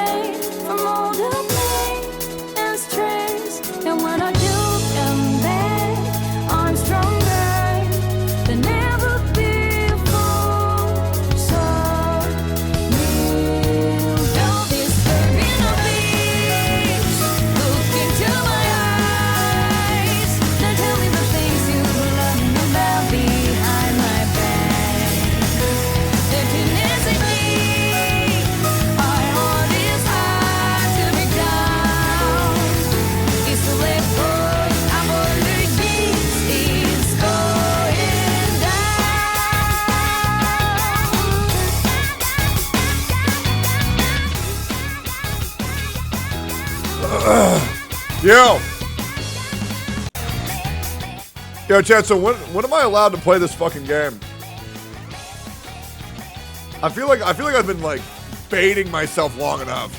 away from all the pain and stress. And when I do come back, I'm stronger than ever before. So kneel down, disturbing the peace. Look into my eyes. Now tell me the things you love about behind my back. If it isn't me, our heart is hard to break down. It's to let go. I'm under this. It's going down. Yo, Chad, so when am I allowed to play this fucking game? I feel like I've been like baiting myself long enough.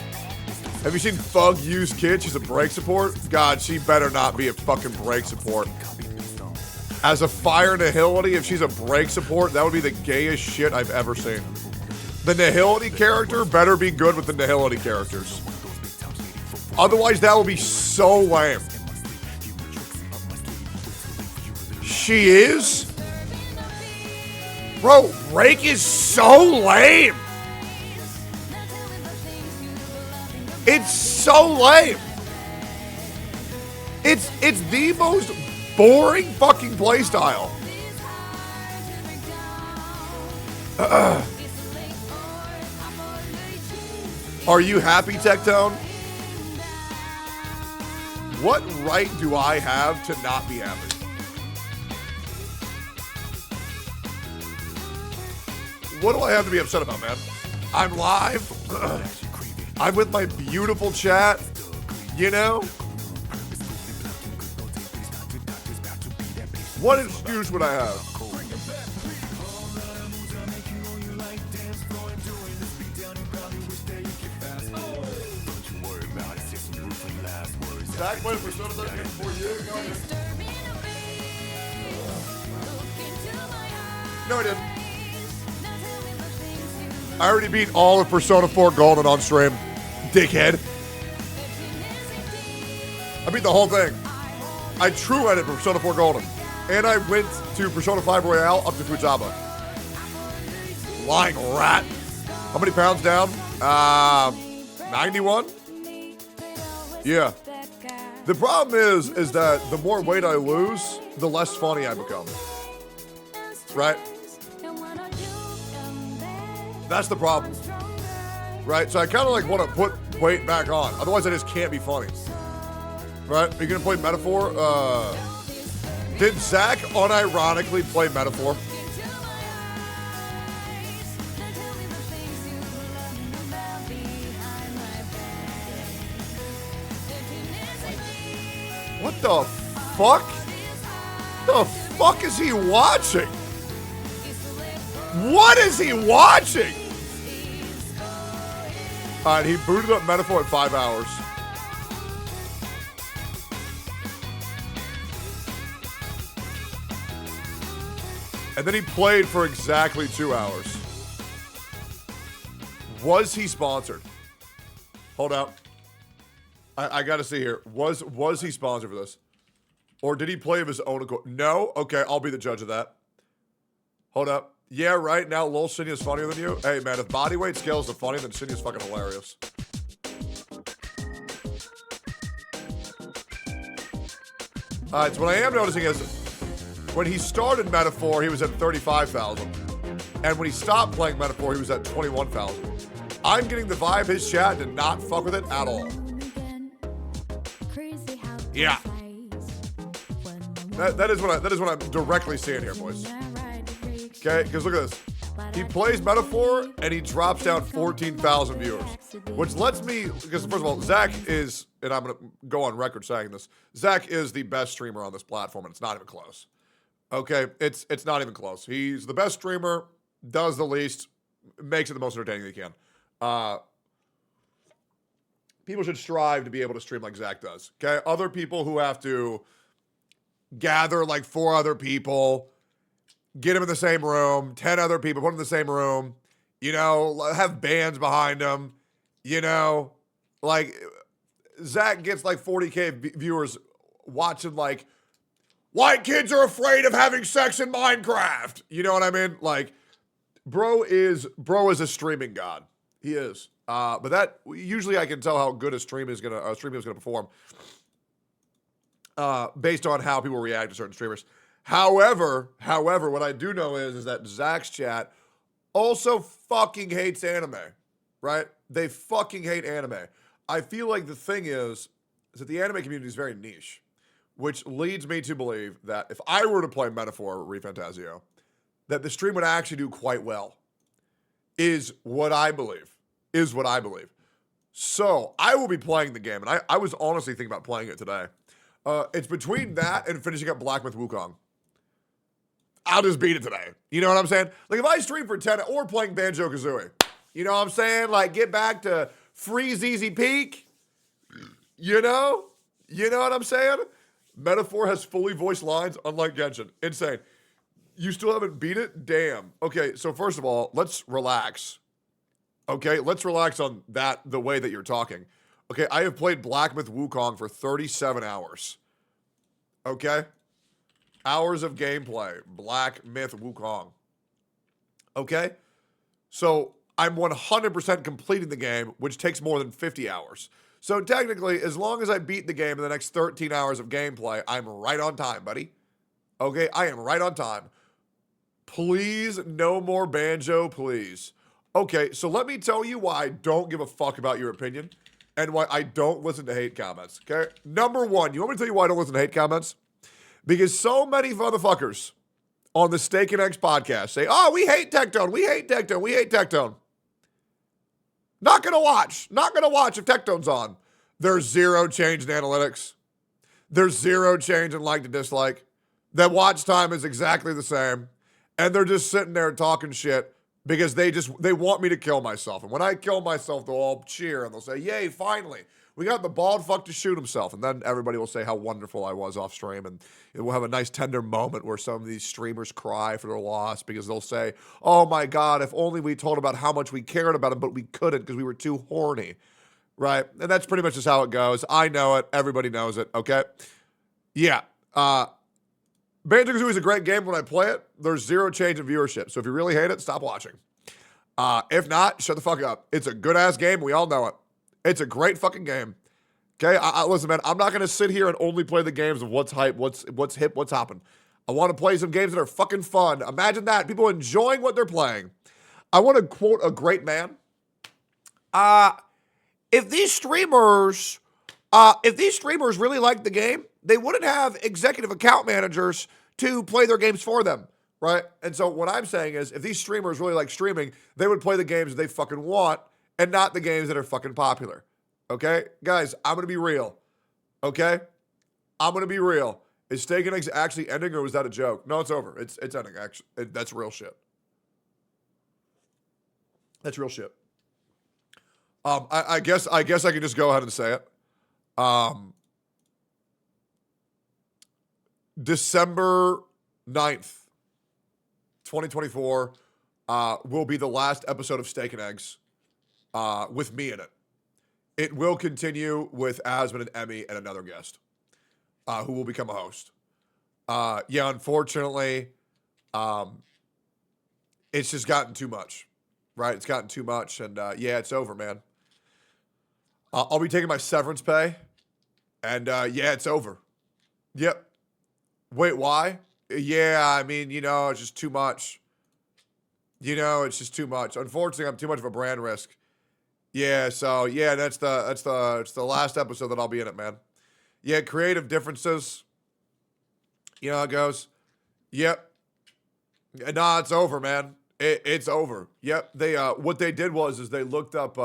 Have you seen Fug use Kid? She's a brake support. God, she better not be a fucking brake support. As a fire nihility, if she's a brake support, that would be the gayest shit I've ever seen. The nihility character better be good with the nihility characters. Otherwise, that will be so lame. She is? Bro, Rake is so lame. It's so lame. It's the most boring fucking playstyle. Are you happy, Tectone? What right do I have to not be happy? What do I have to be upset about, man? I'm live. I'm with my beautiful chat. You know? What excuse would I have? Zach played Persona 13 before you? No, I didn't. I already beat all of Persona 4 Golden on stream, dickhead. I beat the whole thing. I true ended Persona 4 Golden. And I went to Persona 5 Royale up to Futaba. Lying rat. How many pounds down? 91? Yeah. The problem is that the more weight I lose, the less funny I become. Right? That's the problem. Right? So I kind of like want to put weight back on. Otherwise I just can't be funny. Right? Are you going to play Metaphor? Did Zach unironically play Metaphor? What the fuck? The fuck is he watching? What is he watching? Alright, he booted up Metaphor in 5 hours. And then he played for exactly 2 hours. Was he sponsored? Hold up. I gotta see here. Was he sponsored for this? Or did he play of his own accord? No? Okay, I'll be the judge of that. Hold up. Yeah, right, now Lil Cinya's funnier than you? Hey, man, if bodyweight scales are funny, then Cinya's fucking hilarious. Alright, so what I am noticing is when he started Metaphor, he was at 35,000. And when he stopped playing Metaphor, he was at 21,000. I'm getting the vibe his chat did not fuck with it at all. Yeah. That is what I'm directly seeing here, boys. Okay, because look at this. He plays Metaphor and he drops down 14,000 viewers, which lets me, because first of all, Zach is, and I'm gonna go on record saying this, Zach is the best streamer on this platform, and it's not even close. Okay, it's not even close. He's the best streamer, does the least, makes it the most entertaining he can. People should strive to be able to stream like Zach does. Okay, other people who have to gather like 4 other people, get them in the same room, 10 other people, put them in the same room, you know, have bands behind them, You know, like Zach gets like 40K viewers watching like white kids are afraid of having sex in Minecraft. You know what I mean? Like, bro is a streaming god. He is. But that usually I can tell how good a stream is gonna perform based on how people react to certain streamers. However, what I do know is that Zach's chat also fucking hates anime, right? They fucking hate anime. I feel like the thing is that the anime community is very niche, which leads me to believe that if I were to play Metaphor ReFantazio, that the stream would actually do quite well, is what I believe. So I will be playing the game, and I was honestly thinking about playing it today. It's between that and finishing up Black Myth Wukong. I'll just beat it today. You know what I'm saying? Like, if I stream for 10 or playing Banjo-Kazooie, you know what I'm saying? Like, get back to free ZZ Peak. You know what I'm saying? Metaphor has fully voiced lines, unlike Genshin. Insane. You still haven't beat it? Damn. Okay, so first of all, let's relax. Okay, let's relax on that, the way that you're talking. Okay, I have played Black Myth Wukong for 37 hours. Okay? Hours of gameplay. Black Myth Wukong. Okay? So I'm 100% completing the game, which takes more than 50 hours. So technically, as long as I beat the game in the next 13 hours of gameplay, I'm right on time, buddy. Okay, I am right on time. Please, no more Banjo, please. Okay, so let me tell you why I don't give a fuck about your opinion and why I don't listen to hate comments, okay? Number one, you want me to tell you why I don't listen to hate comments? Because so many motherfuckers on the Steak and Eggs podcast say, oh, we hate Tectone, we hate Tectone. Not gonna watch if Tectone's on. There's zero change in analytics. There's zero change in like to dislike. That watch time is exactly the same. And they're just sitting there talking shit because they want me to kill myself. And when I kill myself, they'll all cheer and they'll say, yay, finally. We got the bald fuck to shoot himself. And then everybody will say how wonderful I was off stream. And we'll have a nice tender moment where some of these streamers cry for their loss because they'll say, oh my God, if only we told about how much we cared about him, but we couldn't because we were too horny. Right? And that's pretty much just how it goes. I know it. Everybody knows it. Okay? Yeah. Banjo-Kazooie is a great game. When I play it, there's zero change in viewership. So if you really hate it, stop watching. If not, shut the fuck up. It's a good-ass game. We all know it. It's a great fucking game. Okay? Listen, man, I'm not going to sit here and only play the games of what's hype, what's hip, what's hopping. I want to play some games that are fucking fun. Imagine that. People enjoying what they're playing. I want to quote a great man. If these streamers really like the game, they wouldn't have executive account managers to play their games for them, right? And so what I'm saying is, if these streamers really like streaming, they would play the games they fucking want and not the games that are fucking popular. Okay? Guys, I'm going to be real. Okay? I'm going to be real. Is Steak and Eggs actually ending, or was that a joke? No, it's over. It's ending, actually. That's real shit. That's real shit. I guess I can just go ahead and say it. December 9th, 2024, will be the last episode of Steak and Eggs with me in it. It will continue with Asmund and Emmy and another guest who will become a host. Yeah, unfortunately, it's just gotten too much, right? It's gotten too much, and yeah, it's over, man. I'll be taking my severance pay, and yeah, it's over. Yep. Wait, why? Yeah, I mean, it's just too much. It's just too much. Unfortunately, I'm too much of a brand risk. Yeah, so yeah, it's the last episode that I'll be in it, man. Yeah, creative differences. You know how it goes. Yep. Nah, it's over, man. It's over. Yep. They what they did was they looked up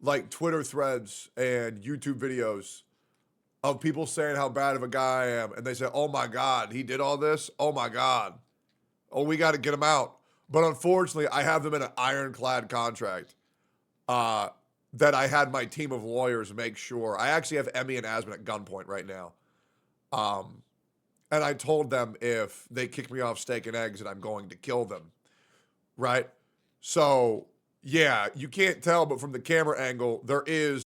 like Twitter threads and YouTube videos of people saying how bad of a guy I am, and they said, "Oh my God, he did all this. Oh my God. Oh, we got to get him out." But unfortunately, I have them in an ironclad contract. That I had my team of lawyers make sure. I actually have Emmy and Asmund at gunpoint right now. And I told them if they kick me off Steak and Eggs, that I'm going to kill them. Right? So Yeah, you can't tell, but from the camera angle, there is.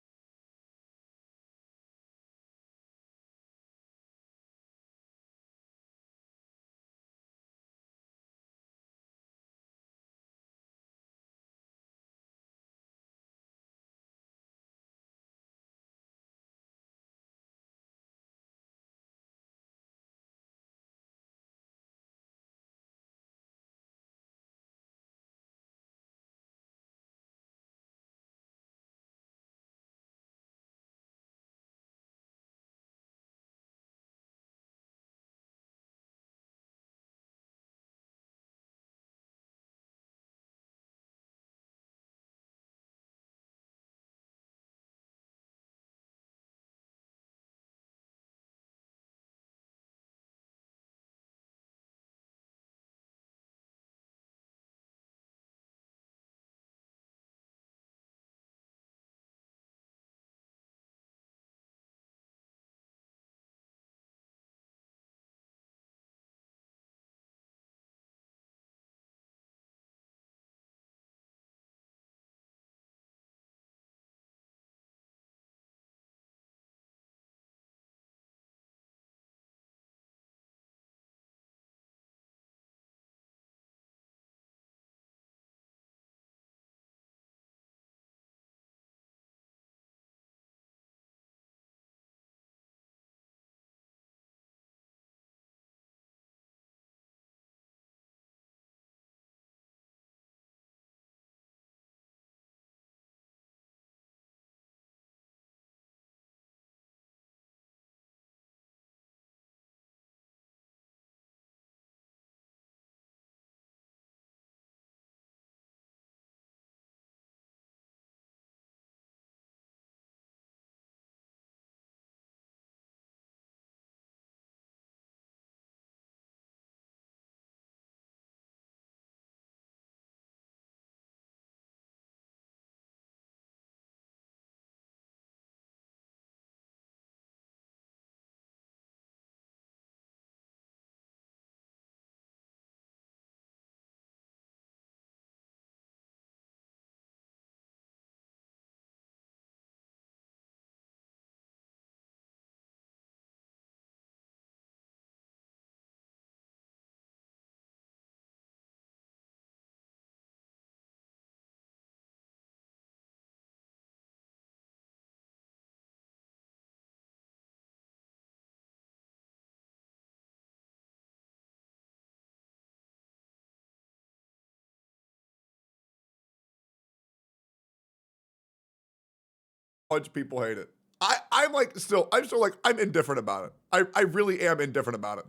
Much people hate it. I'm still like, I'm indifferent about it. I really am indifferent about it.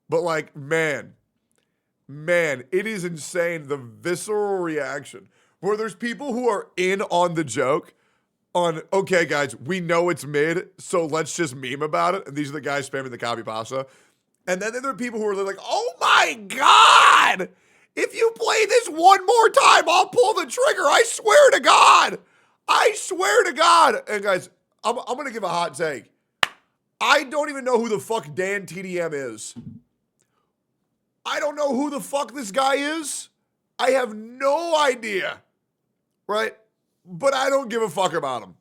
But like, man, it is insane the visceral reaction where there's people who are in on the joke on, okay, guys, we know it's mid, so let's just meme about it. And these are the guys spamming the copy pasta. And then there are people who are like, oh my God, if you play this one more time, I'll pull the trigger. I swear to God. I swear to God. And guys, I'm going to give a hot take. I don't even know who the fuck Dan TDM is. I don't know who the fuck this guy is. I have no idea. Right? But I don't give a fuck about him.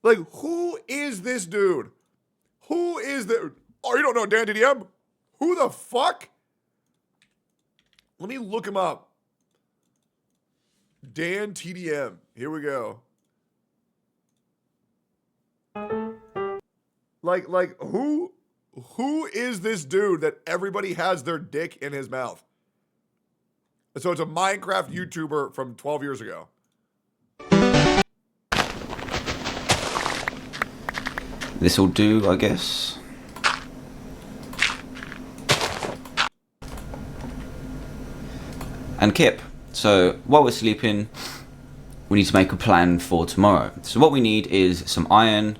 Like, who is this dude? Who is the... Oh, you don't know Dan TDM? Who the fuck? Let me look him up. Dan TDM. Here we go. Like who is this dude that everybody has their dick in his mouth? So it's a Minecraft YouTuber from 12 years ago. This'll do, I guess. And Kip, so while we're sleeping, we need to make a plan for tomorrow. So what we need is some iron.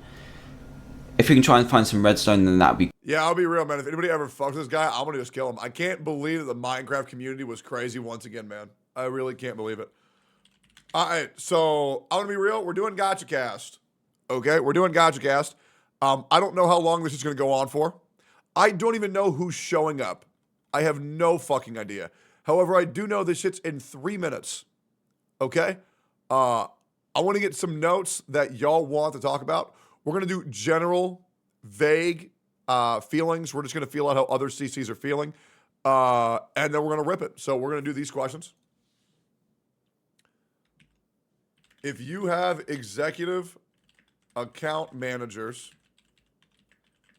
If we can try and find some redstone, then that'd be... Yeah, I'll be real, man. If anybody ever fucks this guy, I'm gonna just kill him. I can't believe that the Minecraft community was crazy once again, man. I really can't believe it. All right, so I'm gonna be real. We're doing Gachacast. Okay, we're doing Gachacast. I don't know how long this is gonna go on for. I don't even know who's showing up. I have no fucking idea. However, I do know this shit's in 3 minutes. Okay? I want to get some notes that y'all want to talk about. We're going to do general, vague feelings. We're just going to feel out how other CCs are feeling. And then we're going to rip it. So we're going to do these questions. If you have executive account managers,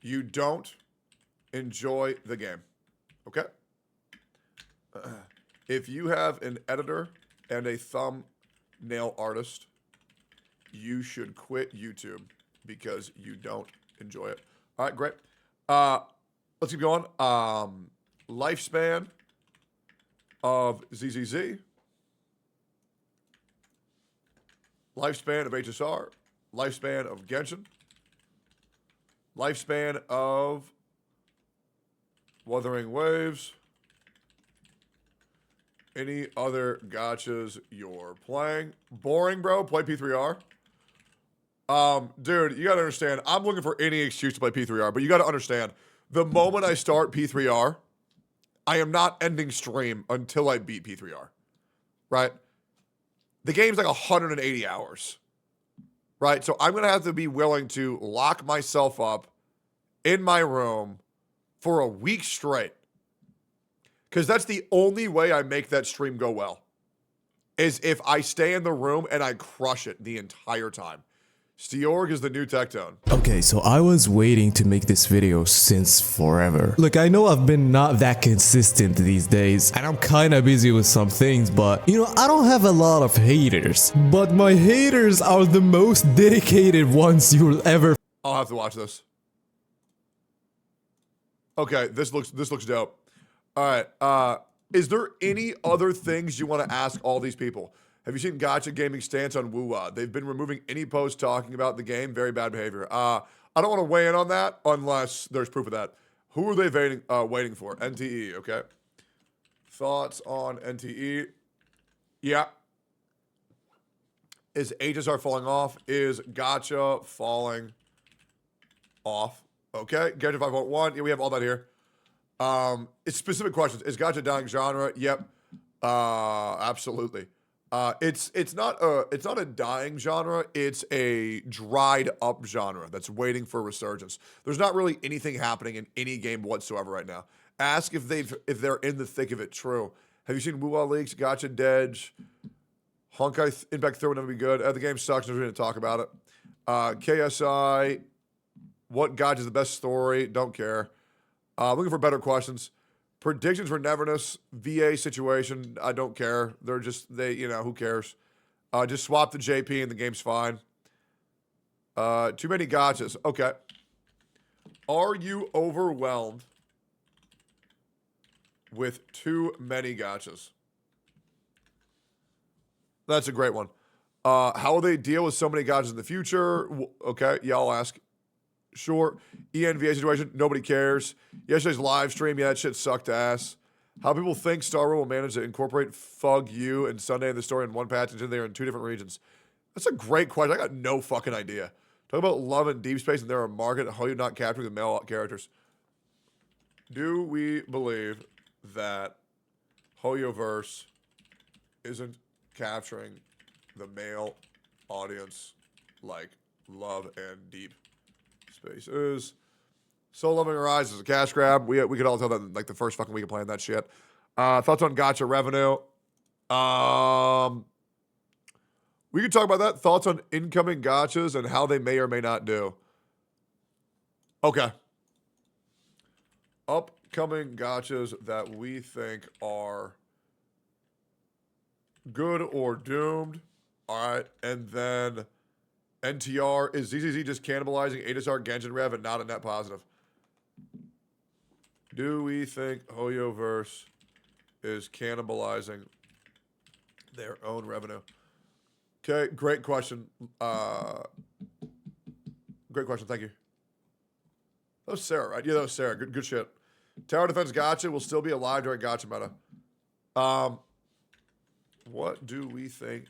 you don't enjoy the game. Okay? If you have an editor and a thumbnail artist, you should quit YouTube because you don't enjoy it. All right, great. Let's keep going. Lifespan of ZZZ. Lifespan of HSR. Lifespan of Genshin. Lifespan of Wuthering Waves. Any other gachas you're playing? Boring, bro. Play P3R. Dude, you gotta understand. I'm looking for any excuse to play P3R, but you gotta understand. The moment I start P3R, I am not ending stream until I beat P3R. Right? The game's like 180 hours. Right? So I'm gonna have to be willing to lock myself up in my room for a week straight. Because that's the only way I make that stream go well. Is if I stay in the room and I crush it the entire time. Steorg is the new Tectone. Okay, so I was waiting to make this video since forever. Look, I know I've been not that consistent these days, and I'm kinda busy with some things, but you know, I don't have a lot of haters. But my haters are the most dedicated ones you'll ever. I'll have to watch this. Okay, this looks dope. All right, is there any other things you want to ask all these people? Have you seen Gacha Gaming's stance on WUA? They've been removing any posts talking about the game. Very bad behavior. I don't want to weigh in on that unless there's proof of that. Who are they waiting for? NTE, okay. Thoughts on NTE? Yeah. Is HSR falling off? Is Gacha falling off? Okay, Gacha 5.1. Yeah, we have all that here. It's specific questions. Is Gacha dying genre? Yep. Absolutely. It's not a dying genre. It's a dried up genre that's waiting for resurgence. There's not really anything happening in any game whatsoever right now. Ask if they're in the thick of it. True. Have you seen WUA leaks? Gacha Dedge. Honkai Impact 3 would never be good. The game sucks. We're going to talk about it. KSI. What Gacha is the best story? Don't care. Looking for better questions. Predictions for Neverness, VA situation, I don't care. They're just, who cares? Just swap the JP and the game's fine. Too many gachas. Okay. Are you overwhelmed with too many gachas? That's a great one. How will they deal with so many gachas in the future? Okay, yeah, I'll ask. Sure. ENVA situation, nobody cares. Yesterday's live stream, yeah, that shit sucked ass. How people think Star Wars will manage to incorporate Fug You and Sunday in the story in one patch until they're in two different regions. That's a great question. I got no fucking idea. Talk about love and deep space and there are a market, how you not capturing the male characters. Do we believe that Hoyoverse isn't capturing the male audience like love and deep spaces? Soul Loving Rise is a cash grab. We could all tell that in, like the first fucking week of playing that shit. Thoughts on gacha revenue? We could talk about that. Thoughts on incoming gachas and how they may or may not do. Okay. Upcoming gachas that we think are good or doomed. All right, and then NTR, is ZZZ just cannibalizing HSR Genshin Rev and not a net positive? Do we think Hoyoverse is cannibalizing their own revenue? Okay, great question. Great question, thank you. That was Sarah, right? Yeah, that was Sarah. Good shit. Tower Defense Gacha will still be alive during Gacha meta. What do we think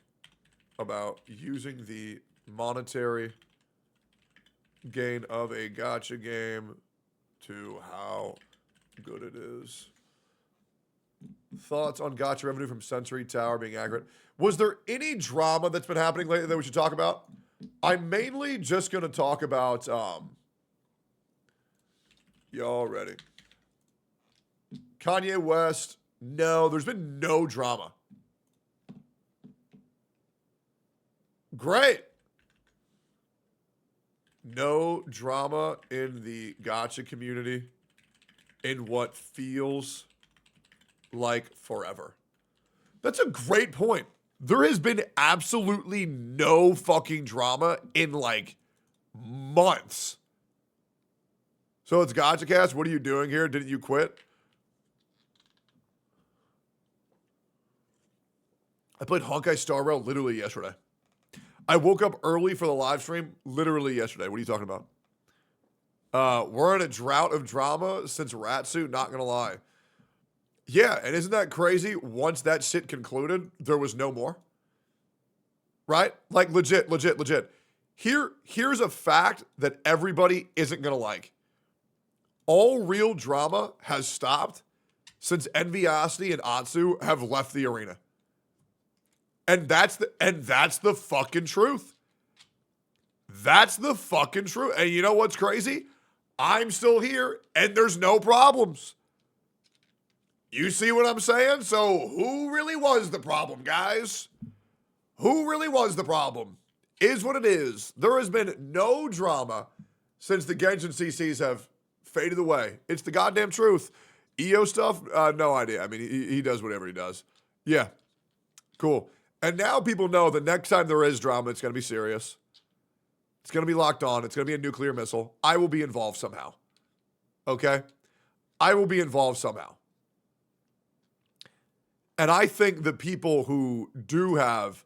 about using the monetary gain of a gacha game to how good it is? Thoughts on gotcha revenue from Century Tower being accurate? Was there any drama that's been happening lately that we should talk about? I'm mainly just going to talk about, y'all ready? Kanye West. No, there's been no drama. Great. No drama in the gotcha community in what feels like forever. That's a great point. There has been absolutely no fucking drama in like months. So it's Gachacast. What are you doing here? Didn't you quit? I played Honkai Star Rail literally yesterday. I woke up early for the live stream literally yesterday. What are you talking about? We're in a drought of drama since Ratsuit, not gonna lie. Yeah, and isn't that crazy? Once that shit concluded, there was no more. Right? Like legit. Here's a fact that everybody isn't gonna like. All real drama has stopped since Enviosity and Atsu have left the arena. And that's the fucking truth. That's the fucking truth. And you know what's crazy? I'm still here and there's no problems. You see what I'm saying? So who really was the problem, guys? Who really was the problem? Is what it is. There has been no drama since the Genshin CCs have faded away. It's the goddamn truth. EO stuff, no idea. I mean, he does whatever he does. Yeah, cool. And now people know the next time there is drama, it's going to be serious. It's going to be locked on. It's going to be a nuclear missile. I will be involved somehow. Okay? I will be involved somehow. And I think the people who do have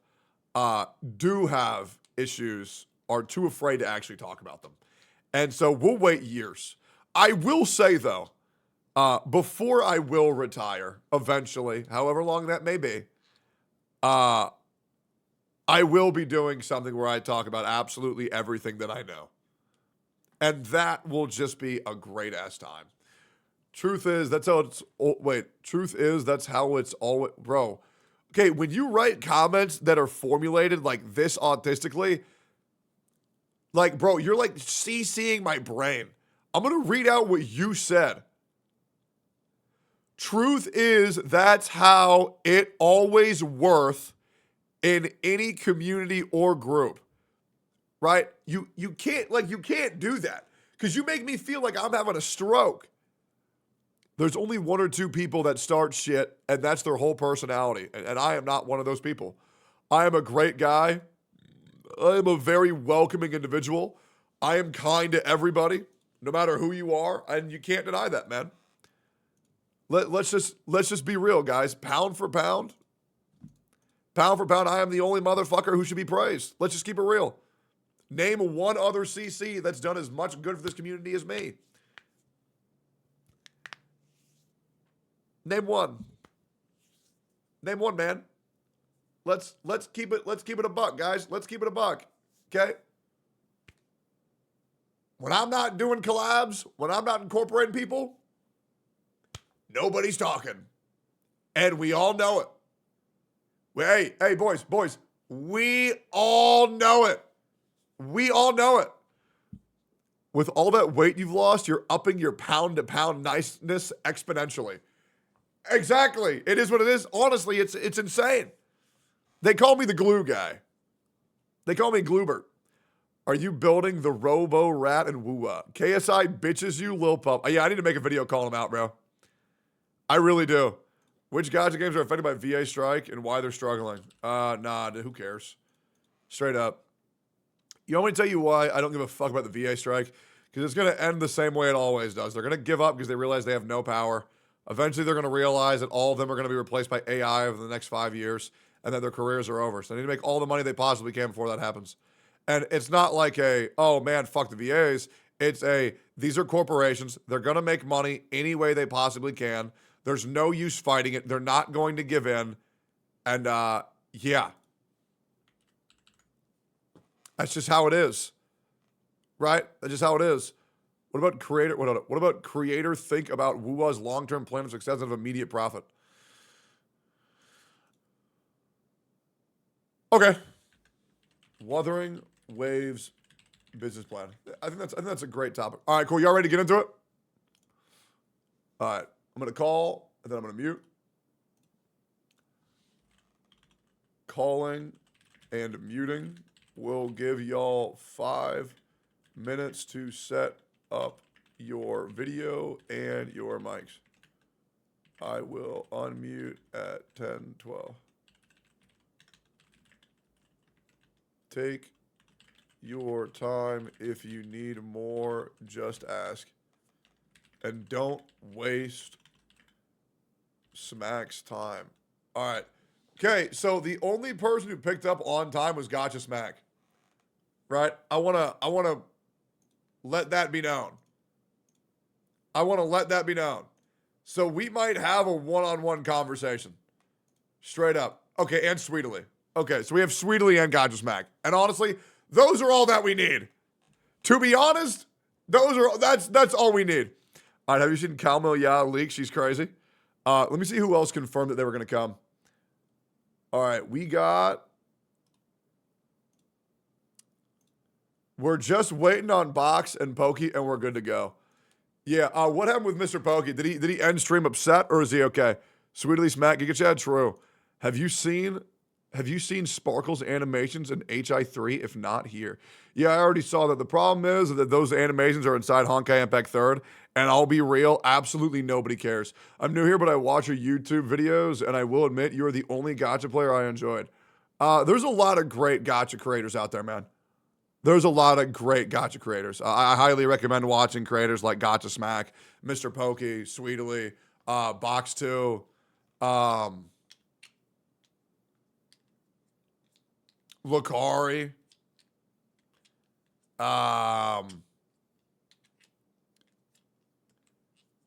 issues are too afraid to actually talk about them. And so we'll wait years. I will say, though, before I will retire, eventually, however long that may be, I will be doing something where I talk about absolutely everything that I know. And that will just be a great ass time. Truth is, that's how it's, that's how it's always, bro. Okay, when you write comments that are formulated like this autistically, like, bro, you're like CCing my brain. I'm going to read out what you said. Truth is, that's how it always worth in any community or group, right? You can't do that because you make me feel like I'm having a stroke. There's only one or two people that start shit, and that's their whole personality. And I am not one of those people. I am a great guy. I am a very welcoming individual. I am kind to everybody, no matter who you are, and you can't deny that, man. Let's just be real, guys. Pound for pound, I am the only motherfucker who should be praised. Let's just keep it real. Name one other CC that's done as much good for this community as me. Name one. Name one, man. Let's keep it a buck, guys. Let's keep it a buck. Okay? When I'm not doing collabs, when I'm not incorporating people, nobody's talking. And we all know it. Hey, boys, we all know it. We all know it. With all that weight you've lost, you're upping your pound-to-pound niceness exponentially. Exactly. It is what it is. Honestly, it's insane. They call me the glue guy. They call me Gloobert. Are you building the Robo Rat and Woowa? KSI bitches you, Lil Pup. Yeah, I need to make a video calling him out, bro. I really do. Which gacha games are affected by VA strike and why they're struggling? Nah, who cares? Straight up. You want me to tell you why I don't give a fuck about the VA strike? Because it's going to end the same way it always does. They're going to give up because they realize they have no power. Eventually, they're going to realize that all of them are going to be replaced by AI over the next 5 years and that their careers are over. So they need to make all the money they possibly can before that happens. And it's not like oh man, fuck the VAs. It's these are corporations. They're going to make money any way they possibly can. There's no use fighting it. They're not going to give in. And yeah. That's just how it is. Right? That's just how it is. What about creator think about Woowa's long-term plan of success and of immediate profit? Okay. Wuthering Waves business plan. I think that's a great topic. All right, cool. Y'all ready to get into it? All right. I'm gonna call and then I'm gonna mute. Calling and muting. We'll give y'all 5 minutes to set up your video and your mics. I will unmute at 10:12. Take your time. If you need more, just ask. And don't waste Smack's time. All right. Okay, so the only person who picked up on time was Gotcha Smack. Right? I wanna let that be known. I want to let that be known. So we might have a one-on-one conversation. Straight up. Okay, and Sweetly. Okay, so we have Sweetly and Gotcha Smack. And honestly, those are all that we need. To be honest, that's all we need. All right, have you seen Calmo Ya leak? She's crazy. Let me see who else confirmed that they were going to come. All right, we're just waiting on Box and Pokey, and we're good to go. Yeah, what happened with Mr. Pokey? Did he end stream upset, or is he okay? Sweetly Smack, Giga Chad, true. Have you seen Sparkle's animations in HI3? If not, here. Yeah, I already saw that. The problem is that those animations are inside Honkai Impact 3rd, and I'll be real, absolutely nobody cares. I'm new here, but I watch your YouTube videos, and I will admit you are the only gacha player I enjoyed. There's a lot of great gacha creators out there, man. There's a lot of great gacha creators. I highly recommend watching creators like Gotcha Smack, Mr. Pokey, Sweetly, Box2, Lucari.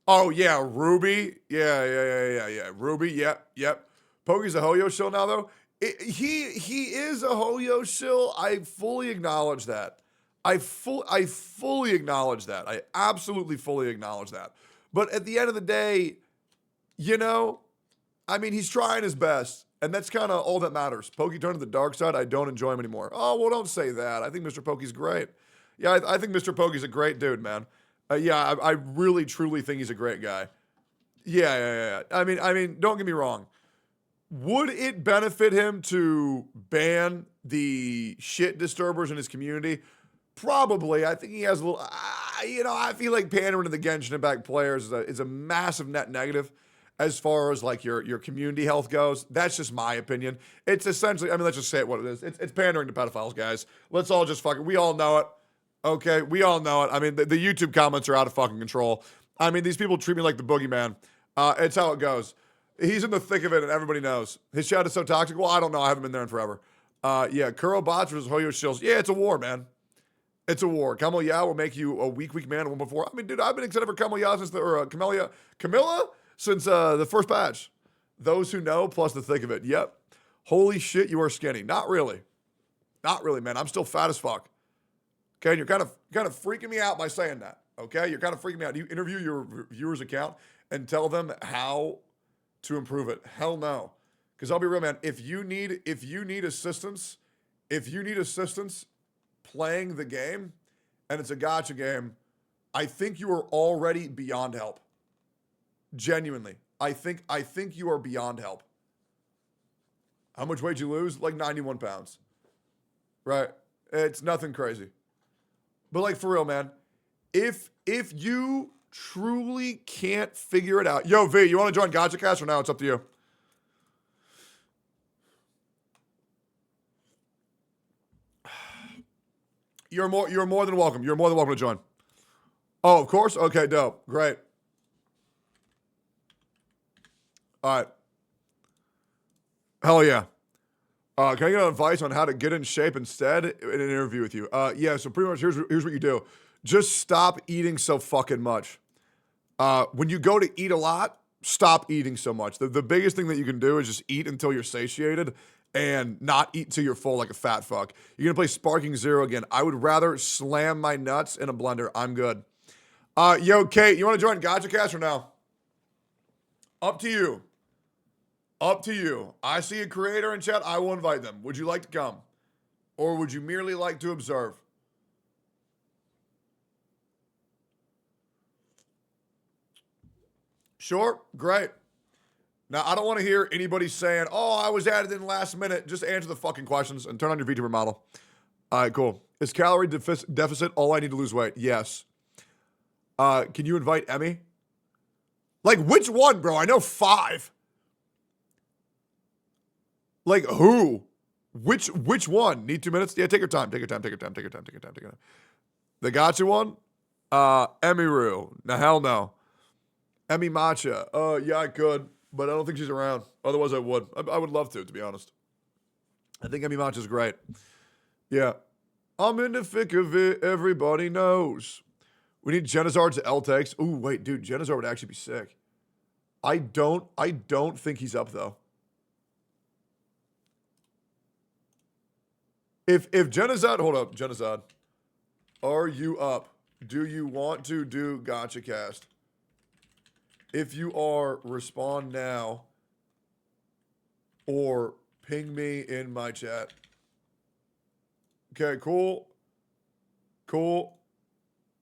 Oh yeah, Ruby. Yeah. Ruby. Yep. Pokey's a Hoyo shill now though. He is a Hoyo shill. I fully acknowledge that. I fully acknowledge that. I absolutely fully acknowledge that. But at the end of the day, you know, I mean, he's trying his best. And that's kind of all that matters. Pokey turned to the dark side. I don't enjoy him anymore. Oh, well, don't say that. I think Mr. Pokey's great. Yeah, I think Mr. Pokey's a great dude, man. I really, truly think he's a great guy. Yeah. I mean, don't get me wrong. Would it benefit him to ban the shit disturbers in his community? Probably. I think he has a little, I feel like pandering to the Genshin Impact players is a massive net negative as far as like your community health goes. That's just my opinion. It's essentially, let's just say it what it is. It's pandering to pedophiles, guys. Let's all just we all know it. Okay, we all know it. I mean, the YouTube comments are out of fucking control. I mean, these people treat me like the boogeyman. It's how it goes. He's in the thick of it, and everybody knows. His chat is so toxic. Well, I don't know. I haven't been there in forever. Yeah, Kuro bots versus Hoyo shills. Yeah, it's a war, man. It's a war. Camilla Yao will make you a weak man one before. I mean, dude, I've been excited for Camilla Yao since Camilla since the first patch. Those who know, plus the thick of it. Yep. Holy shit, you are skinny. Not really. Not really, man. I'm still fat as fuck. Okay, and you're kind of freaking me out by saying that. Okay, you're kind of freaking me out. You interview your viewer's account and tell them how to improve it. Hell no. Because I'll be real, man. If you need assistance playing the game, and it's a gacha game, I think you are already beyond help. Genuinely. I think you are beyond help. How much weight you lose? Like 91 pounds. Right? It's nothing crazy. But like for real, man, if you truly can't figure it out, yo V, you want to join Gachacast or now? It's up to you. You're more than welcome. You're more than welcome to join. Oh, of course. Okay, dope, great. All right. Hell yeah. Can I get advice on how to get in shape instead in an interview with you? Yeah, so pretty much here's what you do. Just stop eating so fucking much. When you go to eat a lot, stop eating so much. The biggest thing that you can do is just eat until you're satiated and not eat until you're full like a fat fuck. You're going to play Sparking Zero again. I would rather slam my nuts in a blender. I'm good. Yo, Kate, you want to join Gachacast or no? Up to you. Up to you. I see a creator in chat. I will invite them. Would you like to come? Or would you merely like to observe? Sure. Great. Now, I don't want to hear anybody saying, oh, I was added in last minute. Just answer the fucking questions and turn on your VTuber model. All right, cool. Is calorie deficit all I need to lose weight? Yes. Can you invite Emmy? Like, which one, bro? I know 5. Like, who? Which one? Need 2 minutes? Yeah, take your time. Take your time. Take your time. Take your time. Take your time. Take your time. The gotcha one? Emiru. Nah, hell no. Emmy Matcha. Yeah, I could, but I don't think she's around. Otherwise, I would. I would love to be honest. I think Emmy Matcha's great. Yeah. I'm in the thick of it. Everybody knows. We need Genizard to L-Takes. Ooh, wait, dude. Genizard would actually be sick. I don't think he's up, though. If Genizard, hold up, Genizard, are you up? Do you want to do Gachacast? If you are, respond now or ping me in my chat. Okay, cool. Cool.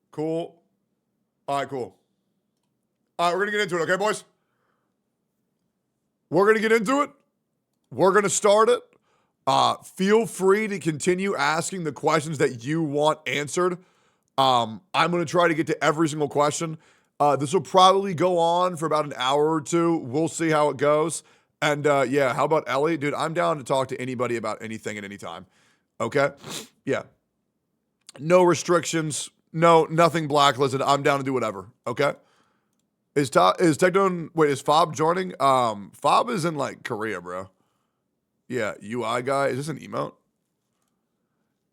Cool. All right, cool. All right, we're going to get into it, okay, boys? We're going to get into it. We're going to start it. Feel free to continue asking the questions that you want answered. I'm going to try to get to every single question. This will probably go on for about an hour or 2. We'll see how it goes. And yeah, how about Ellie? Dude, I'm down to talk to anybody about anything at any time. Okay? Yeah. No restrictions. No, nothing blacklisted. I'm down to do whatever. Okay? Is Tectone, wait, is Fob joining? Fob is in like Korea, bro. Yeah, UI guy. Is this an emote?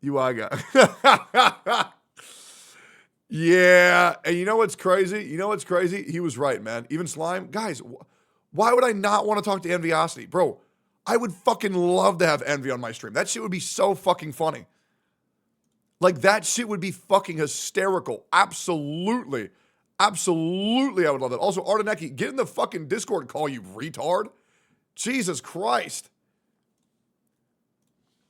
UI guy. Yeah, and you know what's crazy? You know what's crazy? He was right, man. Even Slime. Guys, why would I not want to talk to Enviosity? Bro, I would fucking love to have Envy on my stream. That shit would be so fucking funny. Like, that shit would be fucking hysterical. Absolutely. Absolutely, I would love that. Also, Ardeneki, get in the fucking Discord call, you retard. Jesus Christ.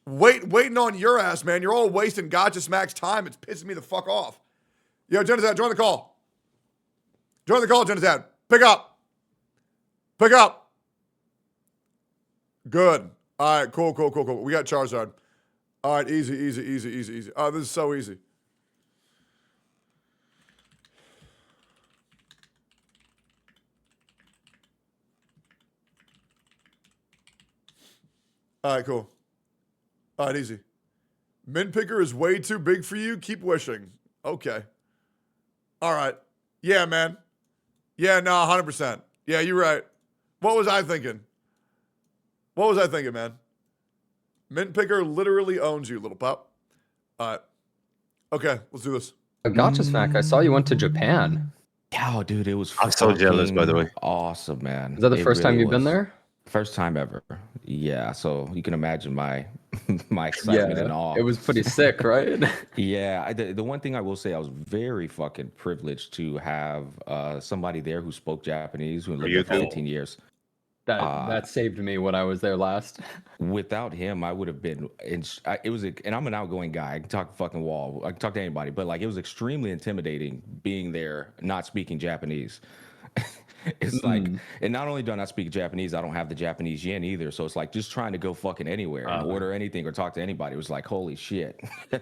Waiting on your ass, man. You're all wasting Gotcha Smack's time. It's pissing me the fuck off. Yo, Genizad, join the call. Join the call, Genizad. Pick up. Pick up. Good. All right, cool. We got Charizard. All right, easy. Oh, this is so easy. All right, cool. All right, easy. Mint Picker is way too big for you. Keep wishing. Okay. All right. Yeah, man. Yeah, no, 100%. Yeah, you're right. What was I thinking? Man? Mint Picker literally owns you, little pup. All right. Okay, let's do this. Gotcha Smack, I saw you went to Japan. Yeah, dude, it was I'm so jealous, by the way. awesome, man. Is that the It first time really you've been was. there? First time ever. Yeah, so you can imagine my my excitement and awe. It was pretty sick, right? Yeah, the one thing I will say, I was very fucking privileged to have somebody there who spoke Japanese, who lived you there for too? 15 years. That saved me when I was there last. Without him, I would have been. And I'm an outgoing guy. I can talk fucking wall. I can talk to anybody. But like, it was extremely intimidating being there, not speaking Japanese. It's like, and not only do I not speak Japanese, I don't have the Japanese yen either. So it's like just trying to go fucking anywhere and order anything or talk to anybody. It was like, holy shit.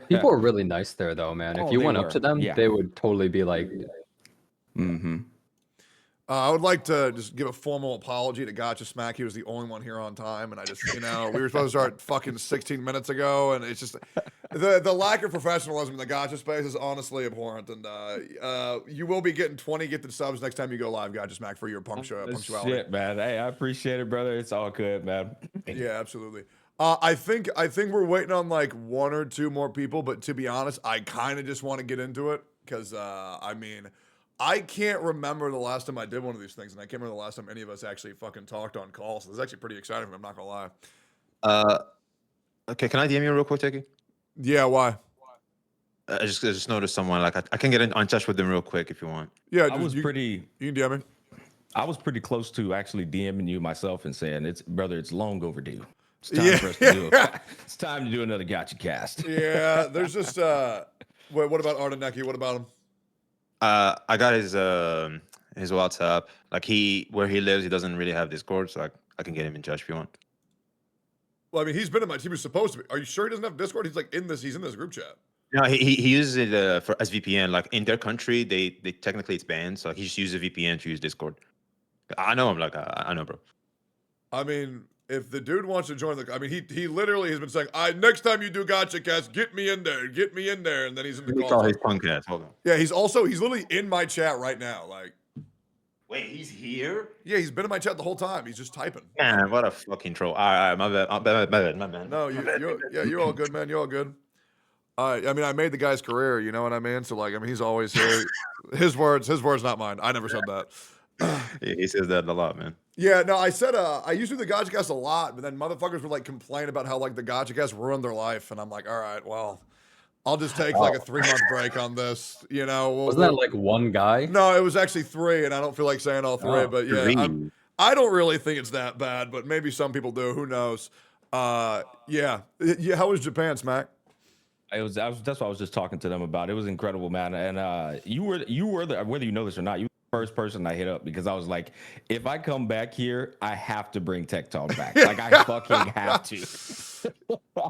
People are really nice there, though, man. Oh, If you they went were. up to them, Yeah. they would totally be like, Mm-hmm. I would like to just give a formal apology to Gotcha Smack. He was the only one here on time, and I just, we were supposed to start fucking 16 minutes ago, and it's just the lack of professionalism in the Gotcha space is honestly abhorrent. And you will be getting 20 gifted subs next time you go live, Gotcha Smack, for your punctuality. Shit, man. Hey, I appreciate it, brother. It's all good, man. Yeah, absolutely. I think we're waiting on like 1 or 2 more people, but to be honest, I kind of just want to get into it because I mean, I can't remember the last time I did one of these things, and I can't remember the last time any of us actually fucking talked on call. So this is actually pretty exciting for me, I'm not gonna lie. Okay, can I DM you real quick, Teki? Yeah, why? I just noticed someone, like, I can get in touch with them real quick if you want. Yeah, I was pretty. You can DM me. I was pretty close to actually DMing you myself and saying, it's long overdue. It's time Yeah. for us to do it. It's time to do another Gachacast. Yeah, there's just what about Ardeneki? What about him? I got his WhatsApp. Like where he lives, he doesn't really have Discord, so I can get him in touch if you want. Well, I mean, he's been in my team. He was supposed to be. Are you sure he doesn't have Discord? He's like he's in this group chat. No, he uses it as VPN. Like in their country, they technically it's banned, so he just uses a VPN to use Discord. I know him. Like I know, bro. I mean, if the dude wants to join I mean, he literally has been saying, next time you do Gachacast, get me in there, and then he's in the Let me call. call his punk ass. Hold on. Yeah, he's literally in my chat right now. Like, Wait, he's here? yeah, he's been in my chat the whole time. He's just typing. Man, what a fucking troll. All right, my bad, my bad. No, you're all good, man. You're all good. I mean, I made the guy's career. You know what I mean? So like, I mean, he's always here. His words, not mine. I never said that. He says that a lot, man. Yeah, no, I said I used to do the Gachacast a lot, but then motherfuckers would like complain about how like the Gachacast ruined their life, and I'm like, all right, well, I'll just take like a 3-month break on this. You know, Wasn't that like one guy? No, it was actually 3, and I don't feel like saying all 3, but yeah, 3. I don't really think it's that bad, but maybe some people do. Who knows? Yeah. How was Japan, Smack? That's what I was just talking to them about. It was incredible, man. And you were whether you know this or not, you were the first person I hit up because I was like, if I come back here, I have to bring Tectone back. Like I fucking have to.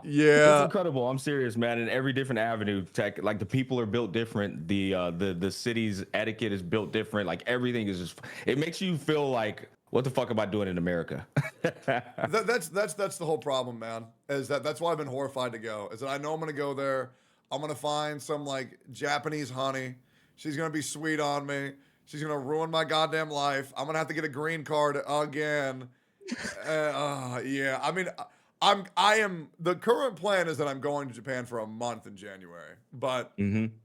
Yeah, it's incredible. I'm serious, man. In every different avenue, tech, like the people are built different. The city's etiquette is built different. Like everything is just. It makes you feel like, what the fuck am I doing in America? that's the whole problem, man. Is that's why I've been horrified to go. Is that I know I'm gonna go there. I'm gonna find some like Japanese honey. She's gonna be sweet on me. She's gonna ruin my goddamn life. I'm gonna have to get a green card again. Yeah. I mean, I am. The current plan is that I'm going to Japan for a month in January, but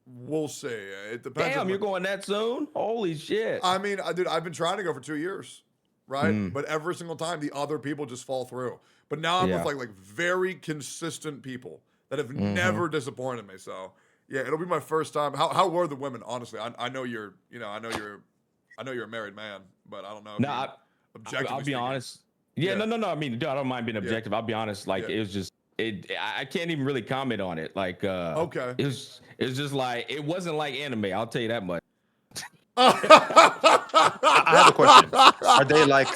we'll see. It depends. Damn, you're going that soon? Holy shit! I mean, dude, I've been trying to go for 2 years. Right, but every single time the other people just fall through. But now I'm with like very consistent people that have never disappointed me. So yeah, it'll be my first time. How were the women? Honestly, I know you're a married man, but I don't know. No, I'll be honest. Yeah, no. I mean, dude, I don't mind being objective. I'll be honest. Like it was just I can't even really comment on it. Like okay, it was just like it wasn't like anime. I'll tell you that much. I have a question. Are they like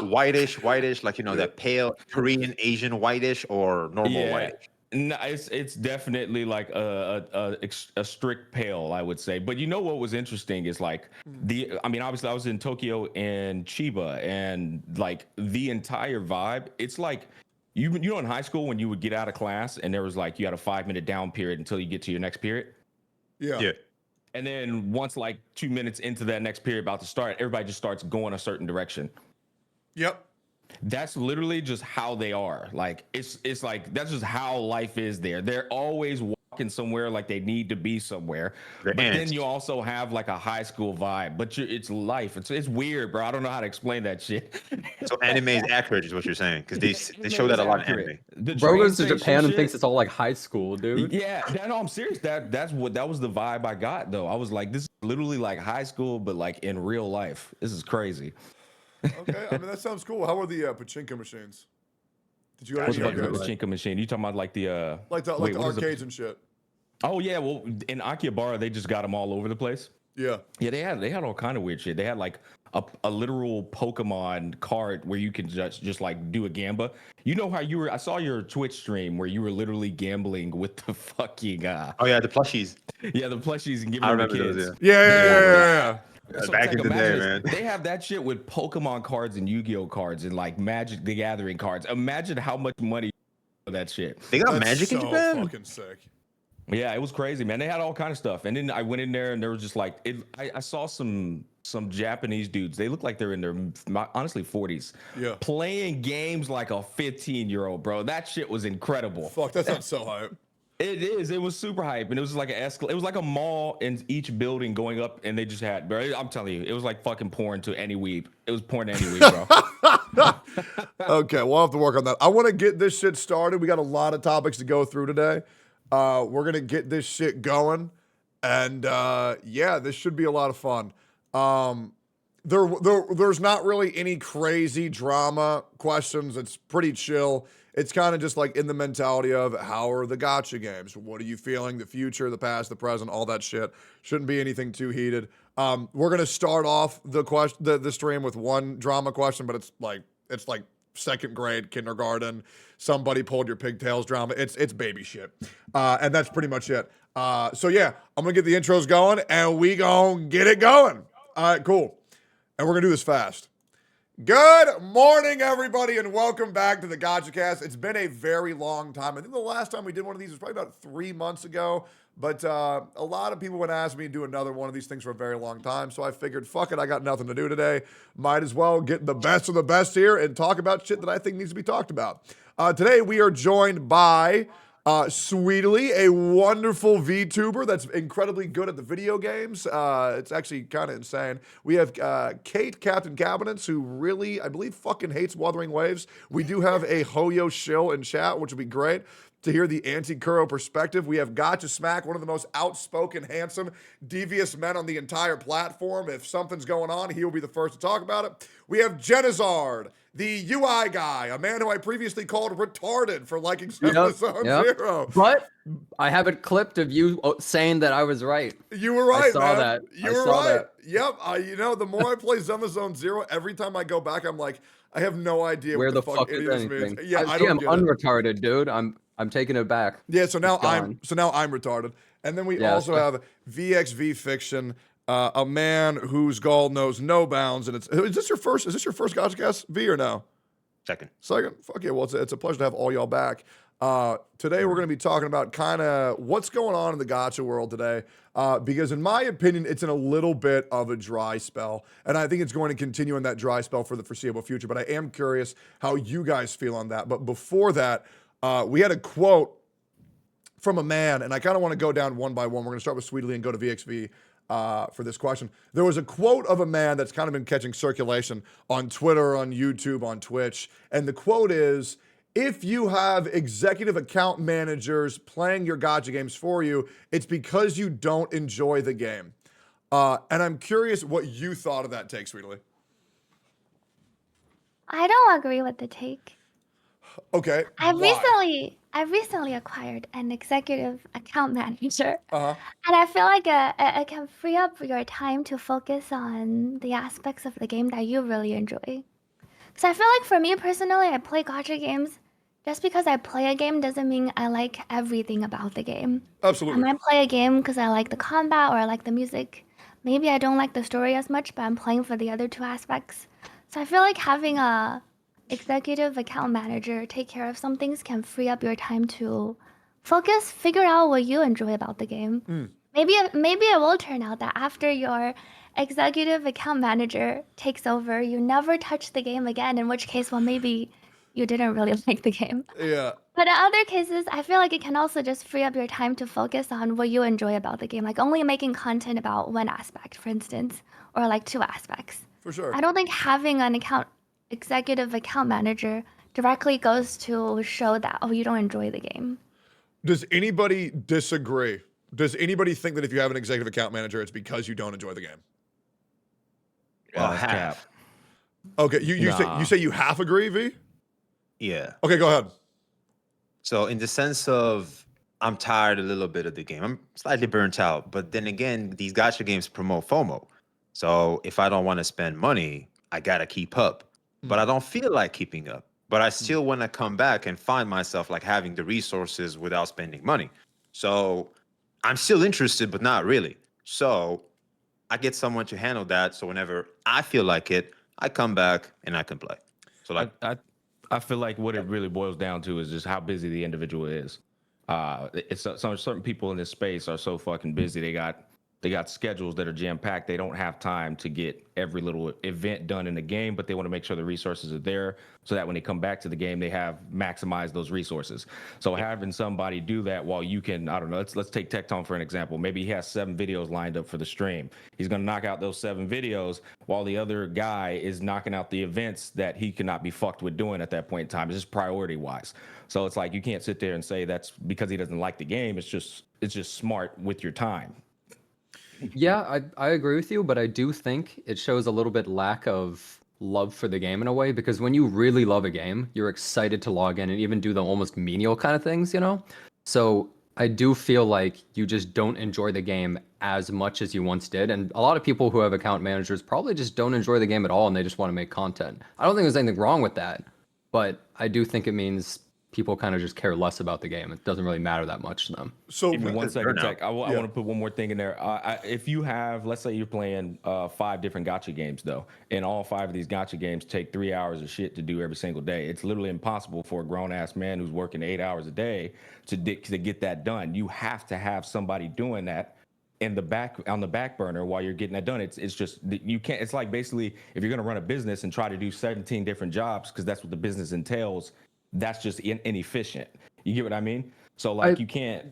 whitish, like that pale Korean Asian whitish or normal whitish? No, it's definitely like a strict pale, I would say. But you know what was interesting is like I mean, obviously I was in Tokyo and Chiba, and like the entire vibe, it's like you know in high school when you would get out of class and there was like you had a 5-minute down period until you get to your next period. Yeah. And then once like 2 minutes into that next period about to start, everybody just starts going a certain direction. Yep. That's literally just how they are. Like it's like that's just how life is there. They're always walking somewhere like they need to be somewhere. But then you also have like a high school vibe. But it's life. It's weird, bro. I don't know how to explain that shit. So anime is accurate, is what you're saying, because they show that a lot in anime. Bro goes to Japan and thinks it's all like high school, dude. Yeah, no, I'm serious. That was the vibe I got though. I was like, this is literally like high school, but like in real life. This is crazy. Okay, I mean that sounds cool. How are the pachinko machines? Did you go to What's any like the arcades? pachinko machine? You talking about like the Like the arcades and shit? Oh yeah, well in Akihabara they just got them all over the place. Yeah. Yeah, they had all kind of weird shit. They had like a literal Pokemon card where you can just like do a gamba. You know how I saw your Twitch stream where you were literally gambling with the fucking oh yeah, the plushies. Yeah, the plushies and giving them to kids. Those, Yeah. So back in the day, man. They have that shit with Pokemon cards and Yu-Gi-Oh cards and like Magic the Gathering cards. Imagine how much money for that shit. They got That's Magic in so Japan? fucking sick. Yeah, it was crazy, man. They had all kind of stuff. And then I went in there and there was just like I saw some Japanese dudes. They look like they're in their honestly 40s. Yeah. Playing games like a 15-year-old, bro. That shit was incredible. Fuck, that sounds so hype. It is. It was super hype, and it was like it was like a mall in each building going up, and they just had. Bro, I'm telling you, it was like fucking porn to any weeb. It was porn to any weeb, bro. Okay, we'll have to work on that. I want to get this shit started. We got a lot of topics to go through today. We're gonna get this shit going, and yeah, this should be a lot of fun. There's not really any crazy drama questions. It's pretty chill. It's kind of just like in the mentality of how are the gacha games? What are you feeling? The future, the past, the present, all that shit. Shouldn't be anything too heated. We're gonna start off the stream with one drama question, but it's like second grade kindergarten. Somebody pulled your pigtails drama. It's baby shit, and that's pretty much it. So yeah, I'm gonna get the intros going, and we gonna get it going. All right, cool. And we're going to do this fast. Good morning, everybody, and welcome back to the Gachacast. It's been a very long time. I think the last time we did one of these was probably about 3 months ago, but a lot of people would ask me to do another one of these things for a very long time, so I figured, fuck it, I got nothing to do today. Might as well get the best of the best here and talk about shit that I think needs to be talked about. Today, we are joined by Sweetly, a wonderful VTuber that's incredibly good at the video games. It's actually kind of insane. We have Kate, Captain Cabinets, who really, I believe, fucking hates Wuthering Waves. We do have a Hoyo shill in chat, which would be great to hear the anti-Kuro perspective. We have Gotcha Smack, one of the most outspoken, handsome, devious men on the entire platform. If something's going on, he will be the first to talk about it. We have Genizard, the UI guy, a man who I previously called retarded for liking Zone Zero. But I have it clipped of you saying that I was right. You were right, I saw man. that. You were right. Yep. You know, the more I play Zone Zero, every time I go back, I'm like, I have no idea Where what the fuck any is of this anything? means. Yeah, I I'm don't get it. unretarded, dude. I'm taking it back. Yeah, so now It's gone. I'm retarded. And then we Yeah, also have VXV Fiction, a man whose gall knows no bounds. And is this your first Gachacast, V, or no? Second. Fuck yeah. Well, it's a pleasure to have all y'all back. Today we're going to be talking about kind of what's going on in the gacha world today, because in my opinion, it's in a little bit of a dry spell, and I think it's going to continue in that dry spell for the foreseeable future. But I am curious how you guys feel on that. But before that, we had a quote from a man, and I kind of want to go down one by one. We're going to start with Sweetly and go to VXV. For this question. There was a quote of a man that's kind of been catching circulation on Twitter, on YouTube, on Twitch. And the quote is, if you have executive account managers playing your gacha games for you, it's because you don't enjoy the game. And I'm curious what you thought of that take, Sweetly. I don't agree with the take. Okay. I've why? recently acquired an executive account manager, Uh-huh. and I feel like it can free up your time to focus on the aspects of the game that you really enjoy. So I feel like for me personally, I play gacha games. Just because I play a game doesn't mean I like everything about the game. I Absolutely. might play a game because I like the combat or I like the music. Maybe I don't like the story as much, but I'm playing for the other two aspects. So I feel like having a executive account manager take care of some things can free up your time to focus, figure out what you enjoy about the game. Maybe it will turn out that after your executive account manager takes over, you never touch the game again, in which case, well, maybe you didn't really like the game. Yeah. But in other cases, I feel like it can also just free up your time to focus on what you enjoy about the game, like only making content about one aspect, for instance, or like two aspects. For sure. I don't think having an executive account manager directly goes to show that, oh, you don't enjoy the game. Does anybody disagree? Does anybody think that if you have an executive account manager, it's because you don't enjoy the game? Well, that's half. cap. Okay, you say you half agree, V? Yeah. Okay, go ahead. So in the sense of I'm tired a little bit of the game. I'm slightly burnt out. But then again, these gacha games promote FOMO. So if I don't want to spend money, I gotta keep up. But I don't feel like keeping up. But I still want to come back and find myself like having the resources without spending money. So I'm still interested, but not really. So I get someone to handle that. So whenever I feel like it, I come back and I can play. So like I feel like what it really boils down to is just how busy the individual is. It's some certain people in this space are so fucking busy. They got schedules that are jam packed. They don't have time to get every little event done in the game, but they want to make sure the resources are there so that when they come back to the game, they have maximized those resources. So having somebody do that while you can, I don't know, let's take Tectone for an example. Maybe he has 7 videos lined up for the stream. He's going to knock out those 7 videos while the other guy is knocking out the events that he cannot be fucked with doing at that point in time. It's just priority wise. So it's like, you can't sit there and say that's because he doesn't like the game. It's just smart with your time. Yeah, I agree with you, but I do think it shows a little bit lack of love for the game in a way, because when you really love a game, you're excited to log in and even do the almost menial kind of things, you know? So I do feel like you just don't enjoy the game as much as you once did. And a lot of people who have account managers probably just don't enjoy the game at all and they just want to make content. I don't think there's anything wrong with that, but I do think it means people kind of just care less about the game. It doesn't really matter that much to them. So Give me one second, burnout. Tech. I Yeah. want to put one more thing in there. If you have, let's say you're playing 5 different gotcha games, though, and all 5 of these gotcha games take 3 hours of shit to do every single day, it's literally impossible for a grown ass man who's working 8 hours a day to get that done. You have to have somebody doing that in the back on the back burner while you're getting that done. It's just you can't. It's like basically if you're going to run a business and try to do 17 different jobs because that's what the business entails. That's just inefficient. You get what I mean? So like you can't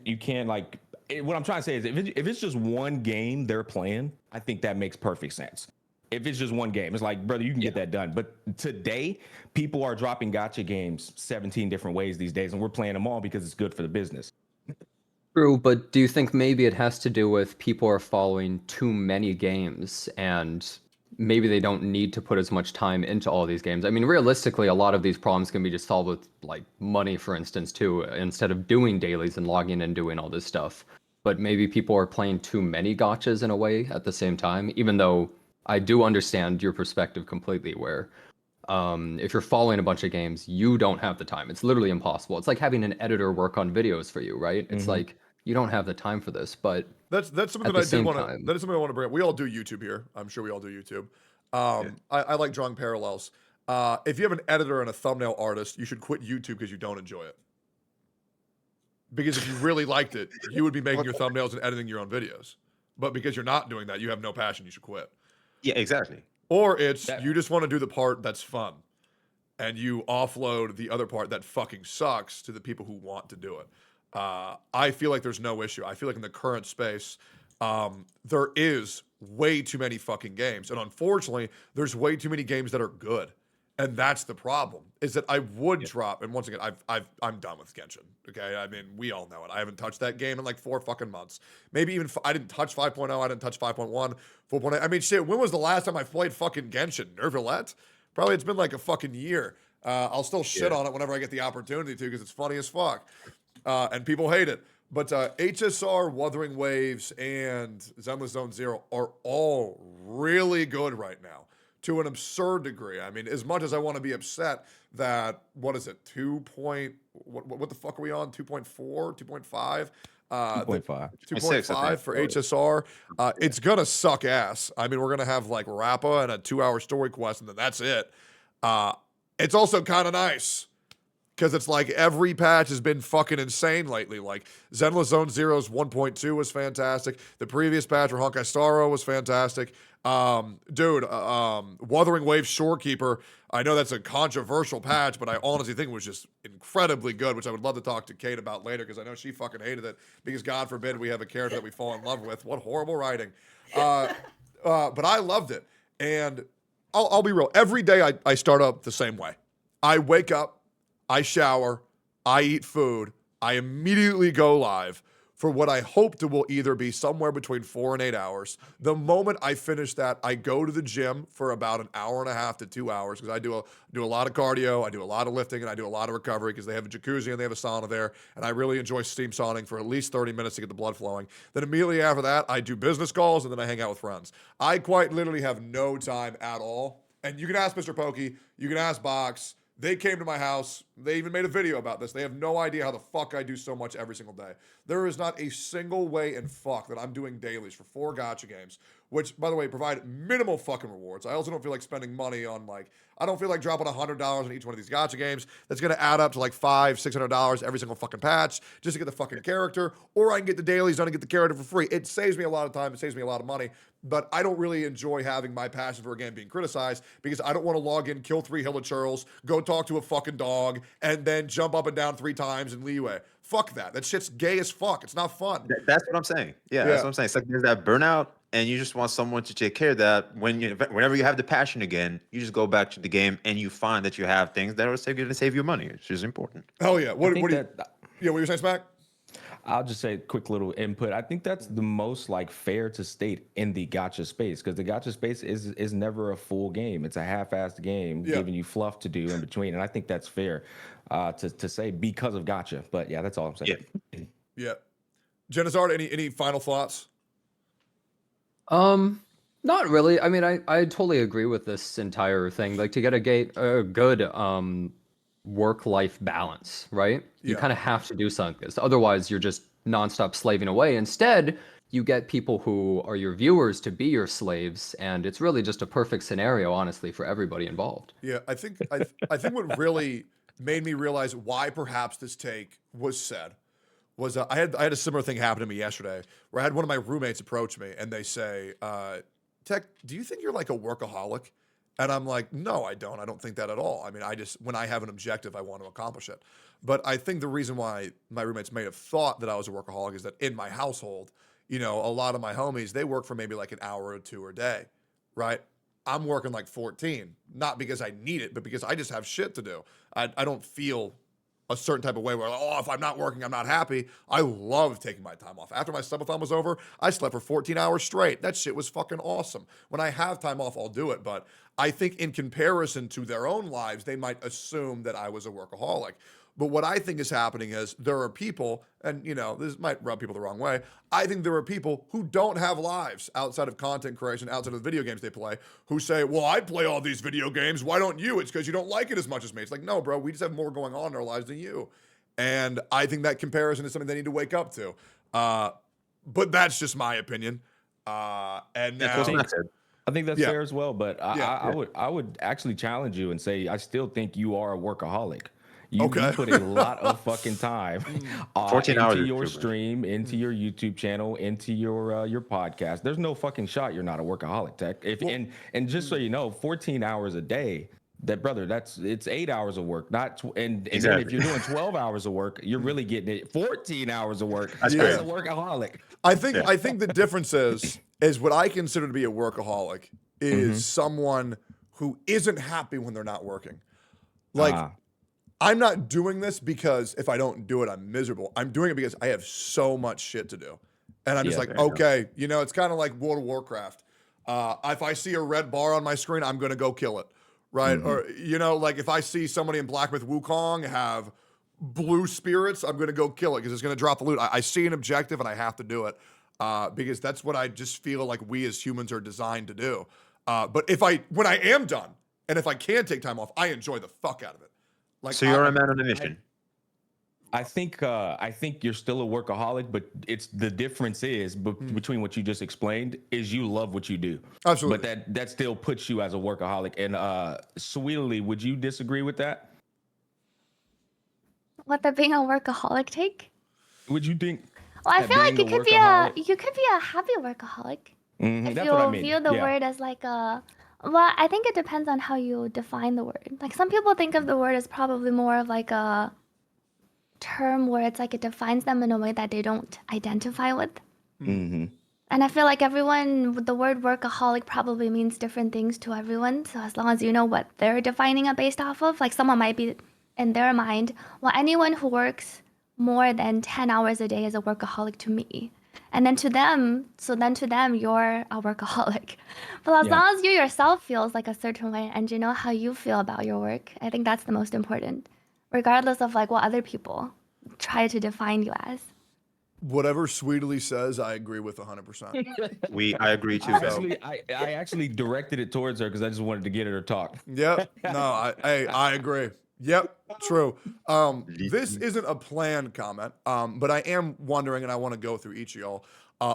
like what I'm trying to say is if it's just one game they're playing, I think that makes perfect sense. If it's just one game, it's like, brother, you can get that done. But today, people are dropping gotcha games 17 different ways these days, and we're playing them all because it's good for the business. True, but do you think maybe it has to do with people are following too many games and maybe they don't need to put as much time into all these games? I mean, realistically, a lot of these problems can be just solved with like money, for instance, too, instead of doing dailies and logging and doing all this stuff. But maybe people are playing too many gotchas in a way at the same time, even though I do understand your perspective completely, where if you're following a bunch of games, you don't have the time. It's literally impossible. It's like having an editor work on videos for you, right? It's like you don't have the time for this, but that's something at that I the did same want to. time- That is something I want to bring up. We all do YouTube here. I'm sure we all do YouTube. I like drawing parallels. If you have an editor and a thumbnail artist, you should quit YouTube because you don't enjoy it. Because if you really liked it, you would be making your thumbnails and editing your own videos. But because you're not doing that, you have no passion. You should quit. Yeah, exactly. Or it's you just want to do the part that's fun, and you offload the other part that fucking sucks to the people who want to do it. I feel like there's no issue. I feel like in the current space, there is way too many fucking games, and unfortunately, there's way too many games that are good, and that's the problem. Is that I would drop, and once again, I'm done with Genshin. Okay, I mean we all know it. I haven't touched that game in like 4 fucking months. Maybe even I didn't touch 5.0. I didn't touch 5.1, 4.8. I mean shit. When was the last time I played fucking Genshin? Nervalette? Probably it's been like a fucking year. I'll still shit on it whenever I get the opportunity to because it's funny as fuck. And people hate it. But HSR, Wuthering Waves, and Zenless Zone Zero are all really good right now to an absurd degree. I mean, as much as I want to be upset that, what is it, what the fuck are we on? 2.4, 2.5? 2.5. 2.5 for HSR. It's going to suck ass. I mean, we're going to have like Rappa and a 2-hour story quest, and then that's it. It's also kind of nice. Because it's like every patch has been fucking insane lately. Like Zenless Zone Zero's 1.2 was fantastic. The previous patch for Honkai Star Rail was fantastic. Wuthering Waves Shorekeeper, I know that's a controversial patch, but I honestly think it was just incredibly good, which I would love to talk to Kate about later because I know she fucking hated it because God forbid we have a character that we fall in love with. What horrible writing. But I loved it. And I'll be real. Every day I start up the same way. I wake up, I shower, I eat food, I immediately go live for what I hope to will either be somewhere between 4 and 8 hours. The moment I finish that, I go to the gym for about an hour and a half to 2 hours because I do a lot of cardio, I do a lot of lifting, and I do a lot of recovery because they have a jacuzzi and they have a sauna there, and I really enjoy steam sauning for at least 30 minutes to get the blood flowing. Then immediately after that, I do business calls, and then I hang out with friends. I quite literally have no time at all. And you can ask Mr. Pokey, you can ask Box. They came to my house. They even made a video about this. They have no idea how the fuck I do so much every single day. There is not a single way in fuck that I'm doing dailies for 4 gacha games, which, by the way, provide minimal fucking rewards. I also don't feel like spending money on, like, I don't feel like dropping $100 on each one of these gacha games. That's going to add up to like $500, $600 every single fucking patch just to get the fucking character, or I can get the dailies done and get the character for free. It saves me a lot of time. It saves me a lot of money. But I don't really enjoy having my passion for a game being criticized because I don't want to log in, kill 3 hillachurls, go talk to a fucking dog, and then jump up and down 3 times in leeway. Fuck that. That shit's gay as fuck. It's not fun. That's what I'm saying. Yeah, that's what I'm saying. It's like there's that burnout, and you just want someone to take care of that. Whenever you have the passion again, you just go back to the game, and you find that you have things that are going to save you money, which is important. Hell yeah. What do you? that- Yeah, what you saying, Smack? I'll just say a quick little input. I think that's the most like fair to state in the gotcha space, because the gotcha space is never a full game. It's a half-assed game Yeah. giving you fluff to do in between, and I think that's fair to say because of gotcha. But yeah, that's all I'm saying. Yeah. Yeah. Genizard, any final thoughts? Not really. I mean, I totally agree with this entire thing. Like to get a good work-life balance, right? You Yeah. kind of have to do something, because otherwise you're just nonstop slaving away. Instead, you get people who are your viewers to be your slaves, and it's really just a perfect scenario, honestly, for everybody involved. Yeah, I think what really made me realize why perhaps this take was said was I had a similar thing happen to me yesterday where I had one of my roommates approach me and they say, Tech, do you think you're like a workaholic? And I'm like, no, I don't. I don't think that at all. I mean, I just, when I have an objective, I want to accomplish it. But I think the reason why my roommates may have thought that I was a workaholic is that in my household, you know, a lot of my homies, they work for maybe like an hour or two a day, right? I'm working like 14, not because I need it, but because I just have shit to do. I don't feel a certain type of way where, oh, if I'm not working, I'm not happy. I love taking my time off. After my subathon was over, I slept for 14 hours straight. That shit was fucking awesome. When I have time off, I'll do it. But I think in comparison to their own lives, they might assume that I was a workaholic. But what I think is happening is there are people, and you know, this might rub people the wrong way. I think there are people who don't have lives outside of content creation, outside of the video games they play, who say, well, I play all these video games. Why don't you? It's because you don't like it as much as me. It's like, no, bro, we just have more going on in our lives than you. And I think that comparison is something they need to wake up to. But that's just my opinion. And now, That's what said. I think that's Yeah. fair as well. But I would actually challenge you and say I still think you are a workaholic. You Okay. put a lot of fucking time 14 hours into is your too much. stream, into your YouTube channel, into your podcast. There's no fucking shot you're not a workaholic, Tech. And just so you know, 14 hours a day. That brother, it's 8 hours of work, not and then if Exactly. you're doing 12 hours of work, you're really getting it. 14 hours of work. That's That's crazy. a workaholic. I think the difference is what I consider to be a workaholic is someone who isn't happy when they're not working. Like I'm not doing this because if I don't do it, I'm miserable. I'm doing it because I have so much shit to do. And I'm just Yeah, like, fair enough. okay, you know, it's kind of like World of Warcraft. If I see a red bar on my screen, I'm going to go kill it. Right. Or, you know, like if I see somebody in Black Myth Wukong have blue spirits, I'm going to go kill it because it's going to drop the loot. I see an objective and I have to do it because that's what I just feel like we as humans are designed to do. But when I am done and if I can take time off, I enjoy the fuck out of it. Like, So you're a man on a mission. I think you're still a workaholic, but it's the difference is between what you just explained is you love what you do. Absolutely. But that still puts you as a workaholic. And Sweetly, would you disagree with that? What, the being a workaholic take? Would you think? Well, I that feel like being you could be a happy workaholic. If That's you what I mean. view the Yeah. word as like a, well, I think it depends on how you define the word. Like some people think of the word as probably more of like a term where it's like it defines them in a way that they don't identify with. Mm-hmm. And I feel like the word workaholic probably means different things to everyone. So as long as you know what they're defining it based off of, like someone might be in their mind, well, anyone who works more than 10 hours a day is a workaholic to me. And then to them, you're a workaholic. But as long as you yourself feels like a certain way and you know how you feel about your work, I think that's the most important, regardless of like what other people try to define you as. Whatever Sweetly says, I agree with 100%. I agree too. I actually directed it towards her because I just wanted to get her to talk. Yep. No, I agree. Yep. True. This isn't a planned comment, but I am wondering, and I want to go through each of y'all,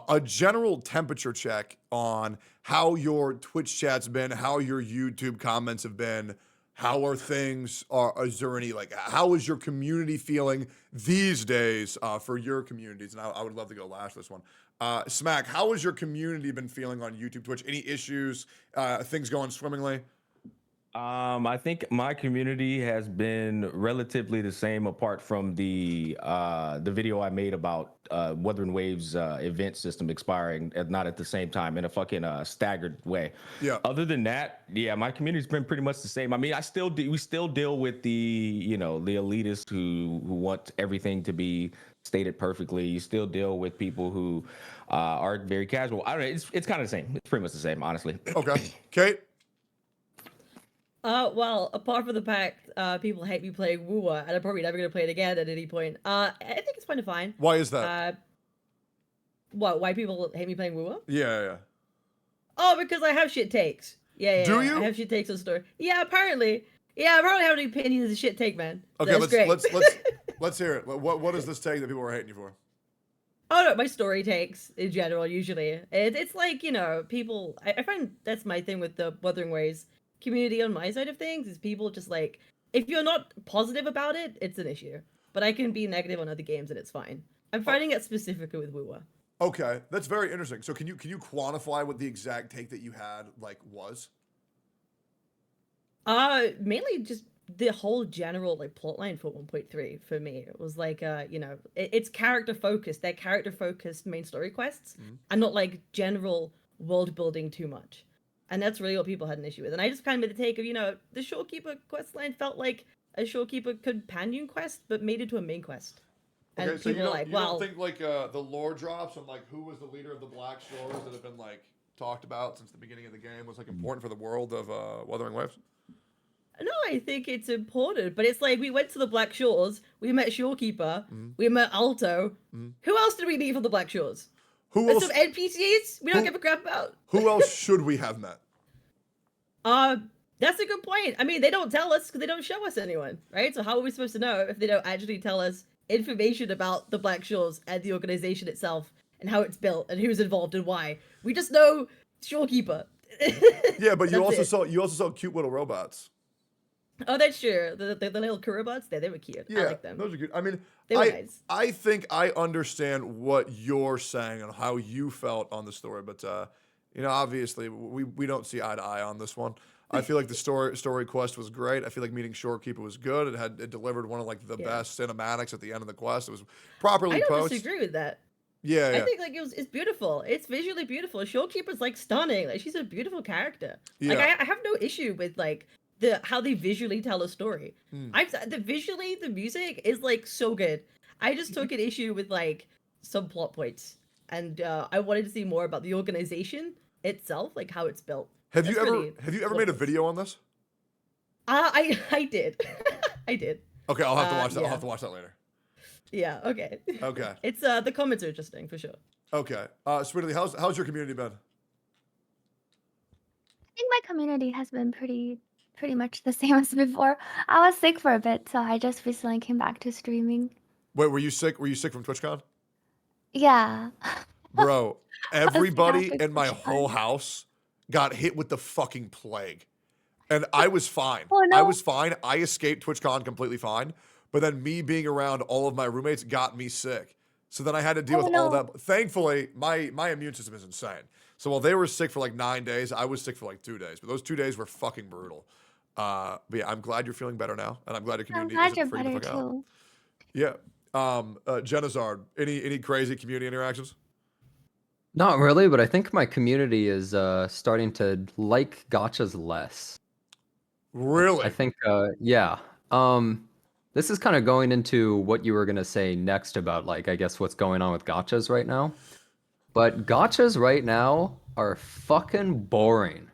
a general temperature check on how your Twitch chat's been, how your YouTube comments have been. How are things? Is there any how is your community feeling these days for your communities? And I would love to go last for this one. Smack, how has your community been feeling on YouTube, Twitch? Any issues? Things going swimmingly? I think my community has been relatively the same, apart from the video I made about Wuthering Waves event system expiring not at the same time in a fucking staggered way. Yeah. Other than that, yeah, my community's been pretty much the same. I mean, we still deal with the the elitists who want everything to be stated perfectly. You still deal with people who are very casual. I don't know. It's kind of the same. It's pretty much the same, honestly. Okay, Kate. Well, apart from the fact people hate me playing Woowa, and I'm probably never gonna play it again at any point. I think it's kind of fine. Why is that? Why people hate me playing Woowa? Yeah. Oh, because I have shit takes. Yeah. Do you? I have shit takes on the story. Yeah, apparently. Yeah, I probably have any opinions as a shit take, man. Okay, That's let's hear it. What is this take that people are hating you for? Oh no, my story takes in general. Usually, it's like people. I find that's my thing with the Wuthering Waves community on my side of things is people just like if you're not positive about it, it's an issue. But I can be negative on other games and it's fine. I'm finding it specifically with Woowa. Okay, that's very interesting. So can you quantify what the exact take that you had was? Mainly just the whole general like plotline for 1.3 for me. It was like it's character focused. They're character focused main story quests and not like general world building too much. And that's really what people had an issue with. And I just kind of made the take of, the Shorekeeper quest line felt like a Shorekeeper companion quest, but made it to a main quest. And Okay, so people you don't think the lore drops on who was the leader of the Black Shores that have been talked about since the beginning of the game was important for the world of Wuthering Waves? No, I think it's important, but it's like we went to the Black Shores, we met Shorekeeper, we met Alto. Who else did we meet from the Black Shores? Who There's else? some NPCs we don't give a crap about. Who else should we have met? That's a good point. I mean, they don't tell us because they don't show us anyone, right? So how are we supposed to know if they don't actually tell us information about the Black Shores and the organization itself and how it's built and who's involved and why? We just know Shorekeeper. Yeah, but you That's also it. saw cute little robots. Oh, that's true. The little Kurobots, they were cute. Yeah, I like them. those are good. I mean, They were nice. I think I understand what you're saying and how you felt on the story, but obviously we don't see eye to eye on this one. I feel like the story quest was great. I feel like meeting Shorekeeper was good. It delivered one of the best cinematics at the end of the quest. It was properly I don't posted. disagree with that. Yeah. I think it's beautiful. It's visually beautiful. Shorekeeper's stunning. She's a beautiful character. Yeah. I have no issue with how they visually tell a story. The music is so good. I just took an issue with some plot points, and I wanted to see more about the organization itself, how it's built. Have you ever made a video on this? I did. I did. Okay, I'll have to watch that. Yeah. I'll have to watch that later. Yeah. Okay. Okay. It's the comments are interesting for sure. Okay. Sweetie, how's your community been? I think my community has been pretty much the same as before. I was sick for a bit, so I just recently came back to streaming. Wait, were you sick? Were you sick from TwitchCon? Yeah. Bro, everybody after in my TwitchCon. whole house got hit with the fucking plague. And I was fine. Oh, no. I was fine. I escaped TwitchCon completely fine. But then me being around all of my roommates got me sick. So then I had to deal Oh, with all no. that. Thankfully, my immune system is insane. So while they were sick for 9 days, I was sick for 2 days. But those 2 days were fucking brutal. But yeah, I'm glad you're feeling better now. And I'm glad your I'm community glad isn't you're freaking the better fuck out. too. Yeah. Genizard, any crazy community interactions? Not really, but I think my community is starting to like gachas less. Really? I think, yeah. This is kind of going into what you were gonna say next about I guess what's going on with gachas right now. But gachas right now are fucking boring.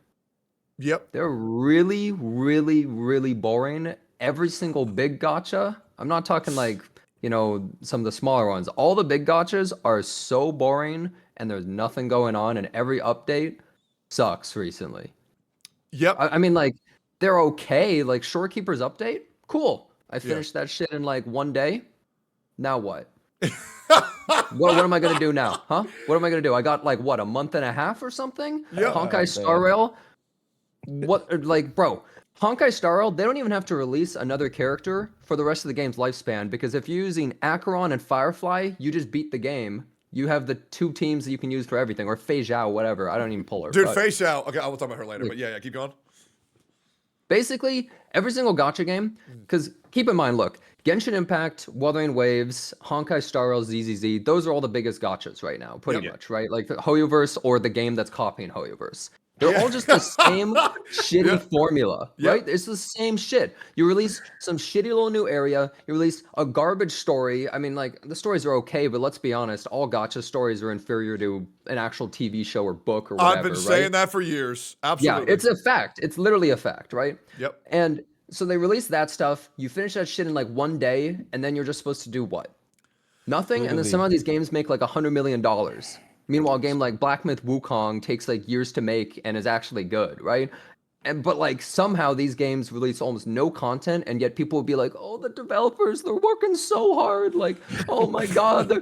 Yep. They're really, really, really boring. Every single big gacha. I'm not talking some of the smaller ones. All the big gachas are so boring, and there's nothing going on, and every update sucks recently. Yep. I mean, they're okay. Shorekeeper's update, cool. I finished that shit in 1 day. Now what? What am I gonna do now? Huh? What am I gonna do? I got a month and a half or something? Yeah. Honkai Star Rail. What bro, Honkai Star Rail, they don't even have to release another character for the rest of the game's lifespan, because if you're using Acheron and Firefly, you just beat the game. You have the 2 teams that you can use for everything, or Fei Zhao, whatever. I don't even pull her. Dude, but- Fei Xiao. Okay, I will talk about her later. But yeah, keep going. Basically, every single gacha game, because keep in mind, look, Genshin Impact, Wuthering Waves, Honkai Star Rail, ZZZ, those are all the biggest gachas right now, pretty much, right? Like the Hoyoverse or the game that's copying Hoyoverse. They're all just the same shitty Yeah. formula, Yeah. right? It's the same shit. You release some shitty little new area. You release a garbage story. I mean, like, the stories are okay, but let's be honest, all gacha stories are inferior to an actual TV show or book or whatever, I've been right? saying that for years. Absolutely. Yeah, it's a fact. It's literally a fact, right? Yep. And so they release that stuff. You finish that shit in like one day, and then you're just supposed to do what? Nothing. And then Literally. some of these games make like $100 million. Meanwhile, a game like Black Myth Wukong takes like years to make and is actually good, right? But like somehow these games release almost no content, and yet people will be like, "Oh, the developers, they're working so hard! Like, oh my God,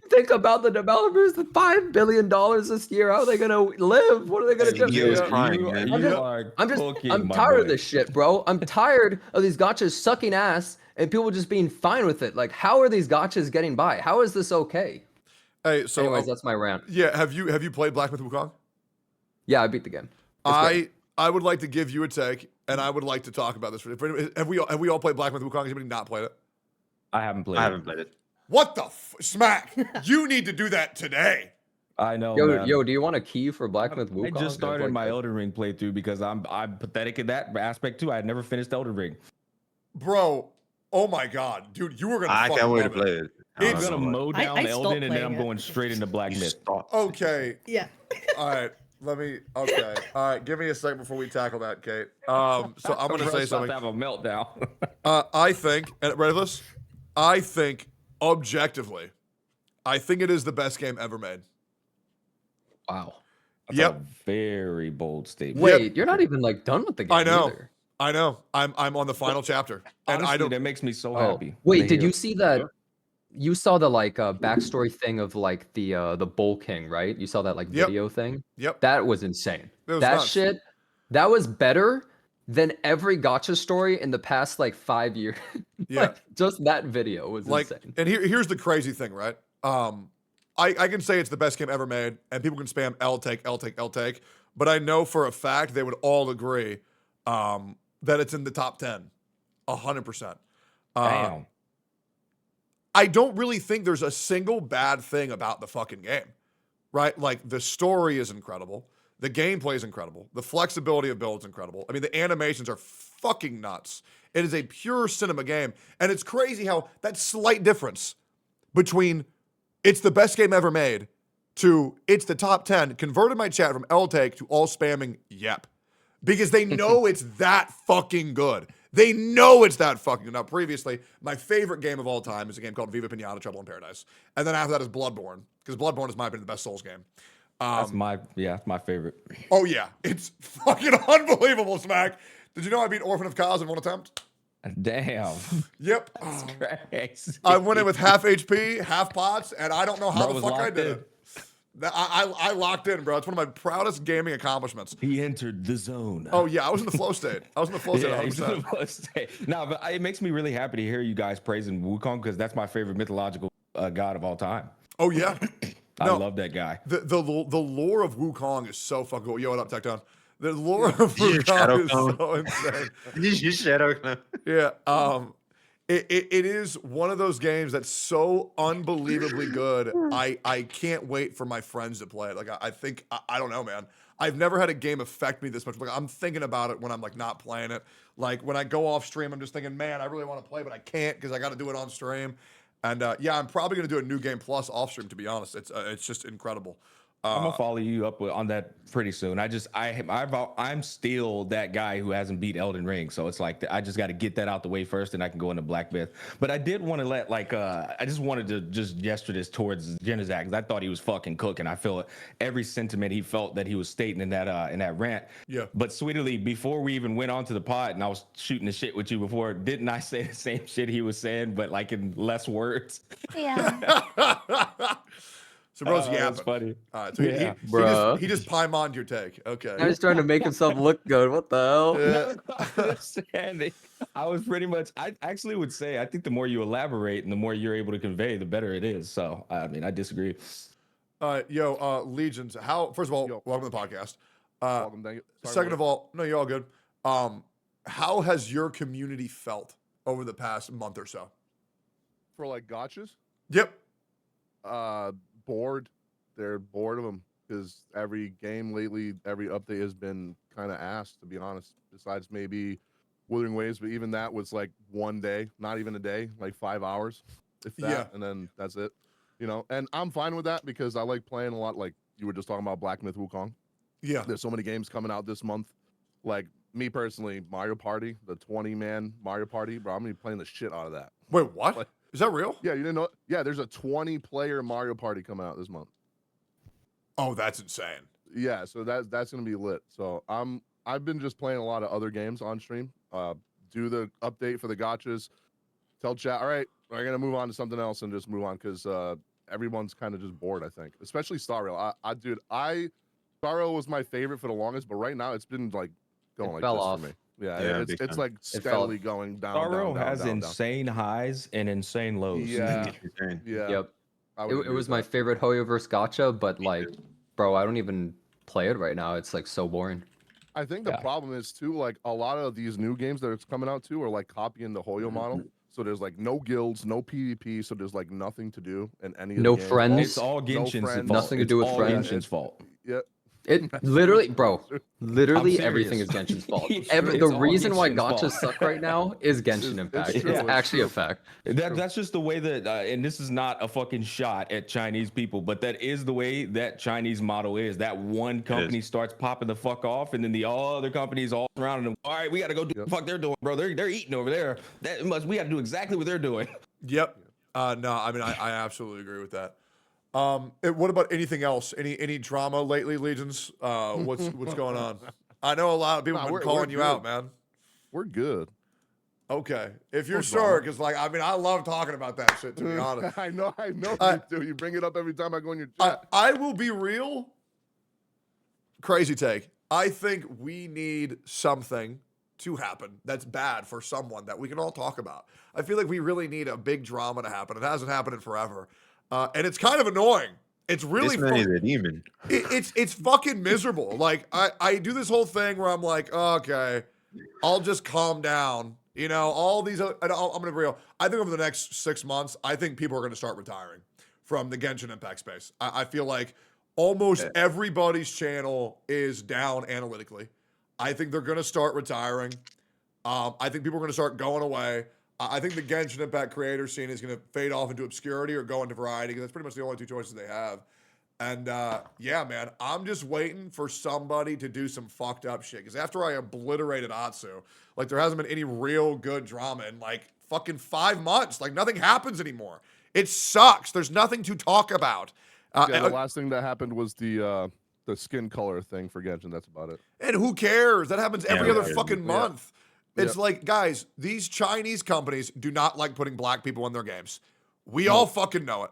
think about the developers, the $5 billion this year. How are they gonna live? What are they gonna do?" CEO is Yeah. crying, You, man. you are cooking, I'm my tired of boy. this shit, bro. I'm tired of these gotchas sucking ass and people just being fine with it. Like, how are these gotchas getting by? How is this okay? Hey, so Anyways, that's my rant. yeah, have you played Black Myth Wukong? Yeah, I beat the game. It's great. I would like to give you a take, and I would like to talk about this. Have we all played Black Myth Wukong? Has anybody not played it? I haven't played. I it. haven't played it. What the smack? You need to do that today. I know, Yo, man. yo, do you want a key for Black Myth Wukong? I just started Like, my Elden Ring playthrough because I'm pathetic in that aspect too. I had never finished Elden Ring. Bro, oh my god, dude, you were gonna I fucking can't wait to love play it. it. I'm It's- gonna mow I down stopped Elden and then playing I'm it. going straight into Black Myth. Okay. Yeah. All right. Okay. All right. Give me a second before we tackle that, Kate. So I'm gonna say Bro's about something. to have a meltdown. I think, and ready for this? I think objectively, I think it is the best game ever made. wow. That's Yep. a very bold statement. Wait, you're not even like done with the game. I know. Either. I know. I'm on the final chapter, and Honestly, I don't. that makes me so Oh, happy. wait, to did hear. you see that? You saw the like backstory thing of like the Bull King, right? You saw that like Yep. video thing. Yep. That was insane. It was That nuts. shit, that was better than every gotcha story in the past like 5 years. Yeah. Like, just that video was Like, insane. and here's the crazy thing, right? I can say it's the best game ever made, and people can spam L take, but I know for a fact they would all agree that it's in the top 10, 100%. Damn. I don't really think there's a single bad thing about the fucking game, right? Like, the story is incredible. The gameplay is incredible. The flexibility of builds is incredible. I mean, the animations are fucking nuts. It is a pure cinema game. And it's crazy how that slight difference between it's the best game ever made to it's the top 10 converted my chat from L take to all spamming yep. Because they know it's that fucking good. They know it's that fucking good. Now, previously, my favorite game of all time is a game called Viva Pinata Trouble in Paradise. And then after that is Bloodborne, because Bloodborne is, in my opinion, the best Souls game. That's my favorite. Oh, yeah. It's fucking unbelievable, Smack. Did you know I beat Orphan of Kaz in one attempt? Damn. Yep. Crazy. I went in with half HP, half pots, and I don't know how Bro the was fuck I locked did in. it. I locked in, bro. It's one of my proudest gaming accomplishments. He entered the zone. Oh, yeah. I was in the flow state. Yeah, he's 100%. in the first state. No, but it makes me really happy to hear you guys praising Wukong because that's my favorite mythological god of all time. Oh, yeah. I No. love that guy. The lore of Wukong is so fucking cool. Yo, what up, Tectone? The lore of Did you shadow Wukong is clone? so insane. You shadow. Yeah. It is one of those games that's so unbelievably good. I can't wait for my friends to play it. Like I think I don't know, man. I've never had a game affect me this much. Like I'm thinking about it when I'm like not playing it. Like when I go off stream, I'm just thinking, man, I really want to play, but I can't because I got to do it on stream. And yeah, I'm probably gonna do a new game plus off stream. To be honest, it's just incredible. I'm gonna follow you up on that pretty soon. I'm still that guy who hasn't beat Elden Ring, so it's like I just got to get that out the way first, and I can go into Black Myth. But I did want to let I just wanted to just gesture this towards Genizak because I thought he was fucking cooking. I feel every sentiment he felt that he was stating in that rant. Yeah. But sweetly, before we even went onto the pod, and I was shooting the shit with you before, didn't I say the same shit he was saying, but like in less words? Yeah. So bro's That's yapping. funny. All right, so Yeah. Bruh. he just paimoned your take. Okay. Now he's trying to make himself look good. What the hell? Yeah. I was pretty much. I actually would say I think the more you elaborate and the more you're able to convey, the better it is. So I mean, I disagree. Yo, Legions. First of all, welcome to the podcast. Welcome, thank you. Sorry, Second what? of all, no, you're all good. How has your community felt over the past month or so? For like gotchas, Yep. bored. They're bored of them. because every game lately, every update has been kind of ass, to be honest. Besides maybe Wuthering Waves, but even that was like one day, not even a day, like 5 hours, if that, Yeah. and then that's it. And I'm fine with that because I like playing a lot. Like you were just talking about Black Myth Wukong. Yeah. There's so many games coming out this month. Like me personally, Mario Party, the 20-man Mario Party, bro. I'm gonna be playing the shit out of that. Wait, what? Like, Is that real? yeah, you didn't know? Yeah, there's a 20-player Mario Party coming out this month. Oh, that's insane. Yeah, so that's gonna be lit. So I've been just playing a lot of other games on stream. Do the update for the gachas. Tell chat, all right, we're gonna move on to something else and just move on because everyone's kind of just bored. I think, especially Star Rail. Star Rail was my favorite for the longest, but right now it's been like going like fell this off. for me. Yeah, Yeah, it's big it's time. like steadily going down. Starro down, has down, down. insane highs and insane lows. Yeah, Insane. yeah. Yep. I It, would it agree was with my that. favorite Hoyoverse gacha, but like, bro, I don't even play it right now. It's like so boring. I think the Yeah. problem is too, like a lot of these new games that it's coming out too are like copying the Hoyo model. So there's like no guilds, no PvP, so there's like nothing to do in any of No the games. friends. It's all Genshin's friends. fault. Nothing to It's do with all friends. Genshin's fault. Yeah. It literally, bro, literally I'm everything is serious. Genshin's fault. It's The true. It's all reason why Genshin's gachas fault. suck right now is Genshin Impact. It's, true, it's actually a true. fact. That's just the way that, and this is not a fucking shot at Chinese people, but that is the way that Chinese model is. That one company starts popping the fuck off, and then the all other companies all surrounding them. All right, we got to go do what the fuck they're doing, bro. They're eating over there. We got to do exactly what they're doing. Yep. No, I mean, I absolutely agree with that. What about anything else? Any drama lately, Legions? What's going on? I know a lot of people have been we're calling you out, good. man. We're good. Okay, if you're No sure, drama. because like I mean, I love talking about that shit. To be honest, I know I- you do. You bring it up every time I go in your chat. I will be real. Crazy take. I think we need something to happen that's bad for someone that we can all talk about. I feel like we really need a big drama to happen. It hasn't happened in forever, and it's kind of annoying. It's really This man is a demon. it's fucking miserable. Like I do this whole thing where I'm like, okay, I'll just calm down. You know, all these. I'm gonna be real. I think over the next 6 months, I think people are gonna start retiring from the Genshin Impact space. I feel like almost everybody's channel is down analytically. I think they're gonna start retiring. I think people are gonna start going away. I think the Genshin Impact creator scene is gonna fade off into obscurity or go into variety because that's pretty much the only two choices they have. And yeah, man, I'm just waiting for somebody to do some fucked up shit. Because after I obliterated Atsu, like there hasn't been any real good drama in like fucking 5 months. Like nothing happens anymore. It sucks. There's nothing to talk about. Yeah, the last thing that happened was the skin color thing for Genshin. That's about it. And who cares? That happens every other right. fucking month. It's Yeah. like, guys, these Chinese companies do not like putting black people in their games. We all fucking know it.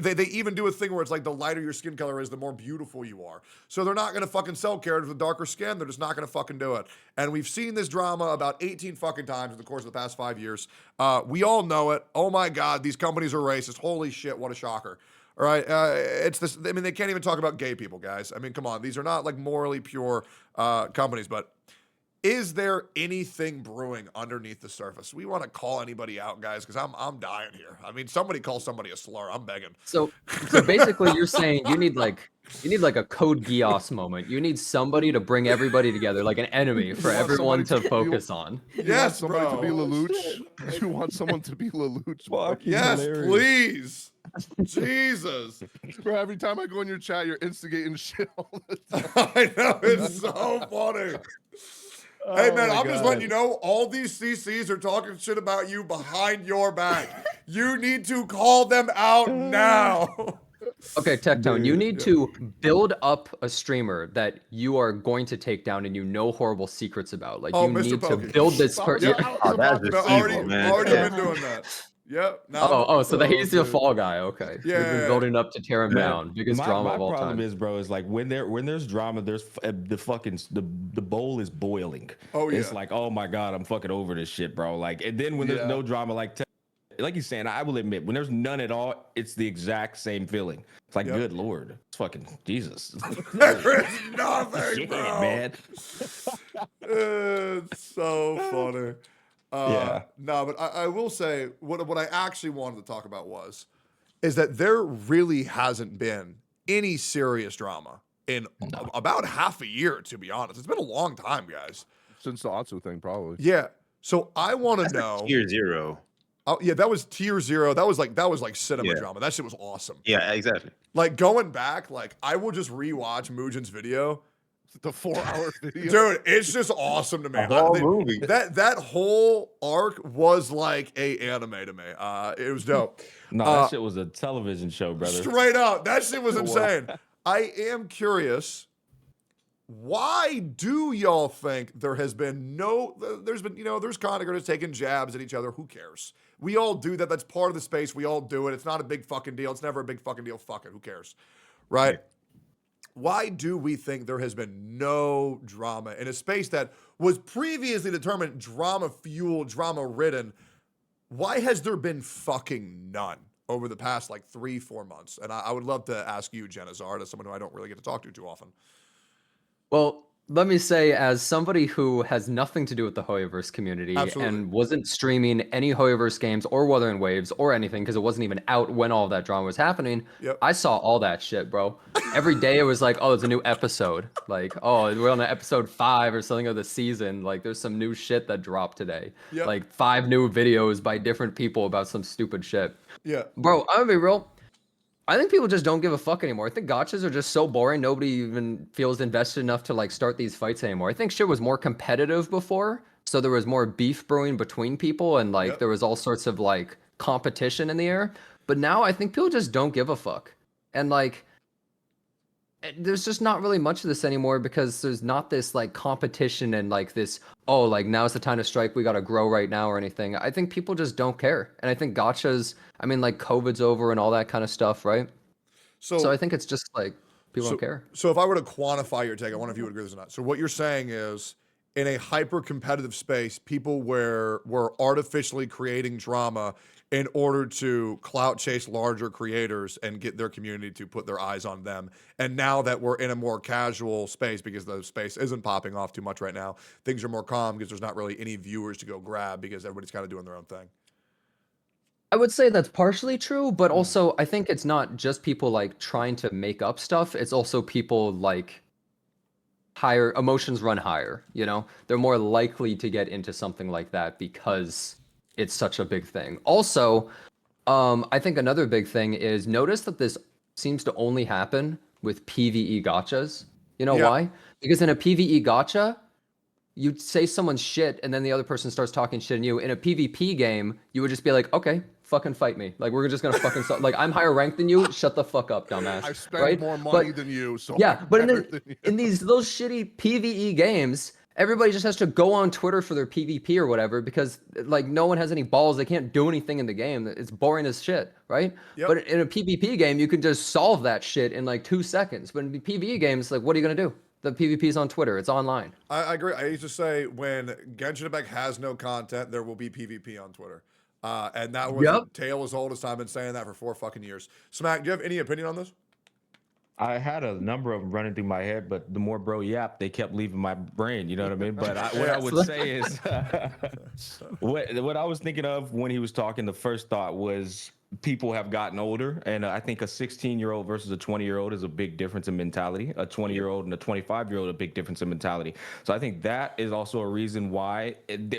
They even do a thing where it's like the lighter your skin color is, the more beautiful you are. So they're not going to fucking sell characters with darker skin. They're just not going to fucking do it. And we've seen this drama about 18 fucking times in the course of the past 5 years. We all know it. Oh my God, these companies are racist. Holy shit, what a shocker. All right, it's this. I mean, they can't even talk about gay people, guys. I mean, come on, these are not like morally pure companies. But is there anything brewing underneath the surface? We want to call anybody out, guys, because I'm dying here. I mean, somebody call somebody a slur. I'm begging. So basically, you're saying you need like a Code Geass moment. You need somebody to bring everybody together, like an enemy for want everyone to somebody to- focus on. Yes, somebody bro. to be Lelouch. You want someone to be Lelouch. Fucking Yes, hilarious. please. Jesus. Bro, every time I go in your chat, you're instigating shit all the time. I know, it's so funny. Hey, man, I'm just letting you know, all these CCs are talking shit about you behind your back. You need to call them out now. Okay, Tectone, you need to build up a streamer that you are going to take down and you know horrible secrets about. Like Oh, you Mr. need Pokey. to build this person. Yeah. Oh, that's No, just already evil, man. already Yeah. been doing that. Yep. So that he's the fall guy. Okay. Yeah, We've been yeah, building up to tear him Yeah. down. Biggest My drama of all problem time. is, bro, is like when there's drama, there's the bowl is boiling. Oh, It's yeah. like, oh my God, I'm fucking over this shit, bro. Like, and then when there's no drama, like he's saying, I will admit, when there's none at all, it's the exact same feeling. It's like, Yep. good Lord, it's fucking Jesus. There is nothing, Shit, bro. man. It's so funny. Yeah. No, but I will say what I actually wanted to talk about is that there really hasn't been any serious drama in about half a year, to be honest. It's been a long time, guys. Since the Atsu thing, probably. Yeah. So I want to That's know. like tier 0. Oh, yeah, that was tier 0. That was like cinema Yeah. drama. That shit was awesome. Yeah, exactly. Like going back, like I will just rewatch Mugen's video. The 4-hour video. Dude, it's just awesome to me. Movie. That whole arc was like a anime to me. It was dope. No, that shit was a television show, brother. Straight up, that shit was It was. insane. I am curious. Why do y'all think there's been there's content creators taking jabs at each other? Who cares? We all do that. That's part of the space. We all do it. It's not a big fucking deal. It's never a big fucking deal. Fuck it. Who cares? Right? Yeah. Why do we think there has been no drama in a space that was previously determined drama-fueled, drama-ridden? Why has there been fucking none over the past like 3-4 months? And I would love to ask you, Genazard, as someone who I don't really get to talk to too often. Well, let me say, as somebody who has nothing to do with the Hoyoverse community Absolutely. and wasn't streaming any Hoyoverse games or Wuthering Waves or anything because it wasn't even out when all of that drama was happening, Yep. I saw all that shit, bro. Every day it was like, oh, there's a new episode. Like, oh, we're on episode 5 or something of the season. Like, there's some new shit that dropped today. Yep. Like, 5 new videos by different people about some stupid shit. Yeah. Bro, I'm gonna be real. I think people just don't give a fuck anymore. I think gachas are just so boring. Nobody even feels invested enough to like start these fights anymore. I think shit was more competitive before, so there was more beef brewing between people and like Yep. there was all sorts of like competition in the air. But now I think people just don't give a fuck. And like there's just not really much of this anymore because there's not this like competition and like this, oh, like now's the time to strike, we gotta grow right now or anything. I think people just don't care. And I think gachas, I mean, like COVID's over and all that kind of stuff, right? So I think it's just like people don't care. So if I were to quantify your take, I wonder if you would agree with this or not. So what you're saying is, in a hyper competitive space, people were artificially creating drama in order to clout chase larger creators and get their community to put their eyes on them. And now that we're in a more casual space, because the space isn't popping off too much right now, things are more calm because there's not really any viewers to go grab because everybody's kind of doing their own thing. I would say that's partially true, but also I think it's not just people like trying to make up stuff. It's also people like higher emotions run higher, you know? They're more likely to get into something like that because it's such a big thing. Also, I think another big thing is notice that this seems to only happen with PvE gachas. You know Yeah. why? Because in a PvE gacha, you say someone's shit and then the other person starts talking shit in you. In a PvP game, you would just be like, okay, fucking fight me. Like, we're just gonna fucking like, I'm higher ranked than you. Shut the fuck up, dumbass. I spend right? more money But- than you, so yeah, I'm but better than you. in those shitty PvE games, everybody just has to go on Twitter for their PvP or whatever because like no one has any balls. They can't do anything in the game. It's boring as shit, right? Yep. But in a PvP game, you can just solve that shit in like 2 seconds. But in PvE games, like, what are you gonna do? The PvP's on Twitter. It's online. I agree. I used to say when Genshin Impact has no content, there will be PvP on Twitter. And that was Yep. a tale as old as time. I've been saying that for 4 fucking years. Smack, do you have any opinion on this? I had a number of them running through my head, but the more bro yap, they kept leaving my brain. You know what I mean? But what I would say is, what I was thinking of when he was talking, the first thought was people have gotten older, and I think a 16-year-old versus a 20-year-old is a big difference in mentality. A 20-year-old and a 25-year-old, a big difference in mentality. So I think that is also a reason why.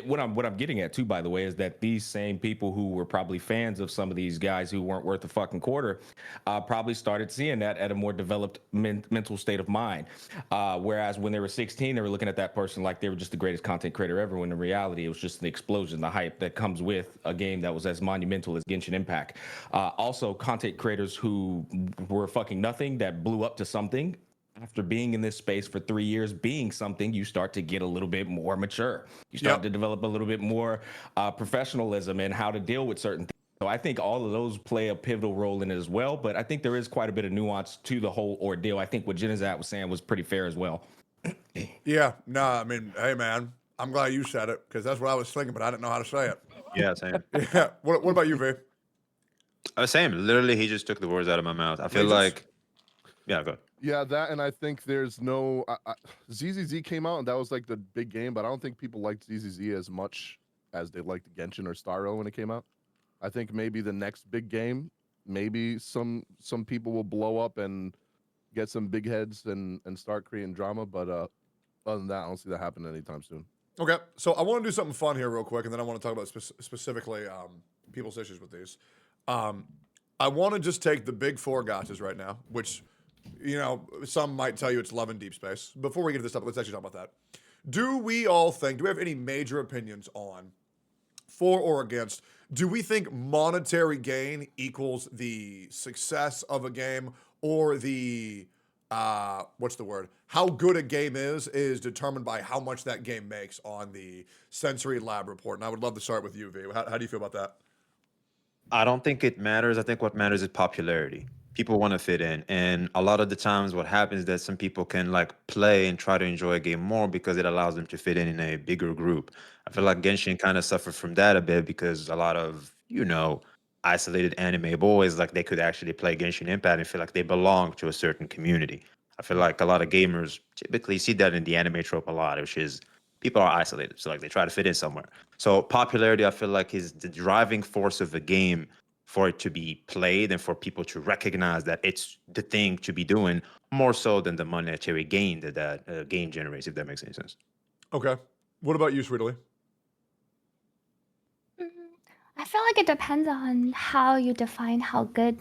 What I'm getting at too, by the way, is that these same people who were probably fans of some of these guys who weren't worth a fucking quarter, probably started seeing that at a more developed mental state of mind. Whereas when they were 16, they were looking at that person like they were just the greatest content creator ever. When in reality, it was just the explosion, the hype that comes with a game that was as monumental as Genshin Impact. Also, content creators who were fucking nothing that blew up to something. After being in this space for 3 years, being something, you start to get a little bit more mature. You start Yep. to develop a little bit more professionalism and how to deal with certain things. So I think all of those play a pivotal role in it as well. But I think there is quite a bit of nuance to the whole ordeal. I think what Genizat was saying was pretty fair as well. Yeah. No, I mean, hey, man, I'm glad you said it because that's what I was thinking, but I didn't know how to say it. Yeah, same. Yeah. What about you, V? Same. Literally, he just took the words out of my mouth. I feel just- like, yeah, go. Yeah, that, and I think there's no ZZZ came out and that was like the big game, but I don't think people liked ZZZ as much as they liked Genshin or Starro when it came out. I think maybe the next big game, maybe some people will blow up and get some big heads and start creating drama. But other than that, I don't see that happening anytime soon. Okay, so I want to do something fun here real quick, and then I want to talk about specifically people's issues with these. I want to just take the big four gotchas right now, which, you know, some might tell you it's love and deep space. Before we get to this stuff, let's actually talk about that. Do we have any major opinions on, for or against, do we think monetary gain equals the success of a game, or the what's the word? How good a game is determined by how much that game makes on the Sensory Lab report. And I would love to start with you, V. How do you feel about that? I don't think it matters. I think what matters is popularity. People want to fit in. And a lot of the times what happens is that some people can like play and try to enjoy a game more because it allows them to fit in a bigger group. I feel like Genshin kind of suffered from that a bit because a lot of, isolated anime boys, like they could actually play Genshin Impact and feel like they belong to a certain community. I feel like a lot of gamers typically see that in the anime trope a lot, which is people are isolated. So like they try to fit in somewhere. So popularity, I feel like, is the driving force of a game for it to be played and for people to recognize that it's the thing to be doing more so than the monetary gain that game generates, if that makes any sense. Okay. What about you, Sweetly? I feel like it depends on how you define how good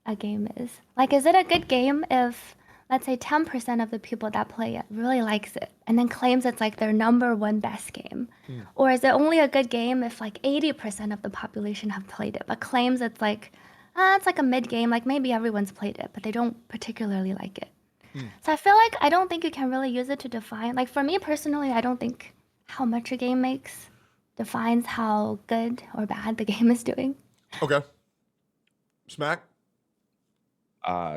a game is. Like, is it a good game if, let's say, 10% of the people that play it really likes it and then claims it's like their number one best game? Or is it only a good game if like 80% of the population have played it, but claims it's like a mid game, like maybe everyone's played it, but they don't particularly like it. So I feel like I don't think you can really use it to define. Like for me personally, I don't think how much a game makes defines how good or bad the game is doing. Okay. Smack?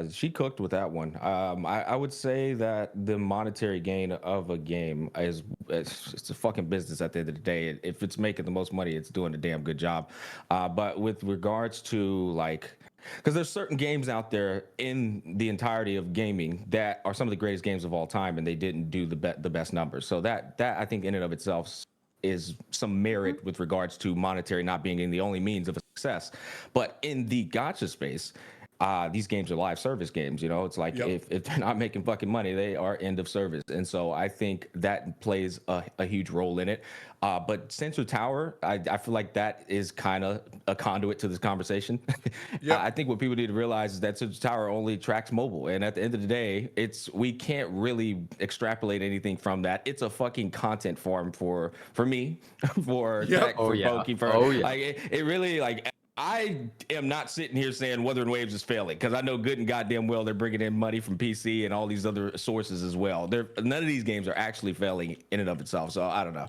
She cooked with that one. I would say that the monetary gain of a game it's a fucking business at the end of the day. If it's making the most money, it's doing a damn good job. But with regards to like, because there's certain games out there in the entirety of gaming that are some of the greatest games of all time, and they didn't do the best numbers. So that I think in and of itself is some merit with regards to monetary not being the only means of a success. But in the gacha space, these games are live service games. It's like if they're not making fucking money, they are end of service. And so I think that plays a huge role in it. But Sensor Tower, I feel like that is kind of a conduit to this conversation. I think what people need to realize is that Sensor Tower only tracks mobile. And at the end of the day, we can't really extrapolate anything from that. It's a fucking content farm for me, for tech, for Poke, like it really like. I am not sitting here saying Wuthering Waves is failing because I know good and goddamn well they're bringing in money from PC and all these other sources as well. None of these games are actually failing in and of itself. So I don't know.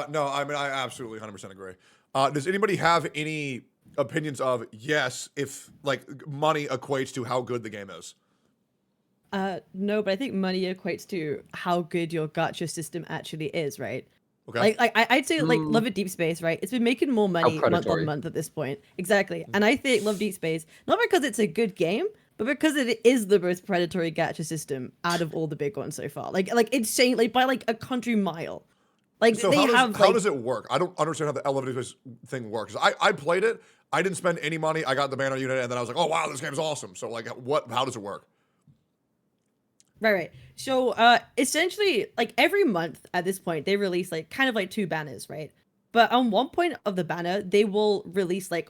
No, I mean, I absolutely 100% agree. Does anybody have any opinions of, yes, if like money equates to how good the game is? No, but I think money equates to how good your gacha system actually is, right? Okay. Like I'd say like Love It Deep Space, right? It's been making more money month on month at this point. Exactly. And I think Love Deep Space, not because it's a good game, but because it is the most predatory gacha system out of all the big ones so far. Like insane, like by like a country mile. Like so how does it work? I don't understand how the elevator thing works. I played it. I didn't spend any money. I got the banner unit, and then I was like, oh wow, this game's awesome. So like, how does it work? Right. So essentially, like every month at this point, they release like kind of like 2 banners, right? But on one point of the banner, they will release like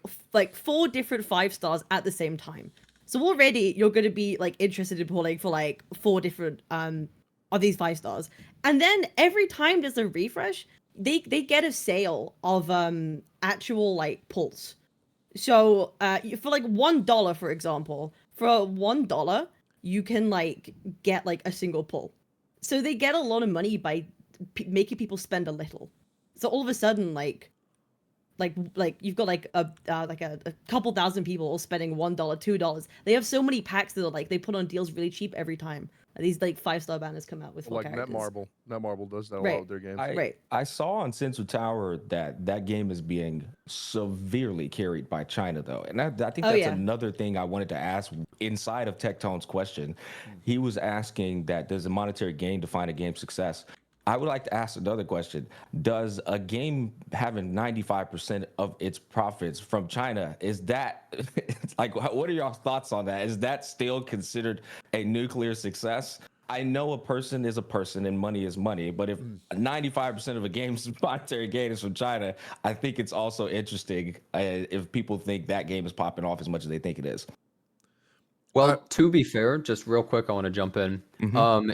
4 different 5 stars at the same time. So already you're going to be like interested in pulling for like 4 different of these 5 stars. And then every time there's a refresh, they get a sale of actual like pulls. So for like $1, for example, for $1, you can like get like a single pull. So they get a lot of money by making people spend a little. So all of a sudden, like you've got like a couple thousand people all spending $1, $2. They have so many packs that are like they put on deals really cheap every time. These like 5-star banners come out with like characters. Netmarble does that a lot with their games. I saw on Sensor Tower that game is being severely carried by China though, and I think that's another thing I wanted to ask inside of Tectone's question. He was asking that does a monetary gain define a game's success? I would like to ask another question. Does a game having 95% of its profits from China, is that like, what are y'all thoughts on that? Is that still considered a nuclear success? I know a person is a person and money is money, but if 95% of a game's monetary gain is from China, I think it's also interesting if people think that game is popping off as much as they think it is. Well, to be fair, just real quick, I want to jump in.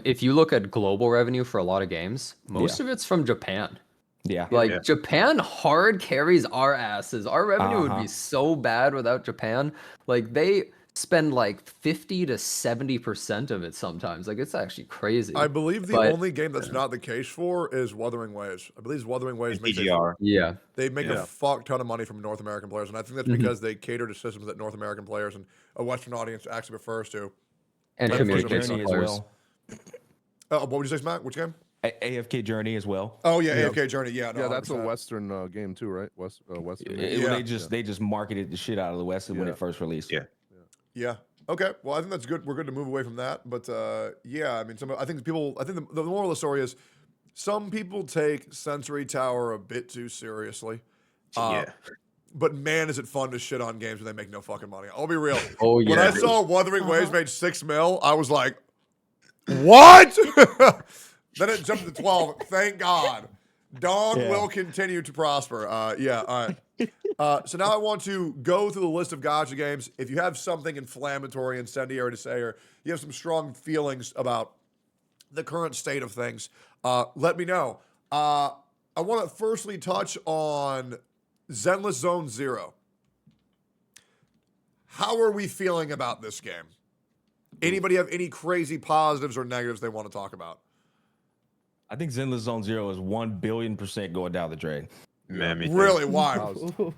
If you look at global revenue for a lot of games, most of it's from Japan. Yeah. Like Japan hard carries our asses. Our revenue would Uh-huh. be so bad without Japan. Like they spend like 50 to 70% of it sometimes. Like it's actually crazy. I believe the But- only game that's not the case for is Wuthering Waves. I believe Wuthering Waves makes PGR. Yeah. they make Yeah. a fuck ton of money from North American players, and I think that's because they cater to systems that North American players and a Western audience actually prefers to. And AFK communication Journey as players. well. What would you say, Matt? Which game? AFK Journey as well. Oh yeah, AFK Journey. Yeah, no, Yeah, that's a 100%. Western game too, right? Western. Yeah. They just marketed the shit out of the West when Yeah. it first released. Yeah. Yeah. Okay. Well, I think that's good. We're good to move away from that. But yeah, I mean, I think the moral of the story is some people take Sensory Tower a bit too seriously. Yeah. But man, is it fun to shit on games when they make no fucking money. I'll be real. Oh, When yeah. I saw Wuthering Waves made 6 mil, I was like, what? Then it jumped to 12. Thank God. Dong will continue to prosper. Yeah, all right. So now I want to go through the list of gacha games. If you have something inflammatory, incendiary to say, or you have some strong feelings about the current state of things, let me know. I want to firstly touch on Zenless Zone Zero. How are we feeling about this game? Anybody have any crazy positives or negatives they want to talk about? I think Zenless Zone Zero is 1 billion% going down the drain. Man, me too. Really? Why?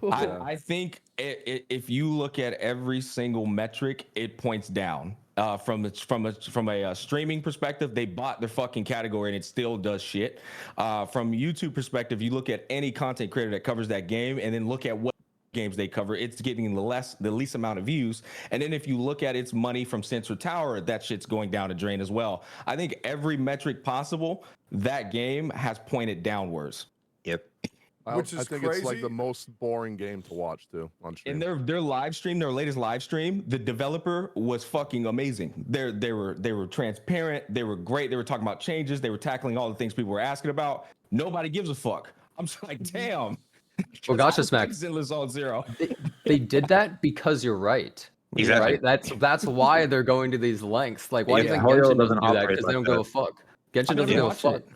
I think if you look at every single metric, it points down. From a streaming perspective, they bought their fucking category and it still does shit. From YouTube perspective, you look at any content creator that covers that game and then look at what games they cover, it's getting the least amount of views. And then if you look at its money from Sensor Tower, that shit's going down the drain as well. I think every metric possible, that game has pointed downwards. Yep. Which I is think it's like crazy. the most boring game to watch too on stream. In their live stream, their latest live stream, the developer was fucking amazing. They were transparent. They were great. They were talking about changes. They were tackling all the things people were asking about. Nobody gives a fuck. I'm just like, damn. Well, Gotcha Smack. Zenless Zone Zero. They did that because you're right. Exactly. Right? That's why they're going to these lengths. Like, why do you Yeah, think Hoyo Genshin doesn't doesn't do that? operate Because they like don't give a that. fuck. Genshin I doesn't give a watched fuck. it.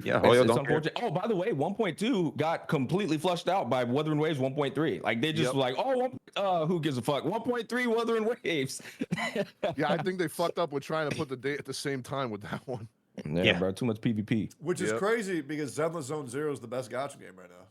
Yeah, It's Hoyo don't care. unfortunate. Oh, by the way, 1.2 got completely flushed out by Wuthering Waves 1.3. Like they just were like, who gives a fuck? 1.3 Wuthering Waves. Yeah, I think they fucked up with trying to put the date at the same time with that one. Yeah, bro, too much PvP. Which is Yep. crazy because Zenless Zone Zero is the best gacha game right now.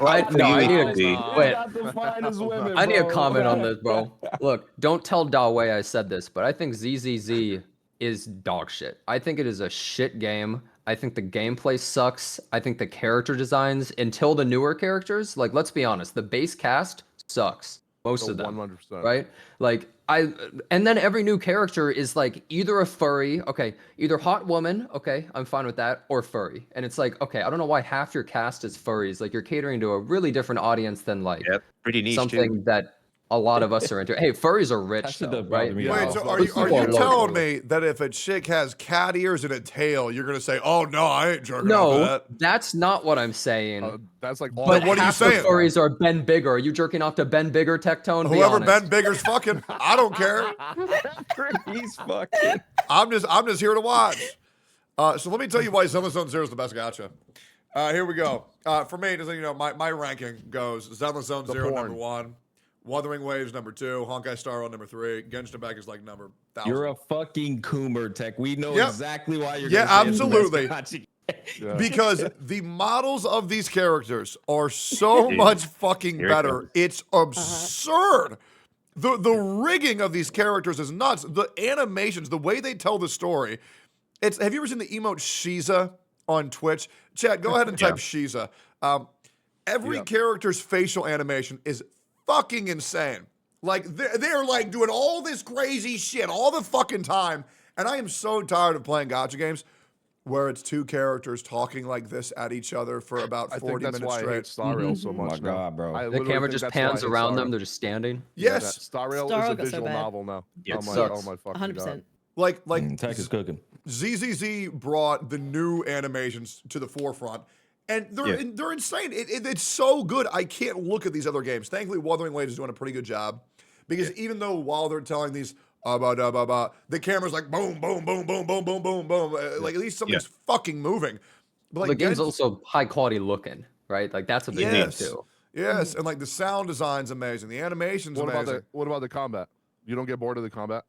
Well, for No, you, I it need could be. Wait. Not the finest women, I need a bro. comment on this, bro. Look, don't tell Dawei I said this, but I think ZZZ is dog shit. I think it is a shit game. I think the gameplay sucks. I think the character designs, until the newer characters, like, let's be honest, the base cast sucks. Most of them. 100%. Right? Like, and then every new character is like either a furry, okay, either hot woman, okay, I'm fine with that, or furry. And it's like, okay, I don't know why half your cast is furries. Like, you're catering to a really different audience than like Yep. Pretty niche something too. that a lot of us are into. Hey, furries are rich, That shit though, does bother right? me. Wait, Yeah. so Well, are you people are telling local. me that if a chick has cat ears and a tail, you're gonna say, "Oh no, I ain't jerking off No, to that"? that's not what I'm saying. That's like all. But what are you half the saying? furries are Ben Bigger. Are you jerking off to Ben Bigger, Tectone? Be Whoever honest. Ben Bigger's fucking, I don't care. He's fucking. I'm just here to watch. So let me tell you why Zenless Zone Zero is the best gacha. Here we go. For me, just so you know, my ranking goes Zenless Zone Zero porn. number 1, Wuthering Waves number 2, Honkai Star Rail number 3, Genshin Impact is like number 1,000. You're a fucking coomer, Tech. We know Yep. exactly why you're. Yeah, gonna say it's the best absolutely. gacha Yeah. Because the models of these characters are so much fucking Here it better. goes. It's absurd. The rigging of these characters is nuts. The animations, the way they tell the story. Have you ever seen the emote Shiza on Twitch? Chad, go ahead and type Shiza. Every Yep. character's facial animation is fucking insane. Like they're like doing all this crazy shit all the fucking time. And I am so tired of playing gacha games where it's two characters talking like this at each other for about I think 40 that's minutes why I straight. hate Star Rail so Oh much my now. God, bro. I The literally camera think just that's why I pans hate around Star them. Rail. They're just standing. Yes. Star Rail Star is Rail a got so visual bad. novel now. Yeah, oh it my, sucks. oh my fucking 100%. god. Like Tech is cooking. ZZZ brought the new animations to the forefront, and they're Yeah. they're insane. It's so good. I can't look at these other games. Thankfully, Wuthering Waves is doing a pretty good job, because even though while they're telling these the camera's like boom, boom, boom, boom, boom, boom, boom, boom, like at least something's fucking moving. But Well, like the game's Gens- also high quality looking, right? Like that's a big thing yes, too. yes, and like the sound design's amazing, the animation's amazing. What about the combat? You don't get bored of the combat?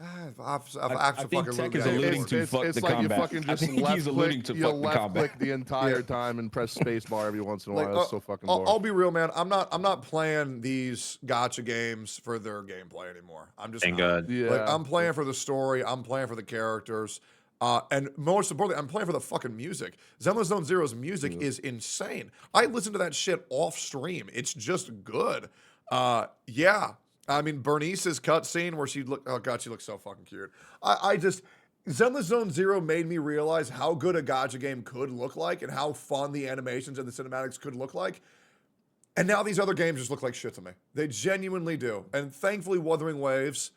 I've I think Tech is alluding to fuck it's the like combat. you fucking I just think left he's click, alluding to you fuck the left combat. click the entire time and press space bar every once in a Like, while. It's so fucking boring. I'll be real, man. I'm not playing these gotcha games for their gameplay anymore. I'm just Thank not. God. Yeah. Like, I'm playing for the story. I'm playing for the characters. And most importantly, I'm playing for the fucking music. Zenless Zone Zero's music is insane. I listen to that shit off stream. It's just good. Yeah. I mean, Bernice's cutscene where she looked, oh god, she looks so fucking cute. I just, Zenless Zone Zero made me realize how good a gacha game could look like and how fun the animations and the cinematics could look like. And now these other games just look like shit to me. They genuinely do. And thankfully, Wuthering Waves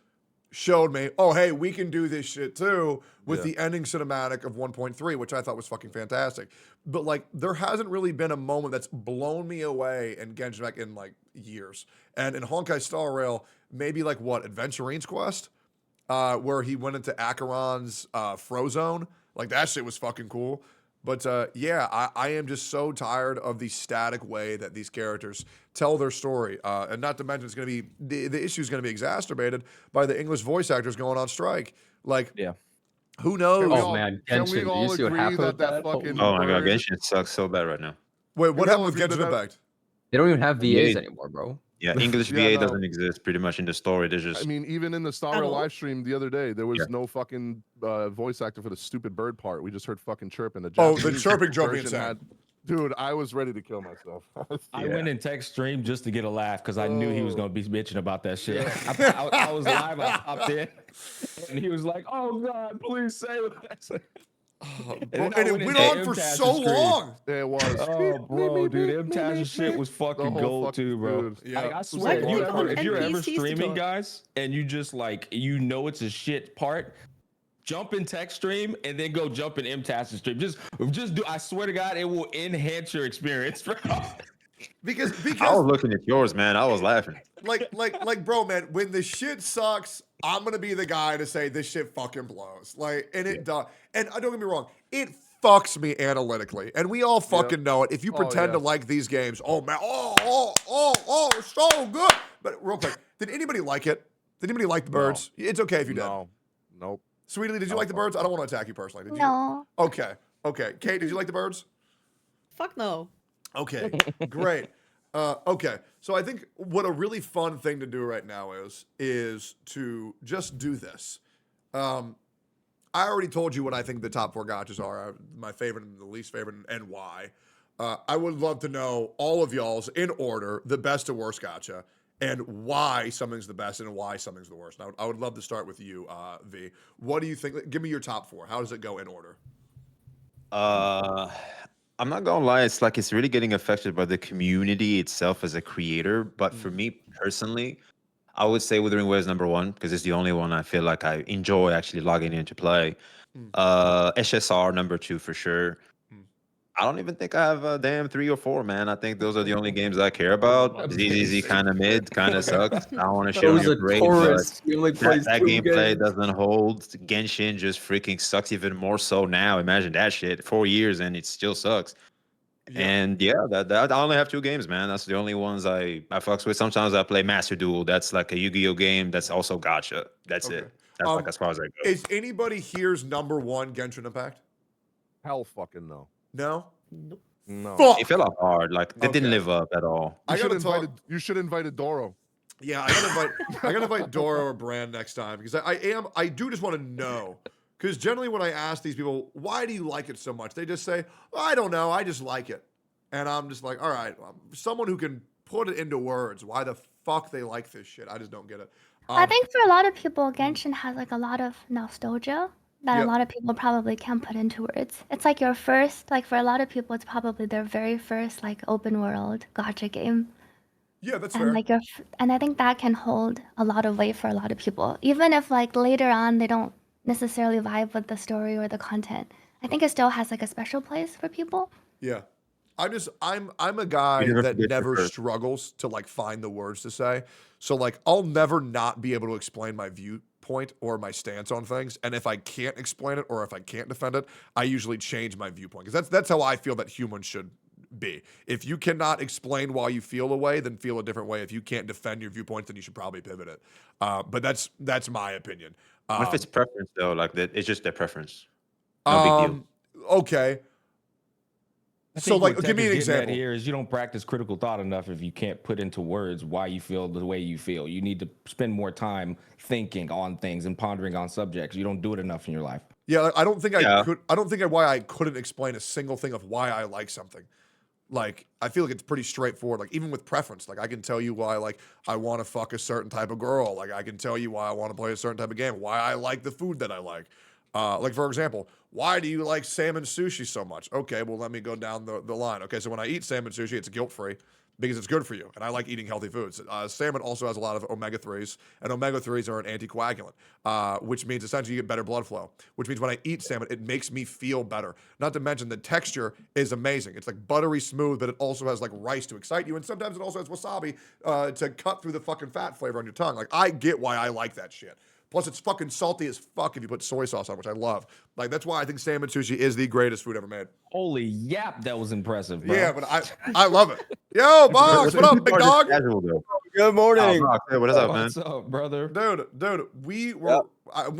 showed me, oh, hey, we can do this shit too with the ending cinematic of 1.3, which I thought was fucking fantastic. But like, there hasn't really been a moment that's blown me away in Genshin Impact in like years. And in Honkai Star Rail, maybe like what, Adventurine's Quest? Where he went into Acheron's Frozone. Like, that shit was fucking cool. But yeah, I am just so tired of the static way that these characters tell their story. And not to mention, it's going to be, the issue is going to be exacerbated by the English voice actors going on strike. Like, Yeah. who knows? Oh man, Can Genshin, we did all you see what agree happened with that that? fucking Oh my god, bird- Genshin sucks so bad right now. Wait, what we happened all with agree that Genshin Impact? They don't even have VAs Yeah. anymore, bro. Yeah, English Yeah, VA no. doesn't exist pretty much in the story. There's just I mean, even in the Star At Rail all? live stream the other day, there was Yeah. no fucking voice actor for the stupid bird part. We just heard fucking chirping. The Oh, the Japanese chirping drove me version insane. Dude, I was ready to kill myself. I went in Tech stream just to get a laugh because I knew he was Oh. going to be bitching about that shit. I was live, I popped in, and he was like, "Oh God, please say what I said." And it went on for so long. It was. Oh, bro, dude, M-Taz's shit was fucking whole gold fucking- too, bro. dude. Yeah. I swear, Why do if you're ever NPCs to streaming, talk? guys, and you just like it's a shit part, jump in Tech stream and then go jump in M-Taz's stream. Just do. I swear to God, it will enhance your experience, bro. Because I was looking at yours, man. I was laughing. like, bro, man, when the shit sucks, I'm gonna be the guy to say this shit fucking blows. Like, and it does. And don't get me wrong, it fucks me analytically, and we all fucking know it. If you Oh, pretend to yeah. like these games, oh man, it's so good. But real quick, did anybody like it? Did anybody like the birds? It's okay if you did. No. Nope. Sweetie, did you like the birds? I don't want to attack you personally. Did you? No. Okay. Kate, did you like the birds? Fuck no. Okay, great. Okay, so I think what a really fun thing to do right now is to just do this. I already told you what I think the top 4 gotchas are, my favorite and the least favorite, and why. I would love to know all of y'all's in order, the best to worst gotcha, and why something's the best and why something's the worst. Now, I would love to start with you, V. What do you think? Give me your top 4. How does it go in order? I'm not gonna lie, it's like it's really getting affected by the community itself as a creator. But for me personally, I would say Wuthering Waves number 1 because it's the only one I feel like I enjoy actually logging in to play. SSR number 2 for sure. I don't even think I have a damn 3 or 4, man. I think those are the only games I care about. ZZZ kind of mid, kind of sucks. I don't want to shit on Those your are parade, but tourists. He only plays that 2 gameplay games. doesn't hold. Genshin just freaking sucks even more so now. Imagine that shit. 4 years and it still sucks. And yeah, that I only have 2 games, man. That's the only ones I fucks with. Sometimes I play Master Duel. That's like a Yu-Gi-Oh game. That's also gotcha. That's Okay. it. That's like as far as I go. Is anybody here's number 1 Genshin Impact? Hell fucking no. No? Nope. No. Fuck! It fell off hard. Like they didn't Okay. live up at all. I gotta talk. You should invite Doro. Yeah, I gotta invite Dora or Brand next time because I do just want to know. Because generally when I ask these people, why do you like it so much? They just say, I don't know, I just like it. And I'm just like, all right, someone who can put it into words, why the fuck they like this shit. I just don't get it. I think for a lot of people, Genshin has like a lot of nostalgia that Yep. a lot of people probably can't put into words. It's like your first, like for a lot of people, it's probably their very first like open world gotcha game. Yeah, that's And fair. like and I think that can hold a lot of weight for a lot of people, even if like later on they don't necessarily vibe with the story or the content. I think it still has like a special place for people. Yeah. I'm a guy You never that forget your never first. struggles to like find the words to say. So like I'll never not be able to explain my viewpoint or my stance on things. And if I can't explain it or if I can't defend it, I usually change my viewpoint. Because that's how I feel that humans should be. If you cannot explain why you feel a way, then feel a different way. If you can't defend your viewpoint, then you should probably pivot it. But that's my opinion. What if it's preference though? Like that, it's just their preference. No big deal. Okay. I So think like what give me Tech an is getting at example. here is you don't practice critical thought enough if you can't put into words why you feel the way you feel. You need to spend more time thinking on things and pondering on subjects. You don't do it enough in your life. Yeah, like, I don't think I Yeah. could. I don't think why I couldn't explain a single thing of why I like something. Like I feel like it's pretty straightforward. Like even with preference, like I can tell you why like I want to fuck a certain type of girl. Like I can tell you why I want to play a certain type of game. Why I like the food that I like. Like for example, why do you like salmon sushi so much? Okay, well let me go down the line. Okay, so when I eat salmon sushi, it's guilt free because it's good for you, and I like eating healthy foods. Salmon also has a lot of omega-3s, and omega-3s are an anticoagulant, which means essentially you get better blood flow, which means when I eat salmon, it makes me feel better. Not to mention the texture is amazing. It's like buttery smooth, but it also has like rice to excite you, and sometimes it also has wasabi to cut through the fucking fat flavor on your tongue. Like, I get why I like that shit. Plus, it's fucking salty as fuck if you put soy sauce on, which I love. Like, that's why I think salmon sushi is the greatest food ever made. Holy yap, that was impressive, bro. Yeah, but I love it. Yo, Box, what up, big Or just dog? Casual though. Good morning. Brock, hey, what is up, man? What's up, brother? Dude, we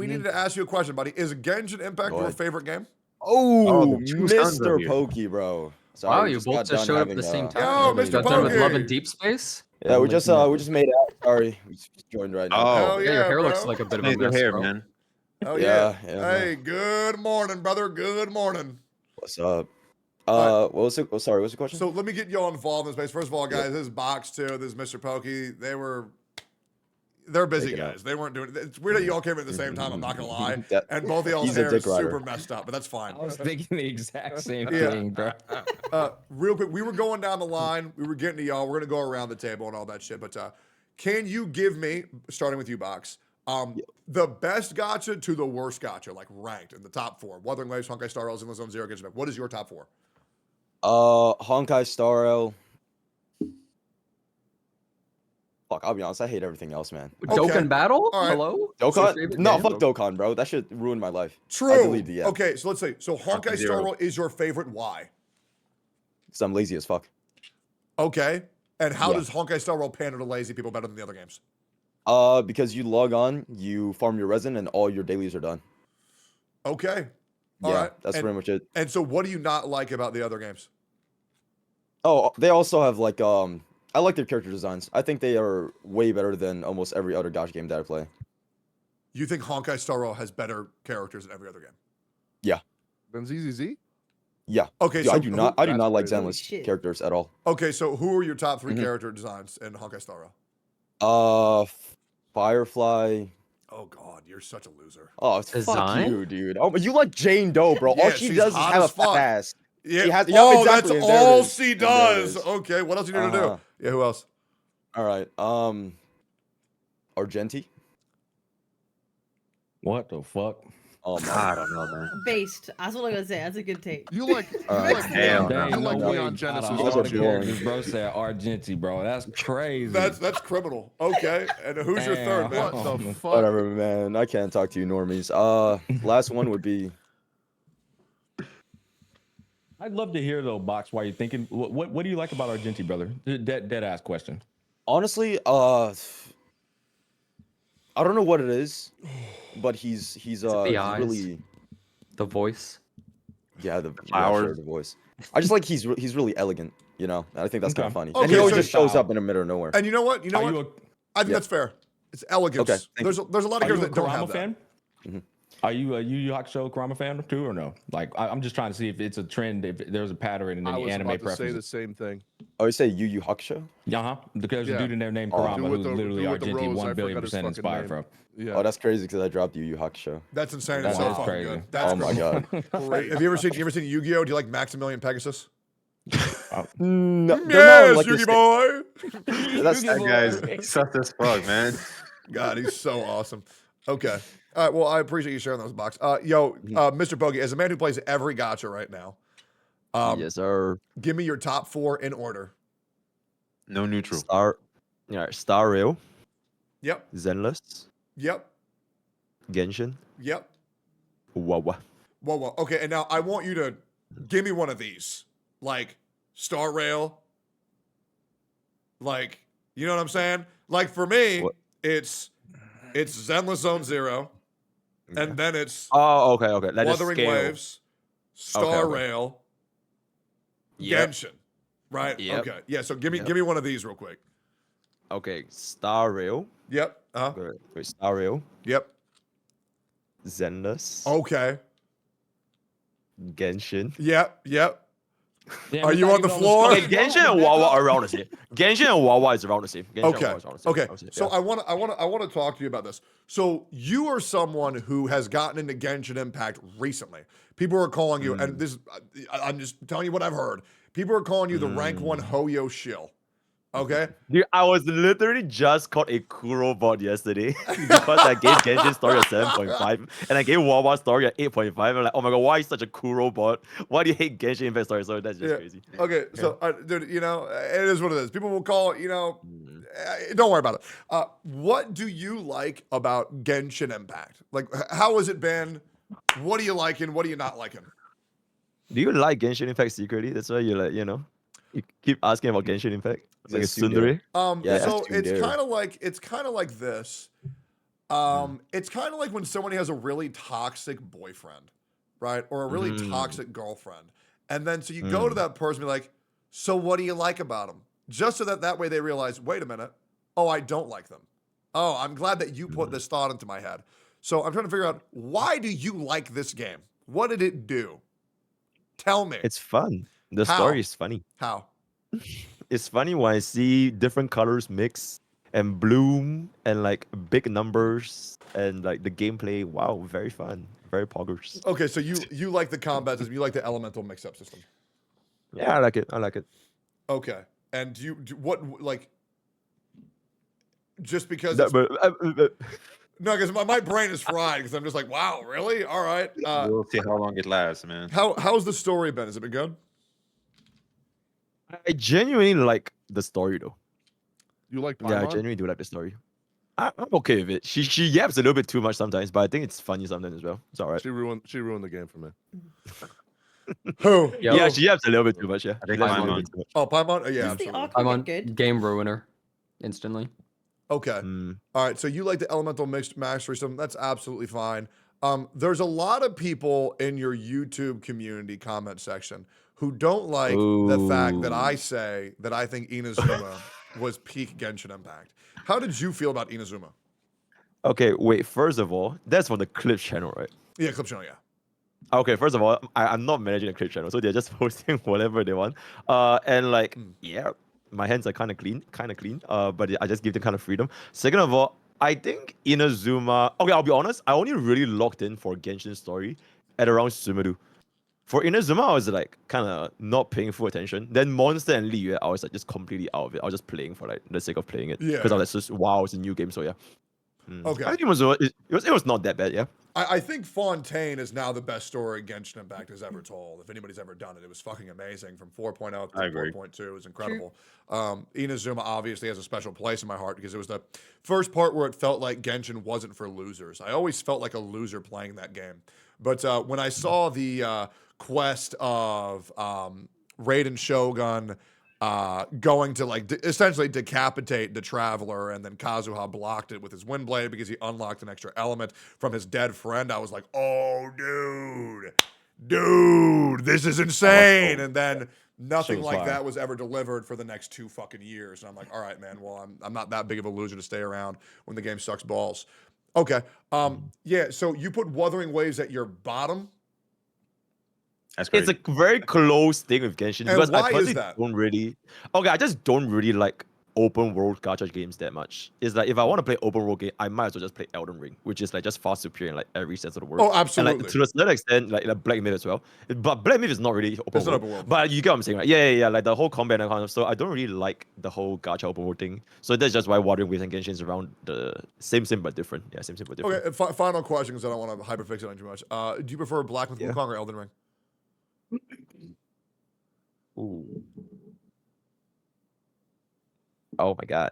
needed to ask you a question, buddy. Is Genshin Impact Go your ahead. favorite game? Oh, the two sons Mr. over here. Pokey, bro. Sorry, Wow, we you just both got just done showed up at having, the same Yo, time. Mr. Got done with Love Pokey. in Deep Space. Yeah, we just made out. Sorry, we just joined right now. Oh, Hell Yeah, your yeah, hair bro. looks like a bit of a Made your mess, hair, bro. man. Oh yeah. Yeah, Hey, good morning, brother. Good morning. What's up? What was it? Oh, sorry, what's the question? So let me get y'all involved in this space. First of all, guys, this is Box too. This is Mr. Pokey. They're busy Take it out. guys. They weren't doing it. It's weird that y'all came in at the same time. I'm not gonna lie. That- And both of y'all's he's a hair dick is rider. super messed up, but that's fine. I was thinking the exact same Yeah. thing, bro. Real quick, we were going down the line. We were getting to y'all. We're gonna go around the table and all that shit. But can you give me, starting with you, Box, the best gotcha to the worst gotcha, like ranked in the top four? Wuthering Waves, Honkai Star Rail, Zenless Zone Zero, Genshin Impact. What is your top four? Honkai Star Rail. Fuck, I'll be honest, I hate everything else, man. Okay. Dokkan Battle? All right. Hello? What's your Dokkan? favorite No, game? fuck Dokkan, bro. That shit ruined my life. I True. deleted the app. Okay, so let's say Honkai Star Zero. Rail is your favorite. Why? Because I'm lazy as fuck. Okay. And how Yeah. does Honkai Star Rail pander to lazy people better than the other games? Because you log on, you farm your resin, and all your dailies are done. Okay. All Yeah, right. that's and, pretty much it. And so what do you not like about the other games? Oh, they also have like I like their character designs. I think they are way better than almost every other gacha game that I play. You think Honkai Star Rail has better characters than every other game? Then ZZZ? Yeah. Okay, Dude, so I do not that's like crazy. Holy Zenless shit. characters at all. Okay, so who are your top 3 Mhm. character designs in Honkai Star Rail? Firefly. Oh god, you're such a loser. Oh, fuck Design? you, dude. Oh, but you like Jane Doe, bro. Yeah, All she she's does is hot have as a fat fuck. ass. Yeah. She has- yep, oh, exactly, that's and there it all is, she and there it does. is. Okay, what else you need to Uh-huh. do? Yeah, who else? All right. Argenti. What the fuck? Oh my. I don't know, man. Based. That's what I'm gonna say. That's a good take. You like Hell Leon. no. You like no Leon way Genesis. out You of guys all are the boring. characters, bro said Argenti, bro. That's crazy. That's criminal. Okay, and who's your third, man? What the fuck? Whatever, man. I can't talk to you normies. Last one would be. I'd love to hear though, Box. Why you thinking? What do you like about Argenti, brother? Dead ass question. Honestly, I don't know what it is, but he's the eyes? really The voice? yeah the flowers. sure, the voice. I just like he's really elegant, you know. And I think that's kind of Okay. funny. Okay, And he always so- just shows up in the middle of nowhere. And you know what? Are you I think Yeah. that's fair. It's elegance. Okay, thank There's a lot of Are you characters a that don't Kurama have that. fan? Mhm. Are you a Yu Yu Hakusho Kurama fan too, or no? Like, I'm just trying to see if it's a trend, if there's a pattern in I any was anime about to say preferences. the same thing. Oh, you say Yu Yu Hakusho? Uh-huh. Because Yeah. a dude in there named Oh, Kurama, dude with who's the- literally dude with the Argentine rose, I 1 billion forgot his percent fucking inspired name. from. Yeah. Oh, that's crazy because I dropped Yu Yu Hakusho. That's insane. That It's so is fucking crazy. good. That's Oh my great. god. Great. Have you ever seen Yu-Gi-Oh? Do you like Maximilian Pegasus? No, they're not Yes, like the Yugi same- boy. That's That guy's sus as fuck, man. God, he's so awesome. Okay. All right. Well, I appreciate you sharing those, Box. Mr. Bogey, as a man who plays every gacha right now, yes, sir. give me your top 4 in order. No neutral. Star Rail, Yep. Zenless, Yep. Genshin, Yep. Wawa. Whoa. Okay. And now I want you to give me one of these, like Star Rail. Like, you know what I'm saying? Like for me, What? it's Zenless Zone Zero, and then it's Oh, okay. That is Wuthering scale. Waves, Star Okay. Rail, Yep. Genshin. Right? Yep. Okay. Yeah, so give Yep. me one of these real quick. Okay, Star Rail. Yep. Wait, Star Rail, Yep. Zenless, Okay. Genshin. Yep. Damn, Are it's you not on the even floor? Okay, Genshin and Wawa are around the same. Genshin and Wawa is around the same. Genshin and Okay. Wawa is around the same. Okay. Around the same, So yeah. I want to talk to you about this. So you are someone who has gotten into Genshin Impact recently. People are calling you, and this I'm just telling you what I've heard. People are calling you the rank 1 Hoyo shill. Okay? Dude, I was literally just caught a Kuro bot yesterday because I gave Genshin story at 7.5 and I gave Wawa story at 8.5. I'm like, oh my god, why are you such a Kuro bot? Why do you hate Genshin Impact story? So that's just crazy. Okay, so dude, you know, it is what it is. People will call it, you know, don't worry about it. What do you like about Genshin Impact? Like, how has it been? What are you liking? What are you not liking? Do you like Genshin Impact secretly? That's why you like, you keep asking about Genshin Impact. It's like a Yes, tsundere. Yeah, so it's kind of like this. It's kind of like when somebody has a really toxic boyfriend, right? Or a really toxic girlfriend. And then so you go to that person and be like, so what do you like about them? Just so that way they realize, wait a minute. Oh, I don't like them. Oh, I'm glad that you put this thought into my head. So I'm trying to figure out, why do you like this game? What did it do? Tell me. It's fun. The How? story is funny. How? It's funny when I see different colors mix and bloom and like big numbers and like the gameplay. Wow, very fun. Very poggers. Okay, so you like the combat system. You like the elemental mix-up system. Yeah, I like it. I like it. Okay. And do what, like, just because That- it's, but, no, because my brain is fried because I'm just like, wow, really? All right. We'll see how long it lasts, man. How's the story been? Has it been good? I genuinely like the story though. You like Yeah, I Paimon? genuinely do like the story. I'm okay with it. She yaps a little bit too much sometimes, but I think it's funny sometimes as well. It's all right. She ruined the game for me. Who? Yeah, she yaps a little bit too much. Yeah, I think She yaps a Paimon. little bit too much. Oh, Paimon? Oh, yeah, Does the absolutely. arc I'm get on good? game ruiner instantly. Okay. All right. So you like the elemental mixed mastery system. That's absolutely fine. There's a lot of people in your YouTube community comment section who don't like the fact that I say that I think Inazuma was peak Genshin Impact. How did you feel about Inazuma? Okay, wait. First of all, that's from the Clip channel, right? Yeah, Clip Channel, yeah. Okay, first of all, I'm not managing a Clip channel, so they're just posting whatever they want. And like, yeah, my hands are kind of clean. But I just give them kind of freedom. Second of all, I think Inazuma. Okay, I'll be honest. I only really locked in for Genshin story at around Sumeru. For Inazuma, I was like kind of not paying full attention. Then Monster and Liyue, I was like just completely out of it. I was just playing for like the sake of playing it. Yeah. Because I was just wow, it's a new game, so yeah. Okay. I think it was not that bad, yeah. I think Fontaine is now the best story Genshin Impact has ever told. If anybody's ever done it, it was fucking amazing from 4.0 to I agree. 4.2. It was incredible. Inazuma obviously has a special place in my heart because it was the first part where it felt like Genshin wasn't for losers. I always felt like a loser playing that game. But when I saw the quest of Raiden Shogun going to like essentially decapitate the Traveler, and then Kazuha blocked it with his Windblade because he unlocked an extra element from his dead friend, I was like, oh, dude, this is insane. And then nothing was like fire. that was ever delivered for the next 2 fucking years. And I'm like, all right, man, well, I'm not that big of a loser to stay around when the game sucks balls. Okay. Yeah, so you put Wuthering Waves at your bottom? That's it's crazy. a very close thing with Genshin And because why I is personally that? don't really. Okay, I just don't really like open world gacha games that much. It's like if I want to play open world game, I might as well just play Elden Ring, which is like just far superior in like every sense of the word. Oh, And absolutely. like to a certain extent, like Black Myth as well. But Black Myth is not really open It's not world. open world. But you get what I'm saying, right? Yeah. Like the whole combat and kind of. So I don't really like the whole gacha open world thing. So that's just why Wuthering Waves and Genshin is around the same but different. Yeah, same but different. Okay, final question because I don't want to hyperfixate on too much. Do you prefer Black Myth Yeah. Wukong or Elden Ring? Ooh. Oh my god.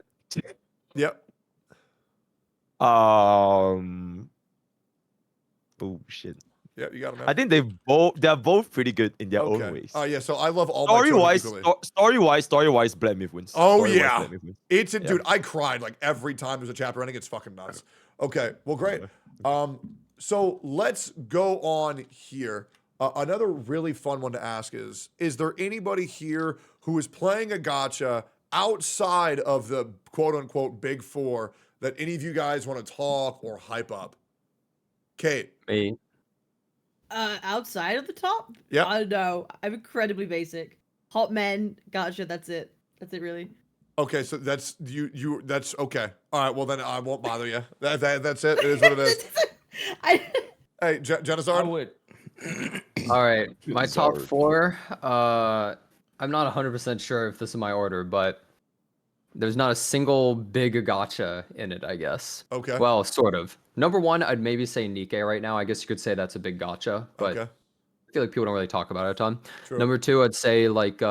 Yep. Oh shit. Yeah, you got them. I think they're both pretty good in their own ways. Oh yeah, so I love all my children equally. Story-wise, Black Myth wins. Oh Story-wise, yeah, Black Myth wins. it's a Yeah. dude. I cried like every time there's a chapter ending. It's fucking nuts. Okay, well great. So let's go on here. Another really fun one to ask is there anybody here who is playing a gacha outside of the quote unquote big four that any of you guys want to talk or hype up? Kate. Me. Outside of the top? Yeah. I don't know. I'm incredibly basic. Hot men, gacha, that's it. That's it really. Okay, so that's you that's okay. All right, well then I won't bother you. That's it. It is what it is. Hey, Genocide? I would. All right, my top Sorry. 4. I'm not 100% sure if this is my order, but there's not a single big gacha in it, I guess. Okay. Well, sort of. Number 1, I'd maybe say Nikkei right now. I guess you could say that's a big gacha, but Okay. I feel like people don't really talk about it a ton. True. Number 2, I'd say like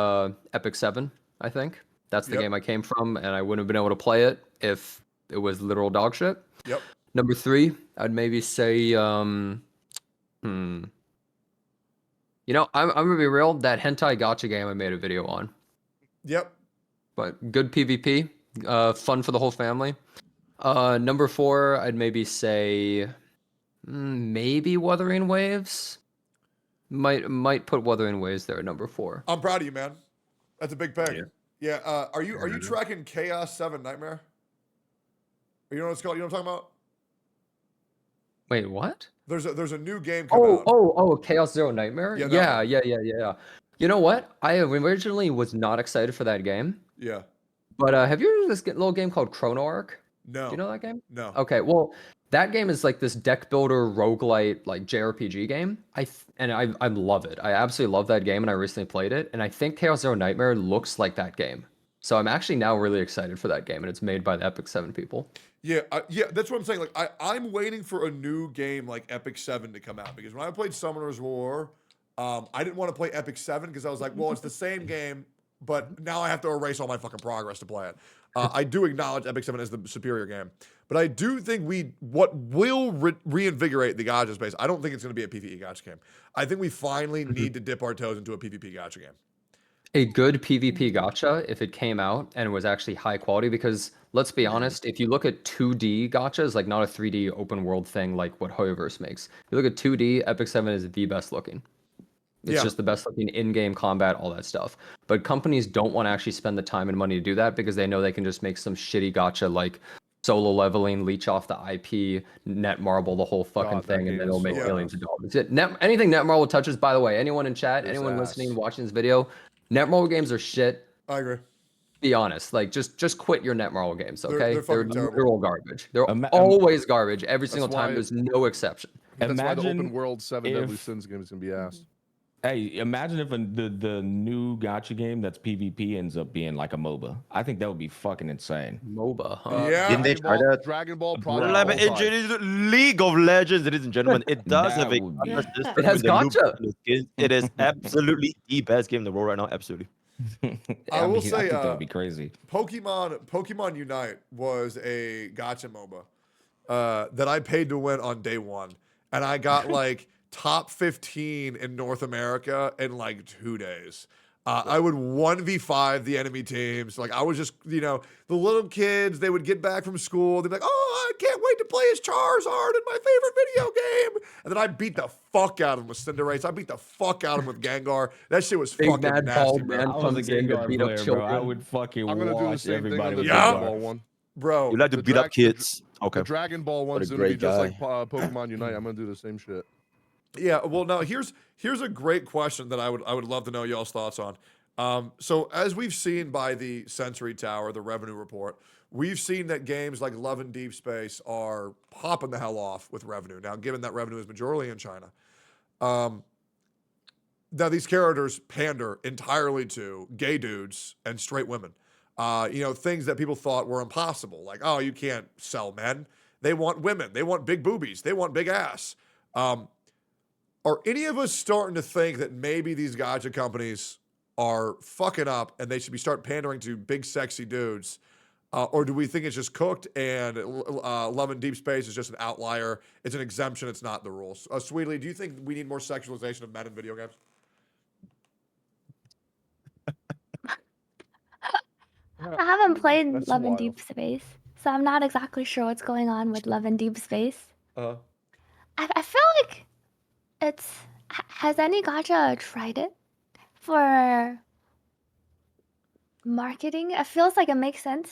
Epic 7, I think. That's the Yep. game I came from, and I wouldn't have been able to play it if it was literal dog shit. Yep. Number 3, I'd maybe say You know, I'm gonna be real. That hentai gacha game I made a video on, Yep. but good PvP, fun for the whole family. Number 4, I'd maybe say maybe Wuthering Waves. Might put Wuthering Waves there at number 4. I'm proud of you, man. That's a big peg. Yeah. Yeah. Are you tracking Chaos 7 Nightmare? You know what it's called? You know what I'm talking about? Wait, what? There's a new game coming out. Oh, Chaos Zero Nightmare? Yeah, that Yeah. You know what? I originally was not excited for that game, Yeah. but have you heard of this little game called Chrono Arc? No. Do you know that game? No. Okay, well, that game is like this deck builder roguelite like JRPG game. I love it. I absolutely love that game, and I recently played it. And I think Chaos Zero Nightmare looks like that game. So I'm actually now really excited for that game, and it's made by the Epic 7 people. Yeah, that's what I'm saying. Like, I'm waiting for a new game like Epic 7 to come out because when I played Summoner's War, I didn't want to play Epic 7 because I was like, well, it's the same game, but now I have to erase all my fucking progress to play it. I do acknowledge Epic 7 as the superior game, but I do think what will reinvigorate the gacha space. I don't think it's going to be a PvE gacha game. I think we finally need to dip our toes into a PvP gacha game. A good PvP gacha if it came out and was actually high quality, because let's be honest, if you look at 2D gachas, like not a 3D open world thing like what Hoyoverse makes, you look at 2D, Epic 7 is the best looking. It's just the best looking in-game combat, all that stuff. But companies don't want to actually spend the time and money to do that because they know they can just make some shitty gacha like solo leveling, leech off the IP, Netmarble, the whole fucking God, that thing, and game then it'll is make so millions of dollars. Anything Netmarble touches, by the way, anyone in chat, It's anyone ass. listening, watching this video, Netmarble games are shit. I agree. Be honest, like just quit your Netmarble games, okay? they're fucking terrible. literal garbage. They're Ima- always garbage every single time. why- There's no exception. That's why the Imagine open world 7 Deadly if- Sins game is gonna be ass. Hey, imagine if the new gacha game that's PvP ends up being like a MOBA. I think that would be fucking insane. MOBA, huh? Yeah. Didn't they try that? Dragon Ball Project Level Ball 5. Engine League of Legends, ladies and gentlemen. It does That have a would be- gacha system It has with the loop gacha. and the skins. It is absolutely the best game in the world right now. Absolutely. I will I say, think that would be crazy. Pokemon Unite was a gacha MOBA that I paid to win on day one, and I got like top 15 in North America in like 2 days. I would 1v5 the enemy teams. Like I was just, the little kids, they would get back from school. They'd be like, oh, I can't wait to play as Charizard in my favorite video game. And then I beat the fuck out of them with Cinderace. I beat the fuck out of them with Gengar. That shit was Big fucking mad nasty, bald bro. man I was a comes in to Gengar beat up player, bro. children. I would fucking I'm gonna do the watch same thing everybody on the with Yeah. Dragon Gengar. Ball one. Bro, You like to the beat up drag- kids. Okay. The Dragon Ball one's a gonna be great just guy. like Pokemon Unite. I'm gonna do the same shit. Yeah, well, now here's a great question that I would love to know y'all's thoughts on. So as we've seen by the Sensory Tower, the revenue report, we've seen that games like Love and Deep Space are popping the hell off with revenue. Now, given that revenue is majorly in China, now these characters pander entirely to gay dudes and straight women. Things that people thought were impossible, like, oh, you can't sell men. They want women. They want big boobies. They want big ass. Are any of us starting to think that maybe these gacha companies are fucking up and they should be start pandering to big sexy dudes? Or do we think it's just cooked and Love and Deep Space is just an outlier? It's an exemption. It's not the rules. Sweetly, do you think we need more sexualization of men in video games? I haven't played That's Love and wild. Deep Space, so I'm not exactly sure what's going on with Love and Deep Space. I feel like has any gacha tried it for marketing? It feels like it makes sense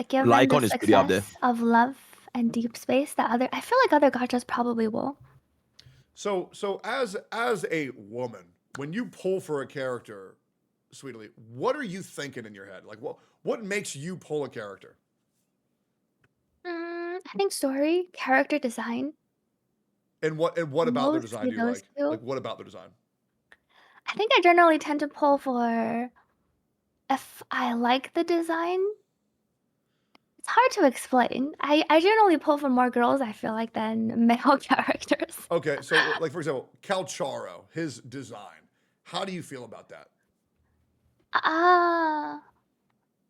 given Lycon the is pretty up there. success of Love and Deep Space. I feel like other gachas probably will. So as a woman, when you pull for a character, Sweetly, what are you thinking in your head? Like what makes you pull a character? I think story, character design. And what about their design Mostly do you those like? two. Like what about their design? I think I generally tend to pull for if I like the design. It's hard to explain. I generally pull for more girls, I feel like, than male characters. Okay, so like for example, Calcharo, his design. How do you feel about that?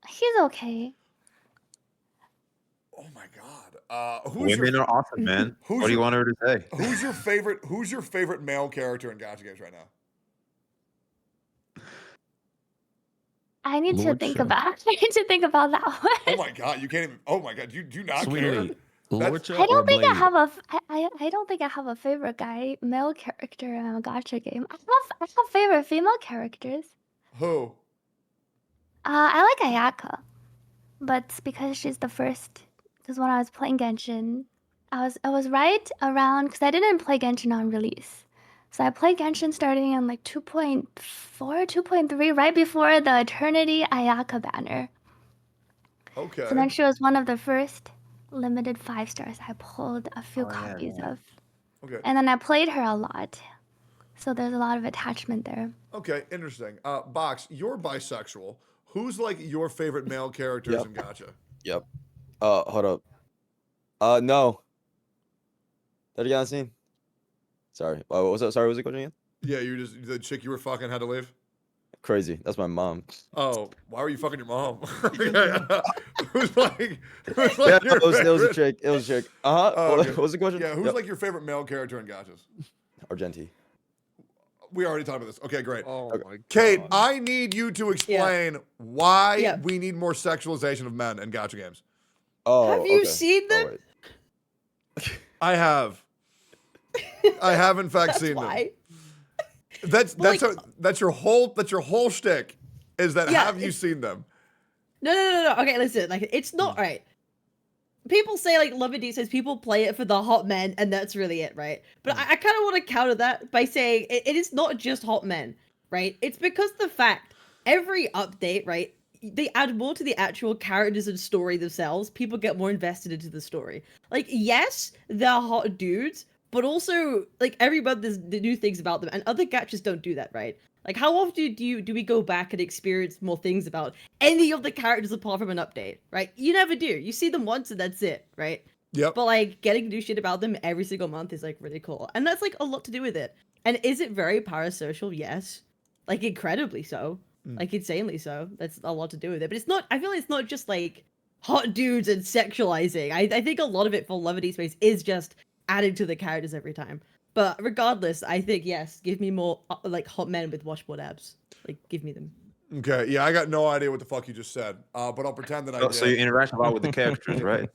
He's okay. Oh my god. Who's Women your are awesome, man. who's What do you your- want her to say? who's your favorite male character in gacha games right now? I need to Lord think Cho. about I need to think about that one. Oh my god, you can't even oh my god, you do not care. Sweetly, Lord Cho I or don't think I Blade? have I don't think I have a favorite male character in a gacha game. I have favorite female characters. Who? I like Ayaka, but it's because she's the first. Because when I was playing Genshin, I was right around because I didn't play Genshin on release, so I played Genshin starting on like 2.4, 2.3, right before the Eternity Ayaka banner. Okay. So then she was one of the first limited 5 stars I pulled a few Oh, yeah, copies yeah. of, Okay. and then I played her a lot. So there's a lot of attachment there. Okay, interesting. Box, you're bisexual. Who's like your favorite male characters Yep. in gacha? Yep. Hold up. No. That again, scene. Sorry. What was that? Sorry, what was the question again? Yeah, the chick you were fucking had to leave? Crazy. That's my mom. Oh, why were you fucking your mom? Who's like Yeah, your it was a favorite- chick. It was a chick. Uh-huh. Oh, What okay. was the question? Yeah, who's Yep. like your favorite male character in gachas? Argenti. We already talked about this. Okay, great. Oh my god. Kate, I need you to explain why Yeah. we need more sexualization of men in gacha games. Oh, Have you okay. seen them? wait. I have. I have in fact That's seen why. them. Like- That's your whole shtick. Is that Yeah, have you it's- seen them? No. Okay, listen. Like, it's not right. People say like Love and Deep says people play it for the hot men, and that's really it, right? But I kind of want to counter that by saying it is not just hot men, right? It's because the fact every update, right? They add more to the actual characters and story themselves. People get more invested into the story. Like, yes, they're hot dudes, but also like every month there's the new things about them, and other gachas don't do that, right? Like, how often do we go back and experience more things about any of the characters apart from an update, right? You never do. You see them once and that's it, right? Yep. But like getting new shit about them every single month is like really cool, and that's like a lot to do with it. And is it very parasocial? Yes, like incredibly so, like insanely so. That's a lot to do with it. But it's not. I feel like it's not just like hot dudes and sexualizing. I think a lot of it for Love and Deep Space is just adding to the characters every time. But regardless, I think yes, give me more like hot men with washboard abs. Like, give me them. Okay. Yeah, I got no idea what the fuck you just said. But I'll pretend that I Oh, did. so you interact a lot with the characters, right?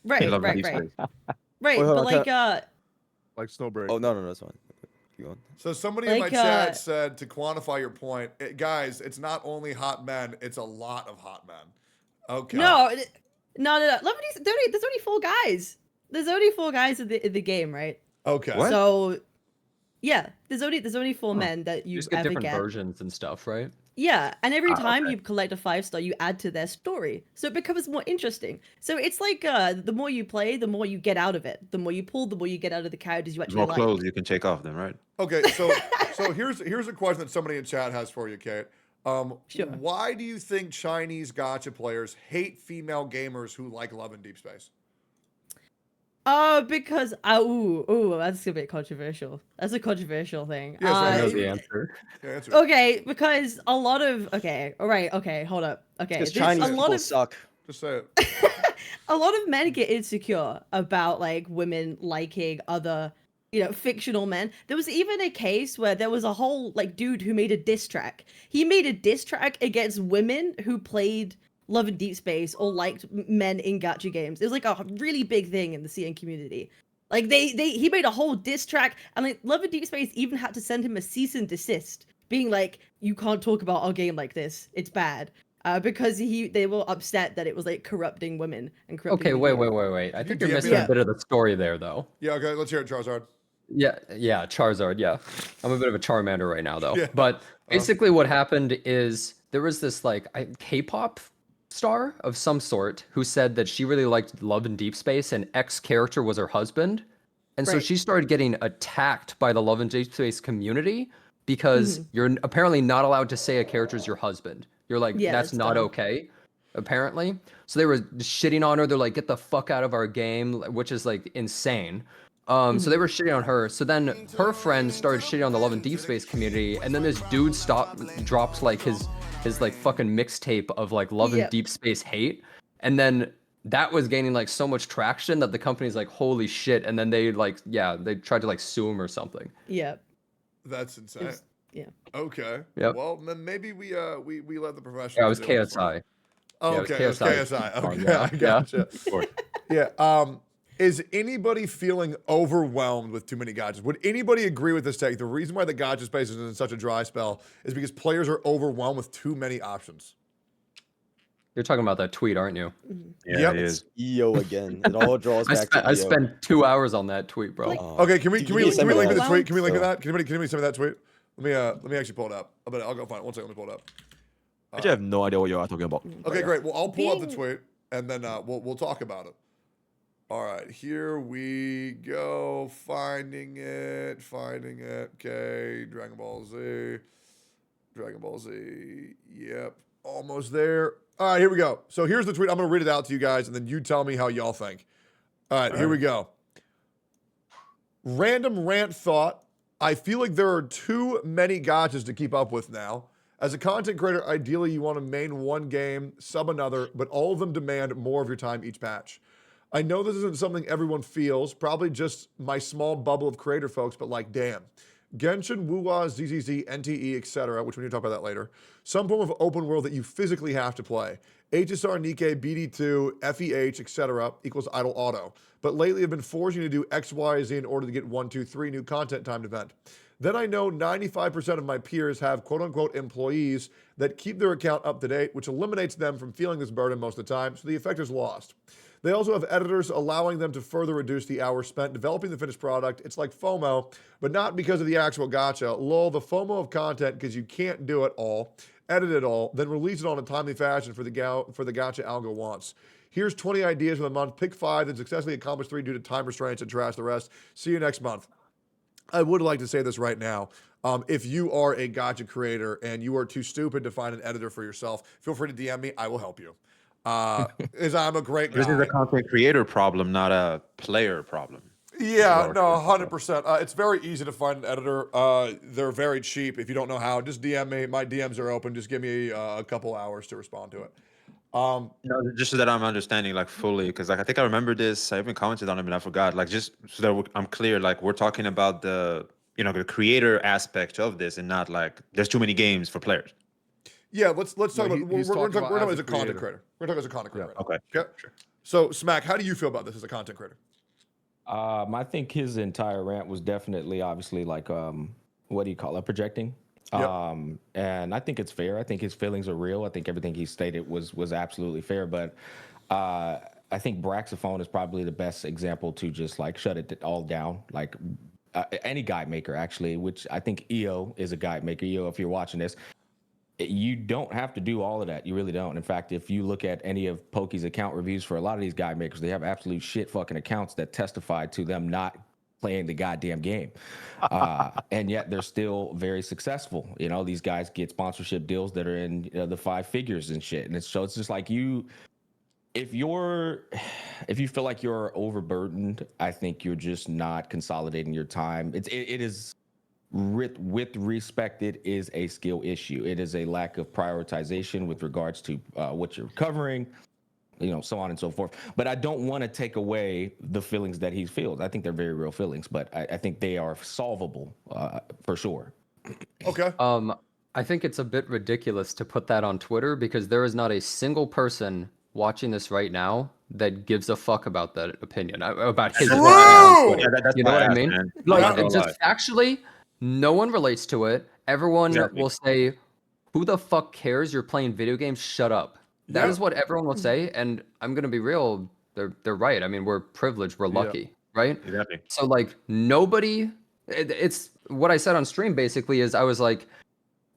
Right, Love and right, Deep right, Space. right. Wait, hold But on, like, Like Snowbreak. Oh no, that's fine. Keep going. So somebody in my Like, chat said to quantify your point, guys, it's not only hot men; it's a lot of hot men. Okay. no. Love and Deep. There's only 4 guys. There's only 4 guys in the game, right? Okay. What? So Yeah, there's only 4 men that You you just get ever different get. versions and stuff, right? Yeah, and every time okay. you collect a 5-star, you add to their story, so it becomes more interesting. So it's like the more you play, the more you get out of it. The more you pull, the more you get out of the characters you The actually more like. clothes you can take off them, right? Okay, so here's a question that somebody in chat has for you, Kate. Sure. Why do you think Chinese gacha players hate female gamers who like Love in Deep Space? Because that's a bit controversial. That's a controversial thing. Yes, I right. know Uh, the answer. Yeah, answer. Okay, because a lot of hold up. Okay, Because there's Chinese a lot people of suck. Just say it. a lot of men get insecure about like women liking other, fictional men. There was even a case where there was a whole like dude who made a diss track. He made a diss track against women who played Love and Deep Space or liked men in gacha games. It was like a really big thing in the CN community. Like he made a whole diss track, and like Love and Deep Space even had to send him a cease and desist, being like, "You can't talk about our game like this. It's bad." Because they were upset that it was like corrupting women and corrupting. Okay, the wait, game. wait, wait, wait. I think you're DM me missing that? a bit of the story there, though. Yeah, okay, let's hear it, Charizard. Yeah, Charizard, yeah. I'm a bit of a Charmander right now, though. Yeah. But basically what happened is there was this, like, K-pop star of some sort who said that she really liked Love in Deep Space and X character was her husband. And so Right. she started getting attacked by the Love in Deep Space community because you're apparently not allowed to say a character's your husband. You're like, Yeah, that's that's not dumb. okay, apparently. So they were shitting on her. They're like, get the fuck out of our game, which is like insane. So they were shitting on her. So then her friends started shitting on the Love and Deep Space community, and then this dude dropped like his like fucking mixtape of like Love and Yep. Deep Space hate, and then that was gaining like so much traction that the company's like, holy shit, and then they like they tried to like sue him or something. Yeah. That's insane. Yeah. Okay. Yep. Well, then maybe we let the professionals. Yeah, it was do it. KSI. Oh, Yeah, it was okay, it was KSI. KSI. Okay, Yeah, I gotcha. Yeah. Is anybody feeling overwhelmed with too many gotchas? Would anybody agree with this take? The reason why the gotcha space is in such a dry spell is because players are overwhelmed with too many options. You're talking about that tweet, aren't you? Yeah, Yep. it is. EO again. It all draws back to EO. I spent 2 hours on that tweet, bro. Okay, can we Can you link me send me the that? tweet? Can we link to So- that? Can anybody send me that tweet? Let me actually pull it up. I'll go find it. One second, let me pull it up. I just have no idea what you are talking about. Okay, great. Well, I'll pull up the Being- tweet and then we'll talk about it. All right, here we go. Finding it. Okay, Dragon Ball Z. Yep, almost there. All right, here we go. So here's the tweet. I'm gonna read it out to you guys, and then you tell me how y'all think. All right, here we go. Random rant thought. I feel like there are too many gotchas to keep up with now. As a content creator, ideally you want to main one game, sub another, but all of them demand more of your time each patch. I know this isn't something everyone feels, probably just my small bubble of creator folks, but like, damn. Genshin, Wuwa, ZZZ, NTE, etc., which we need to talk about that later. Some form of open world that you physically have to play. HSR, Nikkei, BD2, FEH, etc. equals idle auto. But lately I've been forcing you to do X, Y, Z in order to get 1, 2, 3 new content timed event. Then I know 95% of my peers have quote-unquote employees that keep their account up to date, which eliminates them from feeling this burden most of the time, so the effect is lost. They also have editors allowing them to further reduce the hours spent developing the finished product. It's like FOMO, but not because of the actual gacha. Lol, the FOMO of content because you can't do it all, edit it all, then release it on a timely fashion for the gacha algo wants. Here's 20 ideas for the month. Pick 5, then successfully accomplish 3 due to time restraints and trash the rest. See you next month. I would like to say this right now. If you are a gacha creator and you are too stupid to find an editor for yourself, feel free to DM me. I will help you. As I'm a great guy. This is a content creator problem, not a player problem. Yeah, no, 100%. It's very easy to find an editor. They're very cheap. If you don't know how, just DM me. My DMs are open. Just give me a couple hours to respond to it. No, just so that I'm understanding like fully, because like I think I remember this. I even commented on it, and I forgot. Like just so that I'm clear, like we're talking about the the creator aspect of this, and not like there's too many games for players. Yeah, let's talk No, about. he's We're talking talking about as a content creator. creator. We're talking as a content creator. Yeah. Right now. Okay. Okay. So Smack, how do you feel about this as a content creator? I think his entire rant was definitely, obviously, like, what do you call it, projecting. Yep. And I think it's fair. I think his feelings are real. I think everything he stated was absolutely fair. But I think Braxophone is probably the best example to just like shut it all down. Like any guide maker actually, which I think EO is a guide maker. EO, if you're watching this, you don't have to do all of that. You really don't. In fact, if you look at any of Pokey's account reviews for a lot of these guide makers, they have absolute shit fucking accounts that testify to them not playing the goddamn game. And yet they're still very successful. You know, these guys get sponsorship deals that are in the 5 figures and shit. And it's just like if you feel like you're overburdened, I think you're just not consolidating your time. It is with respect, it is a skill issue. It is a lack of prioritization with regards to what you're covering, you know, so on and so forth. But I don't want to take away the feelings that he feels. I think they're very real feelings, but I think they are solvable for sure. Okay. I think it's a bit ridiculous to put that on Twitter because there is not a single person watching this right now that gives a fuck about that opinion, about his opinion on Twitter. Yeah, that's You know my what I ass, mean? man. Like, I'm not gonna just factually, no one relates to it. Everyone Exactly. will say, "Who the fuck cares? You're playing video games. Shut up." That Yeah. is what everyone will say, and I'm gonna be real. They're right. I mean, we're privileged. We're Yeah. lucky, right? Exactly. So like nobody. It's what I said on stream. Basically, is I was like,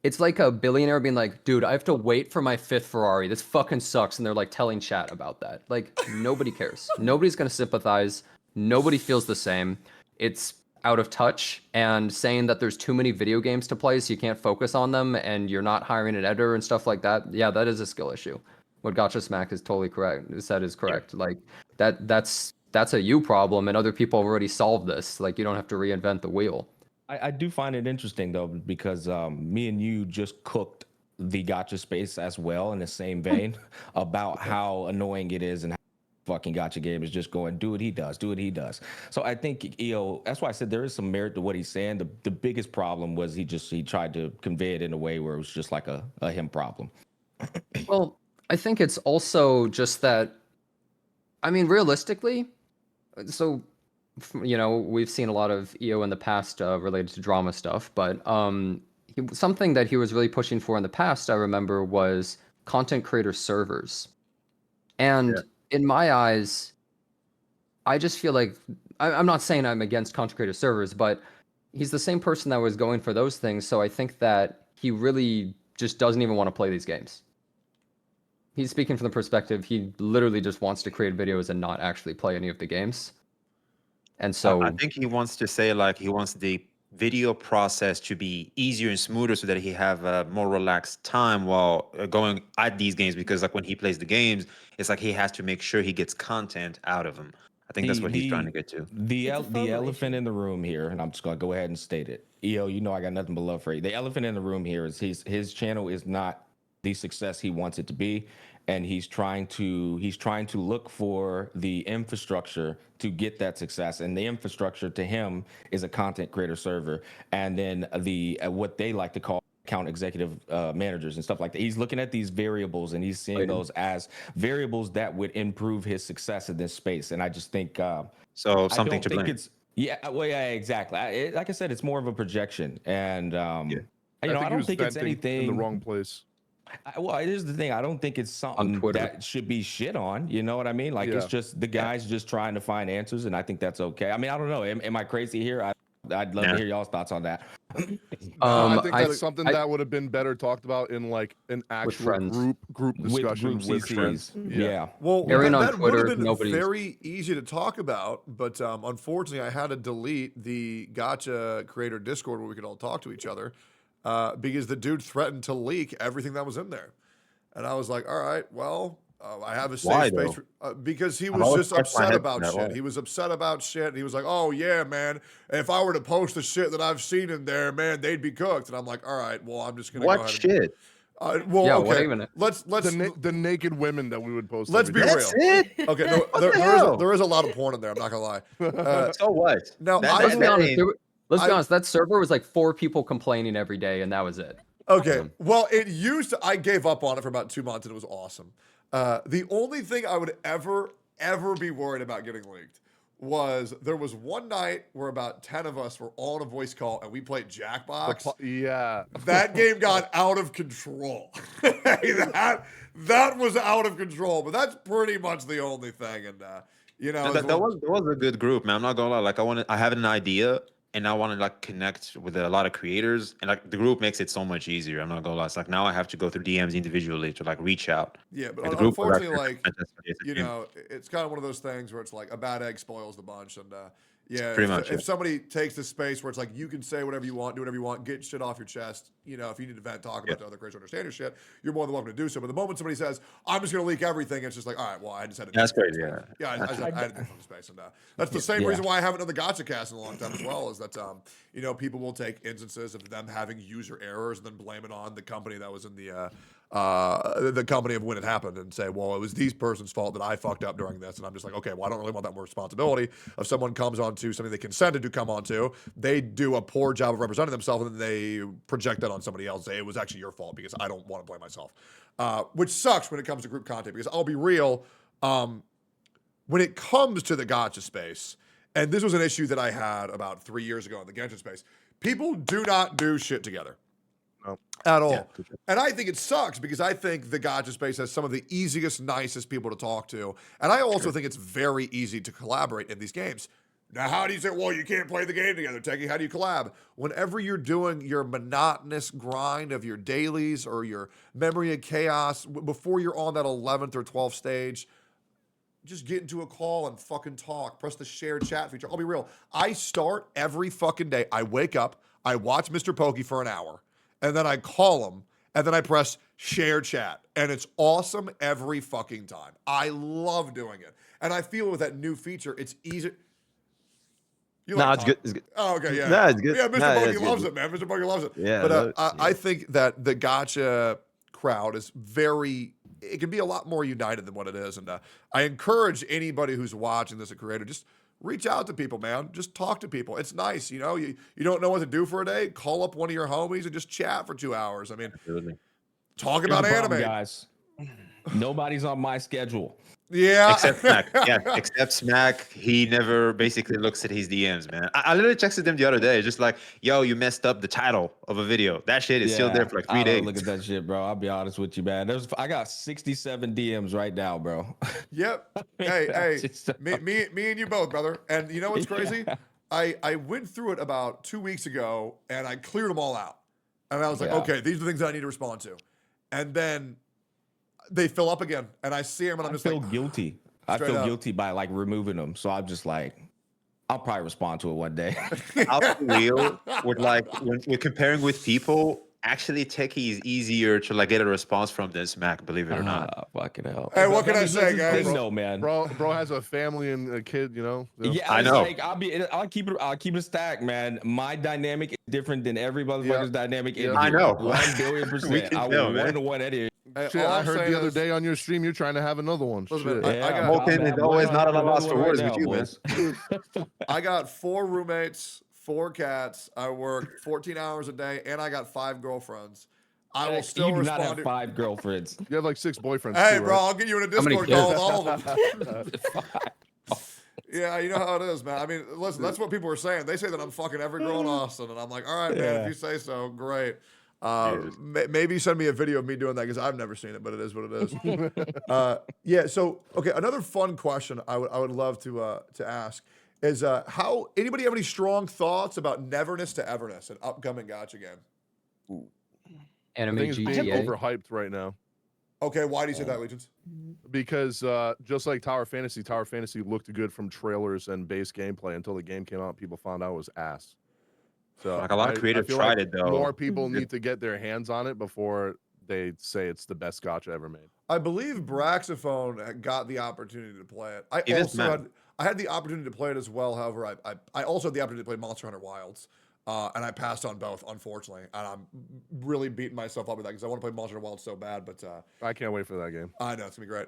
it's like a billionaire being like, dude, I have to wait for my 5th Ferrari. This fucking sucks. And they're like telling chat about that. Like, nobody cares. Nobody's going to sympathize. Nobody feels the same. It's out of touch. And saying that there's too many video games to play so you can't focus on them and you're not hiring an editor and stuff like that. Yeah, that is a skill issue. What Gotcha Smack is totally correct. Said is correct. Like, that's a you problem. And other people have already solved this. Like, you don't have to reinvent the wheel. I do find it interesting though, because me and you just cooked the gotcha space as well in the same vein about how annoying it is and how fucking gotcha game is just going, do what he does, do what he does. So I think EO, that's why I said there is some merit to what he's saying. The biggest problem was he tried to convey it in a way where it was just like a him problem. Well, I think it's also just that, I mean, realistically, so you know, we've seen a lot of EO in the past related to drama stuff, but something that he was really pushing for in the past, I remember, was content creator servers. And in my eyes, I just feel like I'm not saying I'm against content creator servers, but he's the same person that was going for those things. So I think that he really just doesn't even want to play these games. He's speaking from the perspective he literally just wants to create videos and not actually play any of the games. And so I think he wants to say like he wants the video process to be easier and smoother so that he have a more relaxed time while going at these games, because like when he plays the games, it's like he has to make sure he gets content out of them. I think that's what he's trying to get to. The It's a FOMO elephant issue. in the room here, and I'm just gonna go ahead and state it. EO, you know I got nothing but love for you. The elephant in the room here is his channel is not the success he wants it to be, and he's trying to look for the infrastructure to get that success. And the infrastructure to him is a content creator server, and then the what they like to call account executive managers and stuff like that. He's looking at these variables and he's seeing those as variables that would improve his success in this space. And I just think So I something don't to think blame. it's exactly. Like I said, it's more of a projection, and you know, I he don't was think it's venting anything in the wrong place. well, here's the thing. I don't think it's something Twitter. that should be shit on. You know what I mean? Like it's Yeah. just the guy's just trying to find answers, and I think that's okay. I mean, I don't know. Am I crazy here? I'd love to hear y'all's thoughts on that. I think I- that's something I- that would have been better talked about in like an actual friends. group discussion with with CCs. friends. Yeah. Well, Aaron on that would Twitter, have been nobody's- very easy to talk about, but unfortunately, I had to delete the Gotcha creator Discord where we could all talk to each other because the dude threatened to leak everything that was in there, and I was like, "All right, well, I have a safe Why, space because he I've was always just scratched my upset head about that shit. way. He was upset about shit, and he was like, "Oh yeah, man, if I were to post the shit that I've seen in there, man, they'd be cooked." And I'm like, "All right, well, I'm just gonna go What ahead." shit? Well, Yeah, okay, what even- let's The naked women that we would post. let's every be day. real. That's it? Okay, no, What the hell? there is a lot of porn in there. I'm not gonna lie. So what? now, That- I- Let's be honest. ain't- Let's be I- honest. That server was like 4 people complaining every day, and that was it. Okay, well, it used to. I gave up on it for about 2 months, and it was awesome. The only thing I would ever be worried about getting leaked was there was one night where about 10 of us were all on a voice call, and we played Jackbox. Yeah. That game got out of control. that was out of control, but that's pretty much the only thing. And you know, that was a good group, man. I'm not gonna lie. Like I have an idea, and I want to like connect with a lot of creators, and like the group makes it so much easier. I'm not gonna lie. It's like now I have to go through DMs individually to like reach out. Yeah, but Like, the group will unfortunately, actually like contact somebody at the you game. know, it's kind of one of those things where it's like a bad egg spoils the bunch, and yeah, Pretty if, much, if yeah. somebody takes the space where it's like you can say whatever you want, do whatever you want, get shit off your chest. You know, if you need to vent, talk about the other creators, understand your shit, you're more than welcome to do so. But the moment somebody says, "I'm just going to leak everything," it's just like, all right, well, I just had to. That's crazy. Yeah, Yeah. yeah, I had to think from space, and that's the same Yeah. reason why I haven't done the Gachacast in a long time as well. Is that you know, people will take instances of them having user errors and then blame it on the company that was in the company of when it happened and say, well, it was these person's fault that I fucked up during this. And I'm just like, okay, well, I don't really want that responsibility. If someone comes onto something they consented to come onto, they do a poor job of representing themselves and then they project that on somebody else. Say it was actually your fault because I don't want to blame myself, which sucks when it comes to group content because I'll be real. When it comes to the gacha space, and this was an issue that I had about 3 years ago in the Genshin space, people do not do shit together. No. At all. Yeah. And I think it sucks because I think the gacha space has some of the easiest, nicest people to talk to. And I also think it's very easy to collaborate in these games. Now, how do you say, well, you can't play the game together, Techie? How do you collab? Whenever you're doing your monotonous grind of your dailies or your memory of chaos, before you're on that 11th or 12th stage, just get into a call and fucking talk. Press the shared chat feature. I'll be real. I start every fucking day. I wake up, I watch Mr. Pokey for an hour, and then I call him, and then I press share chat. And it's awesome every fucking time. I love doing it. And I feel with that new feature, it's easy. You Nah, like it's talk- good. It's good. Oh, okay, yeah. Nah, it's good. Yeah, Mr. Nah, Pokey it's good. loves it, man. Mr. Pokey loves it. Yeah, But yeah. I think that the gacha crowd is it can be a lot more united than what it is. And I encourage anybody who's watching this, a creator, just reach out to people, man. Just talk to people. It's nice, you know. You don't know what to do for a day? Call up one of your homies and just chat for 2 hours. I mean, Absolutely. talk Here's about the problem, anime. guys. Nobody's on my schedule. Yeah. Except Smack. Yeah, except Smack. He never basically looks at his DMs, man. I literally texted him the other day, just like, yo, you messed up the title of a video. That shit is still there for like 3 I don't days. look at that shit, bro. I'll be honest with you, man. I got 67 DMs right now, bro. Yep. Hey, Just- me and you both, brother. And you know what's crazy? I went through it about 2 weeks ago and I cleared them all out. And I was like, Yeah. okay, these are the things that I need to respond to. And then they fill up again. And I see them and I'm I just feel like, guilty. I straight feel up. guilty by like removing them. So I'm just like, I'll probably respond to it one day. I'll be real with like when we're comparing with people. Actually, Techie is easier to like get a response from than Smack, believe it or not. Fucking hell. Hey, what can I That's say, the guys? thing, though, man. Bro has a family and a kid, you know. Yeah, I it's know. like I'll keep it stacked, man. My dynamic is different than every motherfucker's dynamic. in Yeah. here. I know. 1,000,000,000%. We can I tell, will man. 1-to-1 edit. Hey, Shit, all I I'm heard saying the other is- day on your stream you're trying to have another one. Listen, Shit. I got- Molten is always not at a loss for words with you, man. I got 4 roommates, 4 cats. I work 14 hours a day, and I got 5 girlfriends. I will still You do not respond have to. 5 girlfriends. You have like 6 boyfriends. Hey, too, bro, right? I'll get you in a How many Discord call with kids? all of them. Yeah, you know how it is, man. I mean, listen, that's what people are saying. They say that I'm fucking every girl in Austin, and I'm like, all right, man, Yeah. if you say so, great. Maybe send me a video of me doing that because I've never seen it, but it is what it is. Yeah. So, okay, another fun question I would love to ask is how anybody have any strong thoughts about Neverness to Everness, an upcoming gacha game? I Anime think it's being GTA. overhyped right now Okay, why do you say that, Legions? because just like Tower Fantasy looked good from trailers and base gameplay until the game came out. People found out it was ass. So Like, a lot of creative feel tried like it, though. More people need to get their hands on it before they say it's the best gacha ever made. I believe Braxophone got the opportunity to play it. I Even also Matt. had the opportunity to play it as well. However, I also had the opportunity to play Monster Hunter Wilds, and I passed on both, unfortunately. And I'm really beating myself up with that because I want to play Monster Hunter Wilds so bad. But I can't wait for that game. I know it's gonna be great.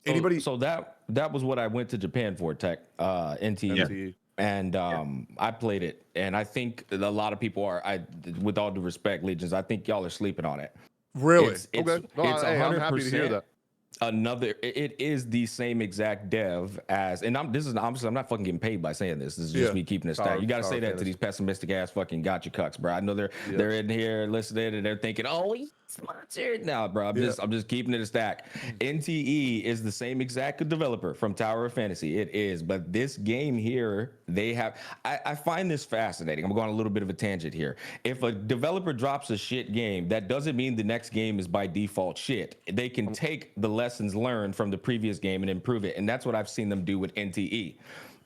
Anybody? So that was what I went to Japan for, Tech, NT. MTE. And I played it, and I think a lot of people are. With all due respect, Legions, I think y'all are sleeping on it. Really? It's Okay. No, it's hey, I'm happy to hear 100%. that. it is the same exact dev as, and this is obviously I'm not fucking getting paid by saying this. This is just Yeah. me keeping it Tower- stat. You got to Tower say that to Fantasy. these pessimistic ass fucking gotcha cucks, bro. I know they're in here listening and they're thinking, oh, he's sponsored. No, bro, I'm just keeping it a stack. NTE is the same exact developer from Tower of Fantasy. It is, but this game here, they have. I find this fascinating. I'm going on a little bit of a tangent here. If a developer drops a shit game, that doesn't mean the next game is by default shit. They can take the lessons learned from the previous game and improve it, and that's what I've seen them do with NTE.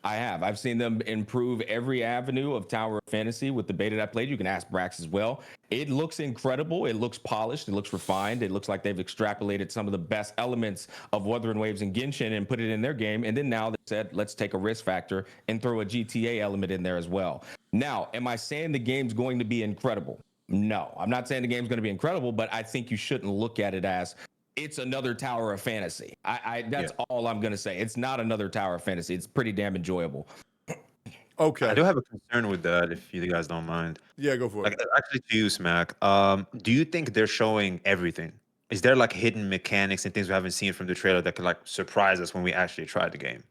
I've seen them improve every avenue of Tower of Fantasy with the beta that I played. You can ask Brax as well. It looks incredible. It looks polished. It looks refined. It looks like they've extrapolated some of the best elements of Wuthering Waves and Genshin and put it in their game. And then now they said, let's take a risk factor and throw a GTA element in there as well. Now, am I saying the game's going to be incredible? No, I'm not saying the game's going to be incredible, but I think you shouldn't look at it as it's another Tower of Fantasy. That's all I'm going to say. It's not another Tower of Fantasy. It's pretty damn enjoyable. Okay. I do have a concern with that, if you guys don't mind. Yeah, go for it. Like, actually, to you, Smack. Do you think they're showing everything? Is there like hidden mechanics and things we haven't seen from the trailer that could like surprise us when we actually try the game?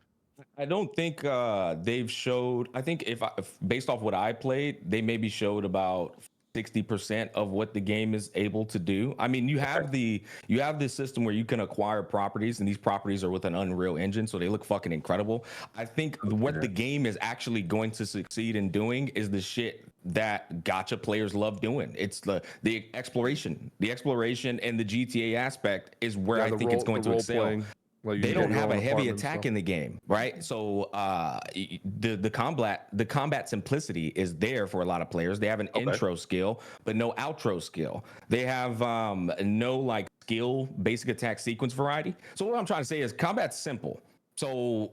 I don't think they've showed. I think if based off what I played, they maybe showed about 60% of what the game is able to do. I mean, you have this system where you can acquire properties, and these properties are with an Unreal Engine, so they look fucking incredible. I think what the game is actually going to succeed in doing is the shit that gacha players love doing. It's the exploration, and the GTA aspect is where I think it's going to excel. Playing. Like They don't have a heavy attack in the game, right? So the combat simplicity is there for a lot of players. They have an intro skill, but no outro skill. They have no like skill basic attack sequence variety. So what I'm trying to say is combat's simple. So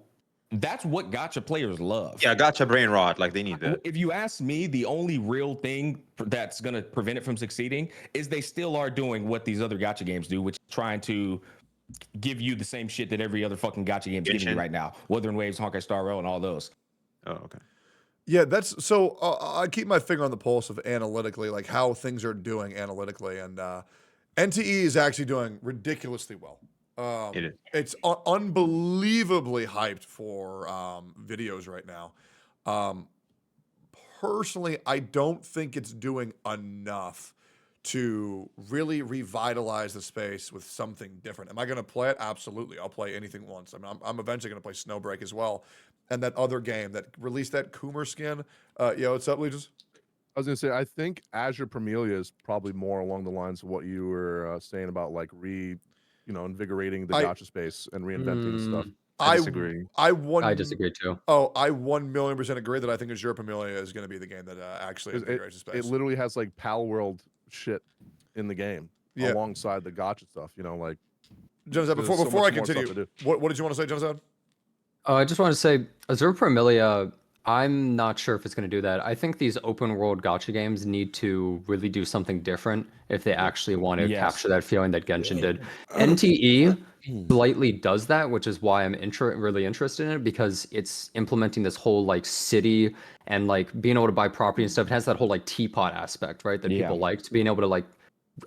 that's what gacha players love. Yeah, gacha brain rot. Like they need that. If you ask me, the only real thing that's going to prevent it from succeeding is they still are doing what these other gacha games do, which is trying to give you the same shit that every other fucking gacha game's giving you right now. Wuthering Waves, Honkai Star Rail, and all those. Oh, okay. Yeah, that's so. I keep my finger on the pulse of analytically, like how things are doing analytically, and NTE is actually doing ridiculously well. It is. It's unbelievably hyped for videos right now. Personally, I don't think it's doing enough to really revitalize the space with something different. Am I going to play it? Absolutely. I'll play anything once. I mean, I'm eventually going to play Snowbreak as well. And that other game that released that Coomer skin. What's up, Legis? I was gonna say, I think Azure Pamelia is probably more along the lines of what you were saying about like invigorating the gacha space and reinventing stuff. I disagree. I disagree too. Oh, I 1,000,000% agree that I think Azure Pamelia is going to be the game that actually invigorates the space. It literally has like Pal World shit in the game alongside the gacha stuff. Like. Jonathan, before I continue, what did you want to say, Jonathan? I just want to say, Azure Pamelia, I'm not sure if it's going to do that. I think these open world gacha games need to really do something different if they actually want to capture that feeling that Genshin did. NTE slightly does that, which is why I'm really interested in it, because it's implementing this whole like city and like being able to buy property and stuff. It has that whole like teapot aspect, right? That people liked, being able to like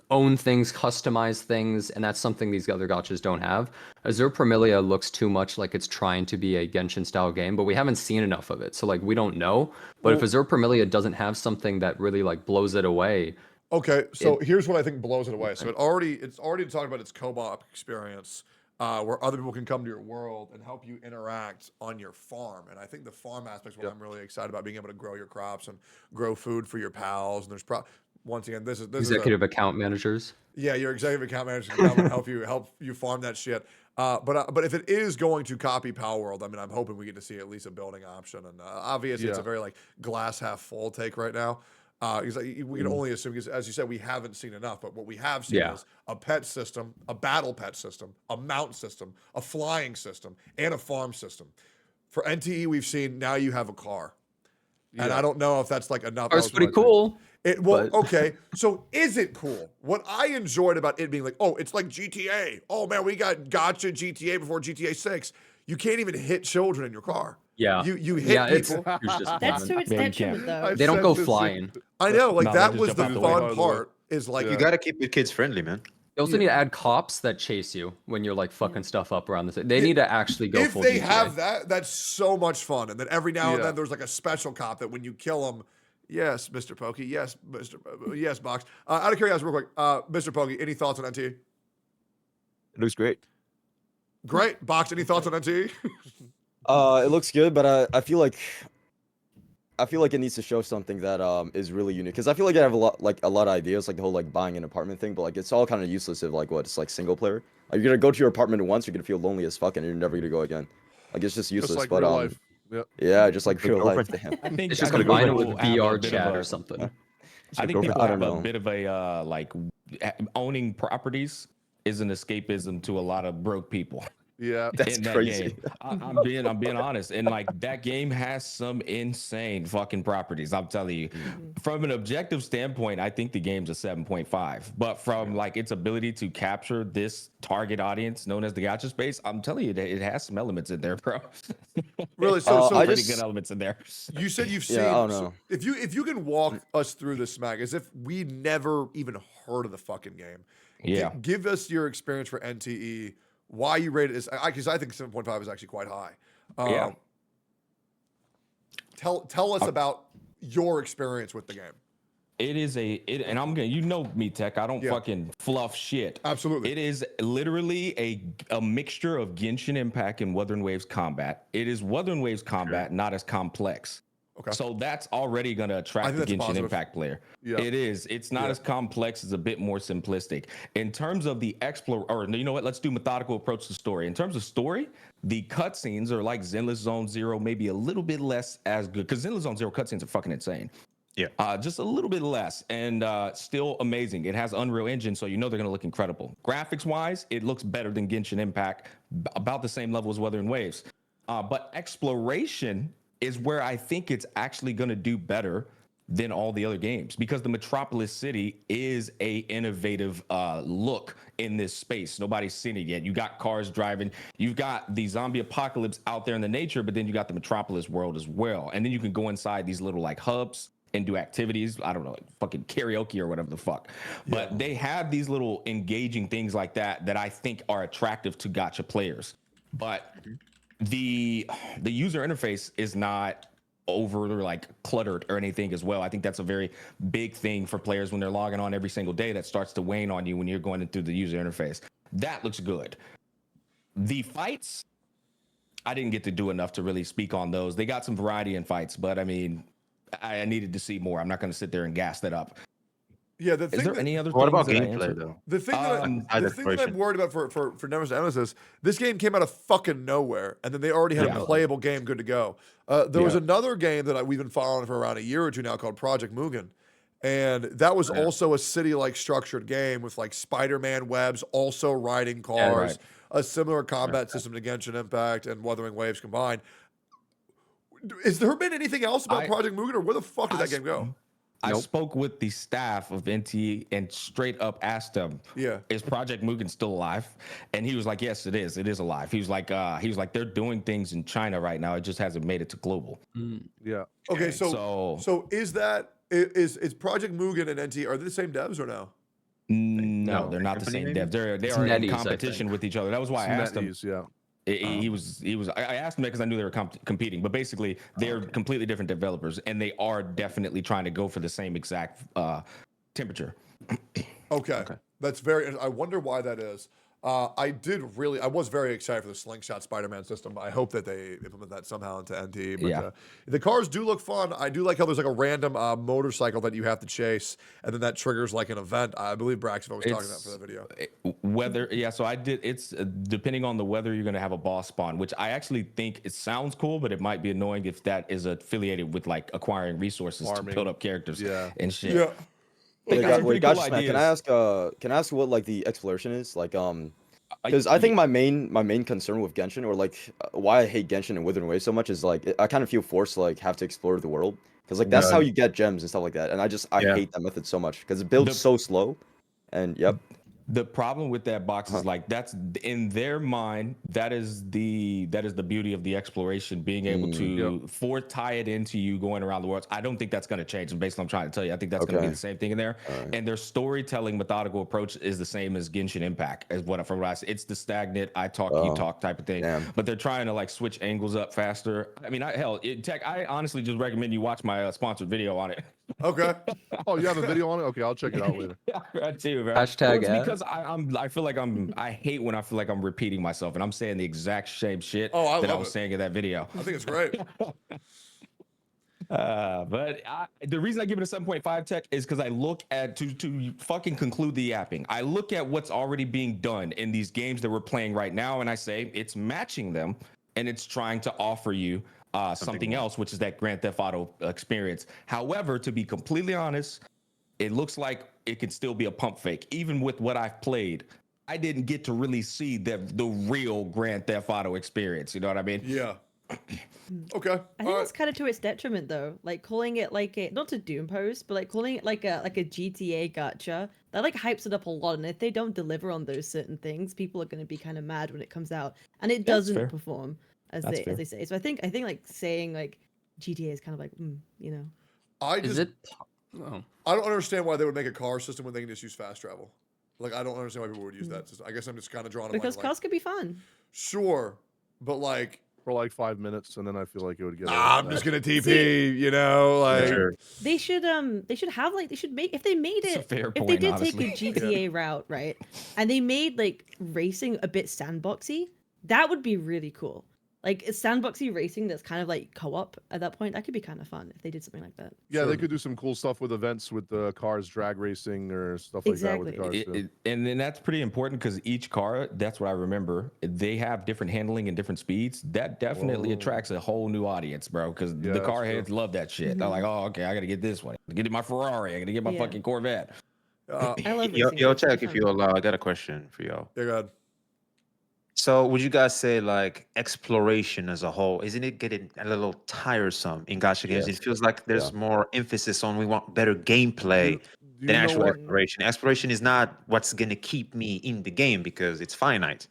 own things, customize things, and that's something these other gachas don't have. Azure Pamelia looks too much like it's trying to be a Genshin style game, but we haven't seen enough of it, so like we don't know. But if Azure Pamelia doesn't have something that really like blows it away. Okay, so here's what I think blows it away. So it's already talking about its co-op experience, where other people can come to your world and help you interact on your farm. And I think the farm aspect is what I'm really excited about, being able to grow your crops and grow food for your pals. And there's once again, this is executive account managers. Yeah, your executive account manager can come and help you farm that shit. But if it is going to copy Pal World, I mean, I'm hoping we get to see at least a building option. And obviously, it's a very like glass half full take right now. Because we can only assume, because as you said, we haven't seen enough. But what we have seen is a pet system, a battle pet system, a mount system, a flying system, and a farm system. For NTE, we've seen now you have a car. And I don't know if that's like enough. Car's pretty cool. Okay. So is it cool? What I enjoyed about it being like, oh, it's like GTA. Oh man, we got gotcha GTA before GTA 6. You can't even hit children in your car. Yeah. You hit people. That's to its detriment, though. They don't go flying. I know, like that was the fun part. Is like you got to keep your kids friendly, man. They also need to add cops that chase you when you're like fucking stuff up around the city. They need to actually go If full they GTA. have that, that's so much fun. And then every now and Yeah. then there's like a special cop that when you kill him, yes, Mr. Pokey, yes, yes, Box. Out of curiosity, real quick, Mr. Pokey, any thoughts on NTE? It looks great. Great, Box. Any thoughts on NTE? It looks good, but I feel like it needs to show something that is really unique. Because I feel like I have a lot of ideas, like the whole like buying an apartment thing, but like it's all kind of useless if like it's like single player. Like, you're gonna go to your apartment once, you're gonna feel lonely as fuck, and you're never gonna go again. Like it's just useless. Just like but real life. Yep. yeah, just like Your real life. girlfriend. Damn. I think It's just I think combine it people with have a VR bit chat of or a- something. I think girlfriend. people I have don't a know. bit of a like owning properties is an escapism to a lot of broke people. Yeah. That's in that crazy. game. I'm being honest, and like that game has some insane fucking properties. I'm telling you, from an objective standpoint, I think the game's a 7.5. But from like its ability to capture this target audience known as the gacha space, I'm telling you that it has some elements in there, bro. Really? So I Pretty just- good elements in there. you said you've seen. Yeah, I don't so know. if you can walk us through this, Smack, as if we never even heard of the fucking game. Yeah. Give us your experience for NTE. Why you rate it as? Because I think 7.5 is actually quite high. Yeah. Tell us about your experience with the game. It is and I'm gonna, you know me, Tech. I don't Yeah. fucking fluff shit. Absolutely. It is literally a mixture of Genshin Impact and Wuthering Waves combat. It is Wuthering Waves combat, not as complex. Okay. So that's already gonna attract the think that's a Genshin positive. Impact player. Yeah. It is. It's not Yeah. as complex. It's a bit more simplistic. In terms of the or you know what? Let's do methodical approach to story. In terms of story, the cutscenes are like Zenless Zone Zero, maybe a little bit less as good. Because Zenless Zone Zero cutscenes are fucking insane. Yeah. Just a little bit less, and still amazing. It has Unreal Engine, so you know they're gonna look incredible. Graphics wise, it looks better than Genshin Impact, about the same level as Wuthering Waves. But exploration is where I think it's actually gonna do better than all the other games, because the Metropolis City is a innovative look in this space. Nobody's seen it yet. You got cars driving, you've got the zombie apocalypse out there in the nature, but then you got the Metropolis world as well. And then you can go inside these little like hubs and do activities. I don't know, like fucking karaoke or whatever the fuck. But they have these little engaging things like that that I think are attractive to gacha players. But the user interface is not over or like cluttered or anything as well. I think that's a very big thing for players when they're logging on every single day, that starts to wane on you when you're going through the user interface. That looks good. The fights, I didn't get to do enough to really speak on those. They got some variety in fights, but I mean, I needed to see more. I'm not going to sit there and gas that up. Yeah. The Is thing there that, any other What things about that I gameplay answered? though? the thing that the thing that I'm exploration. worried about for Never's Nemesis, this game came out of fucking nowhere, and then they already had a playable game good to go. There was another game that we've been following for around a year or two now called Project Mugen. And that was also a city-like structured game with like Spider-Man webs, also riding cars, a similar combat system to Genshin Impact and Wuthering Waves combined. Has there been anything else about Project Mugen, or where the fuck did that game go? I spoke with the staff of NT and straight up asked him, Yeah. is Project Mugen still alive? And he was like, yes, it is. It is alive. He was like, they're doing things in China right now. It just hasn't made it to global. Yeah. Okay, so is Project Mugen and NT, are they the same devs or no? No, they're not the company same maybe? dev. They It's are in NetEase, I competition think. with each other. That was why I asked him. NetEase, yeah. He was. I asked him that because I knew they were competing, but basically they're completely different developers, and they are definitely trying to go for the same exact temperature. Okay. That's very. I wonder why that is. I was very excited for the Slingshot Spider-Man system. I hope that they implement that somehow into NT. But the cars do look fun. I do like how there's like a random motorcycle that you have to chase, and then that triggers like an event. I believe Braxton was talking about for that video. So I did. It's depending on the weather, you're gonna have a boss spawn, which I actually think it sounds cool, but it might be annoying if that is affiliated with like acquiring resources to build up characters and shit. Yeah. They got some pretty cool Gotcha, Smack, ideas. can I ask what like the exploration is? Like because I think my main concern with Genshin, or like why I hate Genshin and Wuthering Waves so much, is like I kind of feel forced to like have to explore the world, because like that's how you get gems and stuff like that, and I hate that method so much because it builds so slow. And The problem with that box is like that's in their mind. That is the beauty of the exploration, being able to tie it into you going around the world. I don't think that's going to change. And based on what I'm trying to tell you, I think that's going to be the same thing in there. And their storytelling methodical approach is the same as Genshin Impact, as from what I see. It's the stagnant, I talk, you talk type of thing. But they're trying to like switch angles up faster. I mean, Tech. I honestly just recommend you watch my sponsored video on it. Okay. Oh, you have a video on it? Okay, I'll check it out later. I do, man. Hashtag Well, it's ad. because I feel like I hate when I feel like I'm repeating myself and I'm saying the exact same shit that I was saying in that video. I think it's great. But the reason I give it a 7.5 Tech is because I look at to fucking conclude the yapping. I look at what's already being done in these games that we're playing right now, and I say it's matching them, and it's trying to offer you something else, which is that Grand Theft Auto experience. However, to be completely honest, it looks like it could still be a pump fake. Even with what I've played, I didn't get to really see the real Grand Theft Auto experience. You know what I mean? Yeah. Okay. I think that's kind of to its detriment, though. Like calling it like a not to doom post, but like calling it like a GTA gacha that like hypes it up a lot. And if they don't deliver on those certain things, people are going to be kind of mad when it comes out, and it doesn't perform as they say. So I think like saying like GTA is kind of like you know. I Is it? Oh. I don't understand why they would make a car system when they can just use fast travel. Like I don't understand why people would use that system. I guess I'm just kind of drawing a Because line. cars could be fun. Sure, but like for like 5 minutes, and then I feel like it would get. I'm just gonna TP, you know, like they should have like they should make if they made it if they did take a GTA route, right, and they made like racing a bit sandboxy, that would be really cool. Like a sandboxy racing that's kind of like co-op at that point, that could be kind of fun if they did something like that. Yeah, they could do some cool stuff with events with the cars, drag racing or stuff like that with the cars too. And then that's pretty important because each car, that's what I remember, they have different handling and different speeds. That definitely attracts a whole new audience, bro, because the car heads love that shit. They're like, oh, okay, I got to get this one. I got to get my Ferrari. I got to get my fucking Corvette. I love yo, Check, if you allow, I got a question for y'all. Yeah, go ahead. So would you guys say like exploration as a whole, isn't it getting a little tiresome in gacha games? It feels like there's more emphasis on we want better gameplay than actual exploration. Exploration is not what's gonna keep me in the game because it's finite,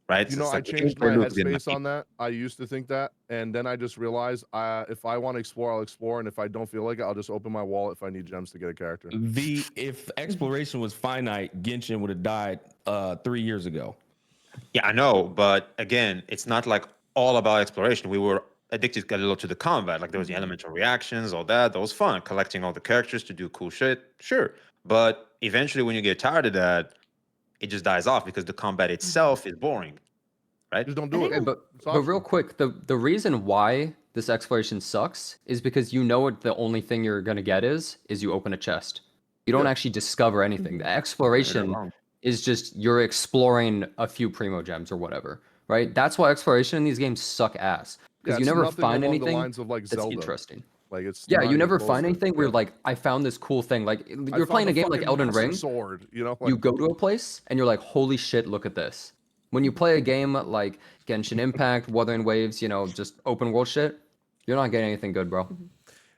right? You know, I changed my headspace on that. I used to think that, and then I just realized if I want to explore, I'll explore, and if I don't feel like it, I'll just open my wallet if I need gems to get a character. If exploration was finite, Genshin would have died 3 years ago. Yeah, I know, but again, it's not like all about exploration. We were addicted a little to the combat. Like there was the elemental reactions, all that. That was fun. Collecting all the characters to do cool shit, sure. But eventually, when you get tired of that, it just dies off because the combat itself is boring, right? Just don't do it. But real quick, the reason why this exploration sucks is because you know what the only thing you're gonna get is you open a chest. You don't actually discover anything. The exploration is just you're exploring a few primo gems or whatever, right? That's why exploration in these games suck ass because you never find anything that's interesting. Like it's you never find anything where like I found this cool thing. Like you're playing a game like Elden Ring. Sword, you know, you go to a place and you're like, holy shit, look at this. When you play a game like Genshin Impact, Wuthering Waves, you know, just open world shit, you're not getting anything good, bro.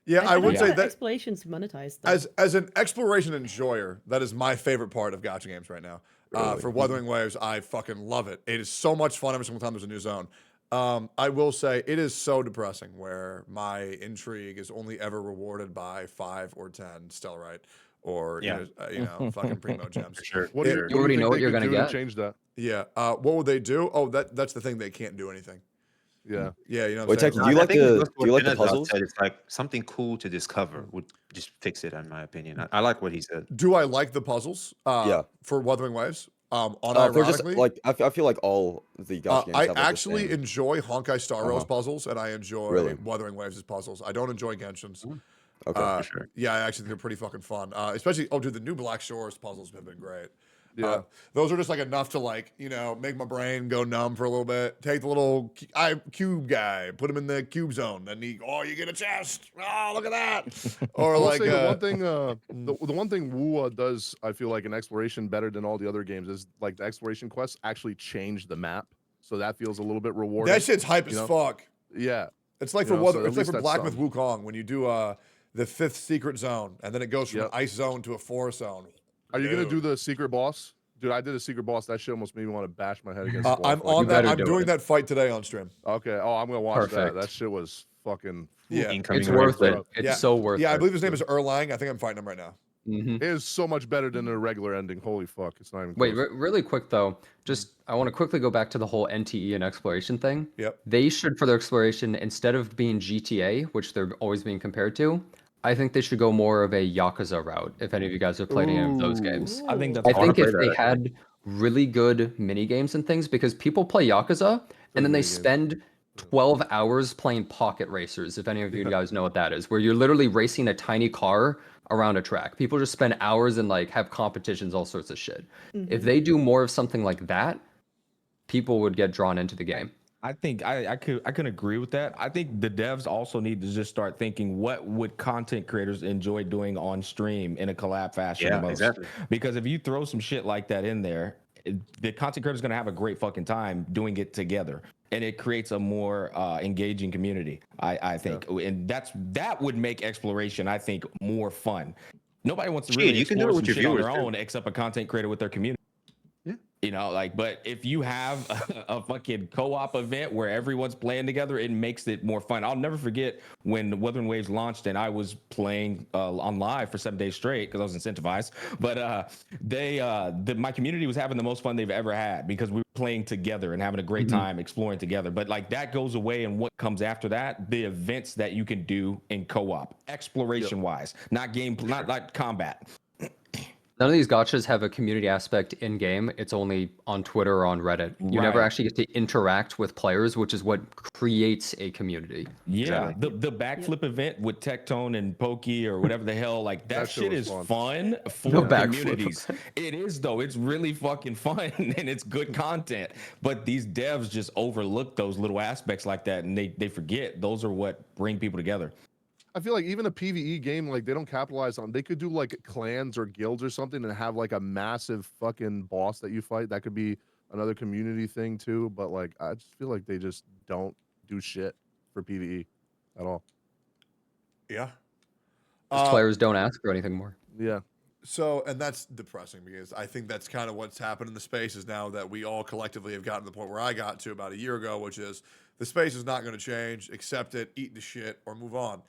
Yeah, I would say that exploration's monetized. Though. As an exploration enjoyer, that is my favorite part of gacha games right now. For Wuthering Waves, I fucking love it. It is so much fun every single time there's a new zone. I will say it is so depressing where my intrigue is only ever rewarded by 5 or 10 Stellarite or you know fucking primo gems. Sure. What do you already know what you're gonna get. Change that. Yeah. What would they do? Oh, that's the thing. They can't do anything. Yeah. Yeah, you know. Wait, What I'm Tech, saying? do you like the puzzles? It's like something cool to discover would just fix it, in my opinion. I like what he said. Do I like the puzzles? For Wuthering Waves. For just like I feel like all the gacha games I have, like, actually enjoy Honkai Star Rail's puzzles, and I enjoy Wuthering Waves' puzzles. I don't enjoy Genshin's. Okay, for sure. Yeah, I actually think they're pretty fucking fun. Especially, dude, the new Black Shores puzzles have been great. Yeah. Those are just like enough to like, you know, make my brain go numb for a little bit. Take the little cube guy, put him in the cube zone, then you get a chest. Oh, look at that. Or like the one thing, the one thing WUA does, I feel like in exploration better than all the other games is like the exploration quests actually change the map, so that feels a little bit rewarding. That shit's hype as fuck. Yeah. It's like it's like for Black Myth Wukong when you do the 5th secret zone, and then it goes from an ice zone to a forest zone. Are you gonna do the secret boss? Dude, I did a secret boss. That shit almost made me want to bash my head against the wall. I'm for, like, on an that. better hour. I'm do doing it. that fight today on stream. Okay. Oh, I'm gonna watch that. Perfect. That shit was fucking. Yeah. Incoming It's red worth flip. it. It's Yeah. so worth Yeah, I it. believe his name is Erlang. I think I'm fighting him right now. Mhm. It is so much better than a regular ending. Holy fuck! It's not even. Wait, close. really quick though, just I want to quickly go back to the whole NTE and exploration thing. Yep. They should, for their exploration, instead of being GTA, which they're always being compared to, I think they should go more of a Yakuza route. If any of you guys have played any of those games, I think that's I wanna think if play they that, had really good mini games and things, because people play Yakuza and then they minigames. spend 12 hours playing pocket racers. If any of you guys know what that is, where you're literally racing a tiny car around a track. People just spend hours and like have competitions, all sorts of shit. If they do more of something like that, people would get drawn into the game. I think I can agree with that. I think the devs also need to just start thinking what would content creators enjoy doing on stream in a collab fashion Yeah, most. exactly. Because if you throw some shit like that in there, the content creator's gonna have a great fucking time doing it together, and it creates a more engaging community. I think, and that would make exploration, I think, more fun. Nobody wants to Shit, really you can do explore it some with your shit on viewers, their too. own, except a content creator with their community. You know, like, but if you have a fucking co-op event where everyone's playing together, it makes it more fun. I'll never forget when Wuthering Waves launched and I was playing on live for 7 days straight because I was incentivized. But my community was having the most fun they've ever had because we were playing together and having a great time exploring together. But like that goes away, and what comes after that, the events that you can do in co-op, exploration wise, not game, not like combat. None of these gachas have a community aspect in game. It's only on Twitter or on Reddit. You never Right. actually get to interact with players, which is what creates a community. Yeah, Exactly. the backflip event with Tectone and Pokey or whatever the hell, like that, That shit shit was is fun. fun for The backflip. communities. It is though. It's really fucking fun and it's good content. But these devs just overlook those little aspects like that, and they forget those are what bring people together. I feel like even a PvE game, like they don't capitalize on. They could do like clans or guilds or something and have like a massive fucking boss that you fight. That could be another community thing too. But like, I just feel like they just don't do shit for PvE at all. Yeah. Because players don't ask for anything more. Yeah. So, and that's depressing because I think that's kind of what's happened in the space is now that we all collectively have gotten to the point where I got to about a year ago, which is the space is not going to change, accept it, eat the shit, or move on.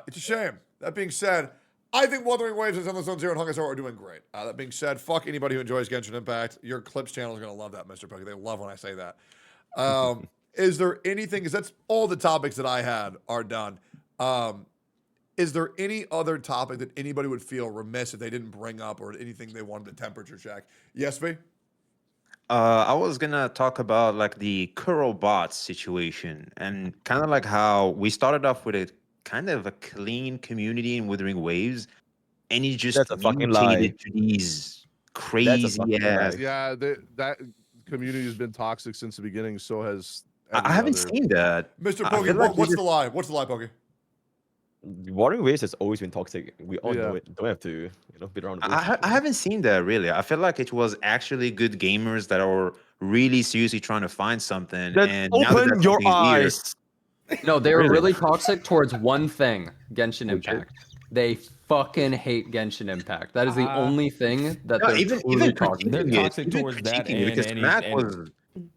It's a shame. That being said, I think Wuthering Waves and Endless Zone Zero and Hunger Zero are doing great. That being said, fuck anybody who enjoys Genshin Impact. Your Clips channel is going to love that, Mr. Pokey. They love when I say that. Is there anything, because that's all the topics that I had are done. Is there any other topic that anybody would feel remiss if they didn't bring up or anything they wanted to temperature check? Yes, V? I was gonna talk about like the Kuro bots situation and kind of like how we started off with a kind of a clean community in Wuthering Waves, and you just That's a fucking lie. mutated to these That's a crazy fucking ass. lie. Yeah. That community has been toxic since the beginning. So has. I every haven't other- seen that. Mr. I Pokey, feel like we what's just- the lie? What's the lie, Pokey? Wuthering Waves has always been toxic. We all know Yeah. it. Don't have to, beat around the bush. I haven't seen that really. I feel like it was actually good gamers that are really seriously trying to find something. Then and now that open that your something is here- eyes. No, they were Really? really toxic towards one thing, Genshin Which is? Impact. They fucking hate Genshin Impact. That is the only thing that No, they're even truly toxic. They're critiquing it, toxic even towards that critiquing it, and because any- Smack and- was.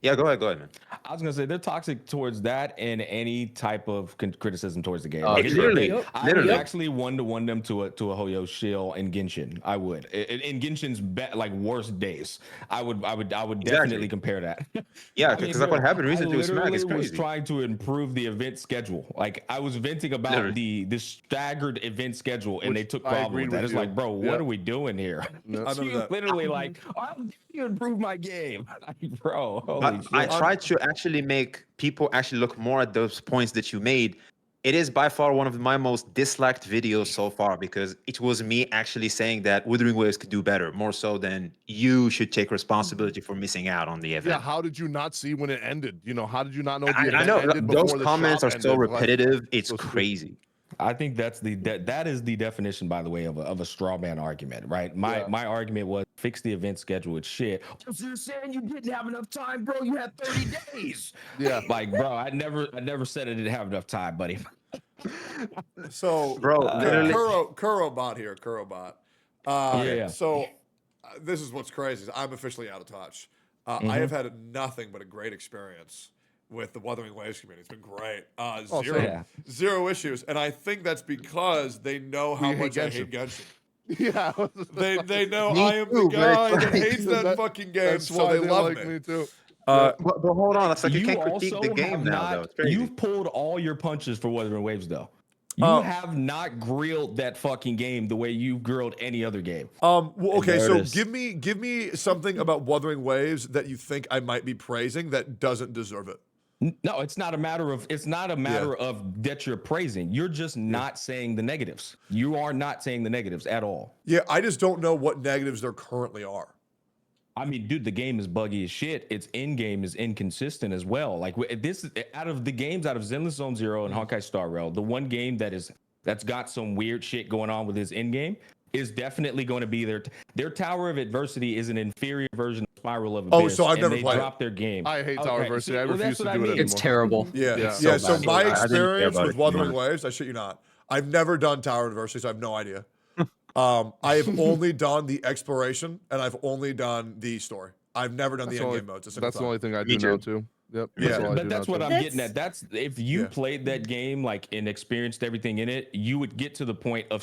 Yeah, go ahead, man. I was gonna say they're toxic towards that and any type of criticism towards the game. Oh, Like, it's literally, okay. I literally. would actually one-to-one them to a Hoyo shield in Genshin. I would in Genshin's like worst days. I would definitely compare that. Yeah, I mean, because like what bro, happened recently I with Smack is literally was crazy. trying to improve the event schedule. Like I was venting about Literally. the staggered event schedule, and Which they took I problem agreed with that. with It's you. like, bro, Yeah. what are we doing here? No. I remember You that. literally like, I'm you improve my game, like, bro. Holy shit. I tried to actually make people actually look more at those points that you made. It is by far one of my most disliked videos so far because it was me actually saying that Wuthering Waves could do better, more so than you should take responsibility for missing out on the event. Yeah. How did you not see when it ended? How did you not know the I event know ended those before the comments shop are so ended? Like, repetitive. It's so stupid. crazy. I think that's that is the definition, by the way, of a straw man argument, right? My argument was fix the event schedule. It's shit. Oh, so you're saying you didn't have enough time, bro? You had 30 days. Yeah. Like, bro, I never said I didn't have enough time, buddy. So, Bro, literally. Kuro bot here, Kuro bot. Yeah. So, this is what's crazy. Is I'm officially out of touch. I Mm-hmm. have had nothing but a great experience with the Wuthering Waves community. It's been great. Zero, Yeah. zero issues, and I think that's because they know how We hate much I Genshin. hate Genshin. Yeah. They know Me I am the too, but guy it's that like- hates that fucking game, That's so why they they love like me. me too. But hold on, it's like you You can't critique also the game have now, not. though. It's crazy. You've pulled all your punches for Wuthering Waves, though. You Uh, have not grilled that fucking game the way you've grilled any other game. Well, okay, there so it is. give me something about Wuthering Waves that you think I might be praising that doesn't deserve it. No, it's not a matter of of that you're praising. You're just not saying the negatives. You are not saying the negatives at all. Yeah, I just don't know what negatives there currently are. I mean, dude, the game is buggy as shit. Its end game is inconsistent as well. Like this, out of the games, out of Zenless Zone Zero and Honkai Star Rail, the one game that's got some weird shit going on with his end game is definitely going to be their Tower of Adversity is an inferior version of Spiral of Abyss. Oh, so I've and never they played it. dropped their game. I hate Tower Okay, Adversity. see, I well, refuse that's to what I do it mean. anymore. It's terrible. Yeah, It's yeah. so So bad. my I didn't care experience about with it. Wuthering Waves, I shit you not, I've never done Tower of Adversity, so I have no idea. I have only done the exploration and I've only done the story. I've never done the That's end the game modes. a single That's the time. only thing I Me do now too. too. Yep. Yeah. That's all I But do that's now, what too. I'm getting at. That's if you Yeah. played that game like and experienced everything in it, you would get to the point of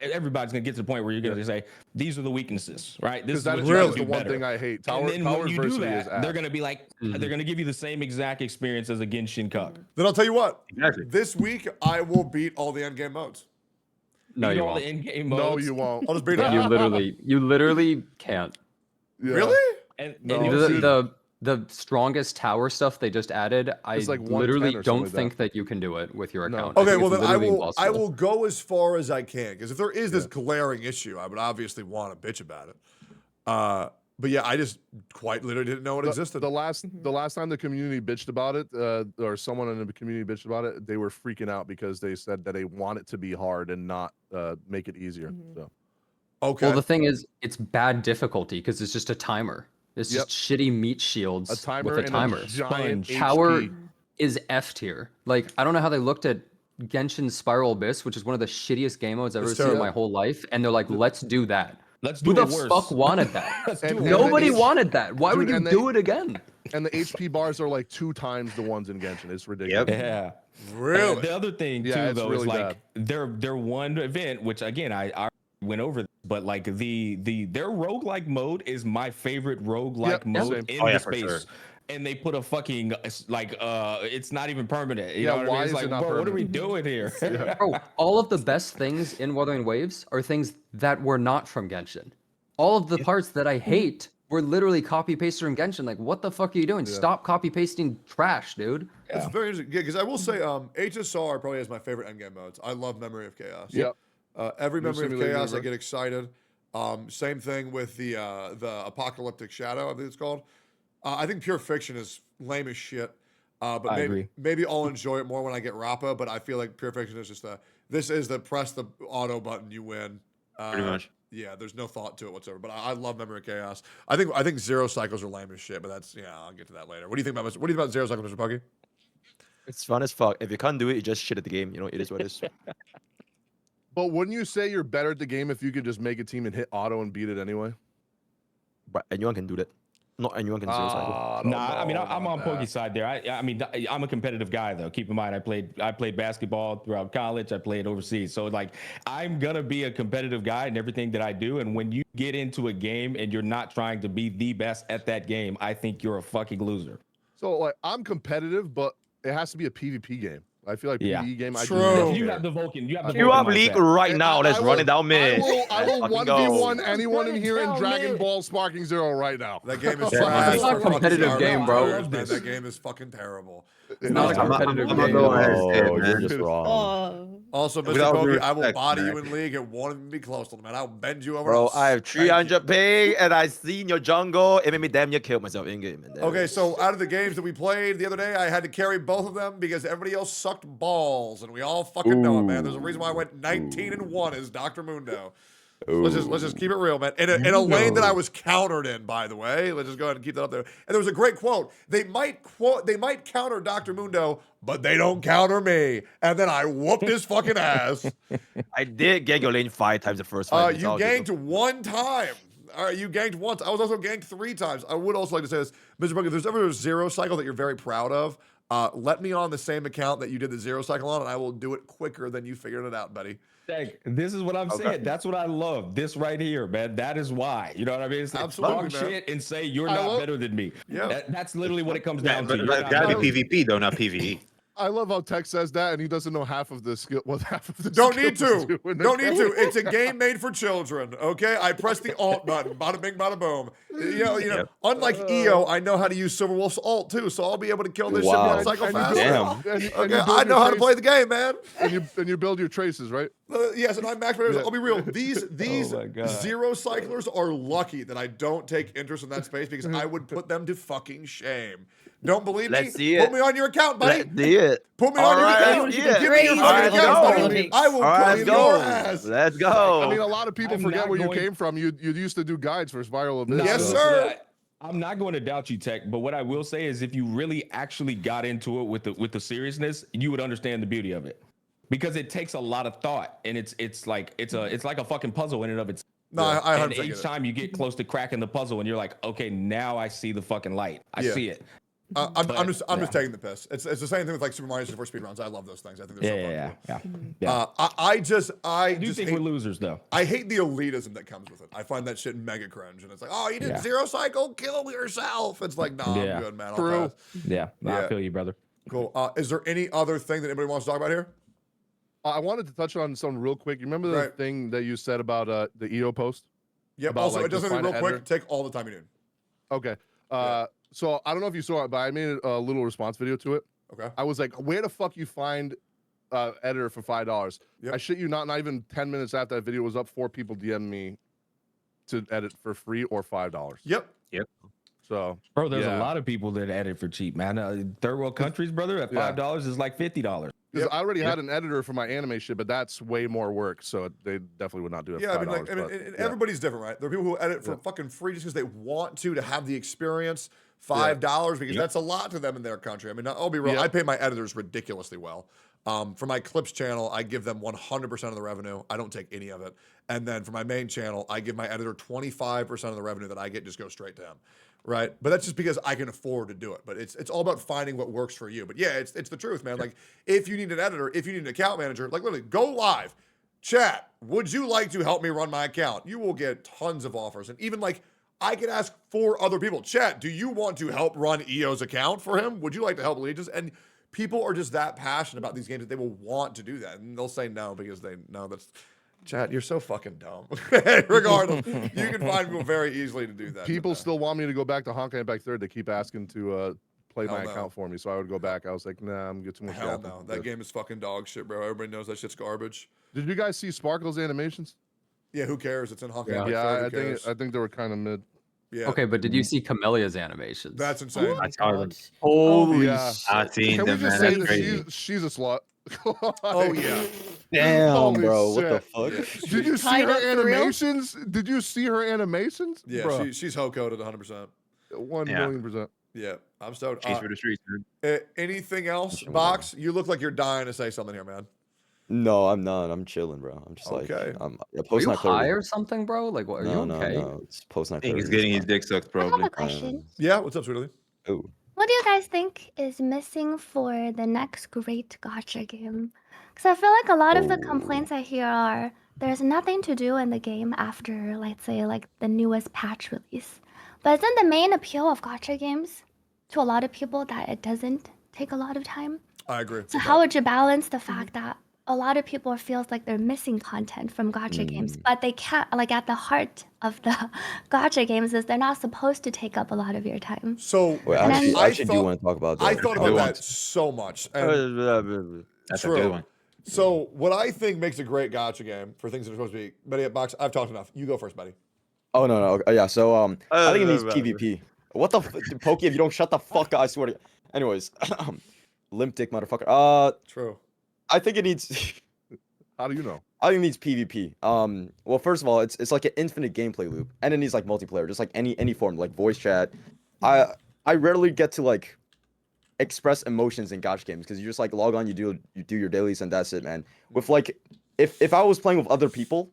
everybody's gonna get to the point where you're gonna say these are the weaknesses, right? This Because is that what is you that can is do the one better. thing I hate. And Tower then Tower when you do Adversity is that, they're ass. gonna be like, they're gonna give you the same exact experience as a Genshin Cup. Then I'll tell you what. Exactly. This week I will beat all the end game modes. No, Beat you all won't. the in-game No, modes. you won't. I'll just beat it. You literally can't. Yeah. Really? And No, you'll see. The strongest tower stuff they just added, I It's like 110 literally or something don't like that. think that you can do it with your No. account. I Okay, think well it's then I literally will impossible. go as far as I can because if there is this glaring issue, I would obviously want to bitch about it. But yeah, I just quite literally didn't know it existed. The last time the community bitched about it, or someone in the community bitched about it, they were freaking out because they said that they want it to be hard and not make it easier. So Okay. Well, the thing is, it's bad difficulty because it's just a timer. It's Yep. just shitty meat shields a timer with a and timer. a giant Tower HP. is F tier. Like, I don't know how they looked at Genshin Spiral Abyss, which is one of the shittiest game modes I've ever It's seen in terrible. my whole life, and they're like, let's do that. Let's do Who the it worse. fuck wanted that? Let's do And- it and worse. Nobody H- wanted that. Why would Dude, you and do it again? And the HP bars are like 2 times the ones in Genshin. It's ridiculous. Yeah. Really? And the other thing Yeah, too, it's though, really is like their one event, which again I went over, but like their roguelike mode is my favorite roguelike Yep, mode same. in Oh, yeah, the for space. sure. And they put a fucking it's not even permanent. You Yeah, know what I why mean? It's is like, it not bro, what are we permanent? doing here? Bro, all of the best things in Wuthering Waves are things that were not from Genshin. All of the parts that I hate were literally copy pasted from Genshin. Like, what the fuck are you doing? Stop copy pasting trash, dude. It's very interesting. Yeah, because I will say, HSR probably has my favorite endgame modes. I love Memory of Chaos. Yep. Every New Memory of Simulated Chaos, I Universe. get excited. Same thing with the Apocalyptic Shadow, I think it's called. I think Pure Fiction is lame as shit. But I maybe, agree. maybe I'll enjoy it more when I get Rappa. But I feel like Pure Fiction is just this is the press the auto button, you win. Pretty much. Yeah, there's no thought to it whatsoever. But I love Memory of Chaos. I think Zero Cycles are lame as shit. But that's I'll get to that later. What do you think about Zero Cycles, Mr. Pucky? It's fun as fuck. If you can't do it, you just shit at the game. You know, it is what it is. But wouldn't you say you're better at the game if you could just make a team and hit auto and beat it anyway? But anyone can do that. Not anyone can zero cycle. Nah, I mean I'm on Pokey's side there. I mean I'm a competitive guy though. Keep in mind I played basketball throughout college. I played overseas, so like I'm gonna be a competitive guy in everything that I do. And when you get into a game and you're not trying to be the best at that game, I think you're a fucking loser. So like I'm competitive, but it has to be a PvP game. I feel like Yeah. PvE game. I True. do You have the Vulcan. You have the You Vulcan up league mindset. right now. Let's run it down mid. I will Let's fucking 1v1 go. anyone in here in Down Dragon mid. Ball Sparking Zero right now. That game is Yeah, trash. it's not a for fucking competitive Star game, bro. Wars, man. That game is fucking terrible. It not is a competitive I'm gonna game. go ahead and Oh, say it, you're man. just wrong. Oh, Also, Mr. Without Pokey, I will respect, body you man. in league and won't even be close to them, man. I'll bend you over. Bro, I'll I have spank you. 300 ping and I seen your jungle. It made me damn near kill myself in game. Okay, so out of the games that we played the other day, I had to carry both of them because everybody else sucked balls, and we all fucking know it, man. There's a reason why I went 19-1 as Dr. Mundo. Let's just keep it real, man. In a lane that I was countered in, by the way. Let's just go ahead and keep that up there. And there was a great quote. They might counter Dr. Mundo, but they don't counter me. And then I whooped his fucking ass. I did gank your lane 5 times the first fight. You ganked one time. All right, you ganked once. I was also ganked 3 times. I would also like to say this, Mr. Bug, if there's ever a zero cycle that you're very proud of, let me on the same account that you did the zero cycle on, and I will do it quicker than you figured it out, buddy. This is what I'm saying. That's what I love. This right here, man. That is why. You know what I mean? It's Absolutely, talk man. shit and say you're not better than me. Yeah. That's literally what it comes down But to. it's gotta be PvP though, not PvE. I love how Tech says that, and he doesn't know half of the skill. What half of the Don't skill need is to. doing. Don't need to. It's a game made for children. Okay, I press the alt button. Bada bing, bada boom. You know. Yep. Unlike EO, I know how to use Silverwolf's alt too, so I'll be able to kill this shit one cycle And you faster. build- and you Okay, build I your know how to trace- play the game, man. And you build your traces, right? Yes, and I'm max players. Yeah. I'll be real. These Oh my God. zero cyclers are lucky that I don't take interest in that space because I would put them to fucking shame. Don't believe me? Let's see Put it. me on your account, buddy. Let's see it. Put me All on your right, account. let's Give see it. me your All fucking right, account, let's buddy. go. I will All right, clean let's your go. ass. Let's go. I mean, a lot of people I'm forget not where you going- came from. You used to do guides for Viral Abyss. Yes, so- sir. I'm not going to doubt you, Tech, but what I will say is if you really actually got into it with the seriousness, you would understand the beauty of it. Because it takes a lot of thought, and it's like a fucking puzzle in and of itself. No, I And 100% get each it. time you get close to cracking the puzzle, and you're like, okay, now I see the fucking light. I Yeah. see it. I'm just taking the piss. It's the same thing with like Super Mario 64 speedruns. I love those things. I think they're so fun. Yeah. I just I do just think hate, we're losers, though. I hate the elitism that comes with it. I find that shit mega cringe, and it's like, oh, you did Yeah. zero cycle, kill yourself. It's like, nah, Yeah. I'm good, man. I'll True. pass. Yeah, Yeah. I feel you, brother. Cool. Is there any other thing that anybody wants to talk about here? I wanted to touch on something real quick. You remember the Right. thing that you said about the EO post? Yep. About, Also, like, it doesn't just real find quick. an Take all the time you need. Okay. Yeah. So I don't know if you saw it, but I made a little response video to it. Okay. I was like, where the fuck you find editor for $5? Yep. I shit you not even 10 minutes after that video was up, 4 people DM'd me to edit for free or $5. Yep. So Bro, there's yeah. a lot of people that edit for cheap, man. Third world countries, brother, at Yeah. $5 is like $50. Because Yep. I already had an editor for my anime shit, but that's way more work. So they definitely would not do it. Yeah, for I mean, $5, like, but, and yeah. everybody's different, right? There are people who edit for fucking free just because they want to have the experience. $5 because that's a lot to them in their country. I mean, I'll be real. Yeah. I pay my editors ridiculously well. For my clips channel, I give them 100% of the revenue. I don't take any of it. And then for my main channel, I give my editor 25% of the revenue that I get just go straight to him. Right. But that's just because I can afford to do it. But it's all about finding what works for you. But yeah, it's the truth, man. Like if you need an editor, if you need an account manager, like literally go live. Chat, would you like to help me run my account? You will get tons of offers. And even like I could ask 4 other people, chat, do you want to help run EO's account for him? Would you like to help Legends? And people are just that passionate about these games that they will want to do that. And they'll say no because they know that's chat, you're so fucking dumb. Regardless, you can find people very easily to do that. People but, still want me to go back to Honkai Impact 3rd. They keep asking to play my Hell no. account for me. So I would go back. I was like, nah, I'm get too much. hell gap. no. That game is fucking dog shit, bro. Everybody knows that shit's garbage. Did you guys see Sparkle's animations? Yeah, who cares? It's in Honkai. Yeah. Impact Yeah, 3rd, I who think cares? I think they were kind of mid. Yeah. Okay, but did you see Camellia's animations? That's insane. Oh my I saw them. God. Holy Yeah. I've seen Can we them, just man. say That's that crazy. she's a slut? Oh yeah. Damn, Holy bro. What the shit. fuck? Did you see Tied her up for real? animations? Did you see her animations? Yeah, Bruh, she's Ho-coded 100%. 1,000,000%. Yeah, I'm stoked. She's for the streets, man. Anything else, Box? You look like you're dying to say something here, man. No, I'm not. I'm chilling, bro. I'm just Okay. like, yeah, Are post you not high clarity. or something, bro? Like, what? Are No, you no, okay? no. It's post not I think clarity. he's getting his it's dick sucked, I have probably. a question. Yeah, what's up, sweetie? fine. Ooh. What do you guys think is missing for the next great gacha game? Because I feel like a lot of the complaints I hear are there's nothing to do in the game after, let's say, like the newest patch release. But isn't the main appeal of gacha games to a lot of people that it doesn't take a lot of time? I agree. So how would you balance the fact that a lot of people feels like they're missing content from gacha games, but they can't, like at the heart of the gacha games is they're not supposed to take up a lot of your time. So Wait, And actually, then- I actually do want to talk about that. I thought Good about one. that so much. And That's a true. good one. So what I think makes a great gacha game for things that are supposed to be, buddy, Box, I've talked enough. You go first, buddy. Oh no, no. Yeah, so I think it needs PvP. What the Pokey? If you don't shut the fuck up, I swear to you. Anyways, limp dick motherfucker. True. I think it needs. How do you know? I think it needs PvP. Well, first of all, it's like an infinite gameplay loop, and it needs like multiplayer, just like any form, like voice chat. I rarely get to like express emotions in gacha games because you just like log on, you do your dailies, and that's it, man. With like, if I was playing with other people,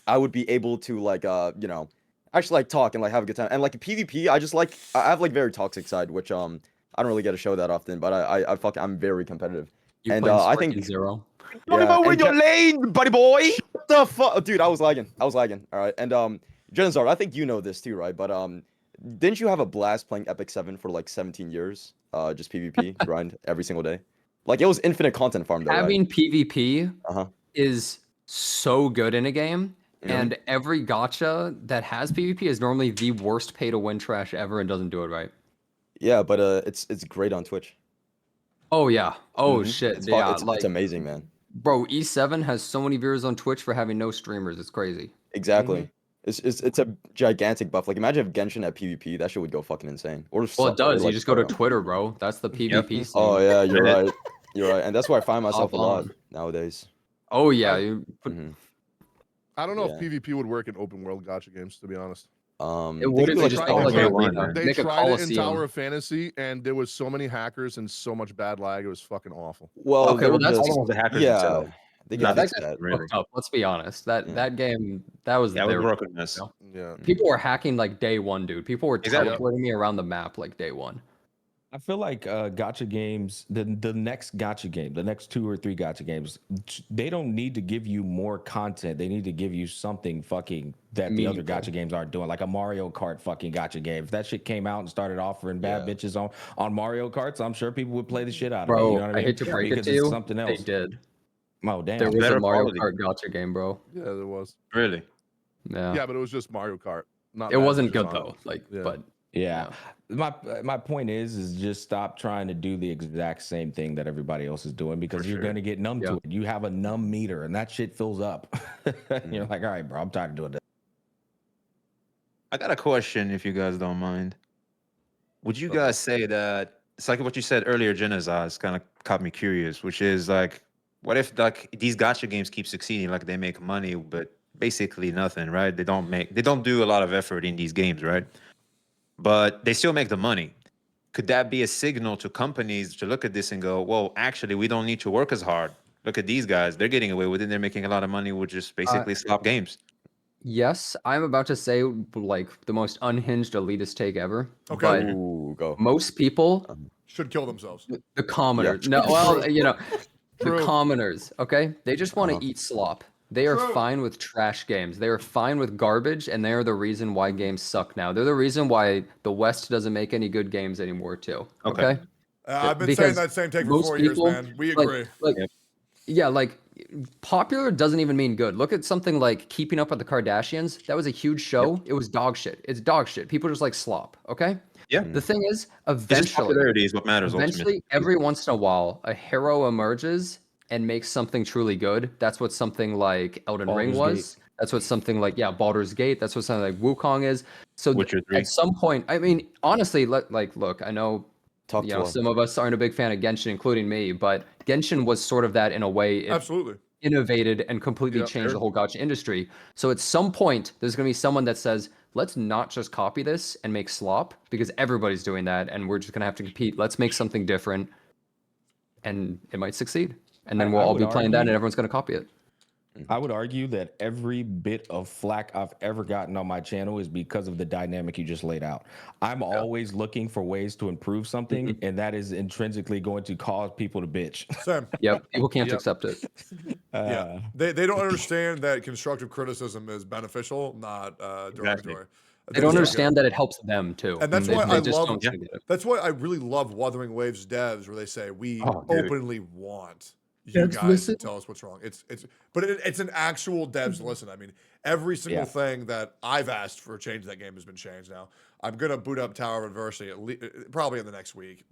I would be able to like I actually like talk and like have a good time. And like PvP, I have like very toxic side, which I don't really get to show that often, but I'm very competitive. You And playing I Sparking think Zero? Talking yeah, about and win your lane, buddy boy. what the fuck, dude, I was lagging. All right. And Genizard, I think you know this too, right? But didn't you have a blast playing Epic 7 for like 17 years? Just PvP grind every single day. Like it was infinite content farm though, right? Having PvP Uh-huh. is so good in a game, and every gacha that has PvP is normally the worst pay to win trash ever and doesn't do it right. Yeah, but it's great on Twitch. Oh yeah. Oh Mhm. shit. It's Yeah. it's Like, amazing, man. bro, E7 has so many viewers on Twitch for having no streamers. It's crazy. Exactly. It's a gigantic buff. Like imagine if Genshin had PvP, that shit would go fucking insane. Well, it does. You like just go to Skyrim. Twitter, bro. That's the PvP scene. Oh yeah, you're Reddit. right. You're right. And that's where I find myself a Hop lot on. nowadays. Oh yeah. You put, Mhm. I don't know Yeah. if PvP would work in open world gacha games, to be honest. It They would could if do, they like, just a felt like Day an one, arena. man. They Make a tried it in coliseum. Tower of Fantasy, and there was so many hackers and so much bad lag. It was fucking awful. Well, Okay, well, they're that's- just Almost the hackers yeah. themselves. They Not can that fix got that. really. fucked up. Let's be honest. That Yeah. that game that was Yeah, it was their brokenness. you know? Yeah. People were hacking like day one, dude. People were Exactly. teleporting me around the map like day one. I feel like gotcha games, the next gotcha game, the next 2 or 3 gotcha games, they don't need to give you more content. They need to give you something fucking that the other Meaningful. gotcha games aren't doing, like a Mario Kart fucking gotcha game. If that shit came out and started offering bad Yeah. bitches on Mario Karts, I'm sure people would play the shit out of it. Bro, You know what I I mean? hate to break it Because to it's you. something They else. did. Oh damn. There was Better a Mario quality. Kart gotcha game, bro. Yeah, there was. Really? Yeah. Yeah, but it was just Mario Kart. Not It bad wasn't bitches good on it. though. Like, Yeah. but Yeah. My point is just stop trying to do the exact same thing that everybody else is doing, because For you're sure. going to get numb Yeah. to it. You have a numb meter and that shit fills up. You're like, all right, bro, I'm tired of doing this. I got a question, if you guys don't mind. Would you guys say that it's like what you said earlier, Genesis? It's kind of caught me curious, which is like, what if like these gotcha games keep succeeding, like they make money, but basically nothing, right? They don't do a lot of effort in these games, right? But they still make the money. Could that be a signal to companies to look at this and go, well, actually, we don't need to work as hard. Look at these guys; they're getting away with it. They're making a lot of money with just basically slop games. yes, I'm about to say like the most unhinged elitist take ever. Okay. But Ooh, go. most people, Should kill themselves. the commoners, no, well, you know, the True. commoners, okay? They just want to eat slop. They are True. fine with trash games. They are fine with garbage, and they are the reason why games suck now. They're the reason why the West doesn't make any good games anymore, too. Okay. Okay? I've been Because saying that same take for most 4 years, people, man. We like- agree. Like, yeah, like popular doesn't even mean good. Look at something like Keeping Up with the Kardashians. That was a huge show. It was dog shit. It's dog shit. People just like slop. Okay. Yeah. The thing is, It's just eventually, popularity is what matters ultimately. eventually, every once in a while, a hero emerges and makes something truly good. That's what something like Elden Ring Baldur's was. That's what something like Baldur's Gate. That's what something like Wukong is. So Witcher 3. at some point, I mean, honestly, look, I know Talk you to know, us. some of us aren't a big fan of Genshin, including me, but Genshin was sort of that in a way. It Absolutely. innovated and completely Yeah, changed sure. the whole gacha industry. So at some point, there's going to be someone that says, let's not just copy this and make slop, because everybody's doing that and we're just going to have to compete. Let's make something different, and it might succeed. And then we'll I all would be playing that argue- and everyone's going to copy it. I would argue that every bit of flack I've ever gotten on my channel is because of the dynamic you just laid out. I'm always looking for ways to improve something, and that is intrinsically going to cause people to bitch. Same. Yep. People can't Yep. accept it. Yeah. They don't understand that constructive criticism is beneficial, not derogatory. They don't understand that it helps them too. And that's They- why they I just love- don't get it. That's why I really love Wuthering Waves devs, where they say we Oh, dude. openly want you guys to tell us what's wrong. But it's an actual devs listen. I mean, every single thing that I've asked for a change in that game has been changed. Now I'm gonna boot up Tower of Adversity probably in the next week.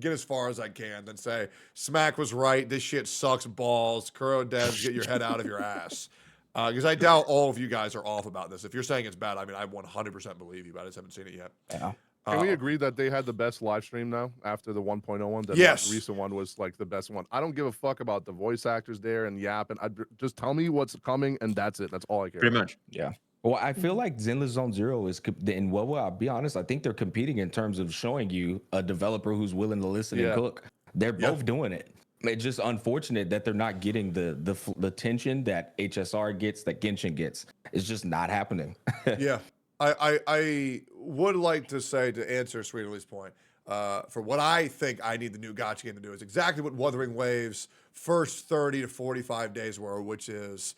Get as far as I can, then say Smack was right. This shit sucks balls. Kuro devs, get your head out of your ass. Because I doubt all of you guys are off about this. If you're saying it's bad, I mean, I 100% believe you, but I just haven't seen it yet. Yeah. Can we agree that they had the best live stream now after the 1.0 one? That Yes. recent one was like the best one. I don't give a fuck about the voice actors there and yapping. Just tell me what's coming and that's it. That's all I care. Pretty about. much. Yeah. Well, I feel like Zenless Zone Zero is, and well, I'll be honest, I think they're competing in terms of showing you a developer who's willing to listen and cook. They're both doing it. It's just unfortunate that they're not getting the tension that HSR gets, that Genshin gets. It's just not happening. Yeah. I would like to say, to answer Sweet Ellie's point, for what I think I need the new gacha game to do is exactly what Wuthering Waves' first 30 to 45 days were, which is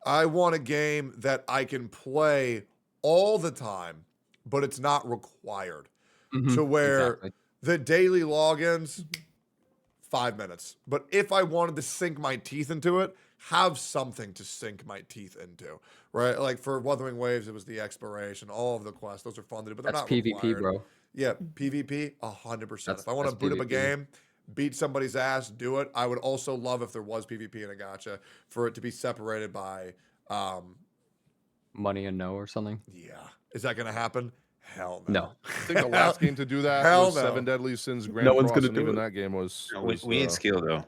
I want a game that I can play all the time, but it's not required. To where Exactly. the daily logins, 5 minutes. But if I wanted to sink my teeth into it, have something to sink my teeth into, right? Like for Wuthering Waves, it was the exploration, all of the quests. Those are fun to do, but they're That's not PvP, required. bro. Yeah, PvP, 100%. If I want to That's boot up a PvP. game, beat somebody's ass, do it. I would also love if there was PvP in a gacha for it to be separated by, Money and no or something. yeah. Is that going to happen? Hell no. No. I think the last game to do that Hell was no. Seven Deadly Sins Grand No one's Cross, gonna and do even it. that game was. We need skill though.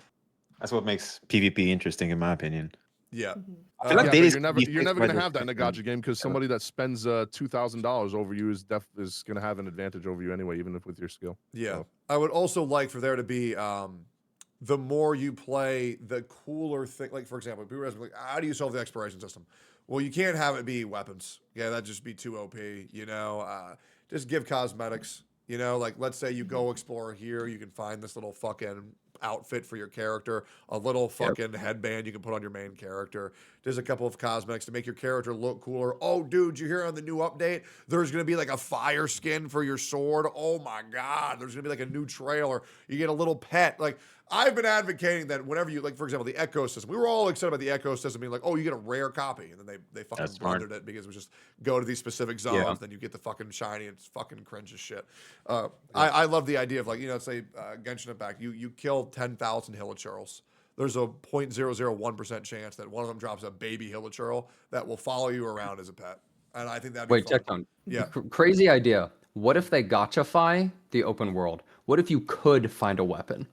That's what makes PvP interesting, in my opinion. Yeah. I feel like Yeah, they but just you're never these you're things never by gonna have that in a description. gacha game because somebody that spends $2,000 over you is gonna have an advantage over you anyway, even if with your skill. Yeah. So, I would also like for there to be the more you play, the cooler thing. Like, for example, people ask me, like, how do you solve the exploration system? Well, you can't have it be weapons. Yeah, that'd just be too OP, you know? Just give cosmetics, you know? Like, let's say you go explore here, you can find this little fucking outfit for your character, a little fucking headband you can put on your main character. There's a couple of cosmetics to make your character look cooler. Oh, dude, you hear on the new update, there's going to be like a fire skin for your sword. Oh my God, there's going to be like a new trailer. You get a little pet. Like, I've been advocating that whenever you, like, for example, the Echo system, we were all excited about the Echo system being like, oh, you get a rare copy. And then they fucking That's smart. blundered it because it was just go to these specific zones, then you get the fucking shiny, and it's fucking cringe as shit. I love the idea of, like, you know, say Genshin Impact, you kill 10,000 Hilichurls. There's a 0.001% chance that one of them drops a baby Hilichurl that will follow you around as a pet. And I think that'd be Wait, fun. Tectone. Yeah. Crazy idea. What if they gachafy the open world? What if you could find a weapon,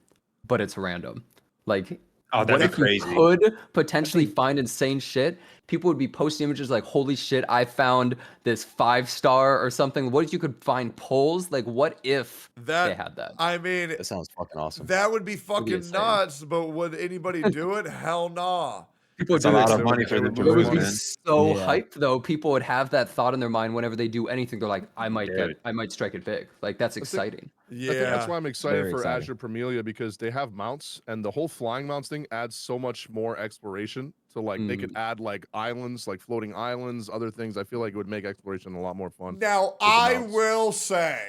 but it's random? Like, Oh, what that'd if be crazy. you could potentially find insane shit? People would be posting images like, holy shit, I found this 5-star or something. What if you could find polls? Like, what if they had that? I mean, That sounds fucking awesome. that would be fucking insane. nuts, but would anybody do it? Hell nah. People would It's a do lot it. of money for them to It would lose, be man. so Yeah. hyped though. People would have that thought in their mind whenever they do anything. They're like, I might Dude. strike it big. Like that's exciting. I think that's why I'm excited Very for exciting. Azure Premilia because they have mounts and the whole flying mounts thing adds so much more exploration. So like they could add like islands, like floating islands, other things. I feel like it would make exploration a lot more fun. Now, the I mounts. will say,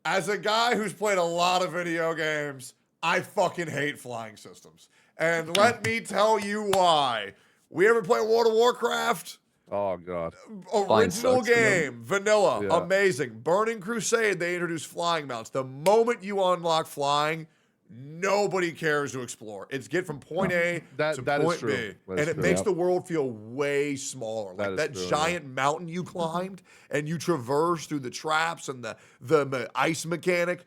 as a guy who's played a lot of video games, I fucking hate flying systems. And let me tell you why. We ever play World of Warcraft? Oh god. Flying Original sucks, you know? game, vanilla, Yeah. amazing. Burning Crusade, they introduced flying mounts. The moment you unlock flying, nobody cares to explore. It's get from point A That- to that is point true. B. That And is it true. makes Yep. the world feel way smaller. That Like is that true, yeah. giant mountain you climbed and you traverse through the traps and the ice mechanic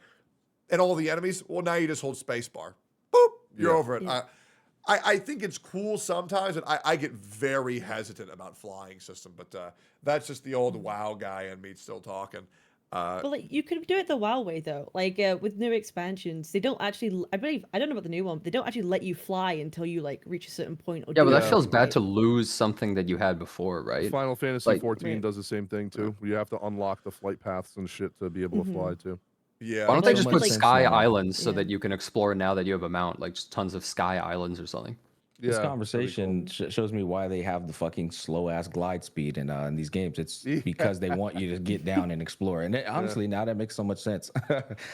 and all the enemies. Well, now you just hold spacebar. Boop, you're Yeah. over it. Yeah. I think it's cool sometimes, and I get very hesitant about flying system, but that's just the old WoW guy in me still talking. But like you could do it the WoW way though. Like with new expansions, they don't actually. I believe I don't know about the new one. But they don't actually let you fly until you like reach a certain point. Or Yeah, do but that a feels certain bad thing. to lose something that you had before, right? Final Fantasy Like- 14 Right. does the same thing too. You have to unlock the flight paths and shit to be able to fly too. Yeah. Why don't they Well, just so put much sense sky now. islands so Yeah. that you can explore now that you have a mount, like just tons of sky islands or something? This Yeah, that'd be conversation shows me why they have the fucking slow ass glide speed in these games. It's because they want you to get down and explore. And honestly, now that makes so much sense.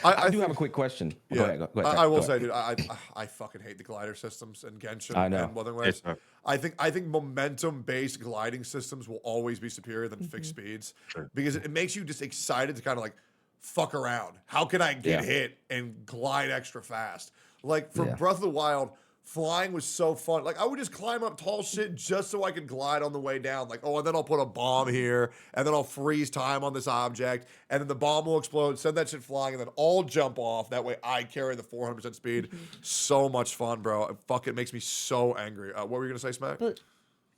I do have a quick question. Yeah. Go ahead. Go ahead. I will Go say, ahead. dude, I fucking hate the glider systems in Genshin I know. and Wuthering Waves. It's- I think momentum-based gliding systems will always be superior than fixed speeds because it makes you just excited to kind of like fuck around. How can I get Yeah. hit and glide extra fast? Like for Yeah. Breath of the Wild, flying was so fun. Like I would just climb up tall shit just so I could glide on the way down. Like, oh, and then I'll put a bomb here, and then I'll freeze time on this object, and then the bomb will explode, send that shit flying, and then I'll jump off. That way I carry the 400% speed. So much fun, bro. It makes me so angry. What were you gonna say, Smack? But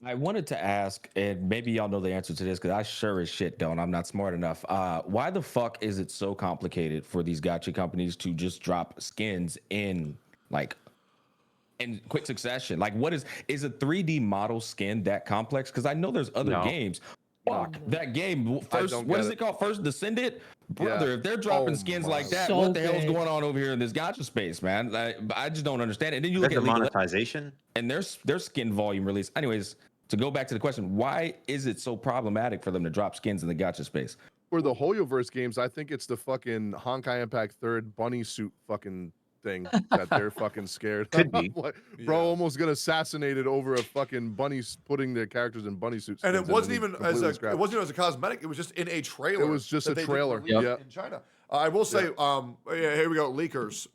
I wanted to ask, and maybe y'all know the answer to this because I sure as shit don't. I'm not smart enough. Why the fuck is it so complicated for these gacha companies to just drop skins in quick succession? Like, what is a 3D model skin that complex? Because I know there's other No. games. Fuck that game. First, don't what get is it. it called? First Descendant, brother. Yeah. If they're dropping Oh skins my. like that, So what the hell's good. going on over here in this gacha space, man? I just don't understand it. And then you That's look the at League of Legends monetization. and their skin volume release. Anyways, to go back to the question, why is it so problematic for them to drop skins in the gacha space? For the Hoyoverse games, I think it's the fucking Honkai Impact 3rd bunny suit fucking thing that they're fucking scared. Could be. Like, bro almost got assassinated over a fucking putting their characters in bunny suits. And it wasn't even as a cosmetic. It was just in a trailer. It was just that a they did trailer. release Yep. in China. I will say, yeah, here we go, leakers.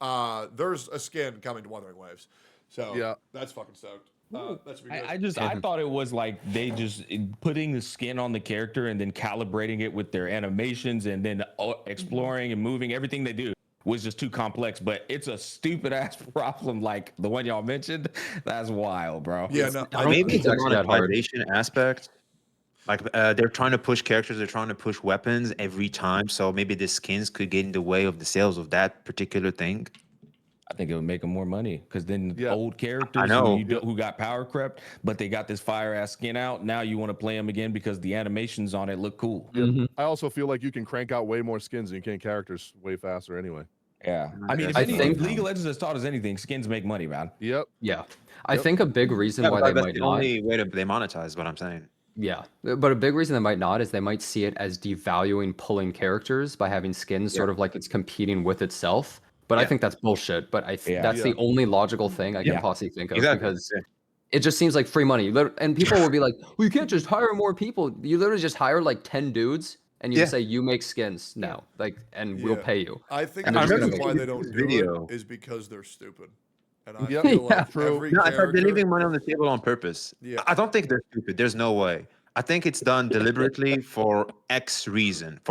There's a skin coming to Wuthering Waves, so Yeah. that's fucking stoked. That's I thought it was like they just putting the skin on the character and then calibrating it with their animations and then exploring and moving. Everything they do was just too complex, but it's a stupid ass problem like the one y'all mentioned. That's wild, bro. Yeah, no, Maybe it's think a it's that hard. monetization aspect. Like they're trying to push characters, they're trying to push weapons every time. So maybe the skins could get in the way of the sales of that particular thing. I think it would make them more money because then old characters I know. who got power crept, but they got this fire ass skin out. Now you want to play them again because the animations on it look cool. I also feel like you can crank out way more skins and you can characters way faster anyway. Yeah. I mean, if I anything, think- League of Legends has taught us anything, skins make money, man. Yep. Yeah. I think a big reason Yeah, why but they that's might the not. only way they monetize what I'm saying. Yeah, but a big reason they might not is they might see it as devaluing pulling characters by having skins, sort of like it's competing with itself. But I think that's bullshit. But that's the only logical thing I can possibly think of because it just seems like free money. And people will be like, "Well, you can't just hire more people. You literally just hire like 10 dudes." And you say you make skins now, and we'll pay you. I think And the they're just reason gonna why make they don't do video. it is because they're stupid. And I Yep. feel like True. every No, I thought they're character. leaving money on the table on purpose. Yeah. I don't think they're stupid. There's no way. I think it's done deliberately for X reason.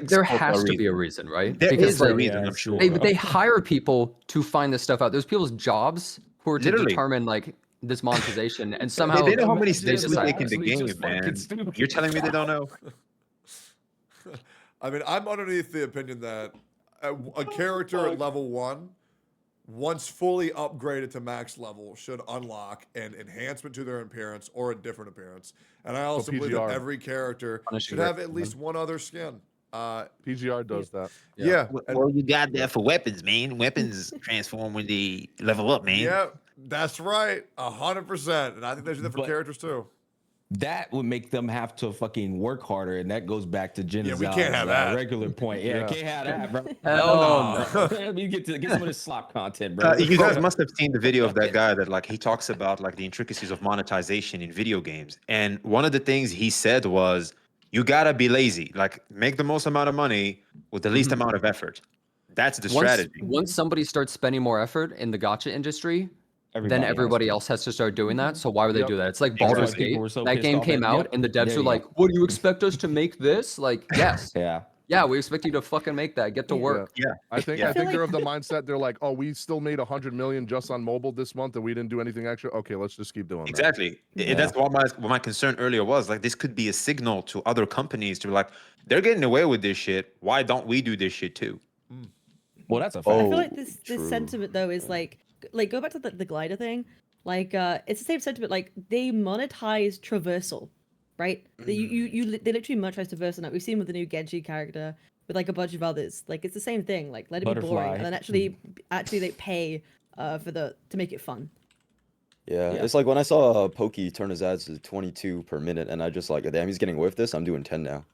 There has to be a reason, right? There Because is a like, reason, I'm sure. they hire people to find this stuff out. There's people's jobs who are to Literally. determine like this monetization, and somehow They know how many they skins we decide. make in the Actually game, just man. fucking stupid. You're telling me they don't know? I mean, I'm underneath the opinion that a character at level 1, once fully upgraded to max level, should unlock an enhancement to their appearance or a different appearance. And I also believe that PGR. every character Punishing should have it. at least one other skin. PGR does that. Yeah. and- Well, you got that for weapons, man. Weapons transform when they level up, man. yeah, that's right. 100%. And I think they should do that for But- characters too. That would make them have to fucking work harder, and that goes back to Jen's we can't have that. regular point. Yeah, can't have that, bro. Hell I mean, get some of this slop content, bro. You guys must have seen the video of that guy that like he talks about like the intricacies of monetization in video games. And one of the things he said was, you gotta be lazy. Like make the most amount of money with the least amount of effort. That's the strategy. Once somebody starts spending more effort in the gacha industry, then everybody else has to start doing that. So why would they do that? It's like Exactly. Baldur's People Gate. were so That pissed game off came at- out, Yep. and the devs There were you like, go. "What do you expect us to make this?" Like, yes, Yeah. yeah, we expect you to fucking make that. Get to work. Yeah. I think Yeah. I think they're of the mindset they're like, oh, we still made 100 million just on mobile this month and we didn't do anything extra. Okay, let's just keep doing that. Exactly. That's what my concern earlier was. Like this could be a signal to other companies to be like, they're getting away with this shit. Why don't we do this shit too? Well, that's a fact. I Oh, feel like this true. sentiment though is like go back to the glider thing. Like it's the same sentiment. Like they monetize traversal, right? They literally monetize traversal. Now we've seen with the new Genji character, with like a bunch of others. Like it's the same thing. Like let it be boring, Butterfly. and then actually they pay to make it fun. Yeah, it's like when I saw Pokey turn his ads to 22 per minute, and I just like, damn, he's getting away with this. I'm doing 10 now.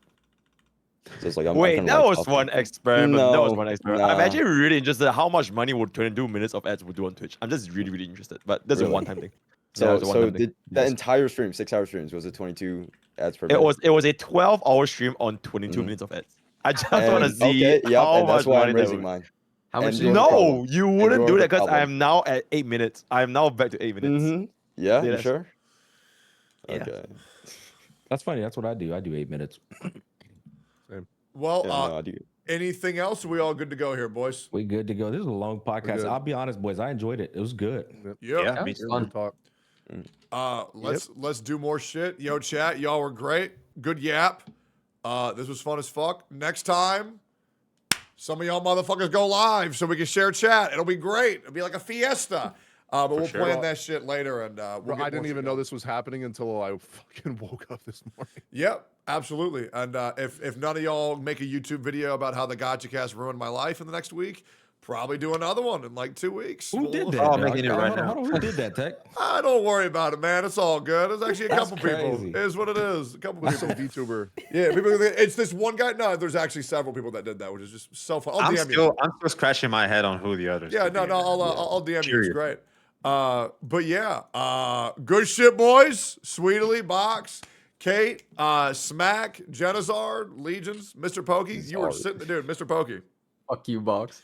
So it's like, Wait, kinda that like was off one it. experiment. That was No, one experiment. I'm nah. actually really interested in how much money would 22 minutes of ads would do on Twitch. I'm just really, really interested. But that's Really? a one-time thing. So, it's a so one-time thing. did that entire stream, 6-hour streams, was it 22 ads per It minute? was a 12-hour stream on 22 minutes of ads. I just want to And- see okay, yep, how and that's much why money I'm that raising would- mine. How much? And do you you're the No, problem. you wouldn't you're do the that because problem. I'm now at 8 minutes. I'm now back to 8 minutes. Mm-hmm. Yeah, you Yes. sure? Yeah. Okay. That's funny. That's what I do. I do 8 minutes. Well, Yeah, no, I do. anything else? Are we all good to go here, boys? We good to go. This is a long podcast. good. I'll be honest, boys. I enjoyed it. It was good. Yep. Yeah, me it's too. fun. Good talk. Let's do more shit. Yo, chat, y'all were great. Good yap. This was fun as fuck. Next time, some of y'all motherfuckers go live so we can share chat. It'll be great. It'll be like a fiesta. But we'll sure. plan that shit later, and we'll Bro, get I didn't more shit even know going. this was happening until I fucking woke up this morning. Yep, absolutely. And if none of y'all make a YouTube video about how the Gachacast ruined my life in the next week, probably do another one in like 2 weeks. Who did that? Oh, I'm dog? making it right hold on, now. hold on. Who did that, Tech? Don't worry about it, man. It's all good. There's actually a That's couple people. crazy. It is what it is. A couple people. Some VTuber. Yeah, people. It's this one guy. No, there's actually several people that did that, which is just so fun. I'll I'm DM you. still scratching my head on who the others. Yeah, could no, be. no. I'll DM you. It's Curious. great. But yeah, good shit, boys. Sweetly, Box, Kate, Smack, Genizard, Legions, Mr. Pokey. You were sitting, dude, Mr. Pokey. Fuck you, Box.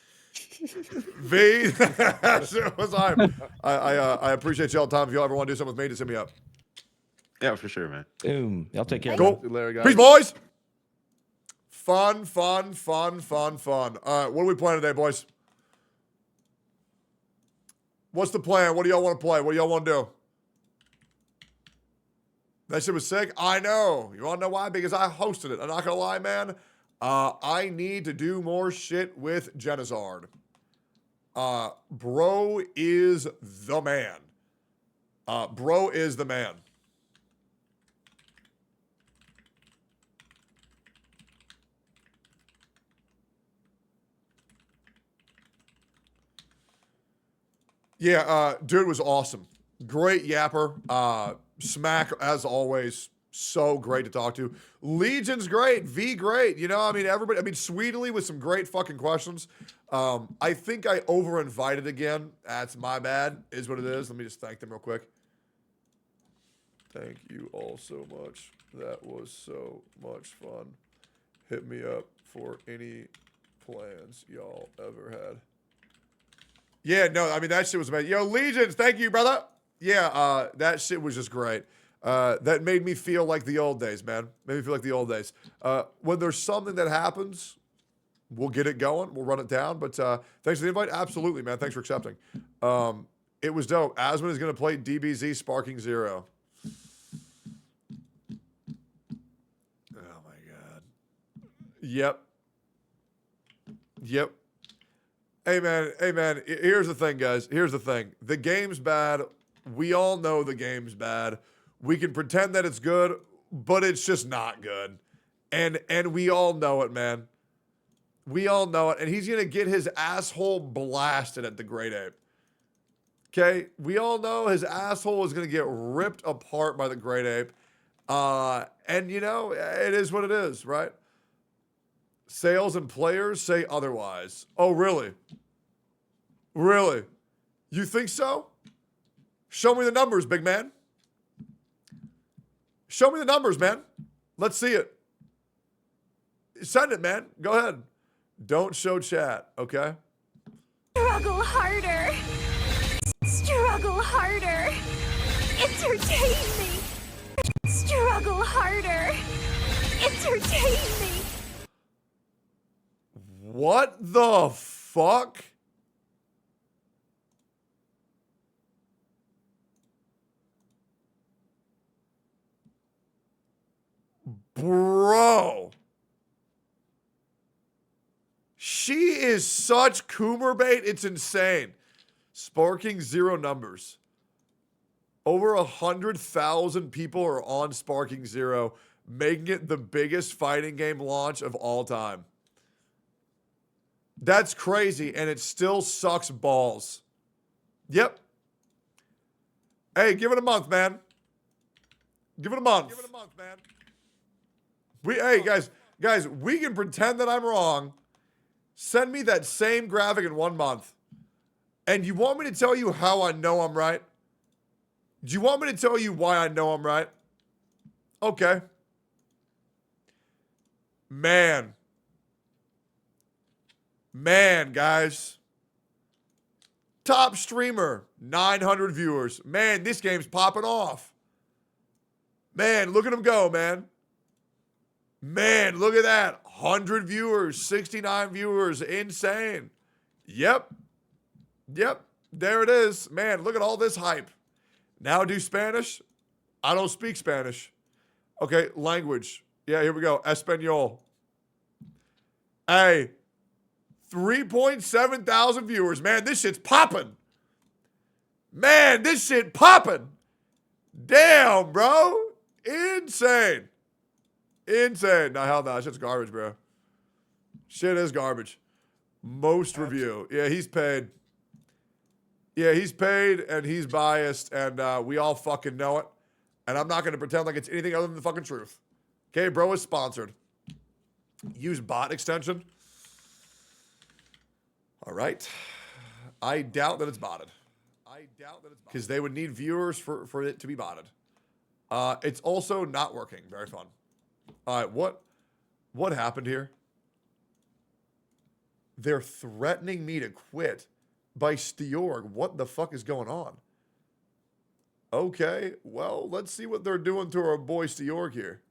V, that shit was hype. I appreciate y'all time. If y'all ever want to do something with me, just hit me up. Yeah, for sure, man. Boom. Y'all take care. Cool. See you later, guys. Peace, boys. Fun. All right, what are we playing today, boys? What's the plan? What do y'all want to play? What do y'all want to do? That shit was sick. I know. You want to know why? Because I hosted it. I'm not gonna lie, man. I need to do more shit with Genizard. Bro is the man. Bro is the man. Yeah, dude was awesome. Great yapper. Smack, as always, so great to talk to. Legion's great. V great. You know, I mean, everybody. I mean, Sweetly with some great fucking questions. I think I over-invited again. That's my bad. Is what it is. Let me just thank them real quick. Thank you all so much. That was so much fun. Hit me up for any plans y'all ever had. Yeah, no, I mean, that shit was amazing. Yo, Legions, thank you, brother. Yeah, that shit was just great. That made me feel like the old days, man. Made me feel like the old days. When there's something that happens, we'll get it going. We'll run it down. But thanks for the invite. Absolutely, man. Thanks for accepting. It was dope. Asmon is going to play DBZ Sparking Zero. Oh, my God. Yep. Hey man, here's the thing, guys. Here's the thing. The game's bad. We all know the game's bad. We can pretend that it's good, but it's just not good. And we all know it, man. We all know it. And he's going to get his asshole blasted at the Great Ape. Okay? We all know his asshole is going to get ripped apart by the Great Ape. And, you know, it is what it is, right? Sales and players say otherwise. Oh, really? Really? You think so? Show me the numbers, big man. Show me the numbers, man. Let's see it. Send it, man. Go ahead. Don't show chat, okay? Struggle harder. Struggle harder. Entertain me. Struggle harder. Entertain me. What the fuck? Bro. She is such Coomer bait. It's insane. Sparking zero numbers. Over 100,000 people are on Sparking Zero, making it the biggest fighting game launch of all time. That's crazy, and it still sucks balls. Yep. Hey, give it a month, man. Give it a month. Give it a month, man. Hey, guys, we can pretend that I'm wrong. Send me that same graphic in 1 month. And you want me to tell you how I know I'm right? Do you want me to tell you why I know I'm right? Okay. Man, guys. Top streamer, 900 viewers. Man, this game's popping off. Man, look at him go, man. Man, look at that. 100 viewers, 69 viewers. Insane. Yep. There it is. Man, look at all this hype. Now do Spanish? I don't speak Spanish. Okay, language. Yeah, here we go. Espanol. Hey, 3.7 thousand viewers. Man, this shit's popping. Man, this shit popping. Damn, bro. Insane. Insane. No, hell no. That shit's garbage, bro. Shit is garbage. Most review. Yeah, he's paid. Yeah, he's paid and he's biased and we all fucking know it. And I'm not going to pretend like it's anything other than the fucking truth. Okay, bro is sponsored. Use bot extension. All right. I doubt that it's botted. Because they would need viewers for it to be botted. It's also not working. Very fun. All right, what happened here? They're threatening me to quit by Steorg. What the fuck is going on? Okay, well, let's see what they're doing to our boy Steorg here.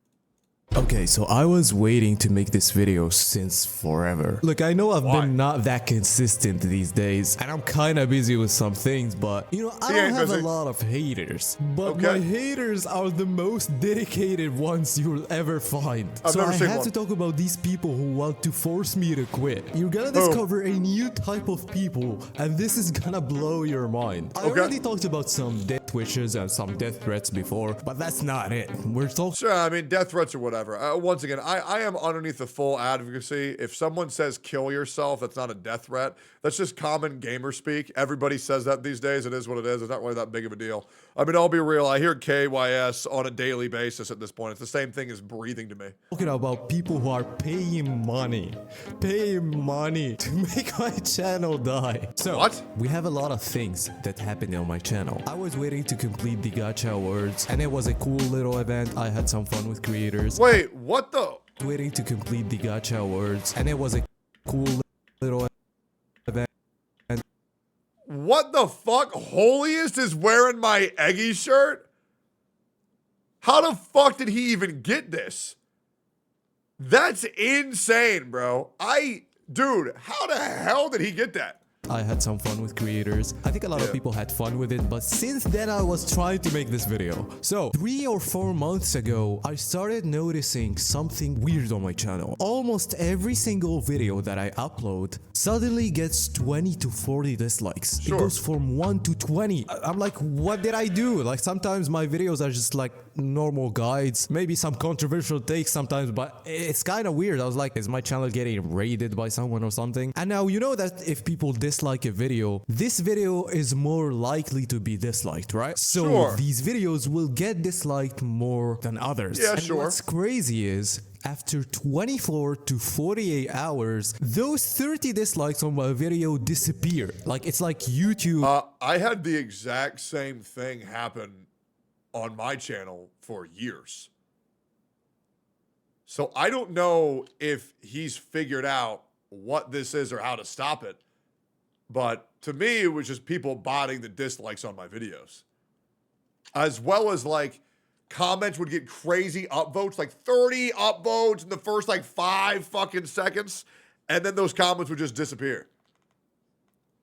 Okay, so I was waiting to make this video since forever. Look, I know I've been not that consistent these days, and I'm kind of busy with some things, but, you know, I don't have a lot of haters. But my haters are the most dedicated ones you'll ever find. So I have to talk about these people who want to force me to quit. You're gonna discover a new type of people, and this is gonna blow your mind. I already talked about some death wishes and some death threats before, but that's not it. We're talking... Sure, I mean, death threats or whatever. Once again, I am underneath the full advocacy. If someone says kill yourself, that's not a death threat. That's just common gamer speak. Everybody says that these days. It is what it is. It's not really that big of a deal. I mean, I'll be real. I hear KYS on a daily basis at this point. It's the same thing as breathing to me. Talking about people who are paying money to make my channel die. So, we have a lot of things that happened on my channel. I was waiting to complete the Gacha Awards, and it was a cool little event. I had some fun with creators. Wait, what the? Waiting to complete the Gacha Awards, and it was a cool little event. What the fuck? Holiest is wearing my Eggy shirt? How the fuck did he even get this? That's insane, bro. Dude, how the hell did he get that? I had some fun with creators. I think a lot of people had fun with it, but since then I was trying to make this video. So 3 or 4 months ago, I started noticing something weird on my channel. Almost every single video that I upload suddenly gets 20 to 40 dislikes. It goes from 1 to 20. I'm like, what did I do? Like sometimes my videos are just like normal guides, maybe some controversial takes sometimes, but it's kind of weird. I was like, is my channel getting raided by someone or something? And now you know that if people dislike a video, this video is more likely to be disliked, right? So these videos will get disliked more than others. Yeah, and what's crazy is after 24 to 48 hours, those 30 dislikes on my video disappear. Like it's like YouTube. I had the exact same thing happen on my channel for years. So I don't know if he's figured out what this is or how to stop it. But to me, it was just people botting the dislikes on my videos. As well as like comments would get crazy upvotes, like 30 upvotes in the first like 5 fucking seconds. And then those comments would just disappear.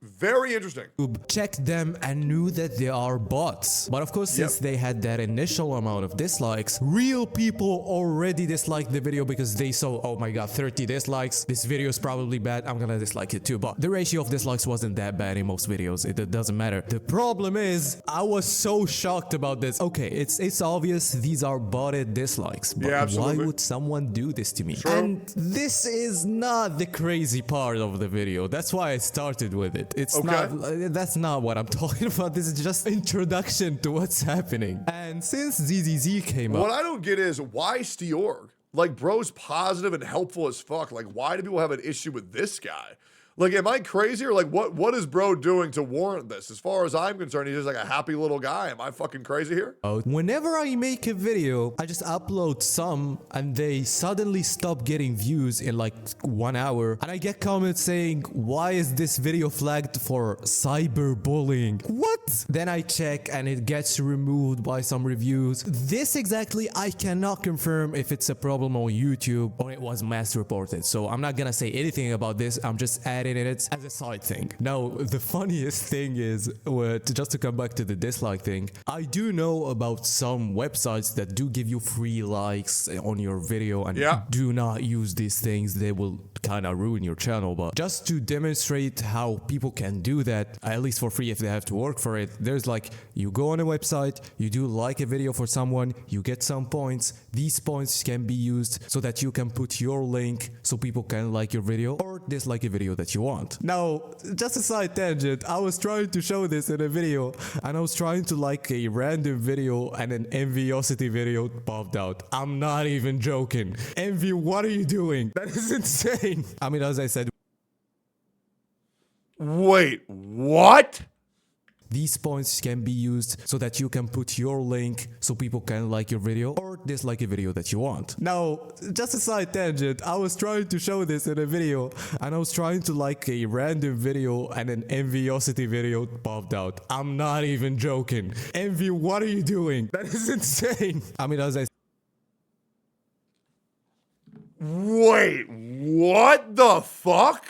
Very interesting. Checked them and knew that they are bots. But of course, since they had that initial amount of dislikes, real people already disliked the video because they saw, oh my god, 30 dislikes. This video is probably bad. I'm gonna dislike it too. But the ratio of dislikes wasn't that bad in most videos. It doesn't matter. The problem is, I was so shocked about this. Okay, it's obvious these are botted dislikes. But why would someone do this to me? And this is not the crazy part of the video. That's why I started with it. It's not, that's not what I'm talking about. This is just introduction to what's happening. And since ZZZ came up, what I don't get is why Steorg? Like, bro's positive and helpful as fuck. Like, why do people have an issue with this guy? Like, am I crazy or like what is bro doing to warrant this? As far as I'm concerned, he's just like a happy little guy. Am I fucking crazy here? Whenever I make a video, I just upload some and they suddenly stop getting views in like 1 hour. And I get comments saying, why is this video flagged for cyberbullying? What? Then I check and it gets removed by some reviews. This exactly, I cannot confirm if it's a problem on YouTube or it was mass reported. So I'm not gonna say anything about this. I'm just adding editing it as a side thing. Now, the funniest thing is, just to come back to the dislike thing, I do know about some websites that do give you free likes on your video and Yeah. do not use these things. They will kind of ruin your channel. But just to demonstrate how people can do that, at least for free if they have to work for it, there's like, you go on a website, you do like a video for someone, you get some points. These points can be used so that you can put your link so people can like your video or dislike a video that you want. Now, just a side tangent, I was trying to show this in a video and I was trying to like a random video and an Enviosity video popped out. I'm not even joking. Envy, what are you doing? That is insane. I mean, as I said, Wait, what? these points can be used so that you can put your link so people can like your video or dislike a video that you want. Now, just a side tangent, I was trying to show this in a video and I was trying to like a random video and an Enviosity video popped out. I'm not even joking. Envy, what are you doing? That is insane. I mean, as I Wait, what the fuck?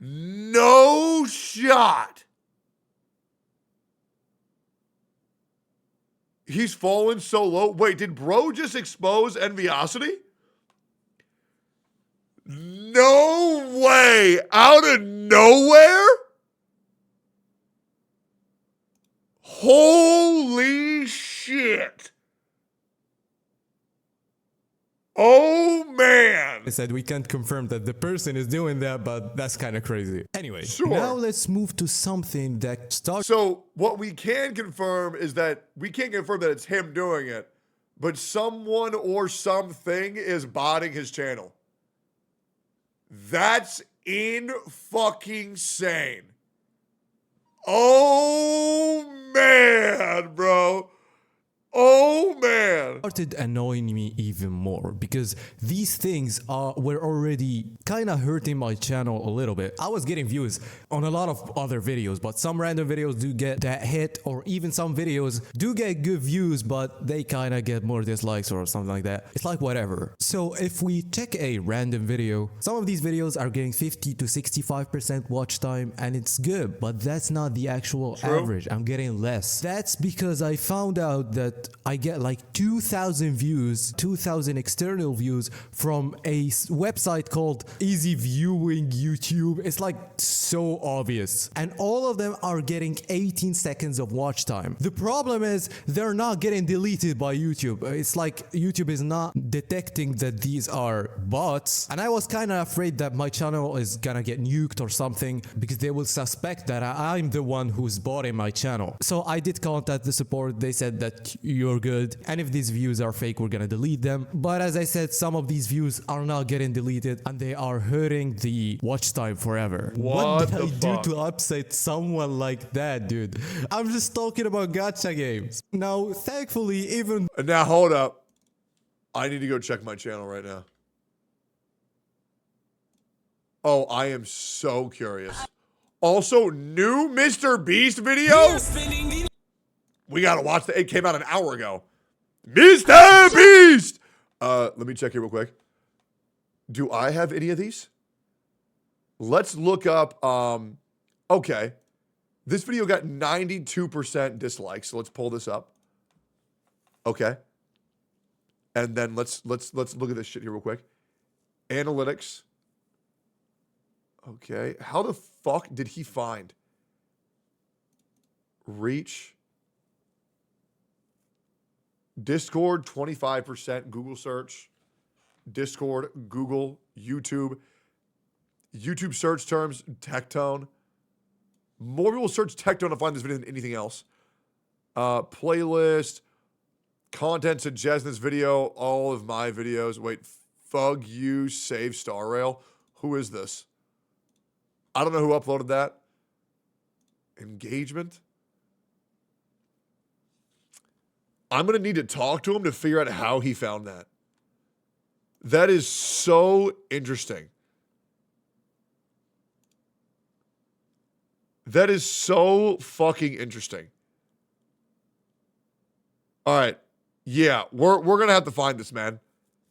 No shot. He's fallen so low. Wait, did bro just expose Enviosity? No way. Out of nowhere? Holy shit. Oh man. said, we can't confirm that the person is doing that, but that's kind of crazy. Anyway, Sure. now let's move to something that starts. So what we can confirm is that we can't confirm that it's him doing it, but someone or something is botting his channel. That's in fucking sane. Oh man, bro. Oh man. Started annoying me even more because these things were already kind of hurting my channel a little bit. I was getting views on a lot of other videos, but some random videos do get that hit, or even some videos do get good views, but they kind of get more dislikes or something like that. It's like whatever. So if we check a random video, some of these videos are getting 50 to 65% watch time, and it's good, but that's not the actual average. I'm getting less. That's because I found out that I get like 2,000 views, 2,000 external views from a website called Easy Viewing YouTube. It's like so obvious. And all of them are getting 18 seconds of watch time. The problem is they're not getting deleted by YouTube. It's like YouTube is not detecting that these are bots. And I was kind of afraid that my channel is gonna get nuked or something because they will suspect that I'm the one who's botting my channel. So I did contact the support. They said that you're good, and if these views are fake, we're gonna delete them. But as I said, some of these views are not getting deleted and they are hurting the watch time forever. What did I do to upset someone like that, dude? I'm just talking about gacha games. Now, thankfully, even Now hold up. I need to go check my channel right now. Oh, I am so curious. Also, new Mr. Beast video? We gotta watch that. It came out an hour ago. Mr. Beast! Let me check here real quick. Do I have any of these? Let's look up, okay. This video got 92% dislikes, so let's pull this up. Okay. And then let's look at this shit here real quick. Analytics. Okay. How the fuck did he find? Reach. Discord, 25%. Google search. Discord, Google, YouTube. YouTube search terms, Tectone. More people search Tectone to find this video than anything else. Playlist. Content suggests this video. All of my videos. Wait, Fug You Save Star Rail. Who is this? I don't know who uploaded that. Engagement. I'm going to need to talk to him to figure out how he found that. That is so interesting. That is so fucking interesting. All right. Yeah, we're going to have to find this, man.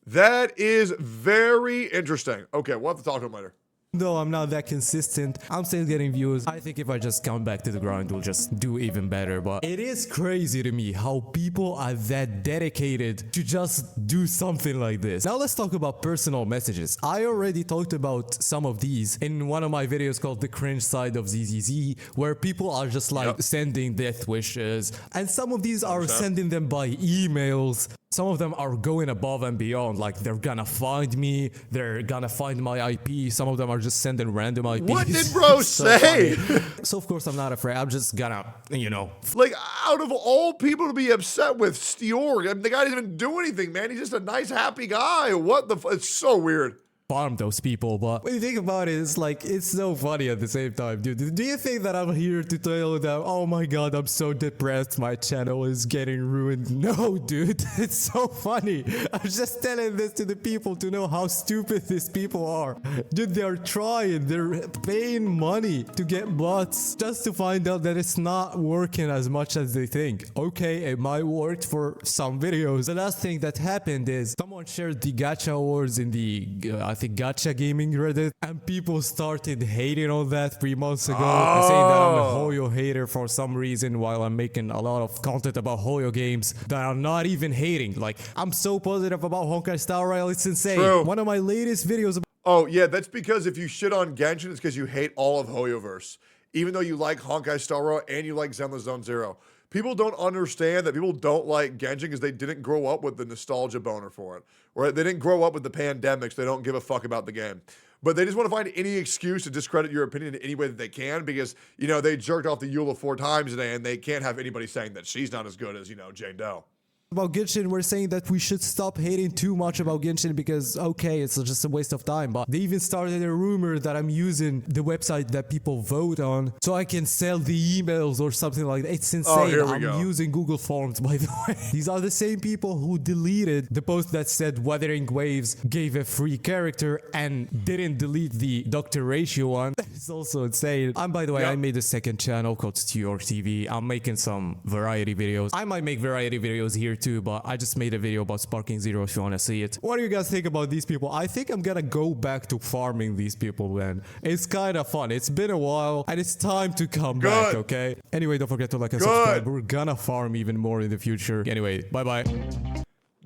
That is very interesting. Okay, we'll have to talk to him later. Though I'm not that consistent, I'm still getting views. I think if I just come back to the grind, we'll just do even better. But it is crazy to me how people are that dedicated to just do something like this. Now let's talk about personal messages. I already talked about some of these in one of my videos called The Cringe Side of ZZZ, where people are just like sending death wishes. And some of these are sending them by emails. Some of them are going above and beyond, like they're gonna find me, they're gonna find my IP. Some of them are just sending random IPs. What did bro say? So of course I'm not afraid. I'm just gonna, you know. Like, out of all people to be upset with, Steorg, I mean, the guy didn't even do anything, man. He's just a nice, happy guy. What the it's so weird. Farm those people, but when you think about it, it's like, it's so funny at the same time, dude. Do you think that I'm here to tell them, oh my god, I'm so depressed, my channel is getting ruined? No, dude, it's so funny. I'm just telling this to the people to know how stupid these people are. Dude, they're trying, they're paying money to get bots just to find out that it's not working as much as they think. Okay, it might work for some videos. The last thing that happened is someone shared the gacha awards in the I think Gacha Gaming Reddit, and people started hating on that 3 months ago, saying that I'm a Hoyo hater for some reason, while I'm making a lot of content about Hoyo games that I'm not even hating. Like, I'm so positive about Honkai Star Rail, it's insane. True. One of my latest videos. Oh, yeah, that's because if you shit on Genshin, it's because you hate all of Hoyoverse. Even though you like Honkai Star Rail and you like Zenless Zone Zero. People don't understand that people don't like Genshin because they didn't grow up with the nostalgia boner for it. Or they didn't grow up with the pandemics. They don't give a fuck about the game. But they just want to find any excuse to discredit your opinion in any way that they can because, you know, they jerked off the Eula 4 times today and they can't have anybody saying that she's not as good as, you know, Jane Doe. About Genshin, we're saying that we should stop hating too much about Genshin because, okay, it's just a waste of time. But they even started a rumor that I'm using the website that people vote on so I can sell the emails or something like that. It's insane. I'm using Google Forms, by the way. These are the same people who deleted the post that said Wuthering Waves gave a free character and didn't delete the Dr. Ratio one. It's also insane. And by the way, I made a second channel called Steorg TV. I'm making some variety videos. I might make variety videos here too, but I just made a video about Sparking Zero if you want to see it. What do you guys think about these people? I think I'm gonna go back to farming these people, man. It's kind of fun. It's been a while and it's time to come back, okay? Anyway, don't forget to like and subscribe. We're gonna farm even more in the future. Anyway, bye-bye.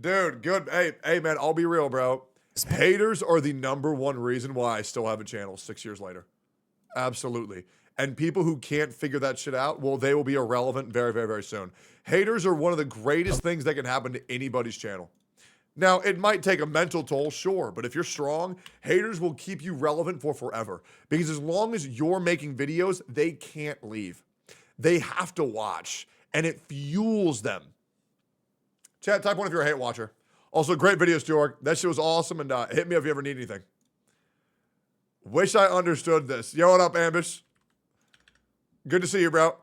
Dude, good. Hey, man, I'll be real, bro. Haters are the #1 reason why I still have a channel 6 years later. Absolutely. And people who can't figure that shit out, well, they will be irrelevant very, very, very soon. Haters are one of the greatest things that can happen to anybody's channel. Now, it might take a mental toll, sure, but if you're strong, haters will keep you relevant for forever. Because as long as you're making videos, they can't leave. They have to watch, and it fuels them. Chat, type 1 if you're a hate watcher. Also, great video, Steorg. That shit was awesome, and hit me if you ever need anything. Wish I understood this. Yo, what up, Ambush? Good to see you, bro.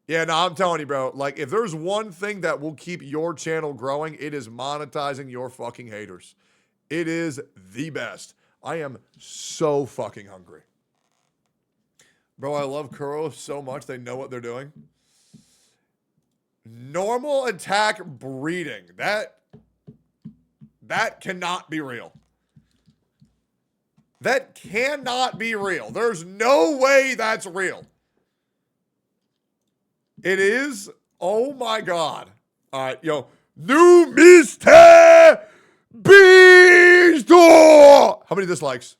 Yeah, no, I'm telling you, bro. Like, if there's one thing that will keep your channel growing, it is monetizing your fucking haters. It is the best. I am so fucking hungry. Bro, I love Kuro so much. They know what they're doing. Normal attack breeding. That cannot be real. That cannot be real. There's no way that's real. It is. Oh my god. All right, yo. New Mr. Beast. How many dislikes?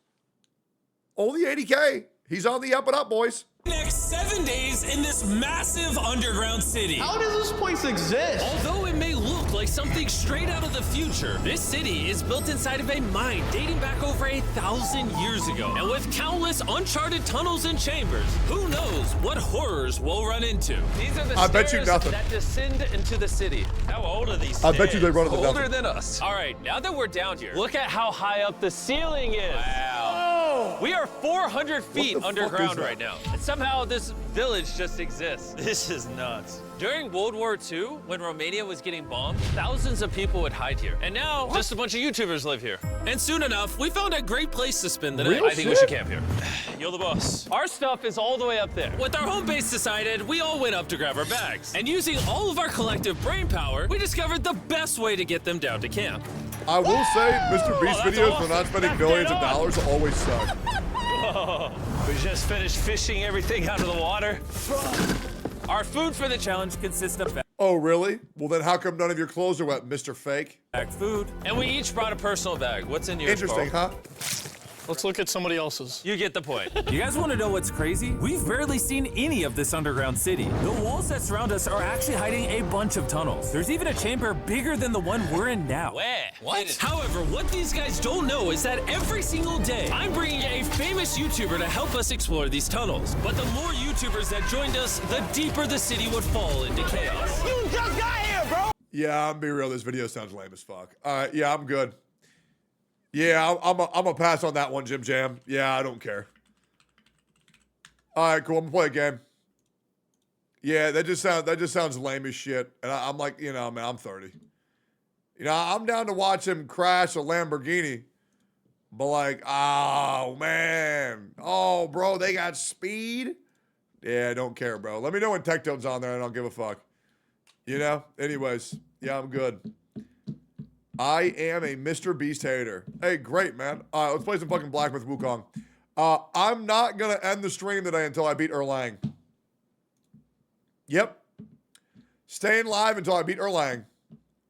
Only 80K. He's on the up and up, boys. Next 7 days in this massive underground city. How does this place exist? Although it may look like something straight out of the future, this city is built inside of a mine dating back over 1,000 years ago. And with countless uncharted tunnels and chambers, who knows what horrors we'll run into. These are the stairs that descend into the city. How old are these stairs? I bet you they run into nothing. Older than us. All right, now that we're down here, look at how high up the ceiling is. Wow. We are 400 feet underground right now. Somehow this village just exists. This is nuts. During World War II, when Romania was getting bombed, thousands of people would hide here. And now, just a bunch of YouTubers live here. And soon enough, we found a great place to spend the night. I think we should camp here. You're the boss. Our stuff is all the way up there. With our home base decided, we all went up to grab our bags. And using all of our collective brain power, we discovered the best way to get them down to camp. I will say, Mr. Beast videos for not spending millions of dollars always suck. We just finished fishing everything out of the water. Our food for the challenge consists of Oh, really? Well, then how come none of your clothes are wet, Mr. Fake? bag food, and we each brought a personal bag. What's in yours? Interesting, Carl? huh? Let's look at somebody else's. You get the point. You guys want to know what's crazy? We've barely seen any of this underground city. The walls that surround us are actually hiding a bunch of tunnels. There's even a chamber bigger than the one we're in now. Where? What? However, what these guys don't know is that every single day, I'm bringing a famous YouTuber to help us explore these tunnels. But the more YouTubers that joined us, the deeper the city would fall into chaos. You just got here, bro! Yeah, I'm be real. This video sounds lame as fuck. All right, yeah, I'm good. Yeah, I'm gonna pass on that one, Jim Jam. Yeah, I don't care. All right, cool. I'm gonna play a game. Yeah, that just sounds lame as shit. And I'm like, you know, man, I'm 30. You know, I'm down to watch him crash a Lamborghini. But like, oh man, oh bro, they got speed. Yeah, I don't care, bro. Let me know when Tectone's on there, and I'll give a fuck. You know. Anyways, yeah, I'm good. I am a Mr. Beast hater. Hey, great, man. All right, let's play some fucking Black Myth Wukong. I'm not going to end the stream today until I beat Erlang. Yep. Staying live until I beat Erlang.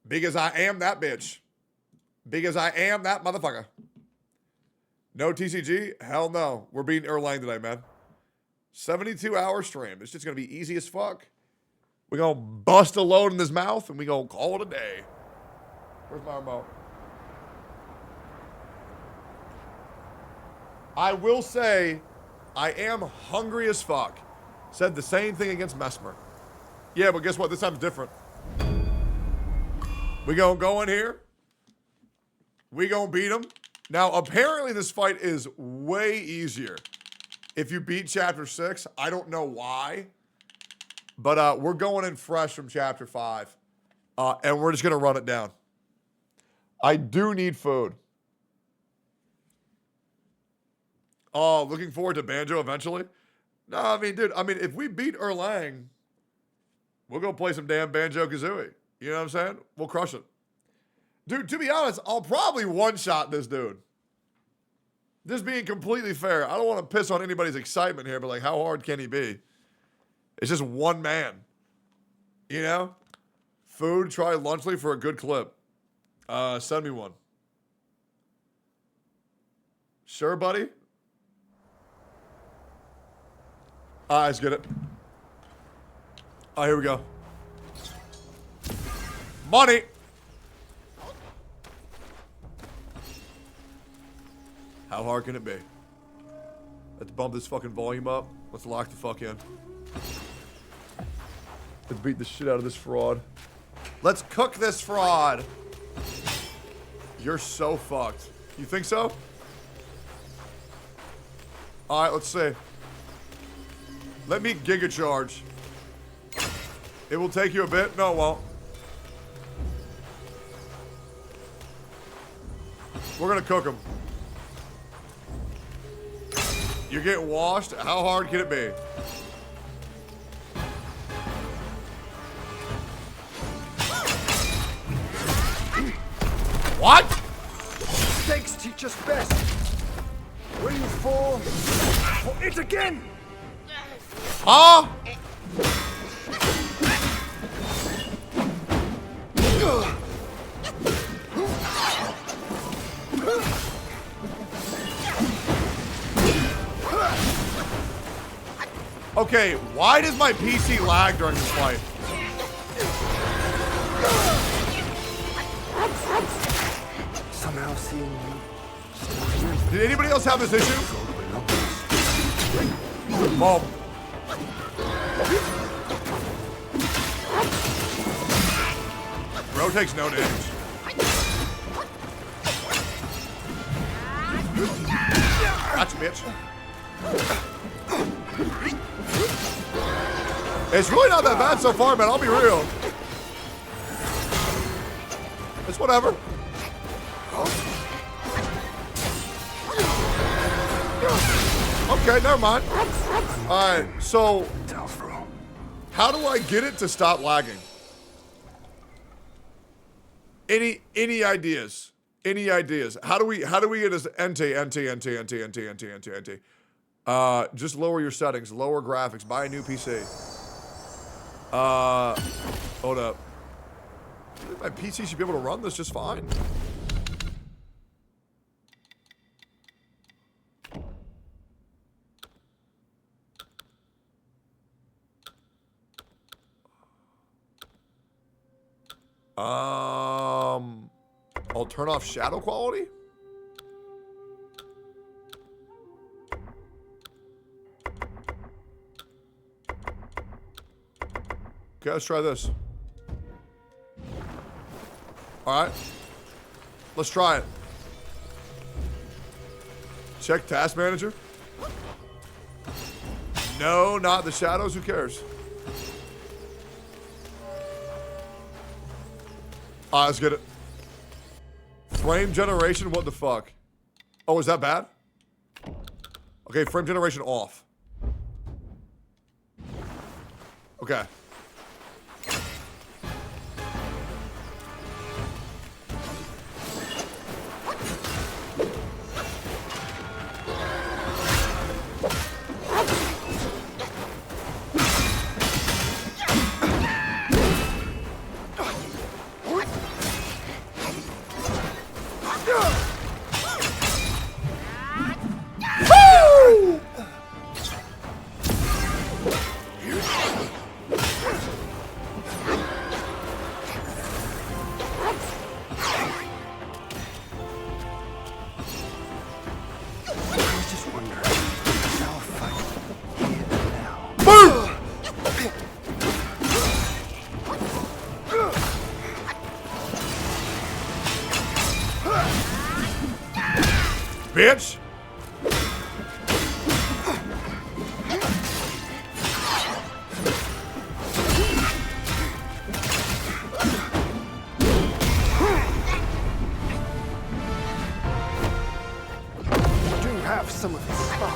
Because I am that bitch. Because I am that motherfucker. No TCG? Hell no. We're beating Erlang today, man. 72-hour stream. It's just going to be easy as fuck. We're going to bust a load in his mouth, and we're going to call it a day. Where's my remote? I will say, I am hungry as fuck. Said the same thing against Mesmer. Yeah, but guess what? This time's different. We gonna go in here. We gonna beat him. Now, apparently this fight is way easier if you beat Chapter 6. I don't know why. But we're going in fresh from Chapter 5. And we're just gonna run it down. I do need food. Oh, looking forward to Banjo eventually? No, I mean, dude, if we beat Erlang, we'll go play some damn Banjo-Kazooie. You know what I'm saying? We'll crush it. Dude, to be honest, I'll probably one-shot this dude. Just being completely fair. I don't want to piss on anybody's excitement here, but like, how hard can he be? It's just one man. You know? Food, try Lunchley for a good clip. Send me one. Sure, buddy? Let's get it. Oh, here we go. Money! How hard can it be? Let's bump this fucking volume up. Let's lock the fuck in. Let's beat the shit out of this fraud. Let's cook this fraud. You're so fucked. You think so? All right, let's see. Let me giga charge. It will take you a bit. No, it won't. We're gonna cook them. You're getting washed. How hard can it be? What? Mistakes teach us best. Will you fall for it again? Huh? Okay, why does my PC lag during this fight? Somehow seeing you. Did anybody else have this issue? Mom. Bro takes no damage. Gotcha, bitch. It's really not that bad so far, man. I'll be real. It's whatever. Okay, never mind. All right, so how do I get it to stop lagging? Any ideas? Any ideas? How do we get this NT? Just lower your settings, lower graphics, buy a new PC. Hold up. My PC should be able to run this just fine. I'll turn off shadow quality. Okay, let's try this. All right. Let's try it. Check task manager. No, not the shadows. Who cares? All right, let's get it. Frame generation, what the fuck? Oh, is that bad? Okay, frame generation off. Okay. Bitch! Do have some of this spark.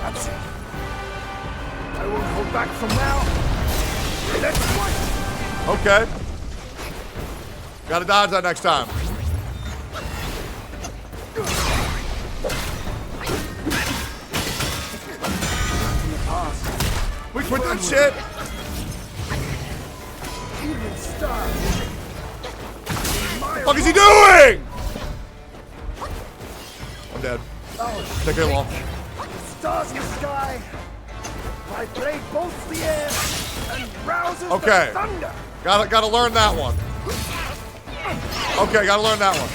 That's it. I won't hold back from now. Let's fight! Okay. Gotta dodge that next time. We quit that shit. What the fuck is he doing? I'm dead. Take him off. Stars in the sky. My blade bolts the air and rouses Okay. the thunder. Gotta learn that one. Okay, gotta learn that one.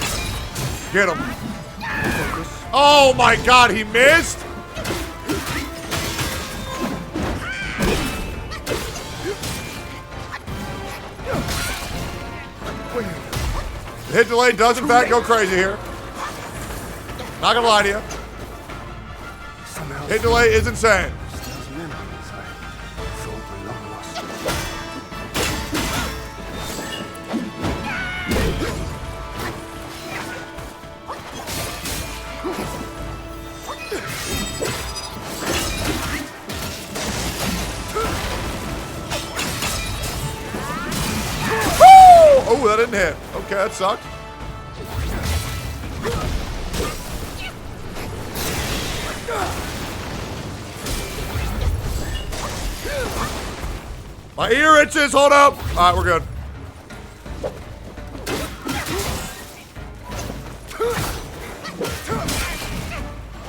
Get him. Oh my god, he missed? The hit delay does in fact go crazy here. Not gonna lie to you. Hit delay is insane. Oh, that didn't hit. Okay, that sucked. My ear itches. Hold up. All right, we're good.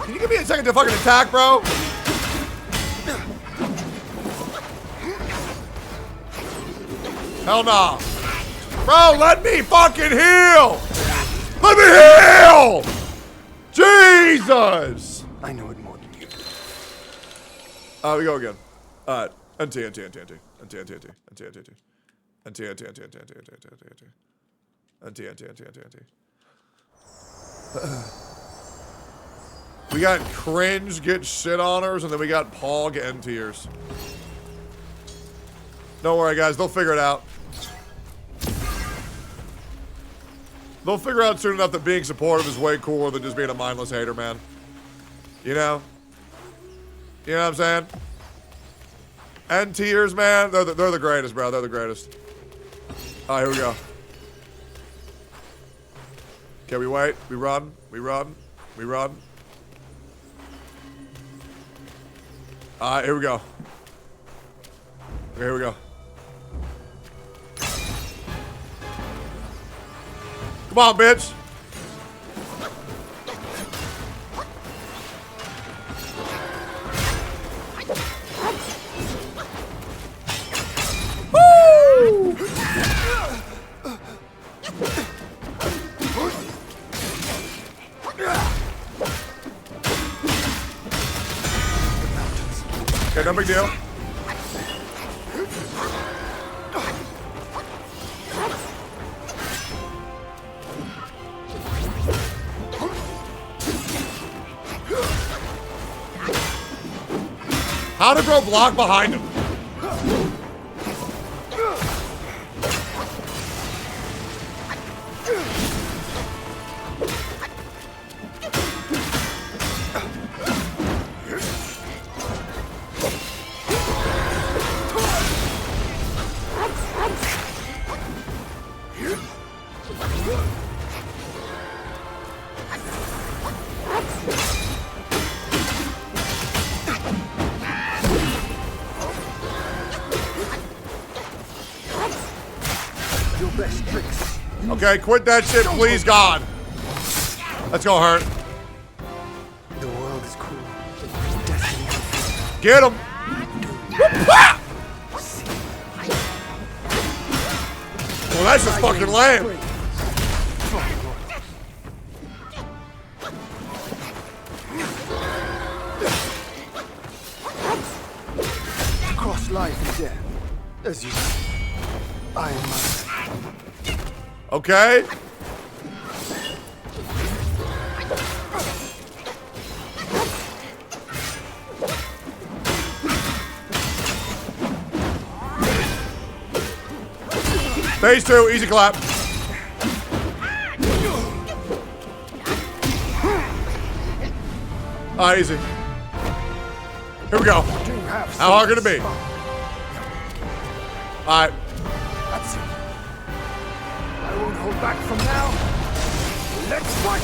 Can you give me a second to fucking attack, bro? Hell nah. Bro, let me fucking heal! Let me heal! Jesus! I know it more than you. We go again. Alright. NT. We got Cringe get shit honors, and then we got Paul getting tears. Don't worry, guys. They'll figure it out. They'll figure out soon enough that being supportive is way cooler than just being a mindless hater, man. You know? You know what I'm saying? And tears, man. They're the greatest, bro. They're the greatest. All right, here we go. Okay, we wait. We run. We run. We run. All right, here we go. Okay, here we go. Come on, bitch. Woo! Okay, no big deal. How to grow block behind him. Okay, quit that shit, please, God. That's gonna hurt. The world is cruel. Destiny. Get him. Well, that's just fucking lame. Across life and death, as you say, I am my. Okay. Phase 2, easy clap. Ah, easy. Here we go. How hard can it be? All right. That's it. I won't hold back from now. Let's fight!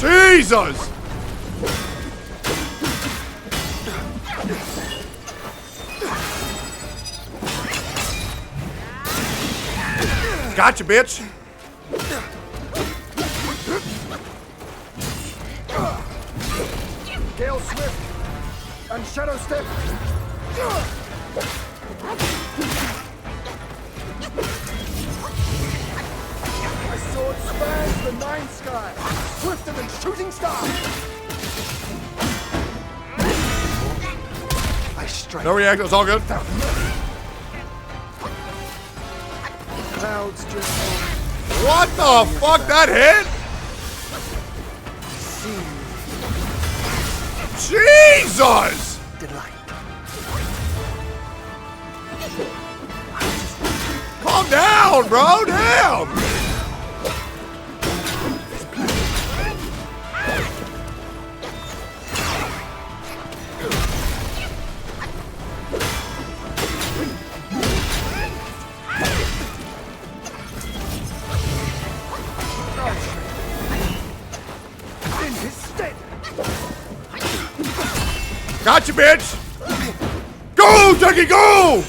Jesus! Gotcha, bitch. Gale Swift and Shadow Step. My sword spans the nine skies, swifter than shooting stars. I strike. No react, it's all good. Clouds just. What the fuck? That hit? Jesus! Delight. Calm down, bro. Damn. In his stead. Gotcha, bitch. Go, Ducky, go!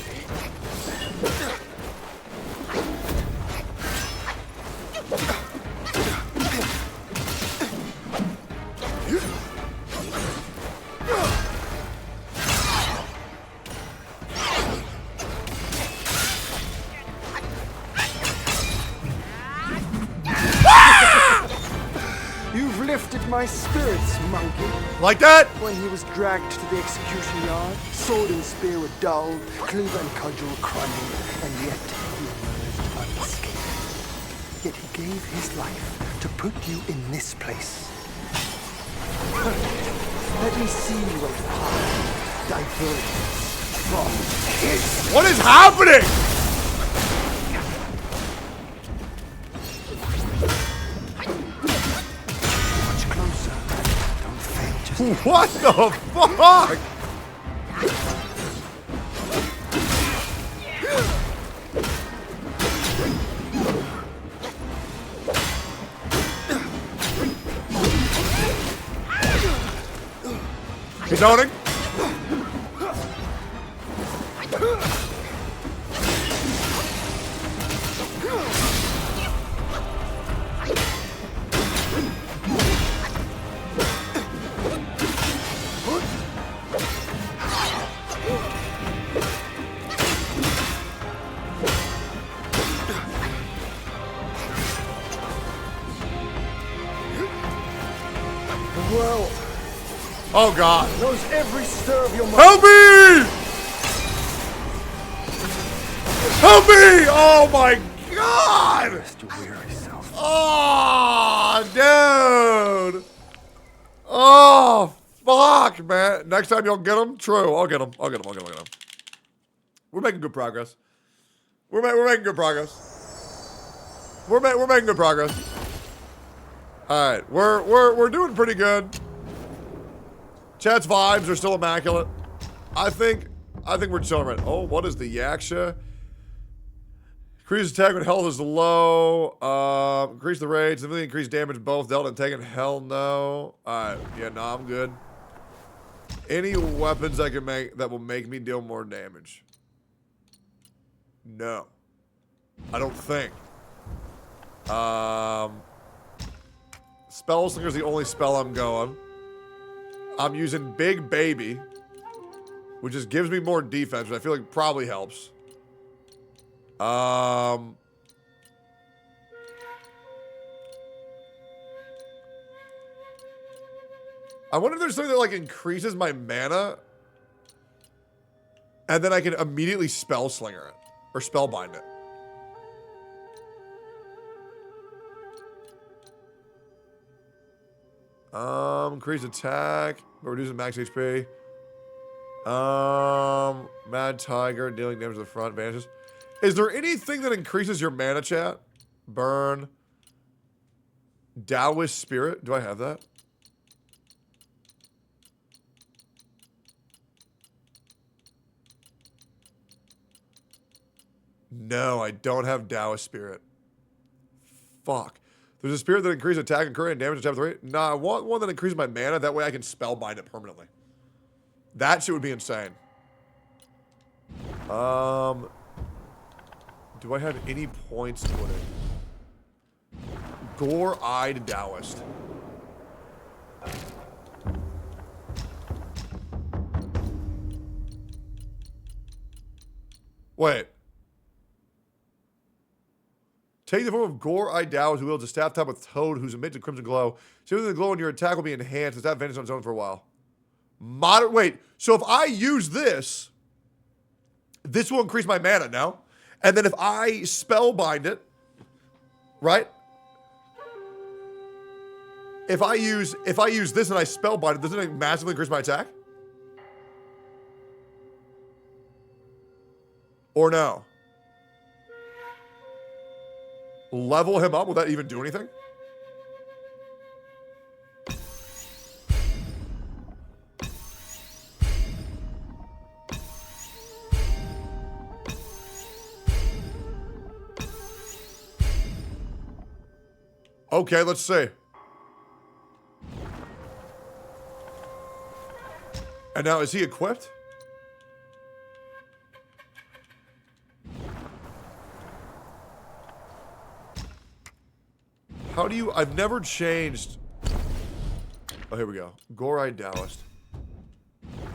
You've lifted my spirits, monkey. Like that? When he was dragged to the execution yard, sword and spear were dull, cleaver and cudgel crumbled, and yet he emerged unscathed. gave his life to put you in this place. Let me see your path diverges from his. What is happening? Much closer. Don't fail just What the fuck? He's zoning. the world. Oh God. Knows every stir of your mind. Help me! Help me! Oh my God! Rest your weary self. Oh, dude! Oh, fuck, man. Next time you'll get him? True. I'll get him. I'll get him. I'll get him. I'll get him. We're making good progress. We're making good progress. We're making good progress. All right, we're doing pretty good. Chat's vibes are still immaculate. I think we're chilling right. Oh, what is the Yaksha? Increase attack when health is low. Increase the rage. Significantly increase damage both dealt and taken. Hell no. Alright. Yeah, no, I'm good. Any weapons I can make that will make me deal more damage? No. I don't think. Spell Slinger's the only spell I'm going. I'm using Big Baby, which just gives me more defense, which I feel like probably helps. I wonder if there's something that like increases my mana, and then I can immediately Spell Slinger it or Spellbind it. Increase attack, but reducing max HP. Mad Tiger, dealing damage to the front, vanishes. Is there anything that increases your mana, chat? Burn. Taoist Spirit. Do I have that? No, I don't have Taoist Spirit. Fuck. There's a spirit that increases attack and current and damage to chapter 3. Nah, I want one that increases my mana. That way I can spellbind it permanently. That shit would be insane. Do I have any points to put in? Gore-eyed Taoist. Wait. Take the form of Gore-eyed Taoist who wields a staff top with Toad who's emits a crimson glow. Simply the glow on your attack will be enhanced. The staff vanishes on its own for a while. Wait, so if I use this, this will increase my mana, no? And then if I spellbind it, right? If I use this and I spellbind it, doesn't it massively increase my attack? Or no? Level him up, will that even do anything? Okay, let's see. And now, is he equipped? How do you... I've never changed... Oh, here we go. Gore-eyed Taoist.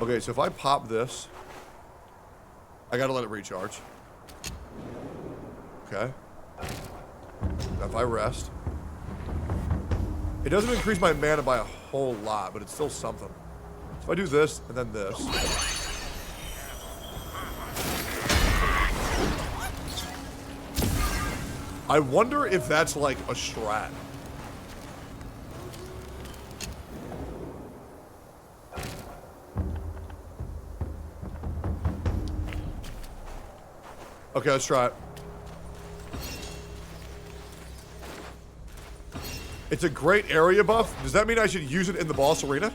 Okay, so if I pop this... I gotta let it recharge. Okay. Now if I rest... It doesn't increase my mana by a whole lot, but it's still something. So if I do this, and then this... I wonder if that's like a strat. Okay, let's try it. It's a great area buff. Does that mean I should use it in the boss arena?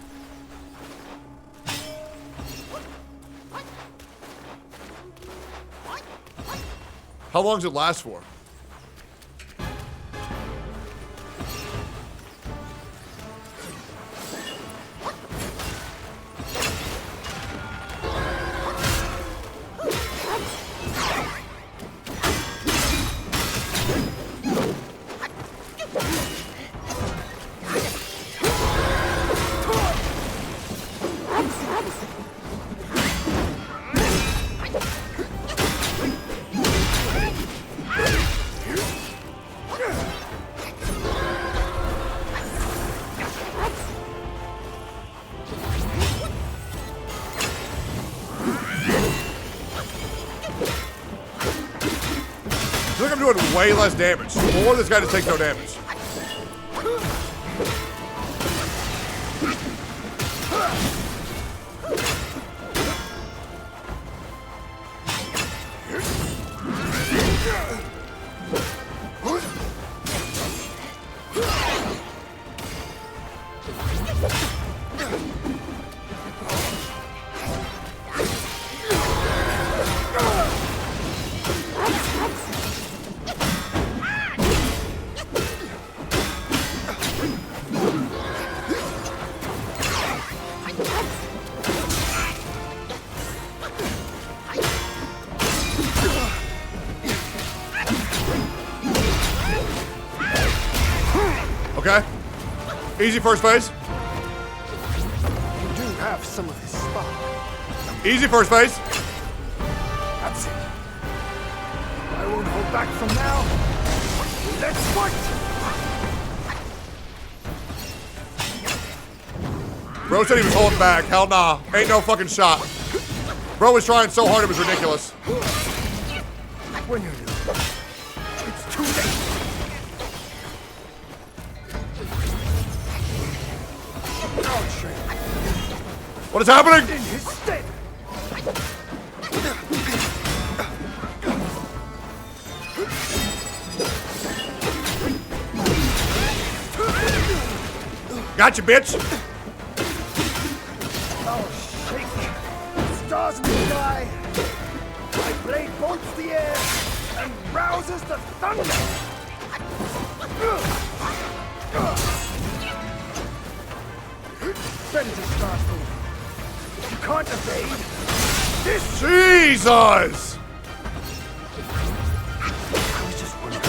How long does it last for? I feel like I'm doing way less damage. Or this guy just takes no damage. Okay. Easy first phase. You do have some of this spark. Easy first phase. That's it. I won't hold back from now. Let's fight! Bro said he was holding back. Hell nah. Ain't no fucking shot. Bro was trying so hard it was ridiculous. When you're new, it's too late. What is happening? In his stead. Gotcha, bitch. I'll shake. Stars in the sky. My blade bolts the air and rouses the thunder. Better to start over. You can't evade this. Jesus! I was just wondering.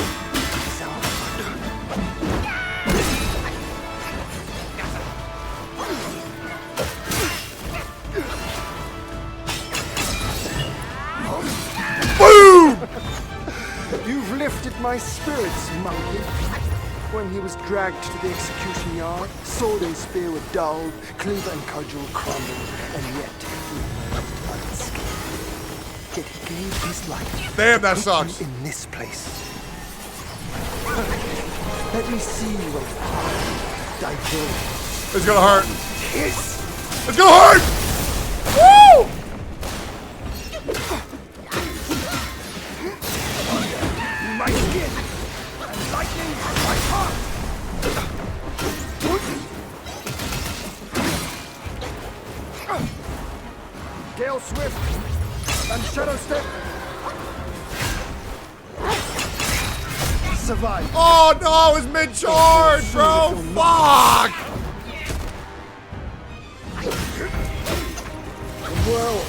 Boom! You've lifted my spirits, monkey. When he was dragged to the execution yard, sword and spear were dulled, cleaver and cudgel crumbled, and yet he remained unscathed. Yet he gave his life. Damn, that to sucks. you in this place. Let me see your heart diverge. It's gonna hurt. Hiss. It's gonna hurt! Woo! My skin and lightning my heart. Gale Swift and Shadow Step. Survive. Oh no, it's mid-charge, bro! Fuck! The world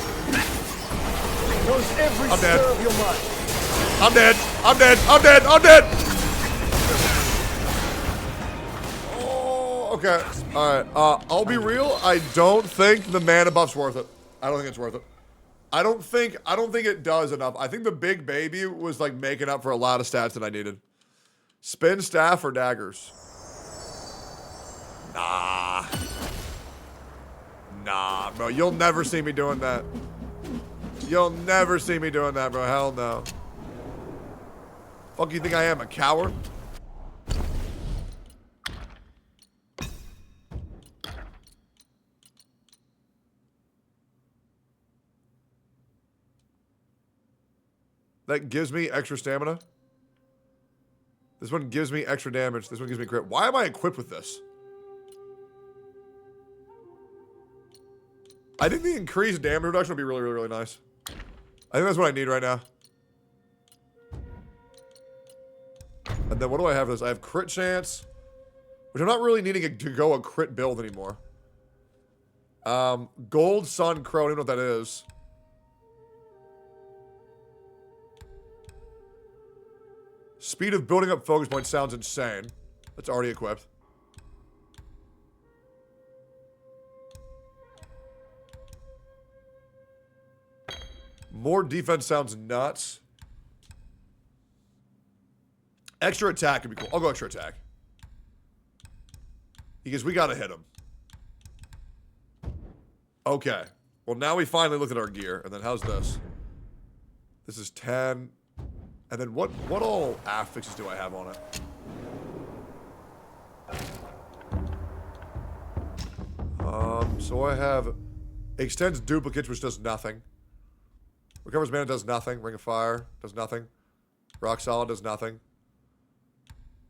knows every I'm dead. stir of your mind. I'm dead. I'm dead. I'm dead. I'm dead. Oh, okay. All right. I'll be real. I don't think the mana buff's worth it. I don't think it's worth it. I don't think it does enough. I think the big baby was like making up for a lot of stats that I needed. Spin staff or daggers? Nah. Nah, bro. You'll never see me doing that. You'll never see me doing that, bro. Hell no. Fuck you think I am, a coward? That gives me extra stamina. This one gives me extra damage. This one gives me crit. Why am I equipped with this? I think the increased damage reduction would be really, really, really nice. I think that's what I need right now. And then what do I have for this? I have crit chance, which I'm not really needing to go a crit build anymore. Gold Sun Crow, I don't even know what that is. Speed of building up focus points sounds insane. That's already equipped. More defense sounds nuts. Extra attack would be cool. I'll go extra attack. Because we gotta hit him. Okay. Well, now we finally look at our gear. And then how's this? This is 10. And then what all affixes do I have on it? So I have extends duplicates, which does nothing. Recovers mana does nothing. Ring of Fire does nothing. Rock Solid does nothing.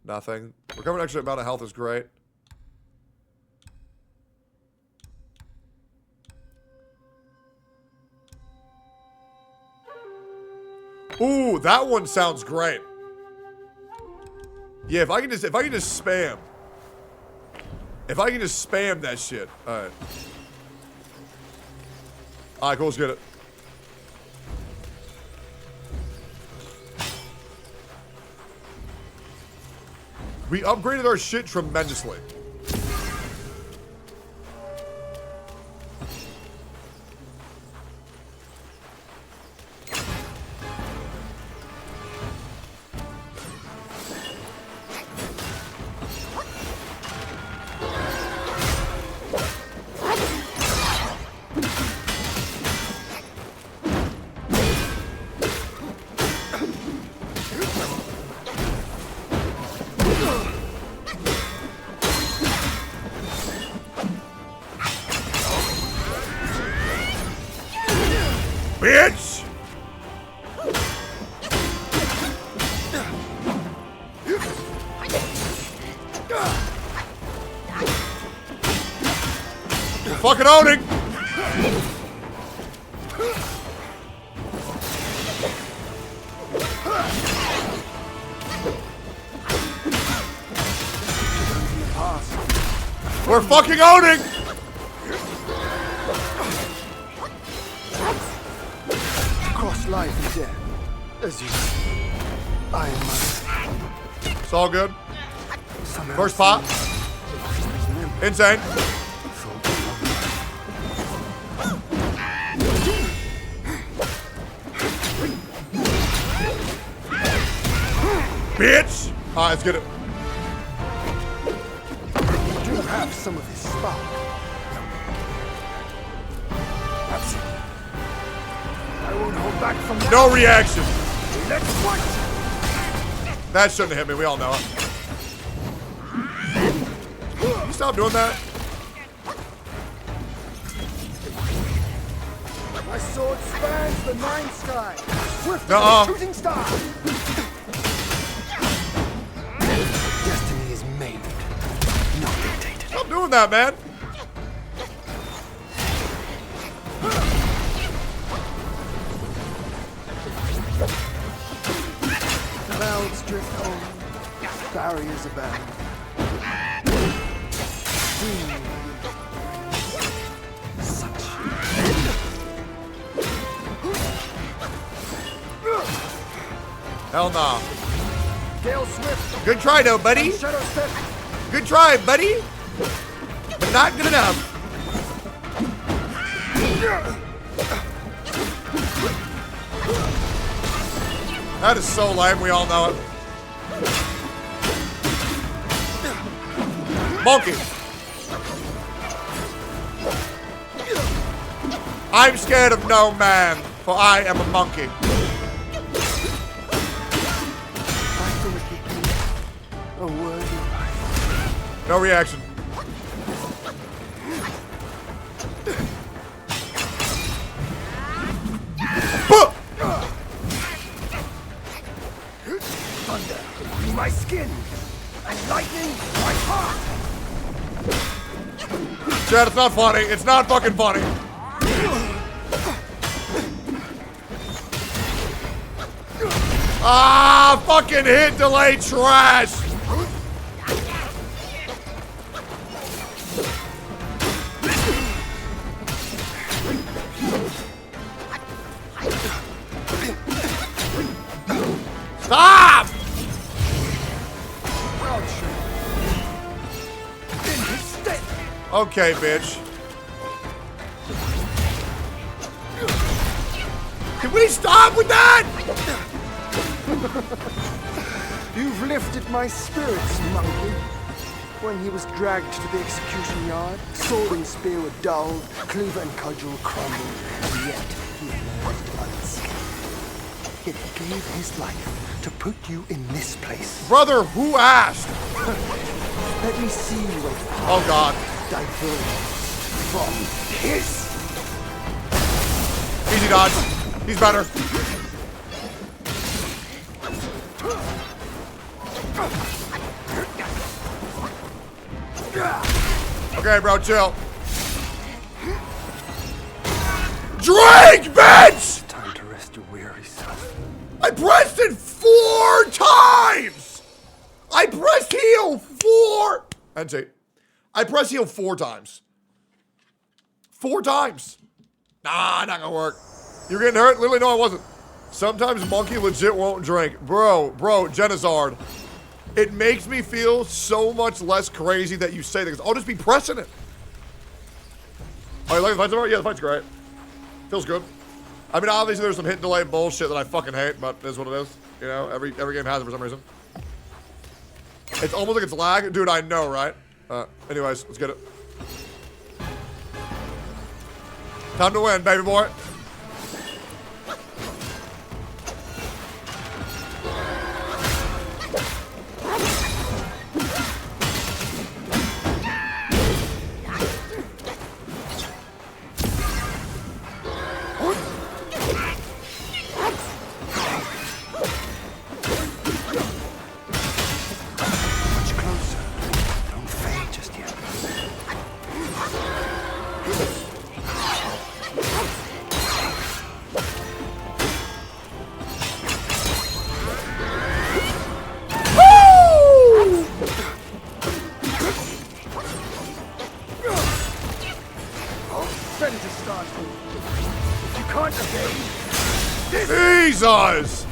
Nothing. Recovering extra amount of health is great. Ooh, that one sounds great. Yeah, if I can just spam. If I can just spam that shit. Alright. Alright, cool, let's get it. We upgraded our shit tremendously. Bitch! You're fucking owning! We're fucking owning! Cross life and death, as you see. I am mine. It's all good. First pop. Insane. Bitch! Alright, let's get it. You do have some of his spark. That's it. I won't hold back from that. No reaction. Let's fight. That shouldn't have hit me. We all know it. Can you stop doing that? My sword spans the nine sky. Swift Nuh-uh. as a shooting star. Destiny is made, not dictated. Stop doing that, man. Clouds drift on, barriers abound. Such. Hell nah. Gale Swift. Good try, though, buddy. Shadow Step. Good try, buddy. But not good enough. That is so lame. We all know it. Monkey. I'm scared of no man, for I am a monkey. No reaction. Thunder be my skin, and lightning my heart. Chad, it's not funny. It's not fucking funny. Ah, fucking hit delay trash. Stop! Okay, bitch. Can we stop with that? You've lifted my spirits, monkey. When he was dragged to the execution yard, sword and spear were dulled, cleaver and cudgel crumbled, and yet he emerged unscathed. Yet he gave his life to put you in this place. Brother, who asked? Let me see you as Oh God. diverged from his. Easy dodge. He's better. Okay, bro, chill. Drink, bitch! Time to rest your weary self. I pressed it 4 times! I pressed heal 4... NT. I pressed heal 4 times. 4 times. Nah, not gonna work. You're getting hurt? Literally, no, I wasn't. Sometimes Monkey legit won't drink. Bro, Genizard. It makes me feel so much less crazy that you say things. I'll just be pressing it. Oh, you like the fight so far? Yeah, the fight's great. Feels good. I mean, obviously there's some hit delay bullshit that I fucking hate, but it is what it is. You know, every game has it for some reason. It's almost like it's lag. Dude, I know, right? Anyways, let's get it. Time to win, baby boy. Ready to start. If you can't evade, Jesus!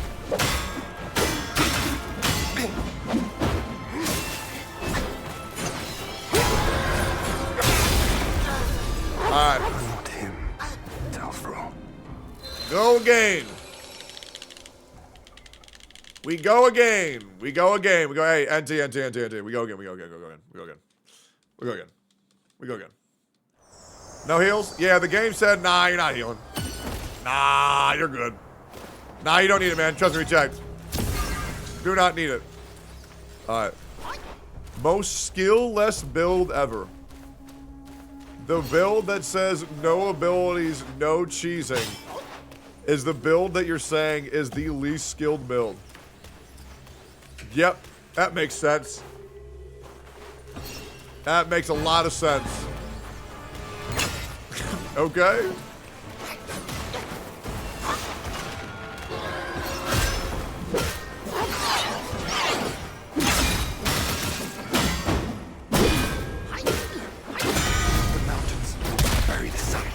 Alright. I'm not him, Telfro. Go again. We go again. We go again. We go, hey, NT. We go again. We go again. We go again. No heals? Yeah, the game said, nah, you're not healing. Nah, you're good. Nah, you don't need it, man. Trust me, we checked. Do not need it. Alright. Most skill-less build ever. The build that says no abilities, no cheesing is the build that you're saying is the least skilled build. Yep, that makes sense. That makes a lot of sense. Okay. The mountains bury the sun.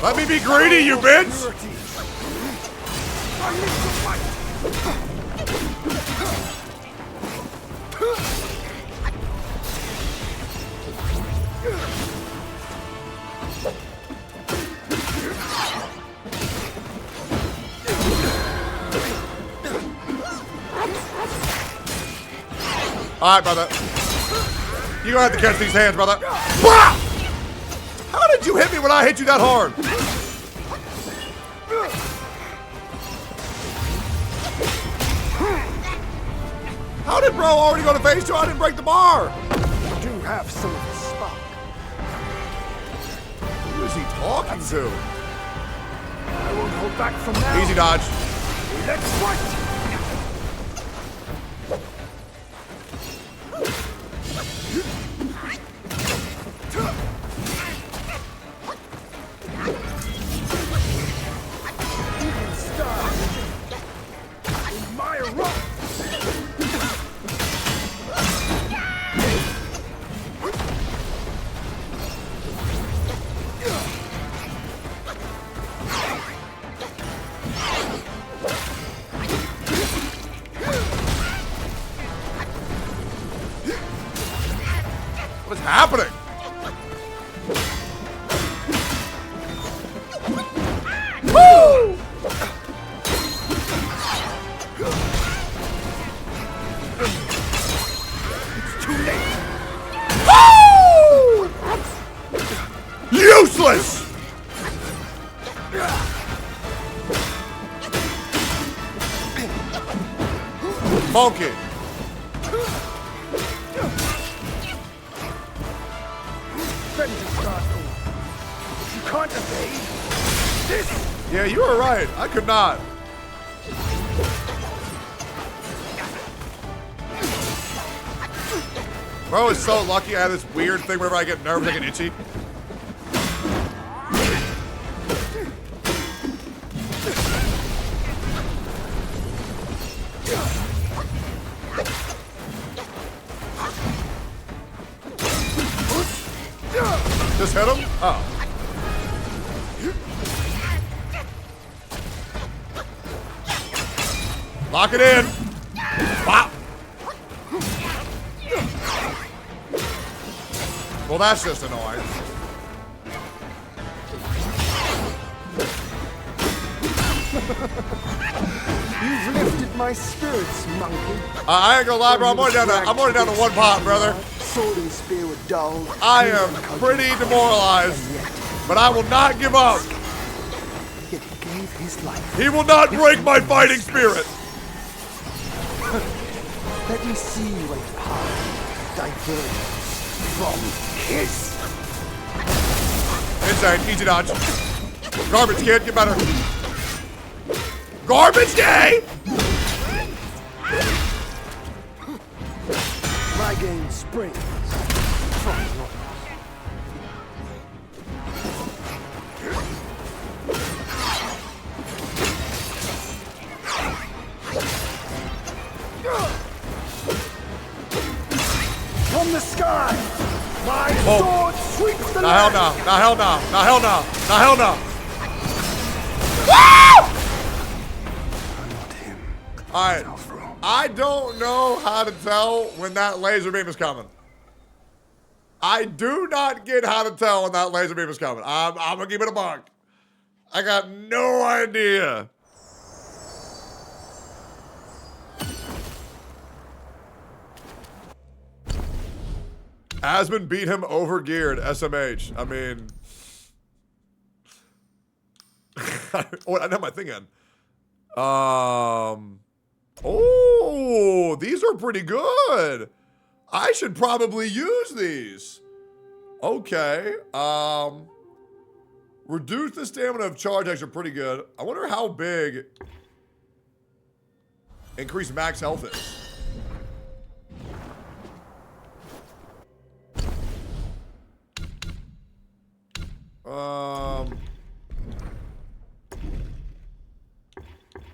Let me be greedy, you bitch! I need to fight. Alright, brother. You're gonna have to catch these hands, brother. Bah! How did you hit me when I hit you that hard? How did bro already go to phase 2? I didn't break the bar. You do have some of the spark. Who is he talking to? I won't hold back from now. Easy dodge. Let's fight! Even stars in my rock. What's happening? Woo! It's too late. Woo! Useless! Funky. You can't evade this. Yeah, you were right. I could not. Bro is so lucky I have this weird thing whenever I get nervous, I get itchy. Just hit him? Oh. Lock it in. Wow. Well, that's just annoying. You've lifted my spirits, monkey. I ain't gonna lie, bro. I'm already down to one pot, brother. Sword and spear were dull. I am pretty demoralized, but I will not give up. Yet he gave his life. He will not break my fighting spirit. Let me see when power diverges from his. Insane. Easy dodge. Garbage kid, get better. Garbage day! My game springs from yours. From the sky, my sword sweeps the Now hell land. no. Now hell no. Now hell no. Now hell no. Woo! Alright. I don't know how to tell when that laser beam is coming. I do not get how to tell when that laser beam is coming. I'm gonna keep it a buck. I got no idea. Asmund beat him over geared, SMH. I mean... oh, I have my thing in. Oh, these are pretty good. I should probably use these. Okay. Reduce the stamina of charge X are pretty good. I wonder how big increased max health is.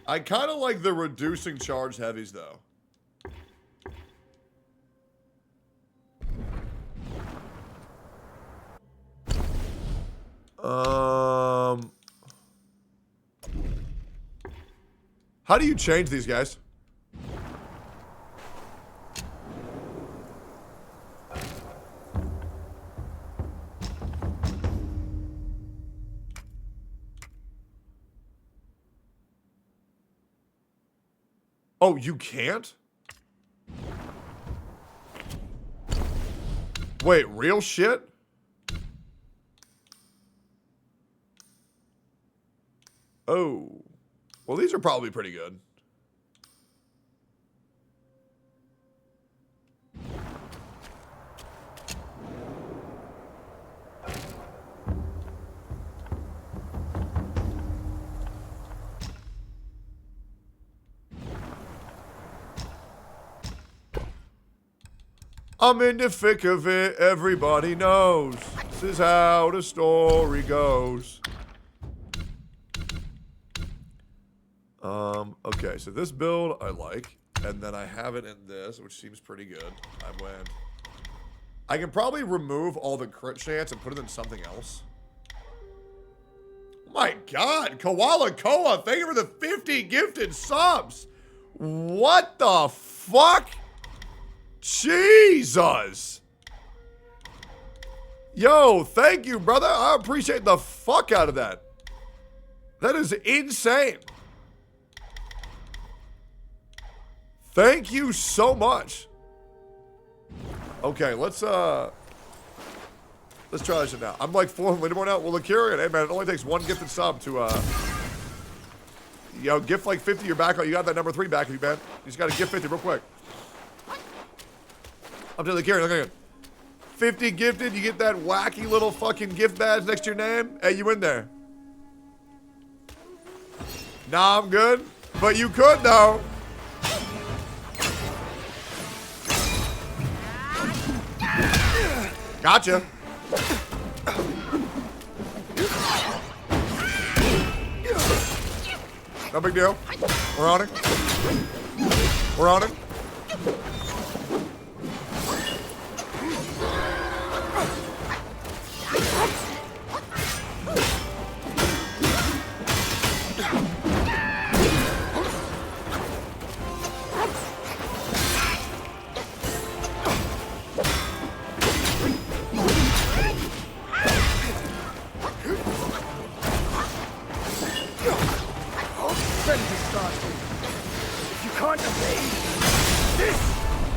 I kind of like the reducing charge heavies though. How do you change these guys? Oh, you can't? Wait, real shit? Oh. Well, these are probably pretty good. I'm in the thick of it, everybody knows. This is how the story goes. Okay, so this build I like, and then I have it in this, which seems pretty good. I can probably remove all the crit chance and put it in something else. Oh my god, Koala Koa, thank you for the 50 gifted subs. What the fuck? Jesus. Yo, thank you, brother. I appreciate the fuck out of that. That is insane. Thank you so much. Okay, let's try this shit now. I'm like 4 leaderboard now. Well, Lakurian, hey man, it only takes 1 gifted sub to gift like 50 your back. You got that number 3 back if you man. You just gotta gift 50 real quick. I'm to Lakurian, look at it. 50 gifted, you get that wacky little fucking gift badge next to your name. Hey, you in there? Nah, I'm good. But you could though. Gotcha. No big deal. We're on it. We're on it.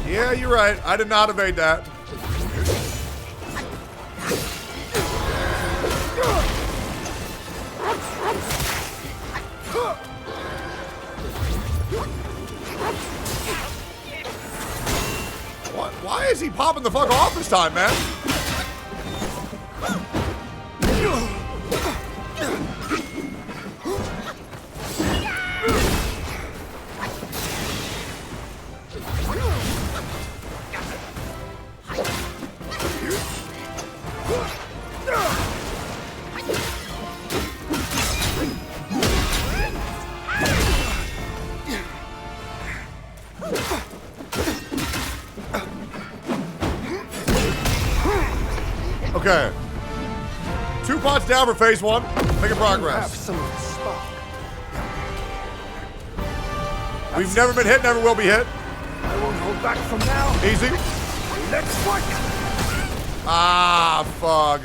Yeah, you're right. I did not evade that. What? Why is he popping the fuck off this time, man? Okay. 2 pots down for phase 1. Making progress. We've never been hit, never will be hit. I won't hold back from now. Easy. Let's fight. Ah, fuck.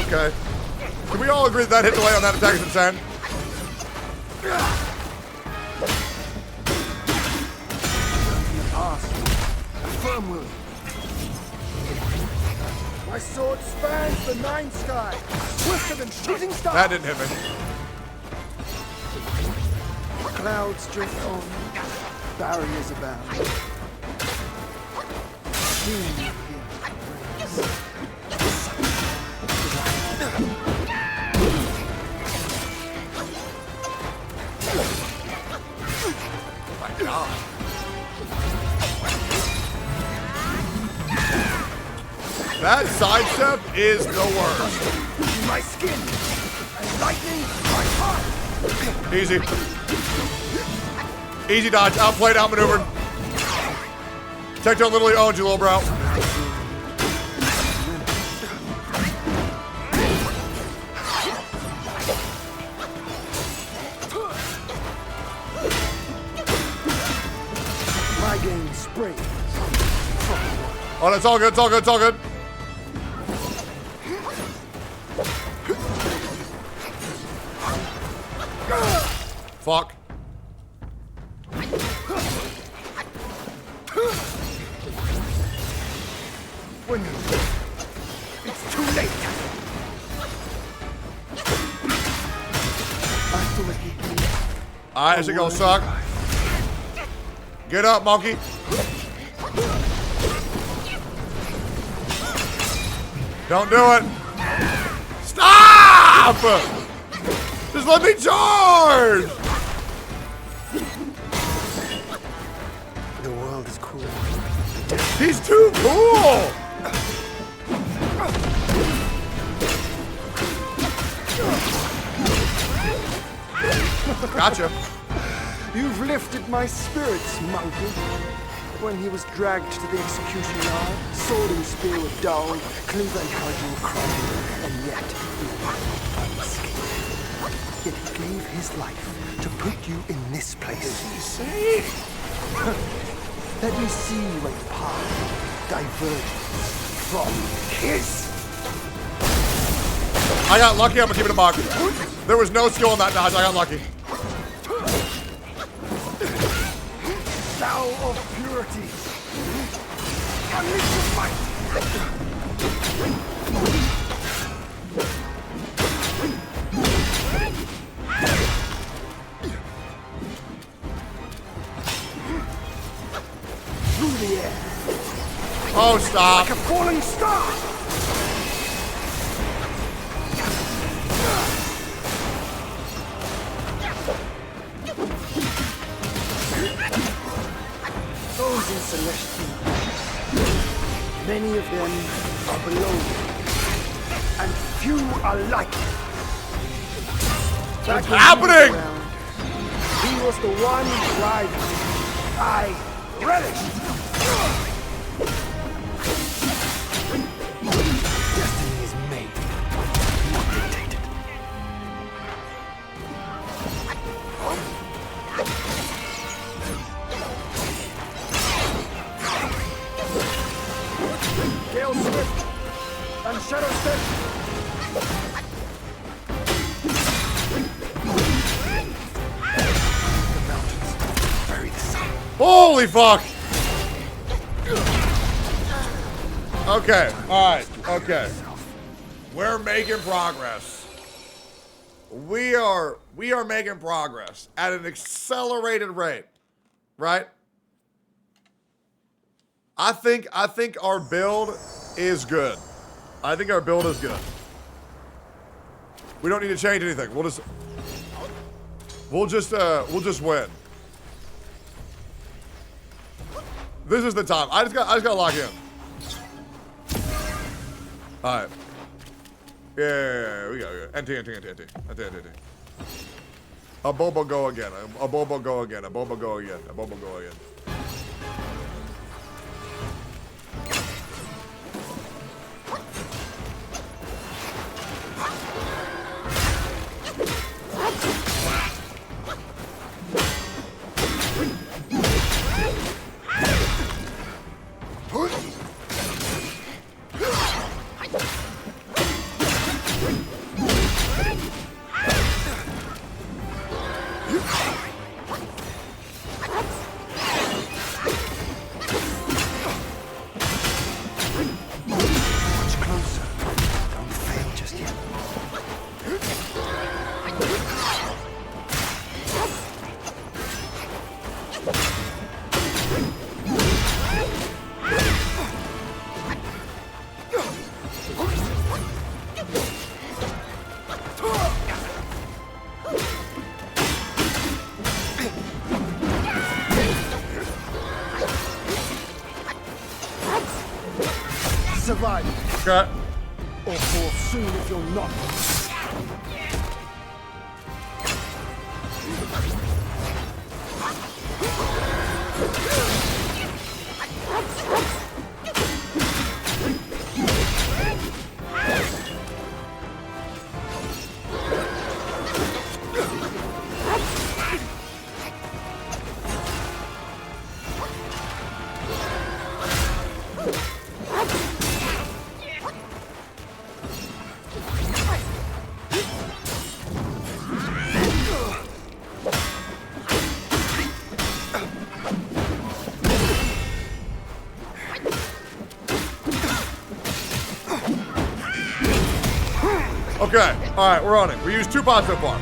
Okay. Can we all agree that hit delay on that attack is insane? Firm will. My sword spans the 9 sky, swifter than shooting stars. That didn't hit me. Clouds drift on, barriers abound. Doom Oh my god. That sidestep is the worst. my skin, and lightning my heart. Easy. Easy dodge. Outplayed, outmaneuvered. Tectone literally owns you, little bro. My game springs. Oh, that's all good. It's all good. It's all good. Fuck. Alright, this is gonna suck. Get up, monkey. Don't do it. Stop! Just let me charge! The world is cool. He's too cool! Gotcha. You've lifted my spirits, monkey. When he was dragged to the execution yard, sword and spear were dulled, cleaver and cudgel crumbled, and yet he walked unscathed. Yet he gave his life to put you in this place. Let me see where the path diverges from his. I got lucky, I'm gonna keep it a buck. There was no skill in that dodge, I got lucky. Thou of purity, unleash your might. Through the air. Oh, stop. Like a falling star. Those in Celestial, many of them are below you, and few are like you. What's happening? He was the one driving. I relished. Destiny is made, not dictated. Gale Swift and Shadow Step. The mountains bury the sun. Holy fuck! Okay, alright, okay. We're making progress. We are making progress at an accelerated rate, right? I think our build is good. I think our build is good. We don't need to change anything. We'll just win. This is the time. I just gotta lock in. Alright. Yeah, we got NT. A Bobo go again. A Bobo go again. A Bobo go again. A Bobo go again. Survive. Okay. Or fall soon if you're not. Okay, alright, we're on it. We used 2 pots so far.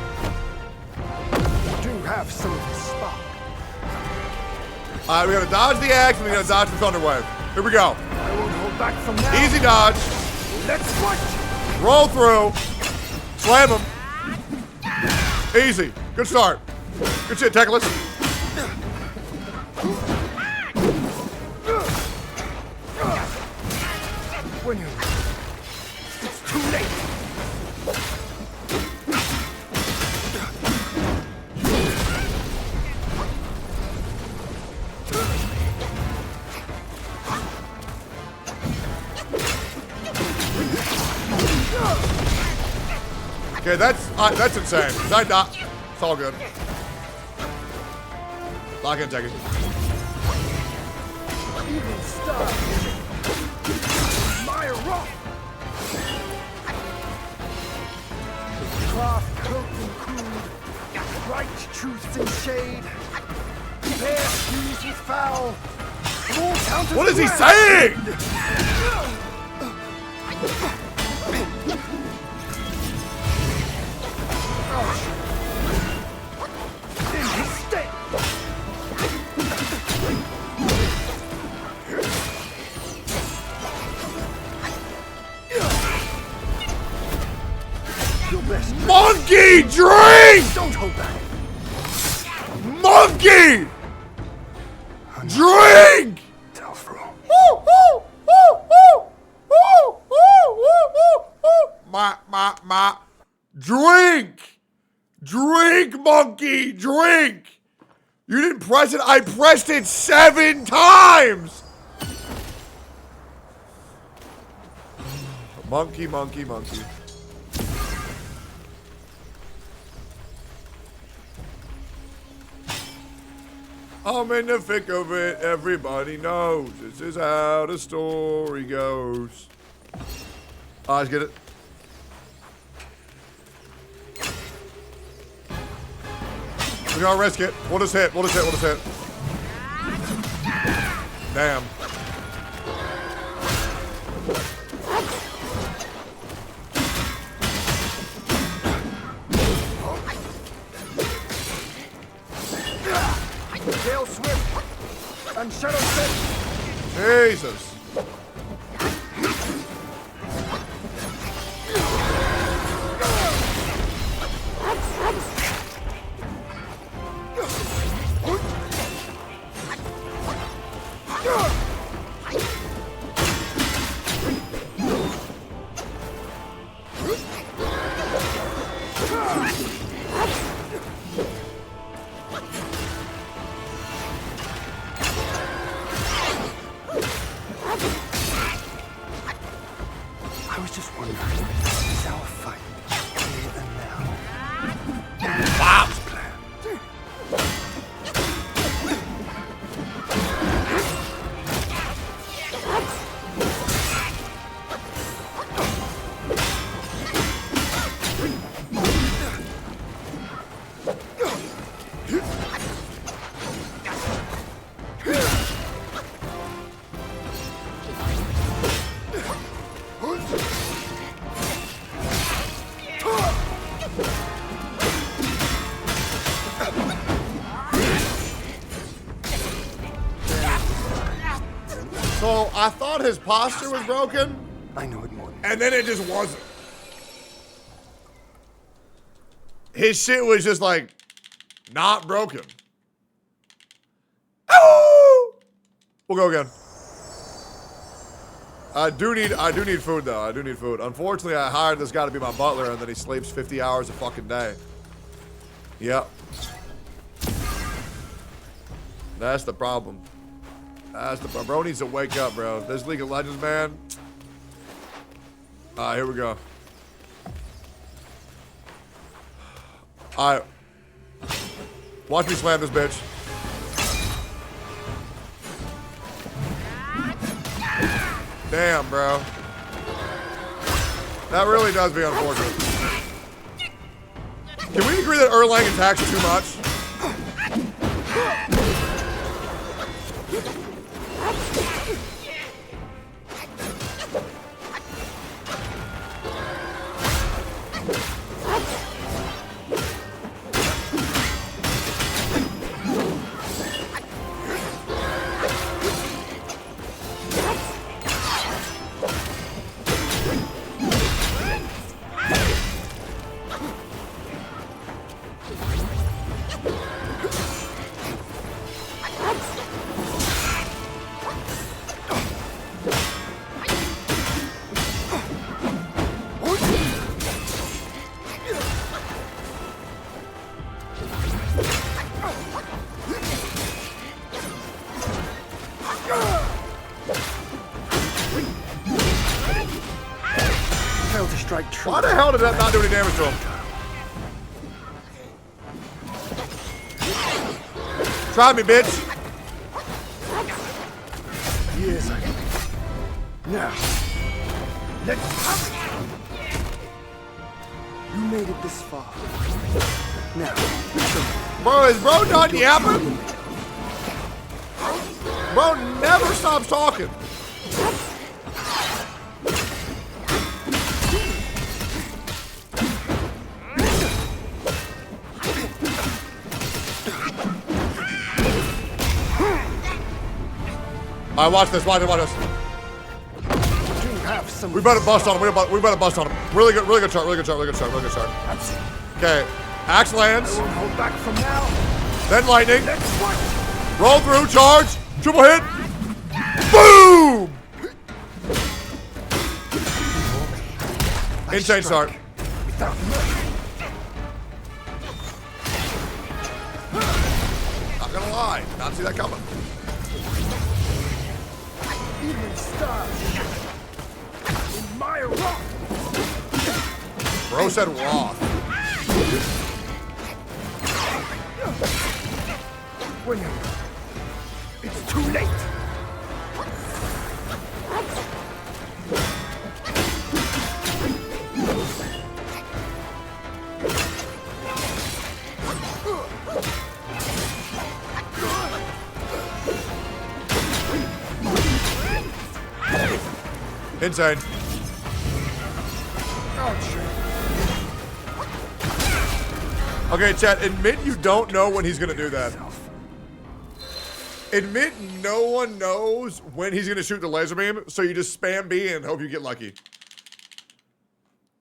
have some of his spark. All right, we gotta dodge the axe and we gotta dodge the thunder wave. Here we go. I won't hold back from now. Easy dodge. Let's fight! Roll through. Slam him. Easy. Good start. Good shit, Techless. When you're ready. It's too late. Okay, that's insane. I not. It's all good. Lock in, take it. Even stars. My rock. Cloth, cloak, and crude. Bright truths in shade. Fair fused with foul. Small counters. What is he grand. saying? In his stead. Your best. Monkey, drink! Don't hold back. Monkey! Drink! Tell through. Ma. Drink! Drink, monkey, drink! You didn't press it, I pressed it 7 times! Monkey. I'm in the thick of it, everybody knows this is how the story goes. Let's get it. We're gonna risk it. We'll just hit. Damn. Gale Swift and Shadow Set. Jesus. I was just wondering, is our fight here and now? Bob's plan. So I thought his posture was broken. I know it more. And then it just wasn't. His shit was just like not broken. Oh! We'll go again. I do need food though. I do need food. Unfortunately, I hired this guy to be my butler and then he sleeps 50 hours a fucking day. Yep. That's the problem. That's the problem. Bro needs to wake up, bro. This League of Legends, man. Alright, here we go. Alright. Watch me slam this bitch. Damn, bro. That really does be unfortunate. Can we agree that Erlang attacks too much? strike true. Why the hell did that not do any damage to him? Try me, bitch. Years ago. Now, let's. You made it this far. Now, Bro, is bro done yapping? Bro never stops talking. All right, watch this, watch this. We better bust on him. We better bust on him. Really good chart. Okay, axe lands. hold back from now. Then lightning. Let's fight. Roll through, charge, triple hit. Boom! Insane start. Not gonna lie, not see that coming. Even stars. In my rock. Bro said Roth. When it's too late. Insane. Okay, chat, admit you don't know when he's gonna do that. Admit no one knows when he's gonna shoot the laser beam, so you just spam B and hope you get lucky.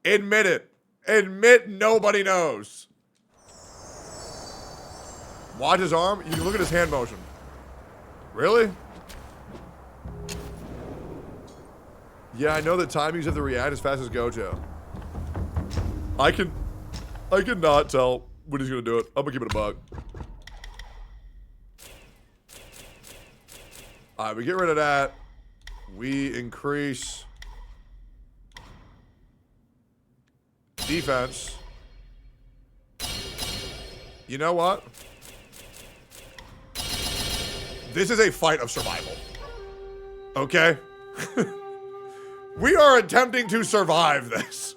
Admit it. Admit nobody knows. Watch his arm. You can look at his hand motion. Really? Yeah, I know that timings have to react as fast as Gojo. I cannot tell when he's gonna do it. I'm gonna keep it a buck. Alright, we get rid of that. We increase defense. You know what? This is a fight of survival. Okay? We are attempting to survive this.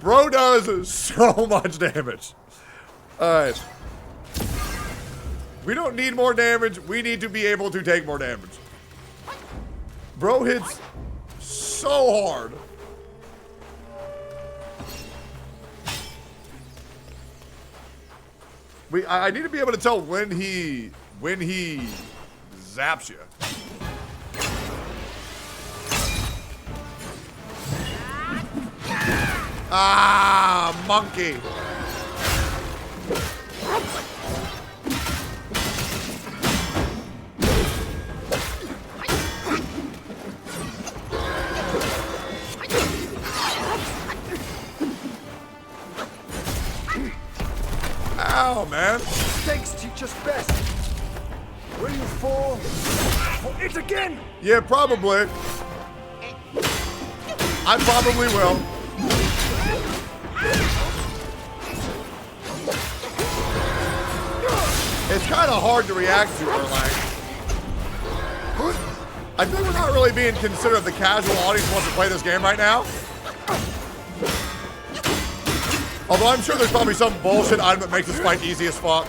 Bro does so much damage. Alright. We don't need more damage. We need to be able to take more damage. Bro hits so hard. I need to be able to tell when he zaps you. Ah, monkey. Ow, man. Mistakes teach us best. Will you fall for it again? Yeah, probably. I probably will. It's kind of hard to react to, Erlang. I think we're not really being considered the casual audience who wants to play this game right now. Although I'm sure there's probably some bullshit item that makes this fight easy as fuck.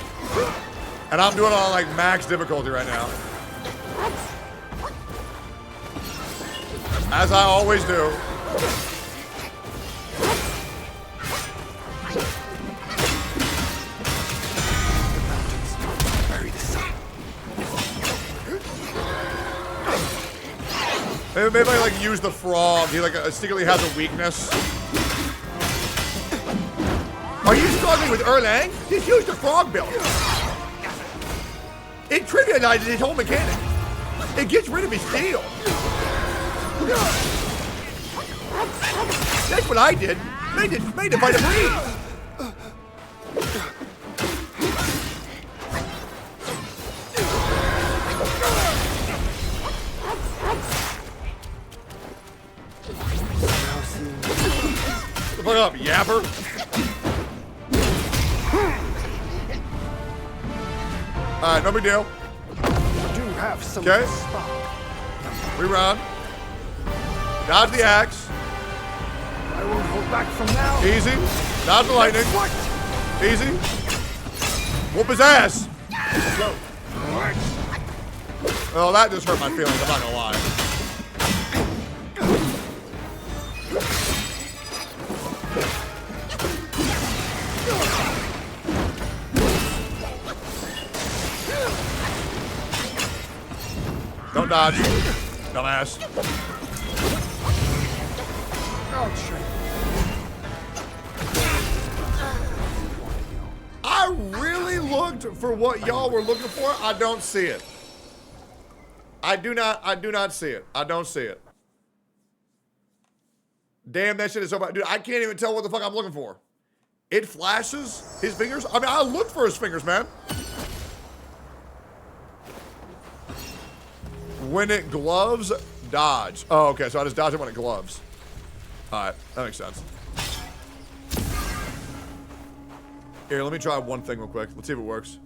And I'm doing it on like max difficulty right now. As I always do. Maybe I like use the frog. He like secretly has a weakness. Are you struggling with Erlang? Just use the frog build. It trivializes his whole mechanic. It gets rid of his shield. That's what I did. Made it fight a breeze. fuck up, yapper. Alright, no big deal. I do have some Okay. spot. Reround. Dodge the axe. I won't hold back from now. Easy. Dodge the lightning. What? Easy. Whoop his ass. Oh, that just hurt my feelings, I'm not gonna lie. Don't dodge. Dumbass. Ouch. I really looked for what y'all were looking for. I don't see it. I do not see it. I don't see it. Damn, that shit is so bad. Dude, I can't even tell what the fuck I'm looking for. It flashes his fingers. I mean, I looked for his fingers, man. When it gloves, dodge. Oh, okay, so I just dodge it when it gloves. All right, that makes sense. Here, let me try one thing real quick. Let's see if it works.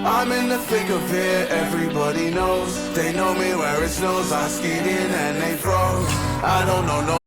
I'm in the thick of it, everybody knows. They know me where it snows, I skied in and they froze. I don't know no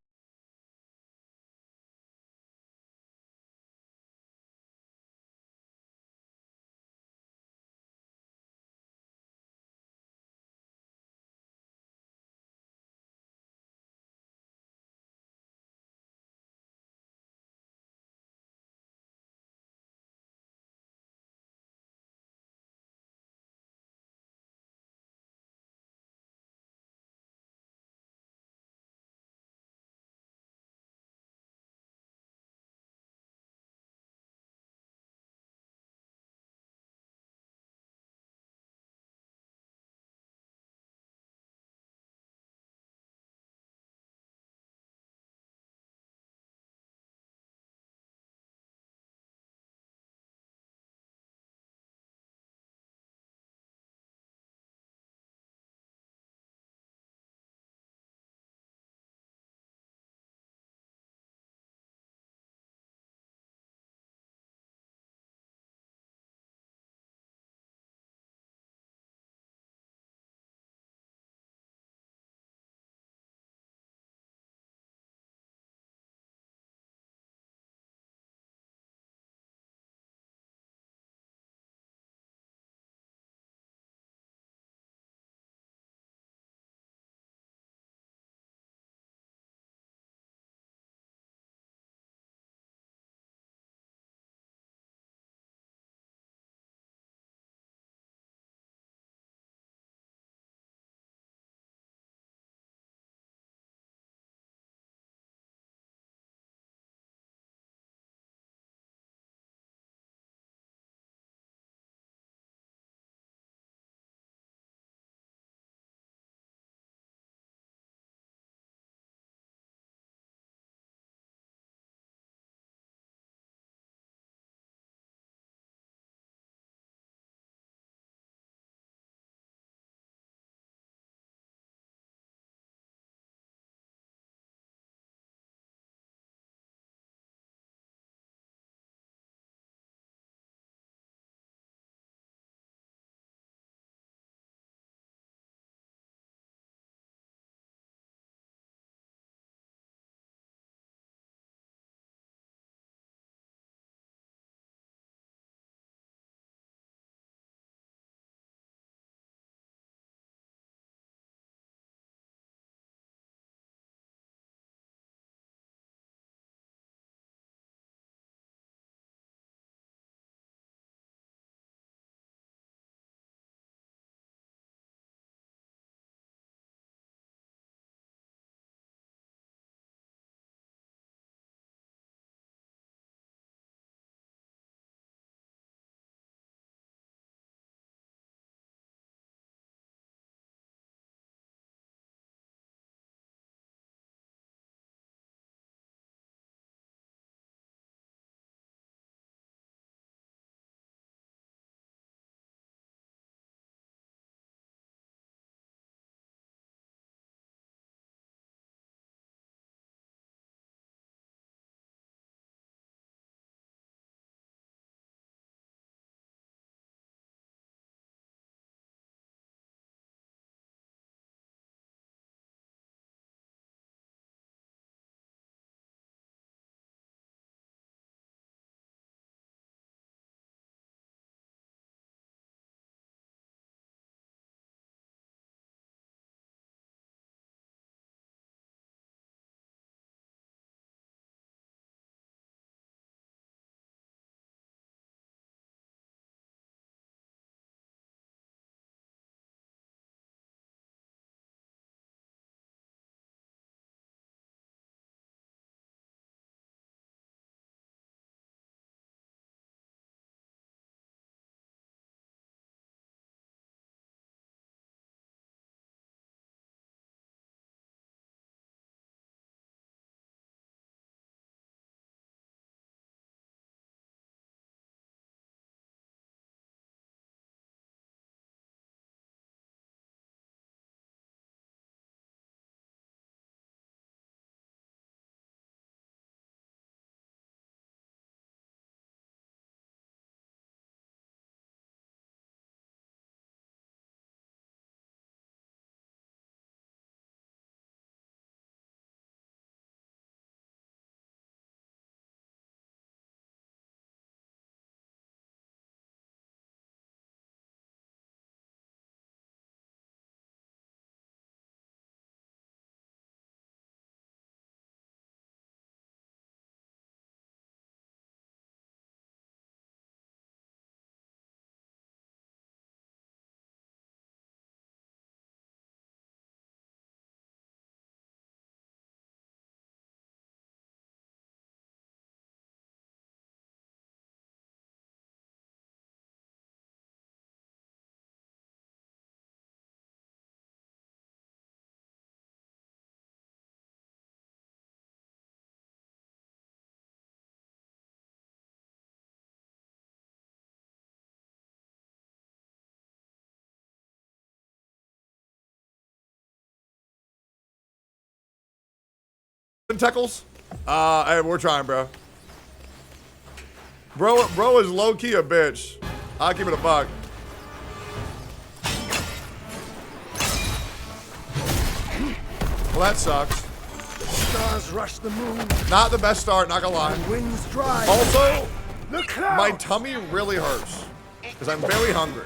Teckles? Hey, we're trying, bro. Bro is low-key a bitch. I'll keep it a buck. Well, that sucks. Stars rush the moon. Not the best start, not gonna lie. Winds dry. Also, the clouds. my tummy really hurts because I'm very hungry.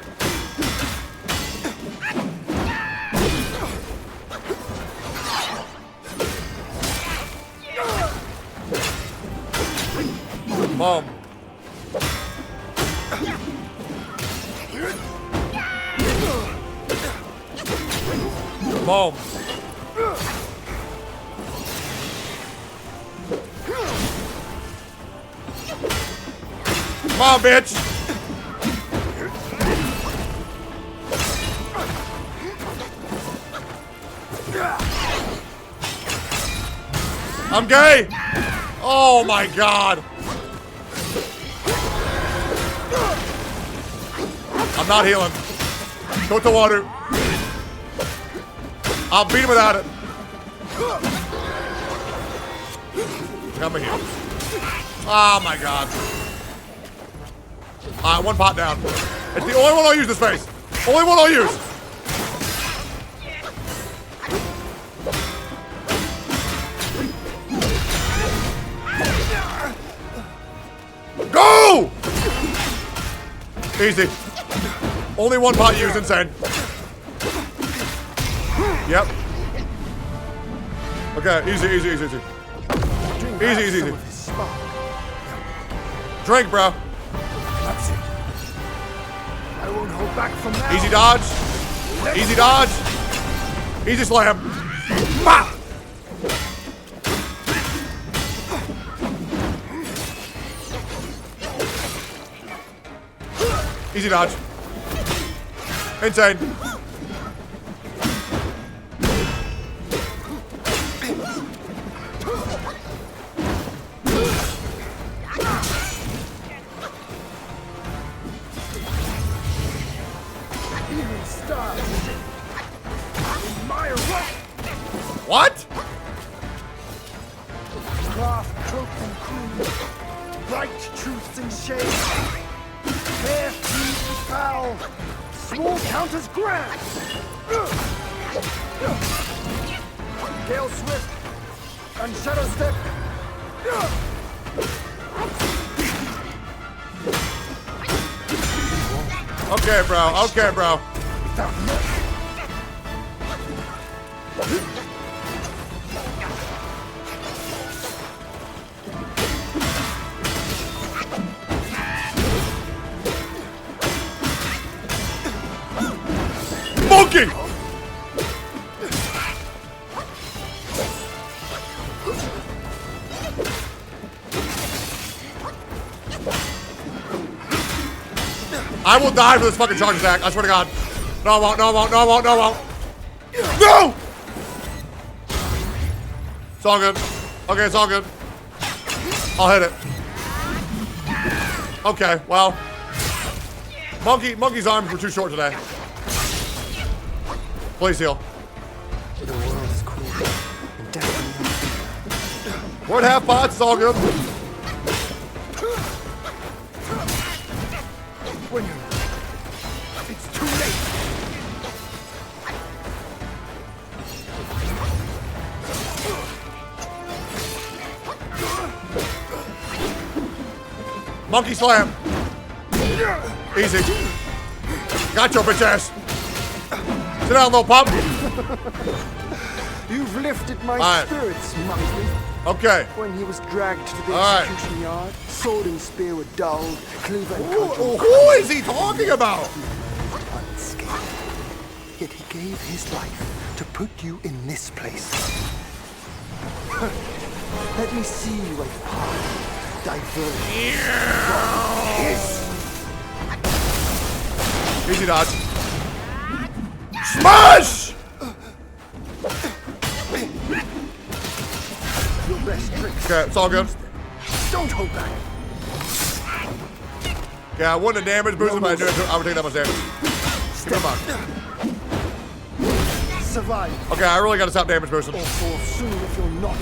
Mom. Mom. Come on, bitch. I'm gay. Oh my God. I'm not healing. Go to water. I'll beat him without it. Come here. Oh my God. Alright, one pot down. It's the only one I'll use this phase. Only one I'll use. Go! Easy. Only one pot used, insane. Yep. Okay, easy. Easy. Drink, bro. That's it. I won't hold back from now. Easy dodge. Easy dodge. Easy slam. Bah! Easy dodge. Insane. What? Craft, cloaked and crude, bright truths and shade, fair, feud, foul, small counters grand. Gale Swift and Shadow Step. Okay, bro. Monkey! I will die for this fucking charge attack. I swear to God. No, I won't. No! It's all good. Okay, it's all good. I'll hit it. Okay, well. Monkey's arms were too short today. Please heal. The world is cruel and definitely. We're at half pots, it's all good. When you're it's too late. Monkey slam. Easy. Got your bitch ass. Sit down, little pup. You've lifted my spirits, monkey. Okay. When he was dragged to the execution yard, sword and spear were dulled, cleaver and cudgel. Who is he talking about? Unscathed. Yet he gave his life to put you in this place. Let me see you a path diverge from his. Easy dodge. Smash! Your best tricks. Okay, it's all good. Don't hold back. Okay, I wouldn't have damage boosted, but I knew I would take that much damage. Give me a buck. Survive. Okay, I really gotta stop damage boosting. Or fall soon if you're not.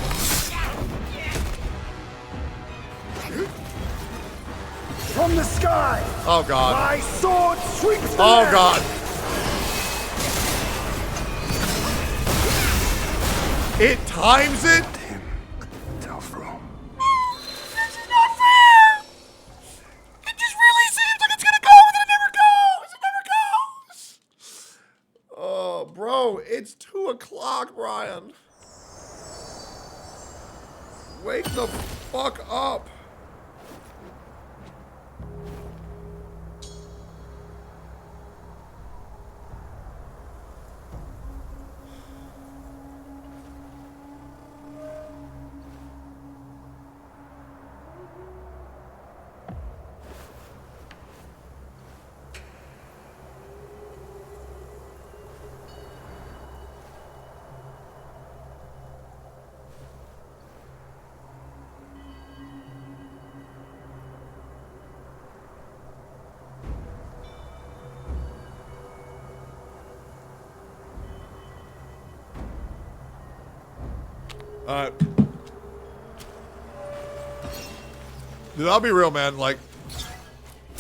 the sky. Oh God. My sword sweeps the Oh land. God. It times it? Telfro. This is not fair! It just really seems like it's gonna go, and then it never goes! It never goes! Oh, bro, it's 2 o'clock, Brian. Wake the fuck up. Alright. Dude, I'll be real, man. Like,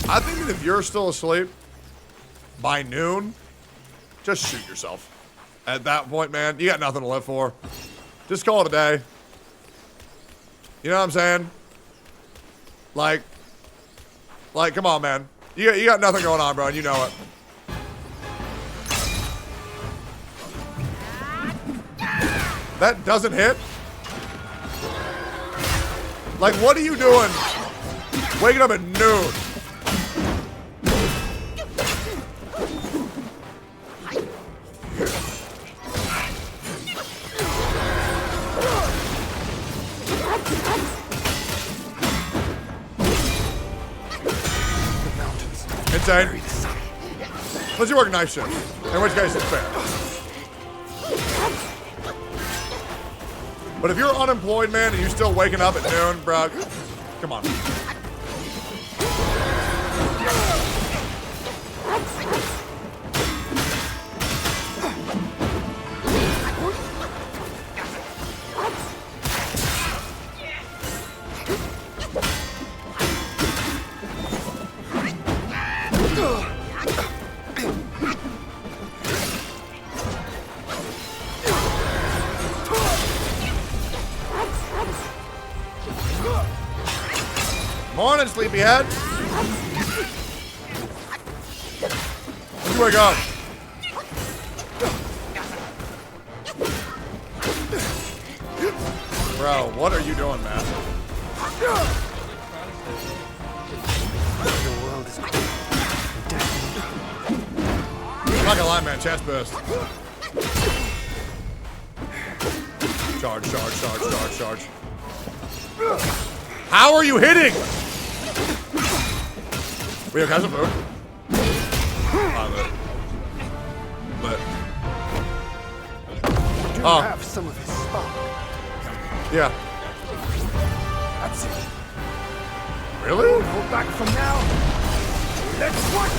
I think that if you're still asleep by noon, just shoot yourself. At that point, man, you got nothing to live for. Just call it a day. You know what I'm saying? Like, come on, man. You got nothing going on, bro, and you know it. That doesn't hit? Like, what are you doing? Waking up at noon. Insane. Unless you work night shift, in which case it's fair. But if you're unemployed, man, and you're still waking up at noon, bro, come on. Morning, sleepyhead. When'd you wake up? Bro, what are you doing, man? I'm not gonna lie, man. Chest burst. Charge, charge, charge, charge, charge. How are you hitting? We have some food. Do have some of his spark. Yeah. That's it. Really? Don't hold back from now. Let's fight.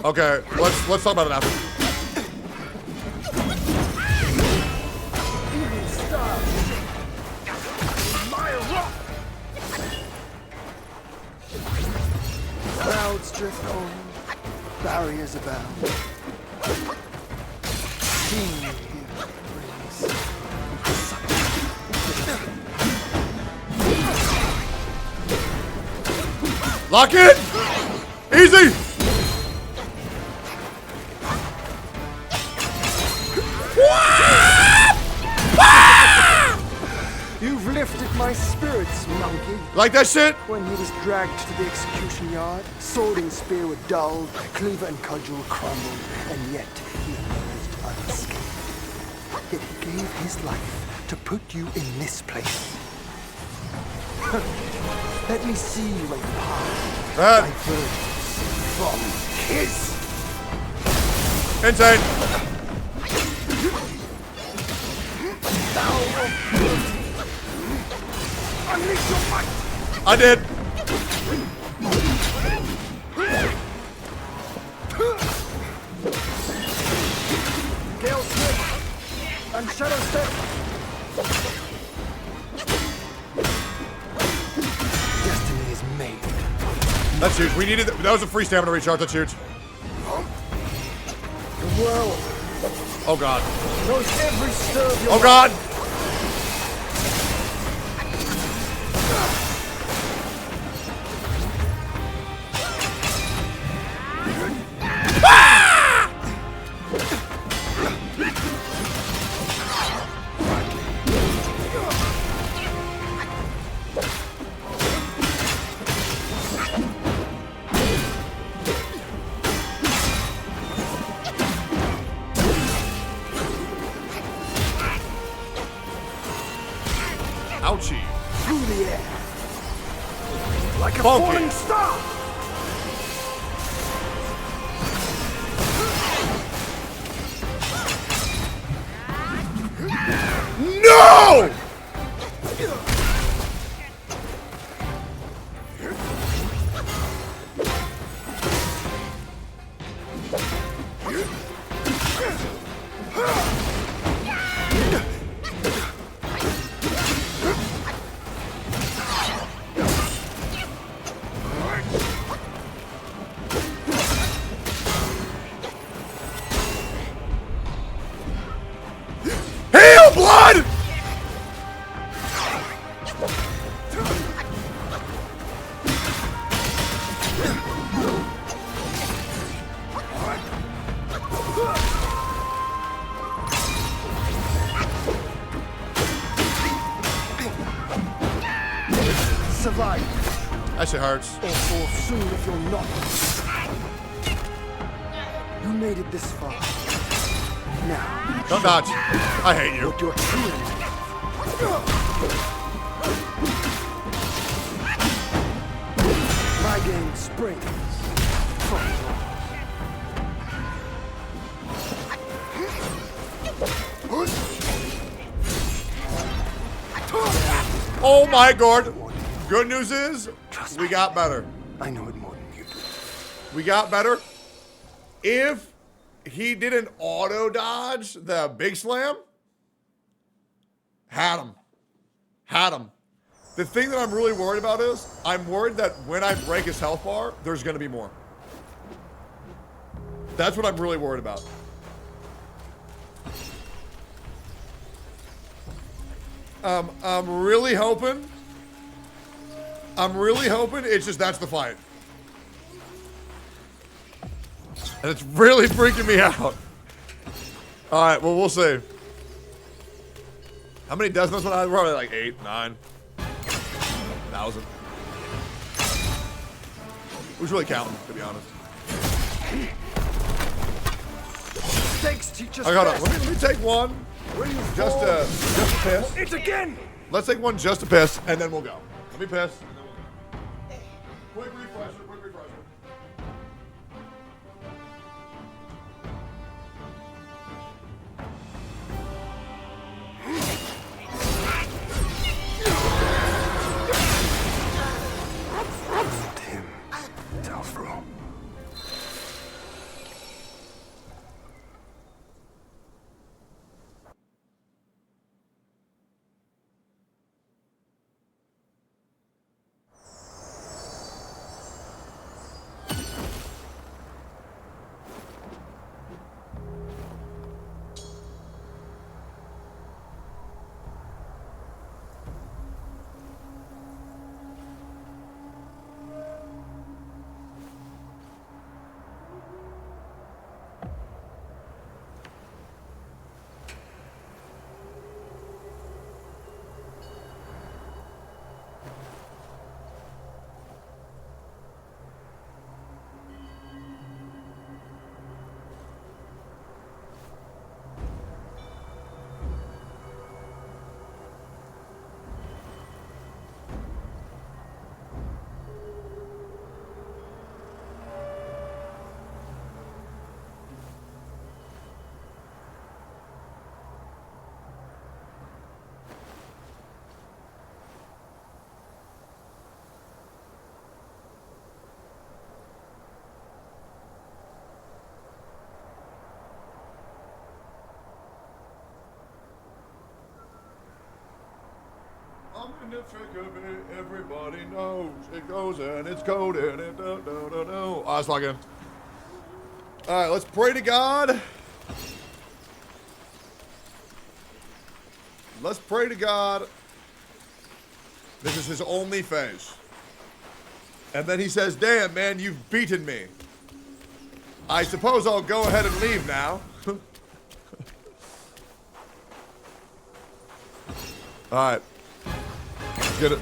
Okay, let's talk about it after. Clouds drift on, barriers abound. Seeing you here brings Lock it! Easy! You've lifted my spirits, monkey. Like that shit? When he was dragged to the execution yard, sword and spear were dulled, cleaver and cudgel crumbled, and yet he emerged unscathed. Yet he gave his life to put you in this place. Let me see you lay apart. Diverge from his. Insane. Unleash your might. I did. Gale Swift and Shadow Step. That's huge. We needed that was a free stamina recharge. That's huge. The world Oh god. knows every stir of your Oh god. Ouchie. through the air. Like a Funky. falling star. No! Heal blood! Survive That shit hurts. or fall soon if you're not. You made it this far. Now, Don't dodge. I hate you. what you're truly. My game springs from Oh my god. Good news is, we got better. I know it more than you do. We got better. If he didn't auto dodge the big slam, had him. Had him. The thing that I'm really worried about is, I'm worried that when I break his health bar, there's going to be more. That's what I'm really worried about. I'm really hoping it's just that's the fight. And it's really freaking me out. All right, well, we'll see. How many decimals would I have? Probably like 8, 9,000. Who's really counting, to be honest? Stakes teach us Okay, hold on. best. Let me take one. Where you Just fall, a piss. it's again. Let's take one just a piss, and then we'll go. Let me piss. And then we'll go. Quick refresher, quick refresher. Not him. Telfro. In the thick of it, everybody knows it goes and it's cold and it do. Oh, let's log in. All right, let's pray to God. Let's pray to God. This is his only phase. And then he says, damn, man, you've beaten me. I suppose I'll go ahead and leave now. All right. Let's get it.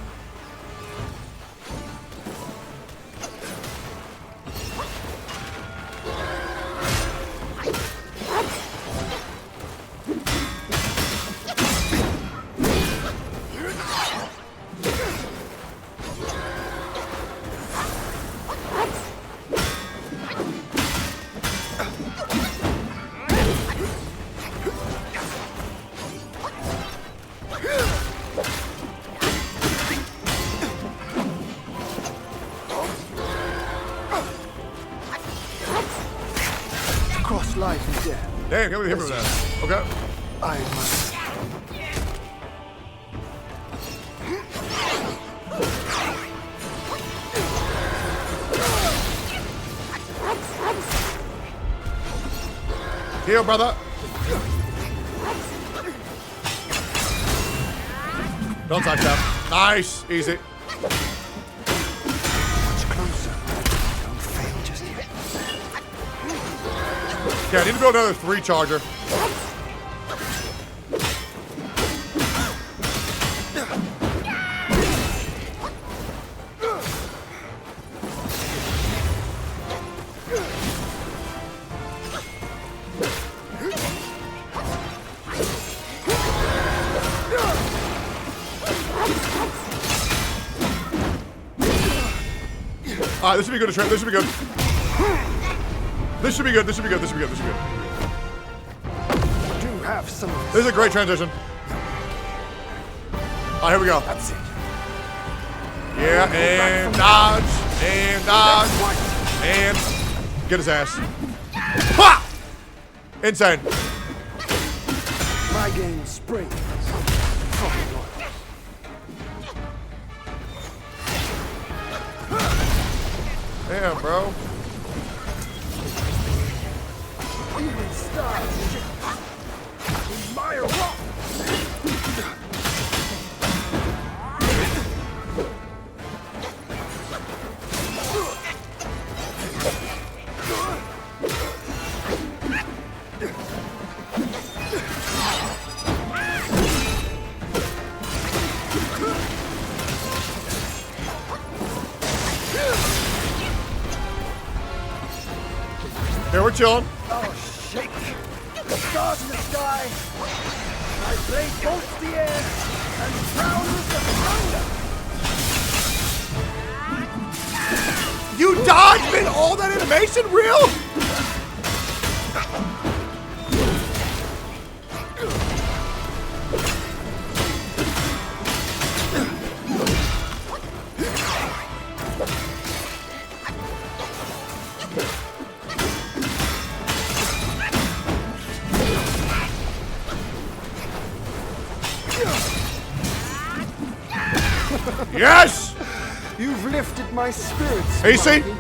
Cross life and death. Damn, can we hit him with that? Okay. I must. Heal, brother. Don't touch that. Nice. Easy. Much closer. Don't fail just yet. Okay, I need to build another 3 charger. Alright, this should be good to train. This should be good. This should be good. This should be good. This should be good. This should be good. Do have some of This is a great transition. Alright, here we go. That's it. Yeah, and dodge, and get his ass. Ha! Insane. My game springs from the north. Damn, bro. Even stars admire rock. Here we're chilling. Oh, shake. The stars in the sky. My blade bolts the air and drowns the thunder. You dodged mid all that animation? Real? Yes! You've lifted my spirits, AC? monkey.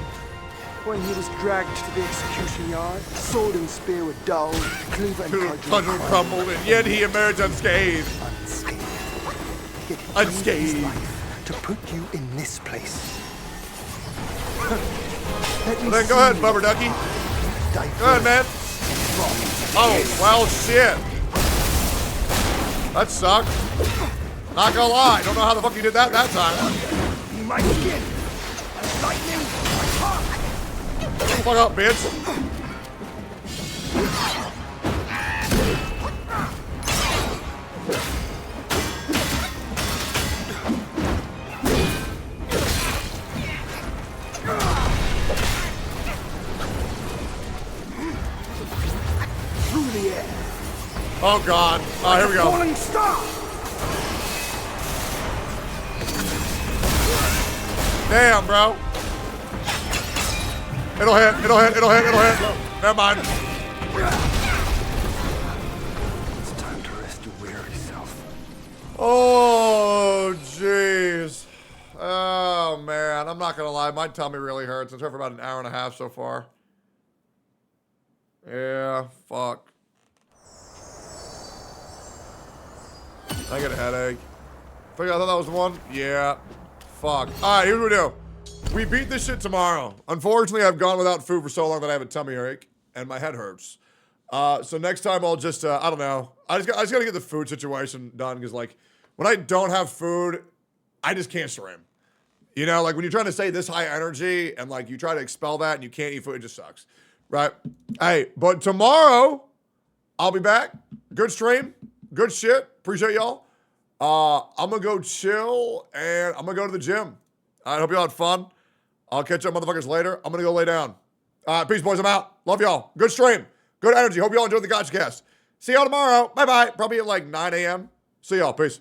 When he was dragged to the execution yard, sword and spear were dulled, cleaver and cudgel crumbled, and yet he emerged unscathed. Unscathed. Yet he Unscathed. used his life to put you in this place. Let me Then go see ahead, you Bubber Ducky. diverge Go ahead, man. from Oh, well, shit. That sucked. Not gonna lie, don't know how the fuck you did that time. my skin. Lightning, my heart. Fuck up, bitch. Through the air. Oh god. Oh, here we go. Falling star. Damn, bro. It'll hit. Never mind. It's time to rest your weary self. Oh, jeez. Oh, man. I'm not going to lie. My tummy really hurts. It's hurt for about an hour and a half so far. Yeah, fuck. I get a headache. I thought that was the one. Yeah. Fuck. All right, here's what we do. We beat this shit tomorrow. Unfortunately, I've gone without food for so long that I have a tummy ache and my head hurts. So next time I'll just, I don't know. I just got to get the food situation done because, like, when I don't have food, I just can't stream. You know, like when you're trying to stay this high energy and like you try to expel that and you can't eat food, it just sucks. Right? Hey, but tomorrow I'll be back. Good stream. Good shit. Appreciate y'all. I'm going to go chill and I'm going to go to the gym. I hope y'all had fun. I'll catch up motherfuckers later. I'm going to go lay down. Peace, boys. I'm out. Love y'all. Good stream. Good energy. Hope y'all enjoyed the Gachacast. See y'all tomorrow. Bye-bye. Probably at like 9 a.m. See y'all. Peace.